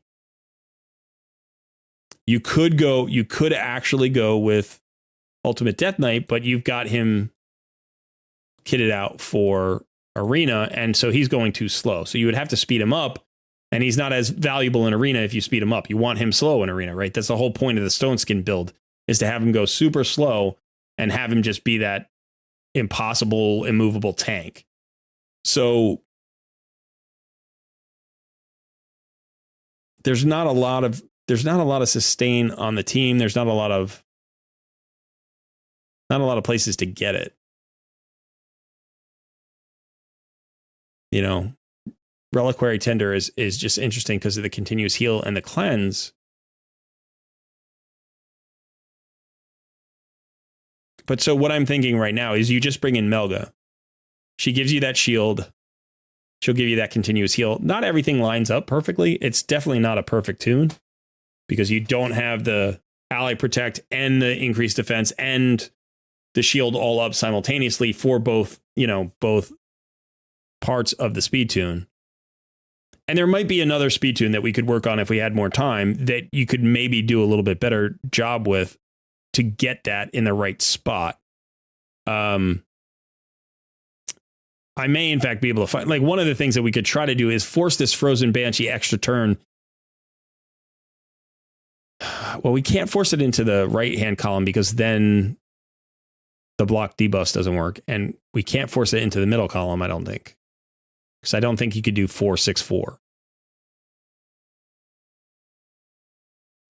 A: You could actually go with Ultimate Death Knight, but you've got him kitted out for Arena, and so he's going too slow. So you would have to speed him up, and he's not as valuable in Arena if you speed him up. You want him slow in Arena, right? That's the whole point of the Stone Skin build, is to have him go super slow and have him just be that impossible, immovable tank. So there's not a lot of there's not a lot of sustain on the team. There's not a lot of places to get it. You know, Reliquary Tender is just interesting because of the continuous heal and the cleanse. But so what I'm thinking right now is you just bring in Melga. She gives you that shield. She'll give you that continuous heal. Not everything lines up perfectly. It's definitely not a perfect tune because you don't have the ally protect and the increased defense and the shield all up simultaneously for both parts of the speed tune. And there might be another speed tune that we could work on if we had more time that you could maybe do a little bit better job with to get that in the right spot. I may, in fact, be able to find, like, one of the things that we could try to do is force this Frozen Banshee extra turn. Well, we can't force it into the right-hand column because then the block debuffs doesn't work. And we can't force it into the middle column, I don't think. Because I don't think you could do 4-6-4.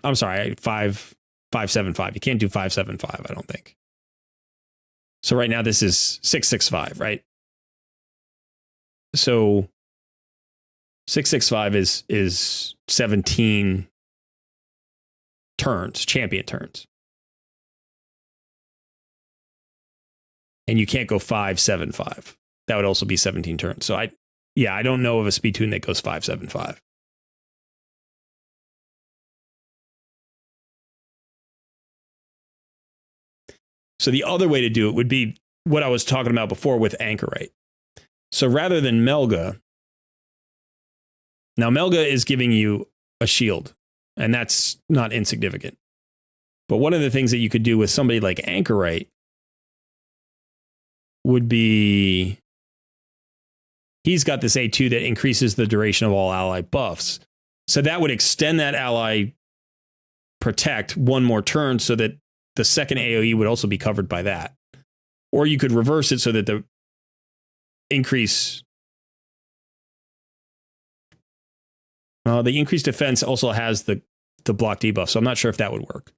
A: I'm sorry, 5-7-5. You can't do 5-7-5, I don't think. So right now this is 6-6-5, right? So 6-6-5 is 17 turns, champion turns. And you can't go 5-7-5. That would also be 17 turns. So I don't know of a speed tune that goes 5-7-5. So the other way to do it would be what I was talking about before with Anchorite. So rather than Melga, now Melga is giving you a shield, and that's not insignificant. But one of the things that you could do with somebody like Anchorite would be, he's got this A2 that increases the duration of all ally buffs. So that would extend that ally protect one more turn so that the second AoE would also be covered by that. Or you could reverse it so that the increased defense also has the block debuff. So I'm not sure if that would work.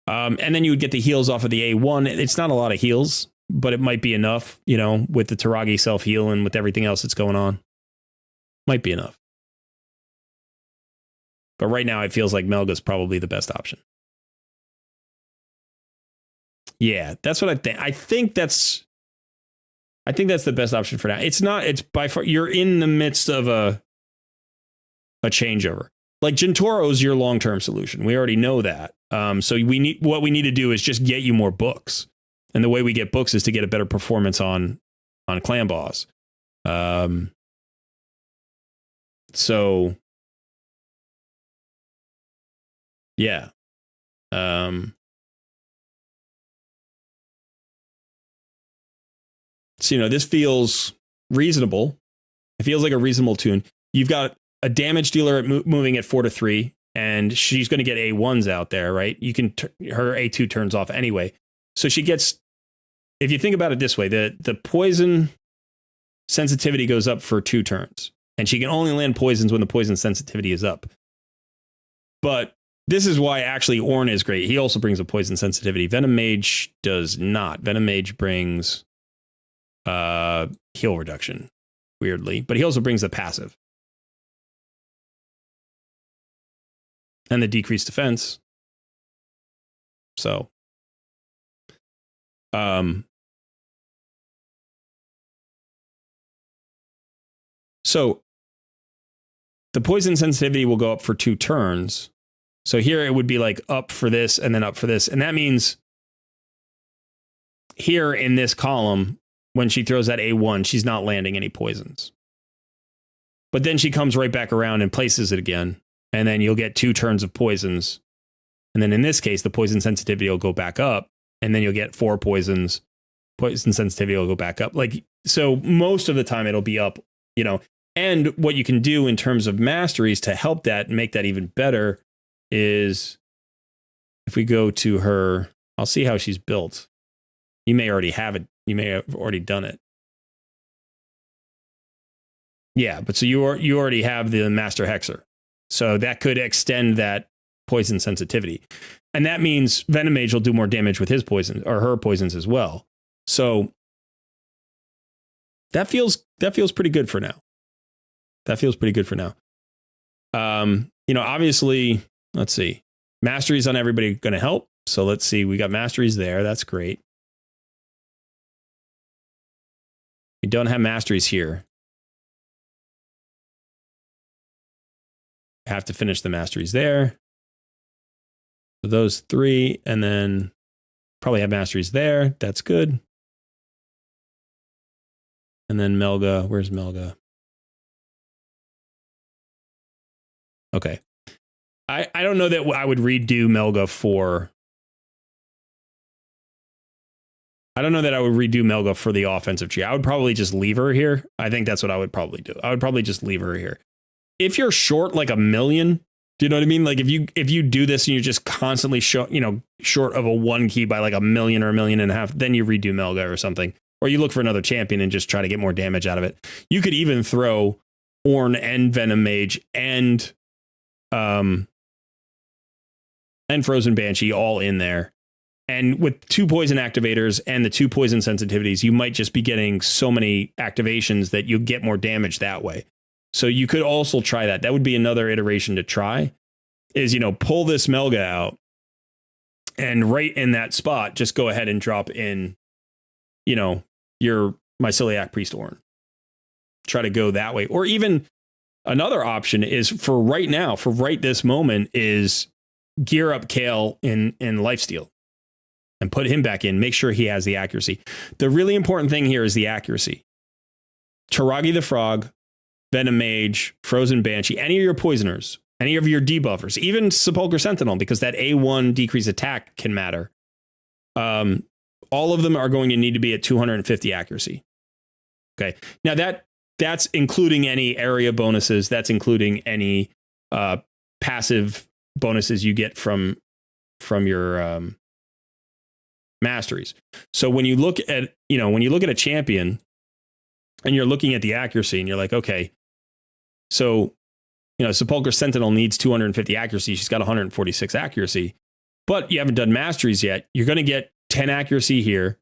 A: And then you would get the heals off of the A1. It's not a lot of heals, but it might be enough, with the Taragi self-heal and with everything else that's going on. Might be enough. But right now it feels like Melga's probably the best option. Yeah, that's what I think. I think that's the best option for now. It's by far, you're in the midst of a changeover. Like Gentoro's your long-term solution. We already know that. So what we need to do is just get you more books. And the way we get books is to get a better performance on clan boss. So yeah. So, this feels reasonable. It feels like a reasonable tune. You've got a damage dealer moving at 4-3, and she's going to get A1s out there, right? You can her A2 turns off anyway. So she gets, if you think about it this way, the poison sensitivity goes up for 2 turns, and she can only land poisons when the poison sensitivity is up. But this is why actually Ornn is great. He also brings a poison sensitivity. Venom Mage does not. Venom Mage brings heal reduction, weirdly, but he also brings the passive and the decreased defense. So the poison sensitivity will go up for 2 turns. So here it would be like up for this and then up for this, and that means here in this column, when she throws that A1, she's not landing any poisons. But then she comes right back around and places it again. And then you'll get 2 turns of poisons. And then in this case, the poison sensitivity will go back up. And then you'll get 4 poisons. Poison sensitivity will go back up. So most of the time it'll be up, And what you can do in terms of masteries to help that and make that even better is if we go to her, I'll see how she's built. You may already have it. You may have already done it. Yeah, but so you already have the Master Hexer. So that could extend that poison sensitivity. And that means Venom Mage will do more damage with his poison or her poisons as well. So that feels pretty good for now. Obviously, let's see. Masteries on everybody going to help. So let's see. We got masteries there. That's great. We don't have masteries here. Have to finish the masteries there. So those 3, and then probably have masteries there. That's good. And then Melga. Where's Melga? Okay. I don't know that I would redo Melga for... I don't know that I would redo Melga for the offensive tree. I would probably just leave her here. I think that's what I would probably do. I would probably just leave her here. If you're short like 1 million, do you know what I mean? Like if you do this and you're just constantly short of a 1 key by like 1 million or 1.5 million, then you redo Melga or something. Or you look for another champion and just try to get more damage out of it. You could even throw Ornn and Venom Mage and Frozen Banshee all in there. And with 2 poison activators and the 2 poison sensitivities, you might just be getting so many activations that you get more damage that way. So you could also try that. That would be another iteration to try is, pull this Melga out and right in that spot, just go ahead and drop in, your Myceliac Priest Ornn. Try to go that way. Or even another option is for right this moment is gear up Kale in Lifesteal and put him back in. Make sure he has the accuracy. The really important thing here is the accuracy. Taragi the Frog, Venom Mage, Frozen Banshee, any of your poisoners, any of your debuffers, even Sepulchre Sentinel, because that A1 decrease attack can matter. All of them are going to need to be at 250 accuracy. Okay. Now that's including any area bonuses. That's including any passive bonuses you get from your masteries. So when you look at a champion and you're looking at the accuracy and you're like, okay, so, Sepulchre Sentinel needs 250 accuracy. She's got 146 accuracy, but you haven't done masteries yet. You're going to get 10 accuracy here.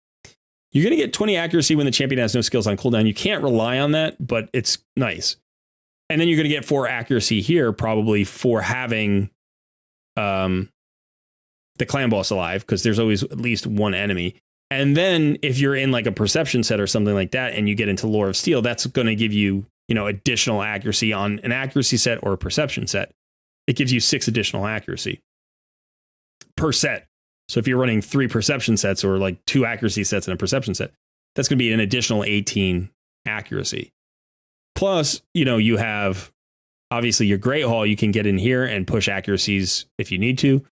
A: You're going to get 20 accuracy when the champion has no skills on cooldown. You can't rely on that, but it's nice. And then you're going to get 4 accuracy here, probably for having the clan boss alive, because there's always at least one enemy. And then if you're in like a perception set or something like that, and you get into Lore of Steel, that's going to give you, additional accuracy on an accuracy set or a perception set. It gives you 6 additional accuracy per set. So if you're running 3 perception sets or like 2 accuracy sets and a perception set, that's going to be an additional 18 accuracy. Plus, you have obviously your Great Hall. You can get in here and push accuracies if you need to.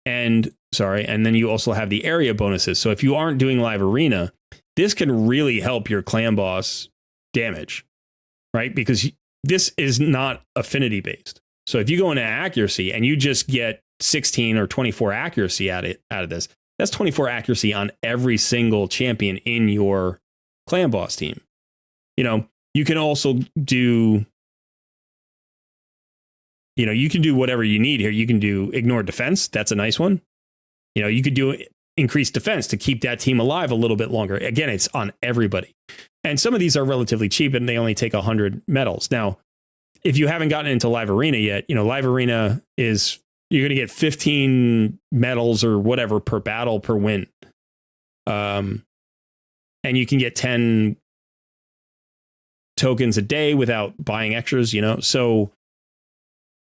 A: And then you also have the area bonuses. So if you aren't doing live arena, this can really help your clan boss damage, right? Because this is not affinity based. So if you go into accuracy and you just get 16 or 24 accuracy out of this, that's 24 accuracy on every single champion in your clan boss team. You can also do, you can do whatever you need here. You can do ignore defense. That's a nice one. You could do increased defense to keep that team alive a little bit longer. Again, it's on everybody. And some of these are relatively cheap and they only take 100 medals. Now, if you haven't gotten into live arena yet, live arena is, you're going to get 15 medals or whatever per battle per win. And you can get 10 tokens a day without buying extras, So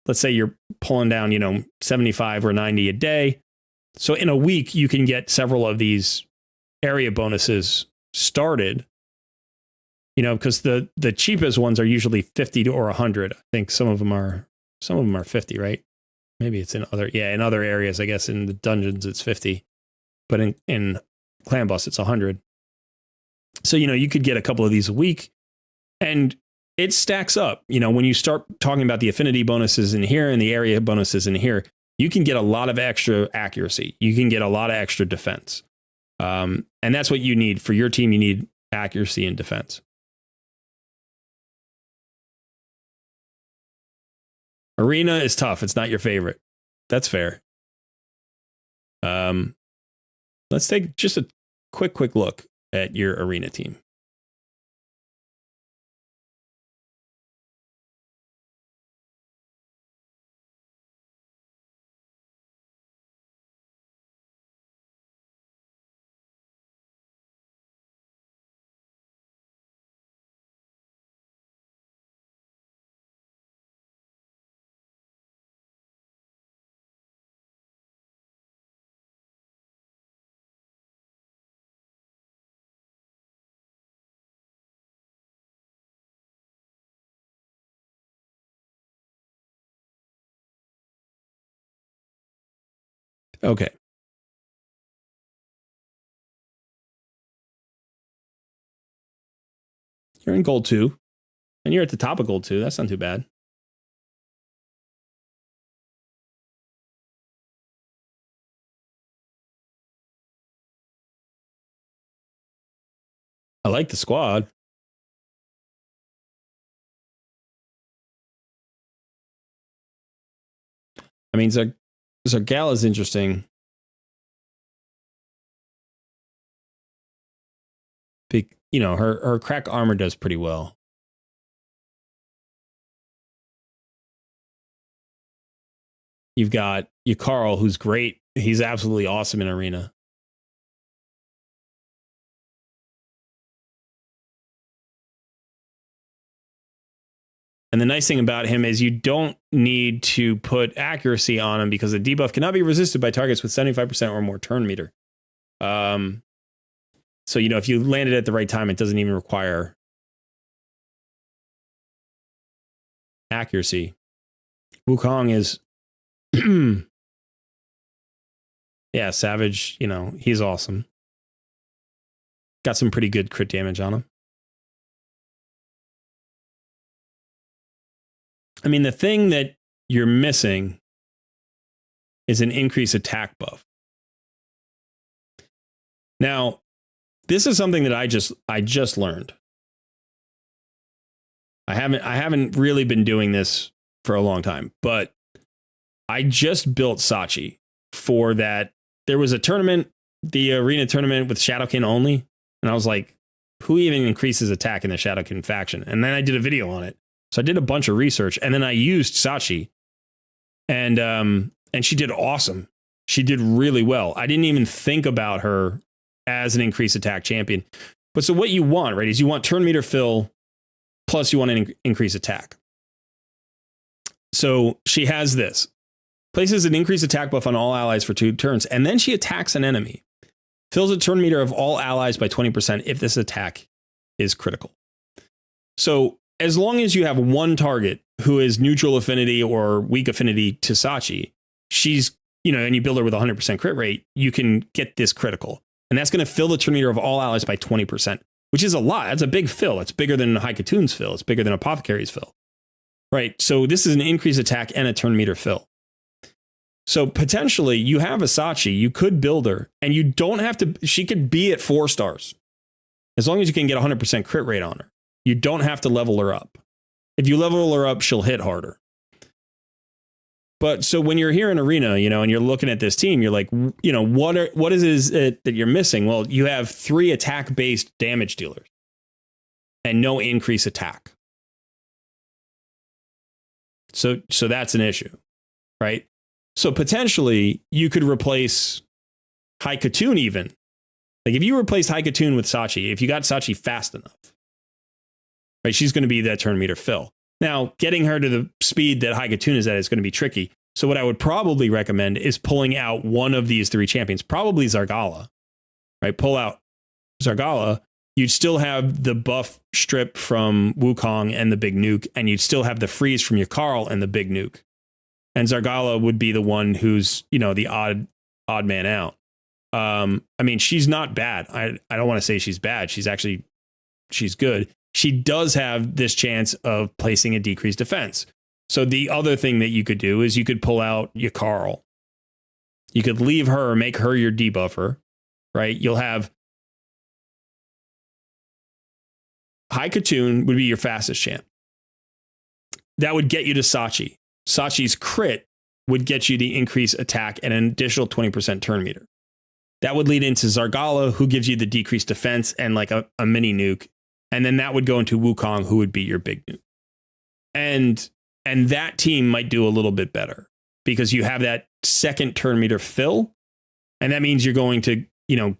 A: let's say you're pulling down, 75 or 90 a day. So in a week, you can get several of these area bonuses started, because the cheapest ones are usually 50 or 100. I think some of them are 50, right? Maybe it's in other areas, I guess in the dungeons, it's 50, but in clan boss, it's 100. So, you could get a couple of these a week and it stacks up. When you start talking about the affinity bonuses in here and the area bonuses in here, you can get a lot of extra accuracy. You can get a lot of extra defense. And that's what you need for your team. You need accuracy and defense. Arena is tough. It's not your favorite. That's fair. Let's take just a quick look at your arena team. Okay. You're in gold 2. And you're at the top of gold 2. That's not too bad. I like the squad. I mean, Zargala's interesting. You know, her crack armor does pretty well. You've got Carl, who's great. He's absolutely awesome in arena. And the nice thing about him is you don't need to put accuracy on him because the debuff cannot be resisted by targets with 75% or more turn meter. So, you know, if you land it at the right time, it doesn't even require accuracy. Wukong is, yeah, Savage, you know, he's awesome. Got some pretty good crit damage on him. I mean, the thing that you're missing is an increased attack buff. Now, this is something that I just learned. I haven't really been doing this for a long time, but I just built Sachi for that. There was a tournament, the arena tournament with Shadowkin only, and I was like, who even increases attack in the Shadowkin faction? And then I did a video on it. So I did a bunch of research, and then I used Sachi, and she did awesome. She did really well. I didn't even think about her as an increased attack champion. But so what you want, right, is you want turn meter fill, plus you want an increased attack. So she has this. Places an increased attack buff on all allies for 2 turns, and then she attacks an enemy. Fills a turn meter of all allies by 20% if this attack is critical. So as long as you have one target who is neutral affinity or weak affinity to Sachi, she's, you know, and you build her with a 100% crit rate, you can get this critical. And that's going to fill the turn meter of all allies by 20%, which is a lot. That's a big fill. It's bigger than High Katoon's fill. It's bigger than Apothecary's fill. Right? So this is an increased attack and a turn meter fill. So potentially you have a Sachi, you could build her, and you don't have to, she could be at 4 stars. As long as you can get 100% crit rate on her. You don't have to level her up. If you level her up, she'll hit harder. But so when you're here in arena, you know, and you're looking at this team, you're like, you know, what is it that you're missing? Well, you have 3 attack-based damage dealers and no increase attack. So that's an issue, right? So potentially you could replace High Katoon even. Like if you replaced High Katoon with Sachi, if you got Sachi fast enough, right, she's going to be that turn meter fill. Now, getting her to the speed that High Katoon is at is going to be tricky. So what I would probably recommend is pulling out one of these 3 champions, probably Zargala, right? Pull out Zargala. You'd still have the buff strip from Wukong and the big nuke, and you'd still have the freeze from your Carl and the big nuke. And Zargala would be the one who's, you know, the odd man out. I mean, she's not bad. I don't want to say she's bad. She's good. She does have this chance of placing a decreased defense. So the other thing that you could do is you could pull out your Carl. You could leave her, make her your debuffer, right? You'll have High Katoon would be your fastest champ. That would get you to Sachi. Sachi's crit would get you the increased attack and an additional 20% turn meter. That would lead into Zargala, who gives you the decreased defense and like a mini nuke. And then that would go into Wukong, who would be your big nuke. And that team might do a little bit better because you have that second turn meter fill. And that means you're going to,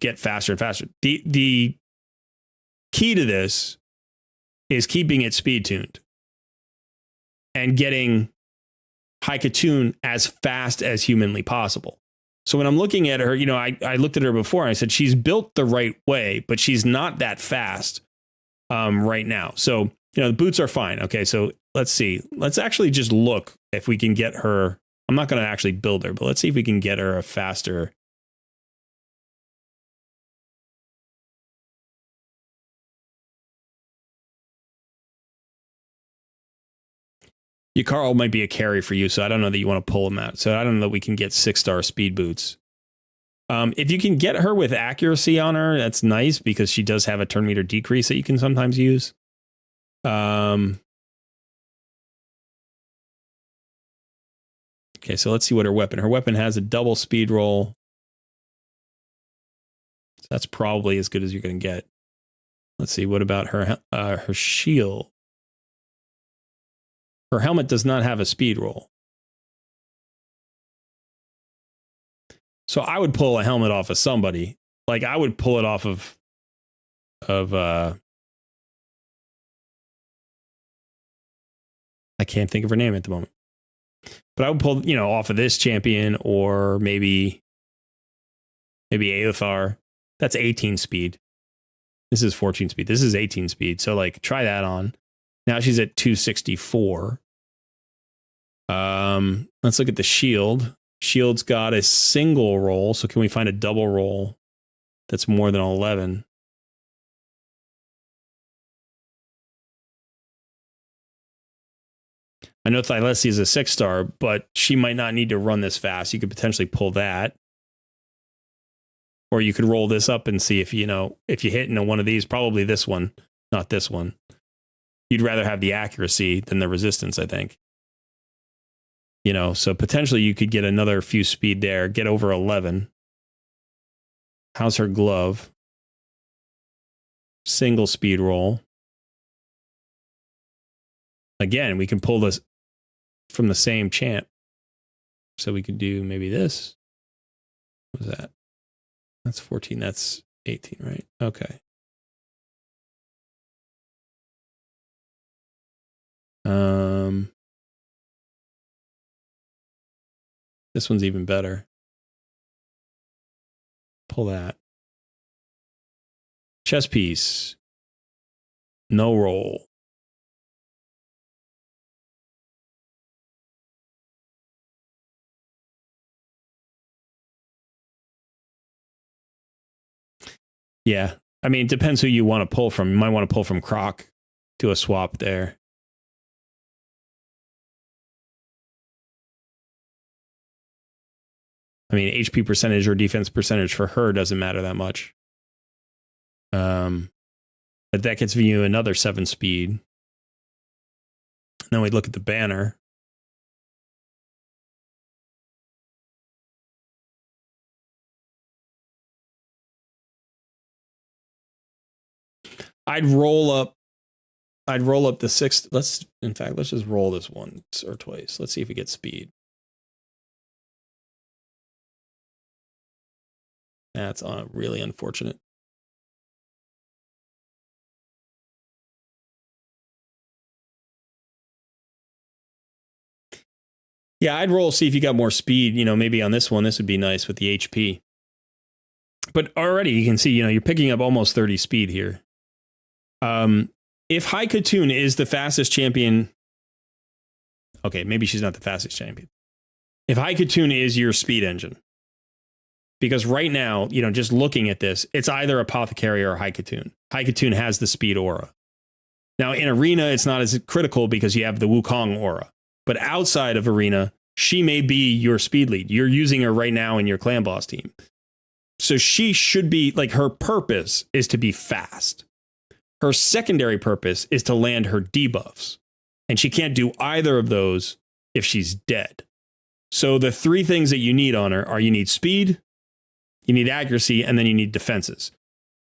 A: get faster and faster. The key to this is keeping it speed tuned and getting Haikatun as fast as humanly possible. So when I'm looking at her, I looked at her before and I said, she's built the right way, but she's not that fast right now. So, the boots are fine. Okay, so let's see. Let's actually just look if we can get her. I'm not going to actually build her, but let's see if we can get her a faster. Yukaro might be a carry for you, so I don't know that you want to pull him out. So I don't know that we can get 6-star speed boots. If you can get her with accuracy on her, that's nice because she does have a turn meter decrease that you can sometimes use. Okay, so let's see what her weapon. Her weapon has a double speed roll. So that's probably as good as you're going to get. Let's see. What about her shield? Her helmet does not have a speed roll. So I would pull a helmet off of somebody. Like I would pull it off of I can't think of her name at the moment. But I would pull, off of this champion or maybe Aothar. That's 18 speed. This is 14 speed. This is 18 speed. So like try that on. Now she's at 264. Let's look at the shield. Shield's got a single roll. So can we find a double roll that's more than 11? I know Thylesi is a 6-star, but she might not need to run this fast. You could potentially pull that. Or you could roll this up and see if you hit into one of these, probably this one, not this one. You'd rather have the accuracy than the resistance, I think. So potentially you could get another few speed there, get over 11. How's her glove? Single speed roll. Again, we can pull this from the same champ. So we could do maybe this. What was that? That's 14. That's 18, right? Okay. This one's even better. Pull that. Chess piece. No roll. Yeah. I mean, it depends who you want to pull from. You might want to pull from Croc. Do a swap there. I mean, HP percentage or defense percentage for her doesn't matter that much. But that gets you another 7 speed. Then we look at the banner. I'd roll up the 6. Let's just roll this once or twice. Let's see if we get speed. That's really unfortunate. Yeah, I'd roll, see if you got more speed. Maybe on this one, this would be nice with the HP. But already you can see, you're picking up almost 30 speed here. If Haikatun is the fastest champion, okay, maybe she's not the fastest champion. If Haikatun is your speed engine, because right now, just looking at this, it's either Apothecary or Haikatun. Haikatun has the speed aura. Now in Arena, it's not as critical because you have the Wukong aura. But outside of Arena, she may be your speed lead. You're using her right now in your clan boss team. So she should be, like, her purpose is to be fast. Her secondary purpose is to land her debuffs. And she can't do either of those if she's dead. So the three things that you need on her are you need speed, you need accuracy, and then you need defenses.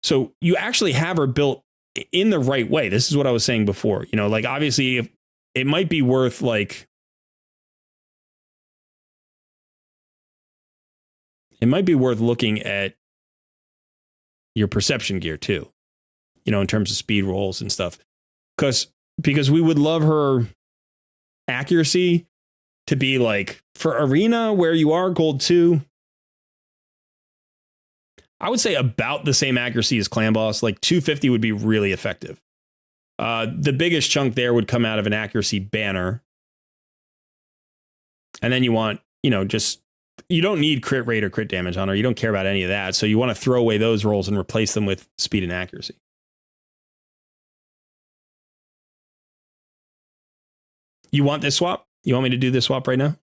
A: So you actually have her built in the right way. This is what I was saying before. You know, like obviously if it might be worth like looking at your perception gear too, you know, in terms of speed rolls and stuff. Because we would love her accuracy to be like for arena where you are gold 2. I would say about the same accuracy as clan boss. Like 250 would be really effective. The biggest chunk there would come out of an accuracy banner. And then you want, you know, just, you don't need crit rate or crit damage on her. You don't care about any of that. So you want to throw away those rolls and replace them with speed and accuracy. You want this swap? You want me to do this swap right now?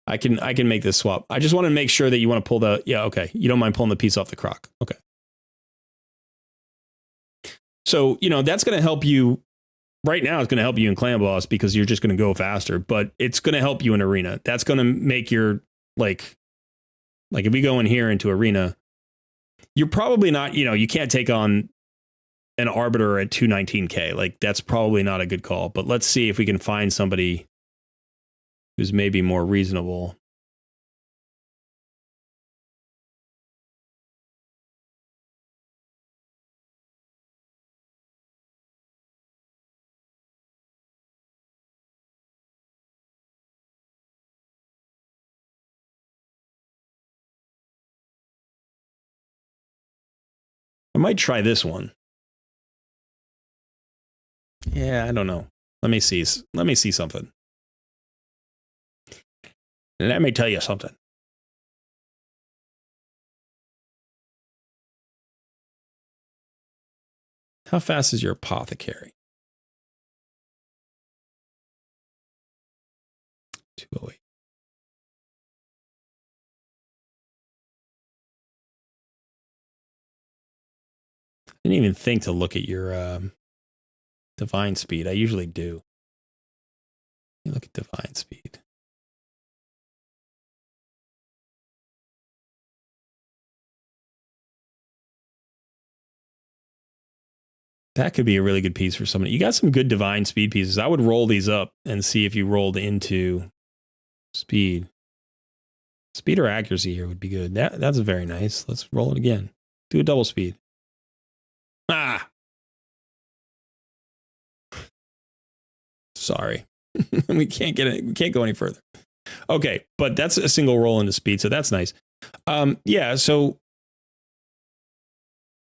A: I can make this swap. I just want to make sure that you want to pull the, yeah, okay. You don't mind pulling the piece off the croc. Okay. So, you know, that's going to help you right now. It's going to help you in clan boss because you're just going to go faster, but it's going to help you in arena. That's going to make your like if we go in here into arena, you're probably not, you know, you can't take on an arbiter at 219k. Like that's probably not a good call, but let's see if we can find somebody who's maybe more reasonable. I might try this one. Yeah, I don't know. Let me see something. Let me tell you something. How fast is your apothecary? 208. I didn't even think to look at your divine speed. I usually do. Let me look at divine speed. That could be a really good piece for somebody. You got some good divine speed pieces. I would roll these up and see if you rolled into speed. Speed or accuracy here would be good. That's very nice. Let's roll it again. Do a double speed. Ah. Sorry. We can't get it. We can't go any further. Okay, but that's a single roll into speed, so that's nice. Yeah, so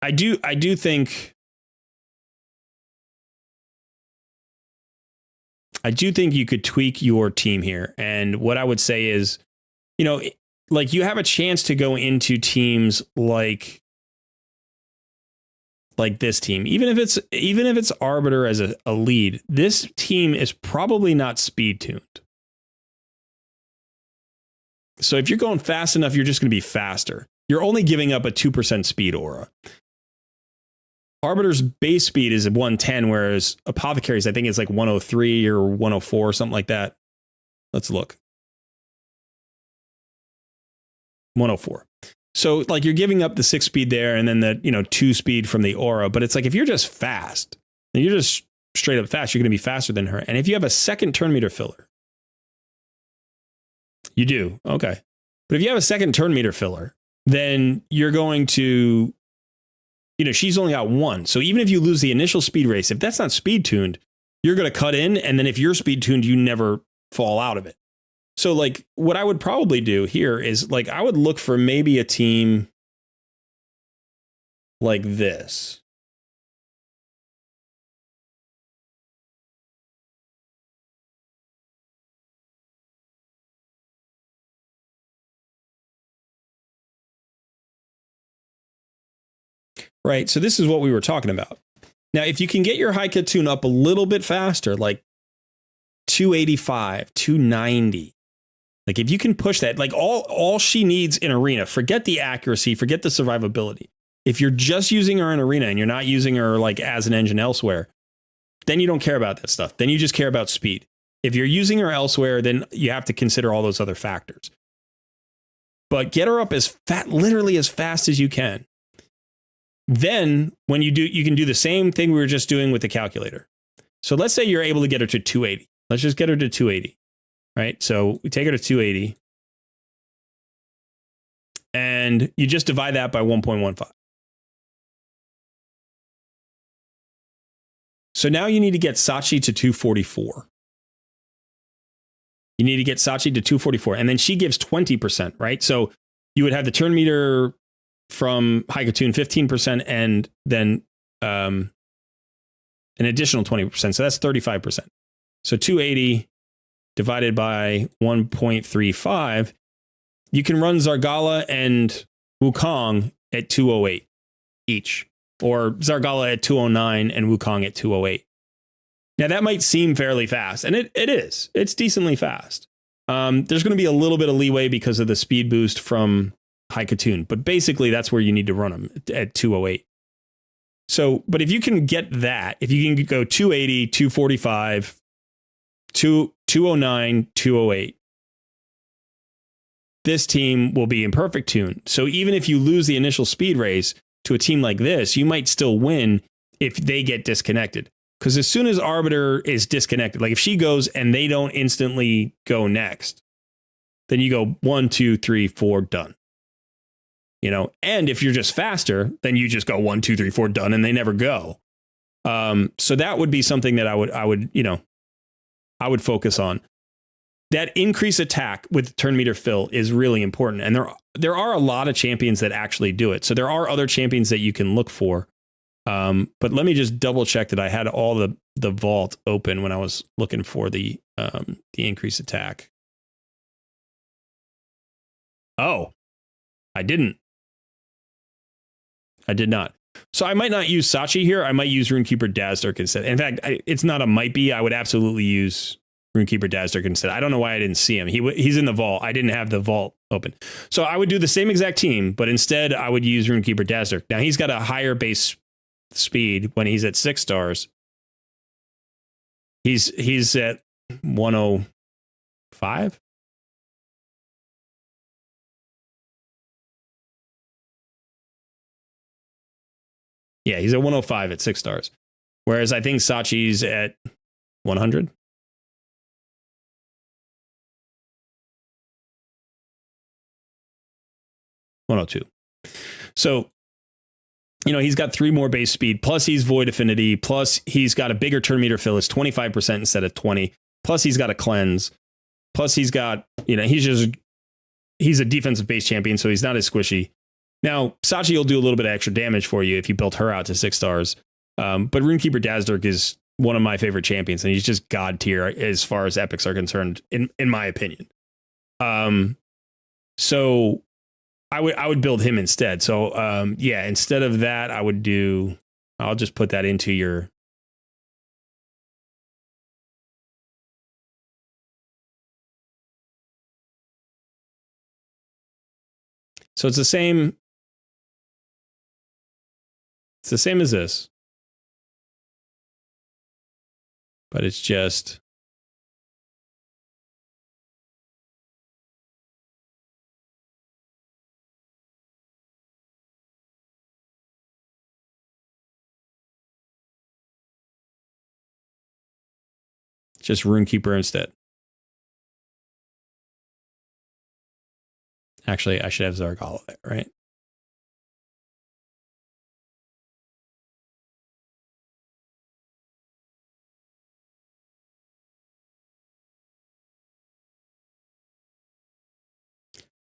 A: I do think you could tweak your team here. And what I would say is, you know, like you have a chance to go into teams like this team, even if it's arbiter as a lead, this team is probably not speed tuned. So if you're going fast enough, you're just going to be faster. You're only giving up a 2% speed aura. Arbiter's base speed is 110, whereas Apothecary's, I think it's like 103 or 104, something like that. Let's look. 104. So like you're giving up the 6 speed there and then the, you know, 2 speed from the aura. But it's like if you're just fast, and you're just straight up fast, you're going to be faster than her. And if you have a second turn meter filler, you do. Okay. But if you have a second turn meter filler, then you're going to, you know, she's only got 1. So even if you lose the initial speed race, if that's not speed tuned, you're going to cut in. And then if you're speed tuned, you never fall out of it. So like what I would probably do here is like, I would look for maybe a team like this. Right. So this is what we were talking about. Now, if you can get your high cut tune up a little bit faster, like 285, 290, Like if you can push that, like all she needs in arena, forget the accuracy, forget the survivability. If you're just using her in arena and you're not using her like as an engine elsewhere, then you don't care about that stuff. Then you just care about speed. If you're using her elsewhere, then you have to consider all those other factors. But get her up literally as fast as you can. Then when you do, you can do the same thing we were just doing with the calculator. So let's say you're able to get her to 280. Let's just get her to 280, right? So we take her to 280 and you just divide that by 1.15. So now you need to get Sachi to 244. You need to get Sachi to 244. And then she gives 20%, right? So you would have the turn meter from Haikatune 15% and then an additional 20%. So that's 35%. So 280 divided by 1.35, you can run Zargala and Wukong at 208 each, or Zargala at 209 and Wukong at 208. Now that might seem fairly fast, and it is. It's decently fast. There's going to be a little bit of leeway because of the speed boost from Haikatune, but basically that's where you need to run them at 208. So, but if you can get that, if you can go 280, 245, 209, 208, this team will be in perfect tune. So even if you lose the initial speed race to a team like this, you might still win if they get disconnected. Because as soon as Arbiter is disconnected, like if she goes and they don't instantly go next, then you go 1, 2, 3, 4, done. You know, and if you're just faster, then you just go 1, 2, 3, 4, done, and they never go. So that would be something that I would focus on. That increase attack with turn meter fill is really important, and there are a lot of champions that actually do it. So there are other champions that you can look for. But let me just double check that I had all the vault open when I was looking for the increased attack. Oh, I didn't. I did not. So I might not use Sachi here. I might use Runekeeper Dazzlerk instead. In fact, it's not a might be. I would absolutely use Runekeeper Dazzlerk instead. I don't know why I didn't see him. He's in the vault. I didn't have the vault open. So I would do the same exact team, but instead I would use Runekeeper Dazzlerk. Now he's got a higher base speed when he's at 6 stars. He's at 105. Yeah, he's at 105 at 6 stars. Whereas I think Sachi's at 100. So, you know, he's got 3 more base speed, plus he's void affinity, plus he's got a bigger turn meter fill. It's 25% instead of 20. Plus he's got a cleanse. Plus he's got, you know, he's a defensive base champion, so he's not as squishy. Now, Sachi will do a little bit of extra damage for you if you built her out to 6 stars. But Runekeeper Dazzlerk is one of my favorite champions, and he's just god tier as far as epics are concerned, in my opinion. So I would build him instead. So yeah, instead of that, I'll just put that into your. So it's the same. It's the same as this, but it's just. Just Runekeeper instead. Actually, I should have Zargala there, right?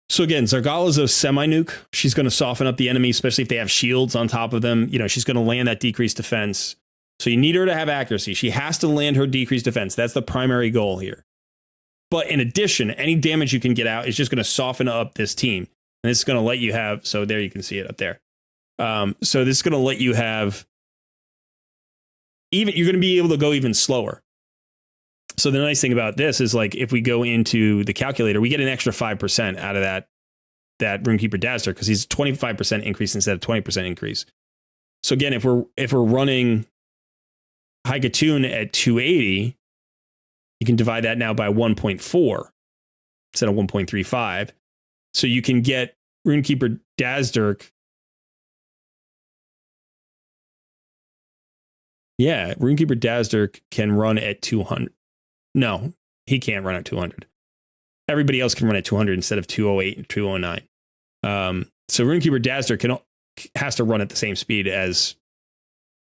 A: So again, Zargala's a semi-nuke. She's going to soften up the enemy, especially if they have shields on top of them. You know, she's going to land that decreased defense. So you need her to have accuracy. She has to land her decreased defense. That's the primary goal here. But in addition, any damage you can get out is just going to soften up this team. And this is going to let you have, so there you can see it up there. So this is going to let you have, you're going to be able to go even slower. So the nice thing about this is like if we go into the calculator, we get an extra 5% out of that Runekeeper Dazzler because he's 25% increase instead of 20% increase. So again, if we're running Haikatun at 280, you can divide that now by 1.4 instead of 1.35. So you can get Runekeeper Dazzler. Yeah, Runekeeper Dazzler can run at 200. No, he can't run at 200. Everybody else can run at 200 instead of 208 and 209. So Runekeeper Dazzler has to run at the same speed as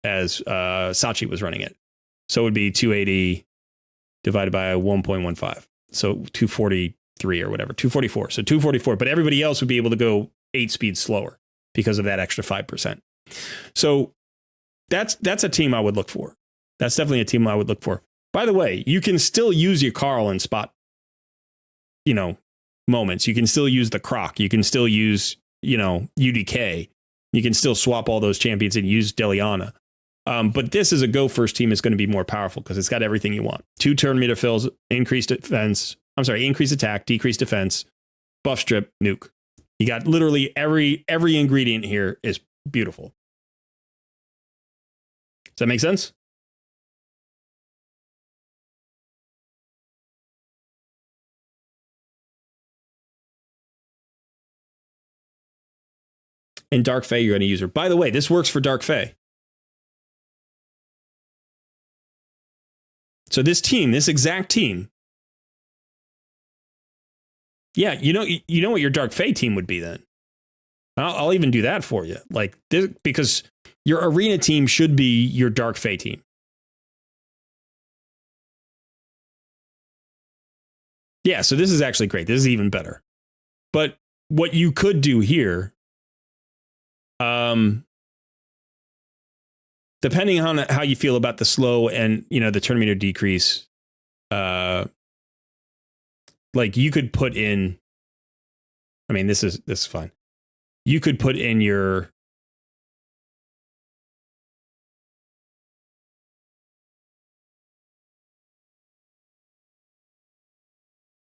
A: Sachi was running it. So it would be 280 divided by 1.15. So 243 or whatever, 244. So 244, but everybody else would be able to go 8 speeds slower because of that extra 5%. So that's a team I would look for. That's definitely a team I would look for. By the way, you can still use your Carl in spot, moments. You can still use the Croc. You can still use, UDK. You can still swap all those champions and use Deliana. But this is a go first team is going to be more powerful because it's got everything you want. 2 turn meter fills, increased attack, decreased defense, buff strip, nuke. You got literally every ingredient here is beautiful. Does that make sense? And Dark Fae, you're going to use her. By the way, this works for Dark Fae. So this exact team. Yeah, you know what your Dark Fae team would be then. I'll even do that for you. Like this, because your arena team should be your Dark Fae team. Yeah, so this is actually great. This is even better. But what you could do here, depending on how you feel about the slow and the turn meter decrease, like you could put in. I mean, this is fine. You could put in your.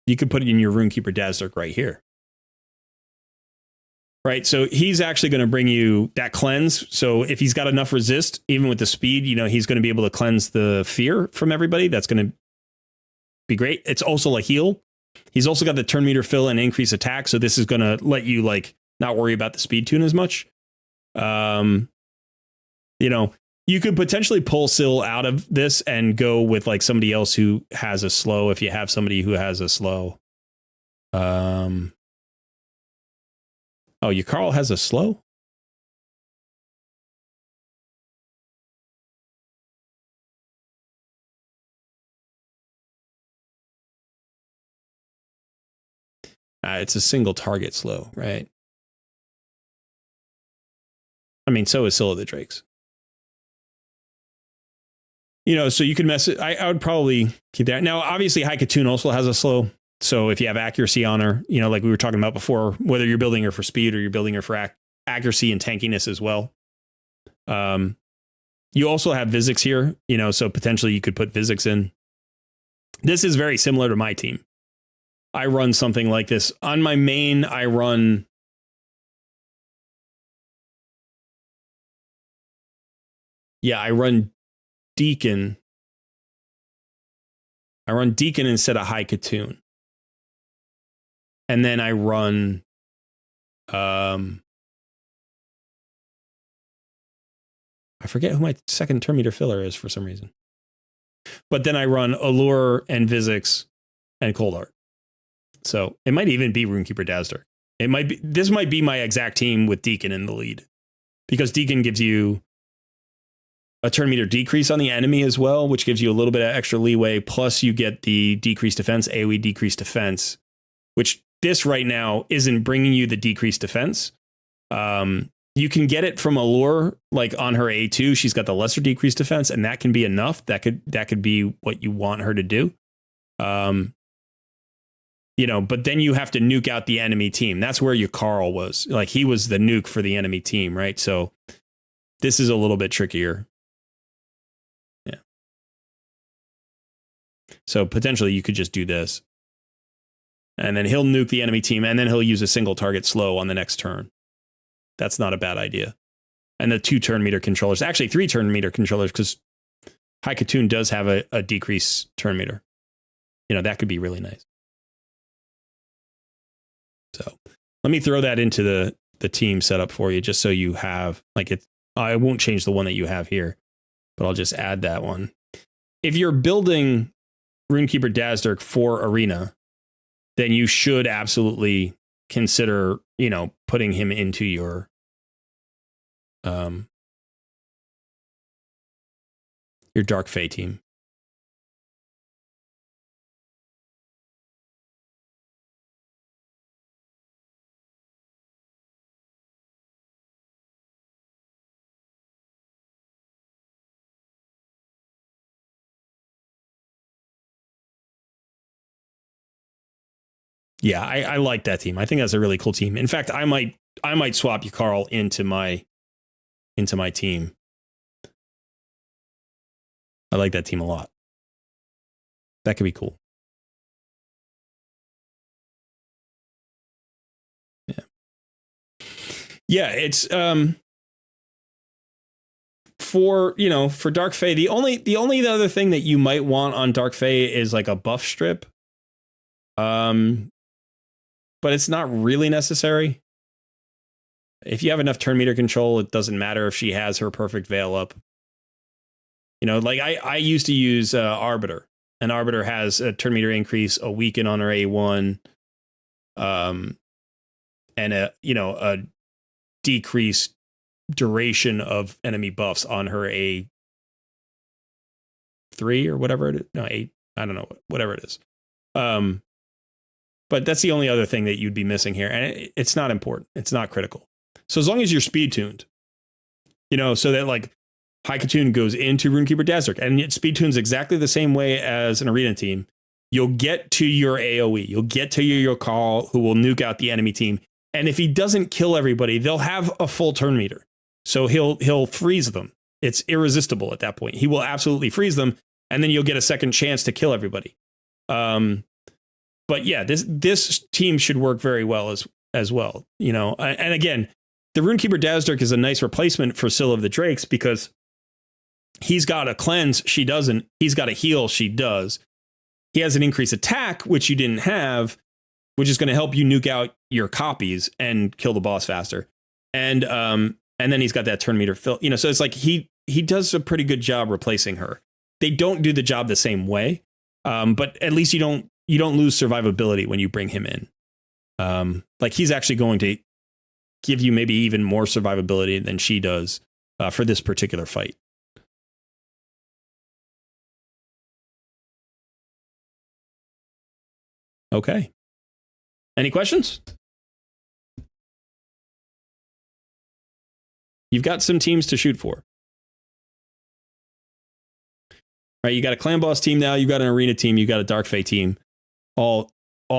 A: You could put it in your Runekeeper Dazzler right here. Right, so he's actually going to bring you that cleanse. So if he's got enough resist, even with the speed, he's going to be able to cleanse the fear from everybody. That's going to be great. It's also a heal. He's also got the turn meter fill and increase attack. So this is going to let you not worry about the speed tune as much. You could potentially pull Syl out of this and go with somebody else who has a slow. If you have somebody who has a slow, oh, your Carl has a slow? It's a single target slow, right? I mean, so is Scylla the Drakes. So you can mess it. I would probably keep that. Now, obviously, Haikatun also has a slow. So if you have accuracy on her, like we were talking about before, whether you're building her for speed or you're building her for accuracy and tankiness as well. You also have Vizix here, so potentially you could put Vizix in. This is very similar to my team. I run something like this. On my main, I run... Yeah, I run Deacon. I run Deacon instead of Haikatun. And then I run... I forget who my second turn meter filler is for some reason. But then I run Allure and Vizix and Cold Art. So it might even be Runekeeper Dazzler. This might be my exact team with Deacon in the lead. Because Deacon gives you a turn meter decrease on the enemy as well, which gives you a little bit of extra leeway. Plus you get the decreased defense, AoE decreased defense, which this right now isn't bringing you the decreased defense. You can get it from Allure, on her A2. She's got the lesser decreased defense, and that can be enough. That could be what you want her to do. But then you have to nuke out the enemy team. That's where your Carl was. He was the nuke for the enemy team, right? So this is a little bit trickier. Yeah. So potentially you could just do this. And then he'll nuke the enemy team, and then he'll use a single target slow on the next turn. That's not a bad idea. And the 2 turn meter controllers, actually 3 turn meter controllers, because High Katoon does have a decrease turn meter. That could be really nice. So let me throw that into the team setup for you, just so you have, I won't change the one that you have here, but I'll just add that one. If you're building Runekeeper Dazzdirk for Arena, then you should absolutely consider, putting him into your Dark Fae team. Yeah, I like that team. I think that's a really cool team. In fact, I might swap you, Carl, into my team. I like that team a lot. That could be cool. Yeah. Yeah, it's for Dark Fae, the only other thing that you might want on Dark Fae is like a buff strip. But it's not really necessary. If you have enough turn meter control, it doesn't matter if she has her perfect veil up. I used to use Arbiter, and Arbiter has a turn meter increase, a weaken on her A1, and a decreased duration of enemy buffs on her A3 or whatever it is. No, 8. I don't know, whatever it is. But that's the only other thing that you'd be missing here. And it's not important. It's not critical. So as long as you're speed tuned, so that High Katoon goes into Runekeeper Dazzdirk, and it speed tunes exactly the same way as an arena team. You'll get to your AoE. You'll get to your call, who will nuke out the enemy team. And if he doesn't kill everybody, they'll have a full turn meter. So he'll freeze them. It's irresistible at that point. He will absolutely freeze them, and then you'll get a second chance to kill everybody. But yeah, this team should work very well as well. And again, the Runekeeper Dazzdirk is a nice replacement for Syl of the Drakes, because he's got a cleanse, she doesn't. He's got a heal, she does. He has an increased attack, which you didn't have, which is going to help you nuke out your copies and kill the boss faster. And then he's got that turn meter fill. So it's like he does a pretty good job replacing her. They don't do the job the same way, but at least you don't lose survivability when you bring him in. He's actually going to give you maybe even more survivability than she does for this particular fight. Okay. Any questions? You've got some teams to shoot for. All right, you got a clan boss team now, you've got an arena team, you've got a Dark Fae team. All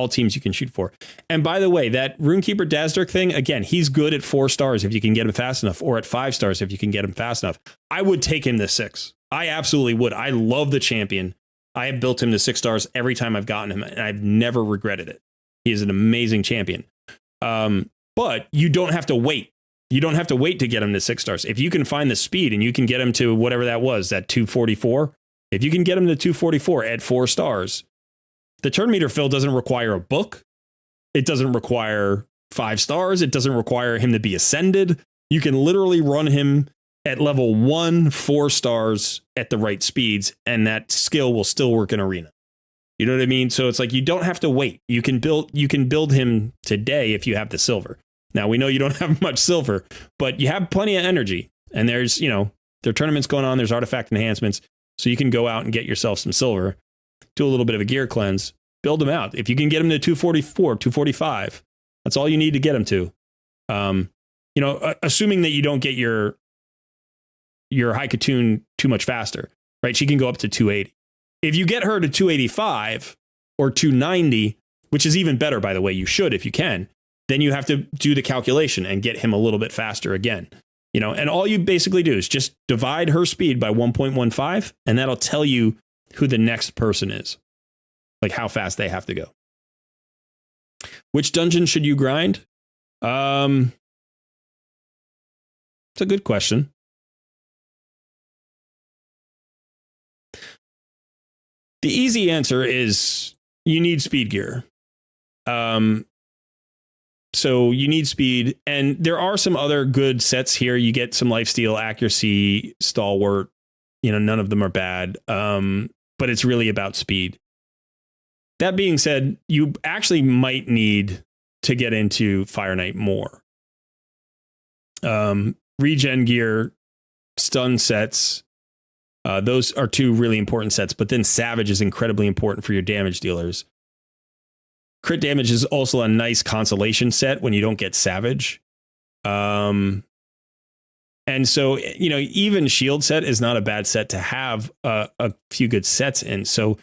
A: teams you can shoot for. And by the way, that Runekeeper Dazzdirk thing, again, he's good at 4 stars if you can get him fast enough, or at 5 stars if you can get him fast enough. I would take him to 6. I absolutely would. I love the champion. I have built him to 6 stars every time I've gotten him, and I've never regretted it. He is an amazing champion. But you don't have to wait. You don't have to wait to get him to 6 stars. If you can find the speed and you can get him to whatever that was, that 244, if you can get him to 244 at 4 stars, the turn meter fill doesn't require a book. It doesn't require 5 stars. It doesn't require him to be ascended. You can literally run him at level 1, 4 stars at the right speeds, and that skill will still work in arena. You know what I mean? So it's like you don't have to wait. You can build him today if you have the silver. Now, we know you don't have much silver, but you have plenty of energy. And there's, there are tournaments going on. There's artifact enhancements. So you can go out and get yourself some silver, do a little bit of a gear cleanse, build him out. If you can get him to 244, 245, that's all you need to get him to. Assuming that you don't get your High Katoon too much faster, right? She can go up to 280. If you get her to 285 or 290, which is even better, by the way, you should if you can, then you have to do the calculation and get him a little bit faster again. And all you basically do is just divide her speed by 1.15, and that'll tell you who the next person is. like how fast they have to go. Which dungeon should you grind? It's a good question. The easy answer is you need speed gear. So you need speed, and there are some other good sets here. You get some lifesteal, accuracy, stalwart. None of them are bad, but it's really about speed. That being said, you actually might need to get into Fire Knight more. Regen gear, stun sets, those are two really important sets, but then Savage is incredibly important for your damage dealers. Crit damage is also a nice consolation set when you don't get Savage. And so, even shield set is not a bad set to have a few good sets in. So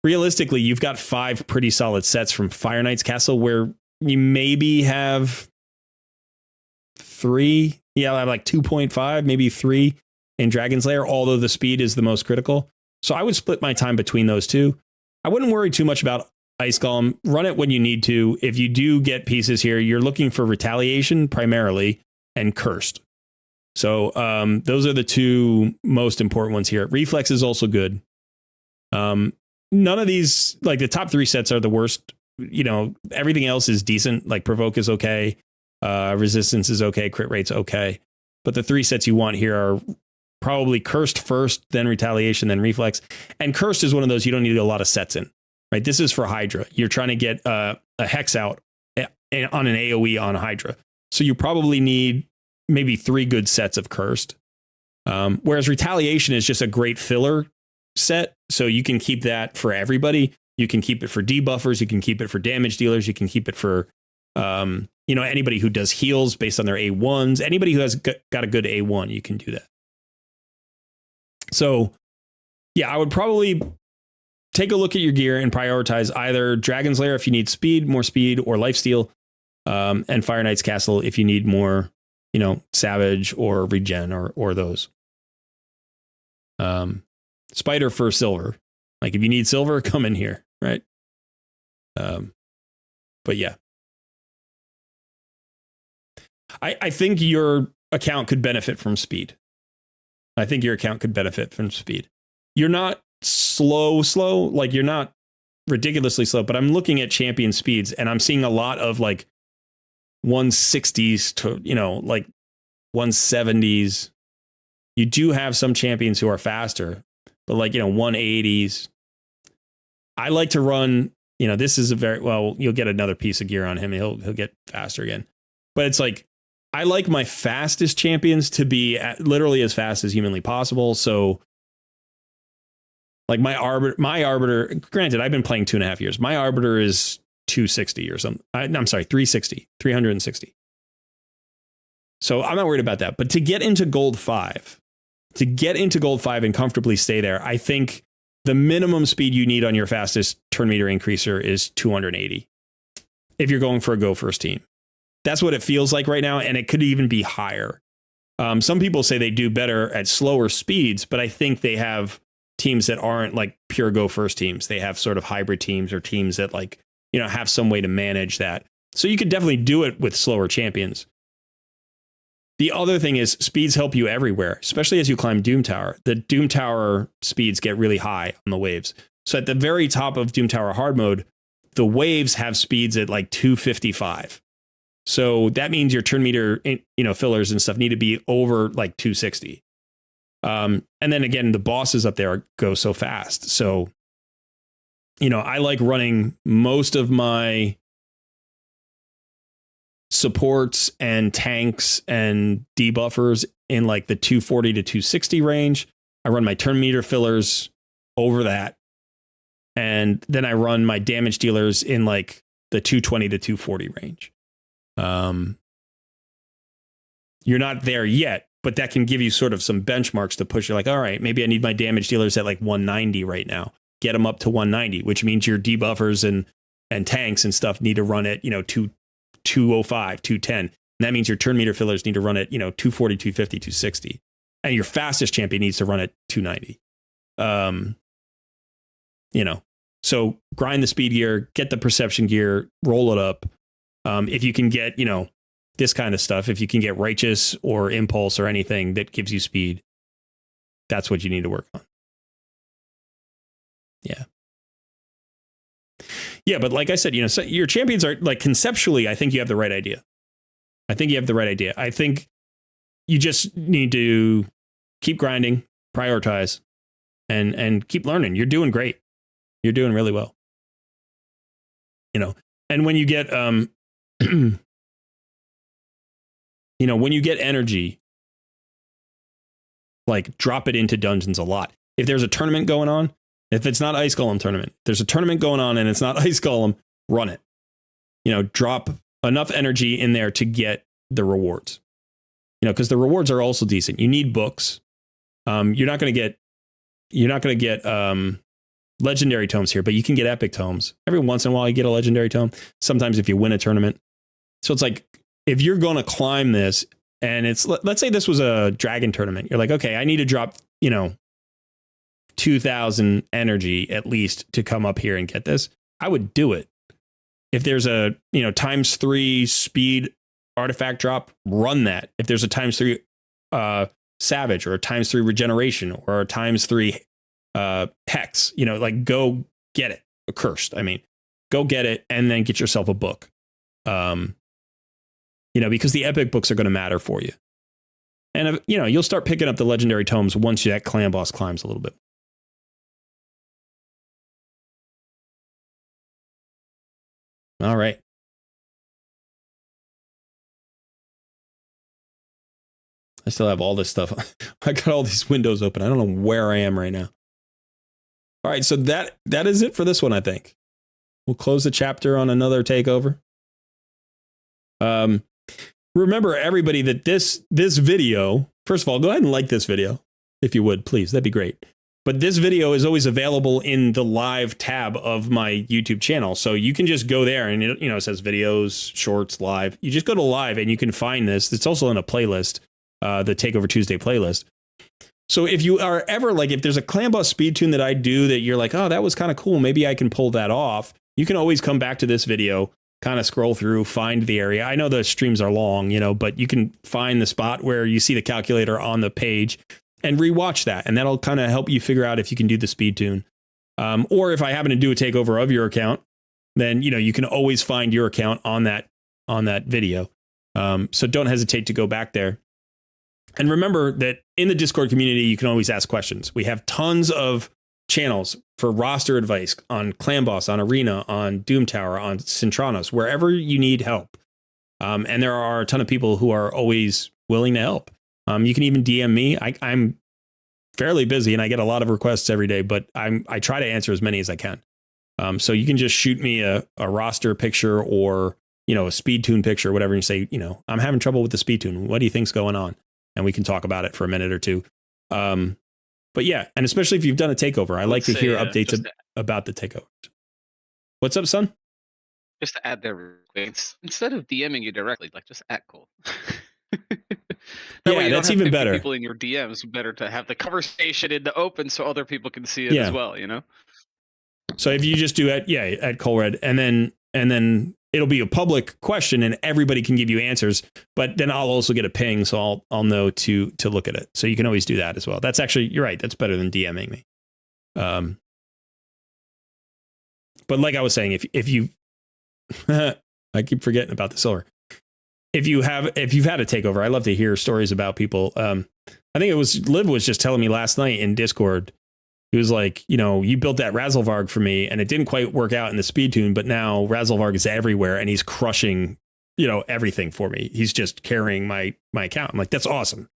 A: realistically, you've got 5 pretty solid sets from Fire Knight's Castle, where you maybe have 3. Yeah, I have like 2.5, maybe 3 in Dragon's Lair, although the speed is the most critical. So I would split my time between those two. I wouldn't worry too much about Ice Golem. Run it when you need to. If you do get pieces here, you're looking for Retaliation primarily and Cursed. So those are the two most important ones here. Reflex is also good. None of these, like the top 3 sets are the worst. Everything else is decent. Like Provoke is okay. Resistance is okay. Crit rate's okay. But the 3 sets you want here are probably Cursed first, then Retaliation, then Reflex. And Cursed is one of those you don't need a lot of sets in. Right, this is for Hydra. You're trying to get a Hex out on an AoE on Hydra. So you probably need maybe 3 good sets of Cursed. Whereas Retaliation is just a great filler set. So you can keep that for everybody. You can keep it for debuffers. You can keep it for damage dealers. You can keep it for, anybody who does heals based on their A1s. Anybody who has got a good A1, you can do that. So, yeah, I would probably take a look at your gear and prioritize either Dragon's Lair if you need more speed, or lifesteal, and Fire Knight's Castle if you need more, Savage or regen or those. Spider for silver. Like if you need silver, come in here, right? But yeah. I think your account could benefit from speed. You're not slow, like you're not ridiculously slow, but I'm looking at champion speeds and I'm seeing a lot of like 160s to, like 170s. You do have some champions who are faster, but like, 180s. I like to run, this is you'll get another piece of gear on him. He'll get faster again, but it's like, I like my fastest champions to be literally as fast as humanly possible. So like my arbiter, granted, I've been playing 2.5 years. My arbiter is 260 or something. I'm sorry, 360. So I'm not worried about that. But to get into gold 5 and comfortably stay there, I think the minimum speed you need on your fastest turn meter increaser is 280. If you're going for a go first team, that's what it feels like right now. And it could even be higher. Some people say they do better at slower speeds, but I think they have teams that aren't like pure go first teams. They have sort of hybrid teams or teams that like, have some way to manage that. So you could definitely do it with slower champions. The other thing is speeds help you everywhere, especially as you climb Doom Tower. The Doom Tower speeds get really high on the waves. So at the very top of Doom Tower hard mode, the waves have speeds at like 255. So that means your turn meter, fillers and stuff need to be over like 260. And then again, the bosses up there go so fast. So, I like running most of my supports and tanks and debuffers in like the 240 to 260 range. I run my turn meter fillers over that. And then I run my damage dealers in like the 220 to 240 range. You're not there yet, but that can give you sort of some benchmarks to push you like, all right, maybe I need my damage dealers at like 190 right now. Get them up to 190, which means your debuffers and tanks and stuff need to run at, 205, 210. And that means your turn meter fillers need to run at, 240, 250, 260. And your fastest champion needs to run at 290. So grind the speed gear, get the perception gear, roll it up. If you can get, this kind of stuff, if you can get righteous or impulse or anything that gives you speed, that's what you need to work on. Yeah. Yeah, but like I said, so your champions are like conceptually, I think you have the right idea. I think you just need to keep grinding, prioritize, and keep learning. You're doing great. You're doing really well. And when you get when you get energy, like drop it into dungeons a lot. If there's a tournament going on, if it's not Ice Golem tournament, there's a tournament going on and it's not Ice Golem, run it. Drop enough energy in there to get the rewards. Because the rewards are also decent. You need books. You're not going to get legendary tomes here, but you can get epic tomes. Every once in a while you get a legendary tome. Sometimes if you win a tournament. So it's like, if you're going to climb this and it's, let's say this was a dragon tournament. You're like, okay, I need to drop, 2,000 energy at least to come up here and get this. I would do it. If there's a, ×3 speed artifact drop, run that. If there's a ×3 savage or a ×3 regeneration or a ×3 hex, like go get it. Accursed. Go get it and then get yourself a book. Because the epic books are going to matter for you. And, you'll start picking up the legendary tomes once that clan boss climbs a little bit. All right. I still have all this stuff. I got all these windows open. I don't know where I am right now. All right. So that is it for this one, I think. We'll close the chapter on another takeover. Remember, everybody, that this video, first of all, go ahead and like this video, if you would, please. That'd be great. But this video is always available in the live tab of my YouTube channel. So you can just go there and, it says videos, shorts, live. You just go to live and you can find this. It's also in a playlist, the Takeover Tuesday playlist. So if you are ever like, if there's a clan boss speed tune that I do that you're like, oh, that was kind of cool, maybe I can pull that off. You can always come back to this video, kind of scroll through, find the area. I know the streams are long, but you can find the spot where you see the calculator on the page and rewatch that. And that'll kind of help you figure out if you can do the speed tune. Or if I happen to do a takeover of your account, then, you can always find your account on that video. So don't hesitate to go back there. And remember that in the Discord community, you can always ask questions. We have tons of channels for roster advice on Clan Boss, on Arena, on Doom Tower, on Centranos, wherever you need help. And there are a ton of people who are always willing to help. You can even DM me. I'm fairly busy and I get a lot of requests every day, but I try to answer as many as I can. So you can just shoot me a roster picture or, a speed tune picture, whatever, and say, I'm having trouble with the speed tune. What do you think's going on? And we can talk about it for a minute or two. But yeah, and especially if you've done a takeover, I like to hear updates about the takeovers. What's up, son?
B: Just to add there real quick, instead of DMing you directly, like just at Cole.
A: Yeah, that's even better.
B: People in your DMs, better to have the conversation in the open so other people can see it as well.
A: So if you just do at Colred, and then it'll be a public question and everybody can give you answers, but then I'll also get a ping, so I'll know to look at it. So you can always do that as well. That's actually, you're right, that's better than DMing me. But like I was saying, if you I keep forgetting about the silver. If you've had a takeover, I love to hear stories about people. I think it was Liv was just telling me last night in Discord. He was like, you built that Razzlevarg for me and it didn't quite work out in the speed tune, but now Razzlevarg is everywhere and he's crushing, everything for me. He's just carrying my account. I'm like, that's awesome.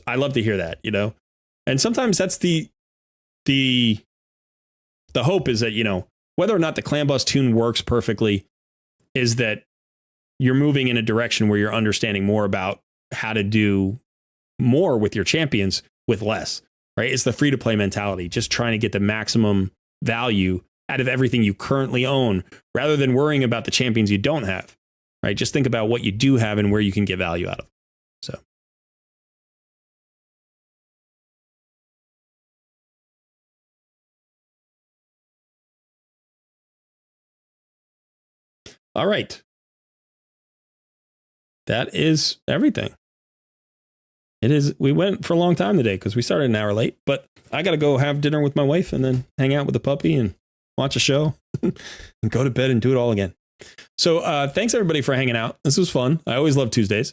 A: I love to hear that, And sometimes that's the hope is that, whether or not the Clan Boss tune works perfectly, is that you're moving in a direction where you're understanding more about how to do more with your champions with less, right? It's the free to play mentality, just trying to get the maximum value out of everything you currently own rather than worrying about the champions you don't have, right? Just think about what you do have and where you can get value out of. So. All right. That is everything. It is. We went for a long time today because we started an hour late, but I got to go have dinner with my wife and then hang out with the puppy and watch a show and go to bed and do it all again. So thanks everybody for hanging out. This was fun. I always love Tuesdays.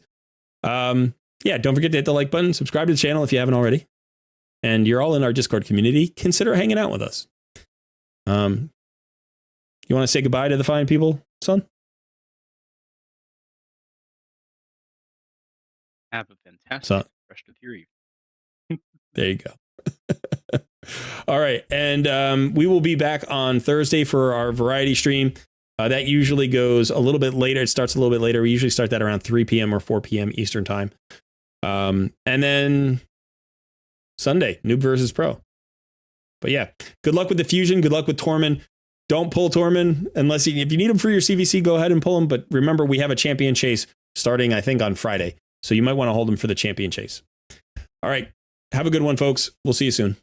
A: Yeah, don't forget to hit the like button, subscribe to the channel if you haven't already. And you're all in our Discord community. Consider hanging out with us. You want to say goodbye to the fine people, son?
B: Have a fantastic rest of your evening.
A: There you go. All right. And we will be back on Thursday for our variety stream. That usually goes a little bit later. It starts a little bit later. We usually start that around 3 p.m. or 4 p.m. Eastern time. And then Sunday, Noob versus Pro. But yeah, good luck with the fusion. Good luck with Tormund. Don't pull Tormund unless if you need him for your CVC, go ahead and pull him. But remember, we have a champion chase starting, I think, on Friday. So you might want to hold him for the champion chase. All right. Have a good one, folks. We'll see you soon.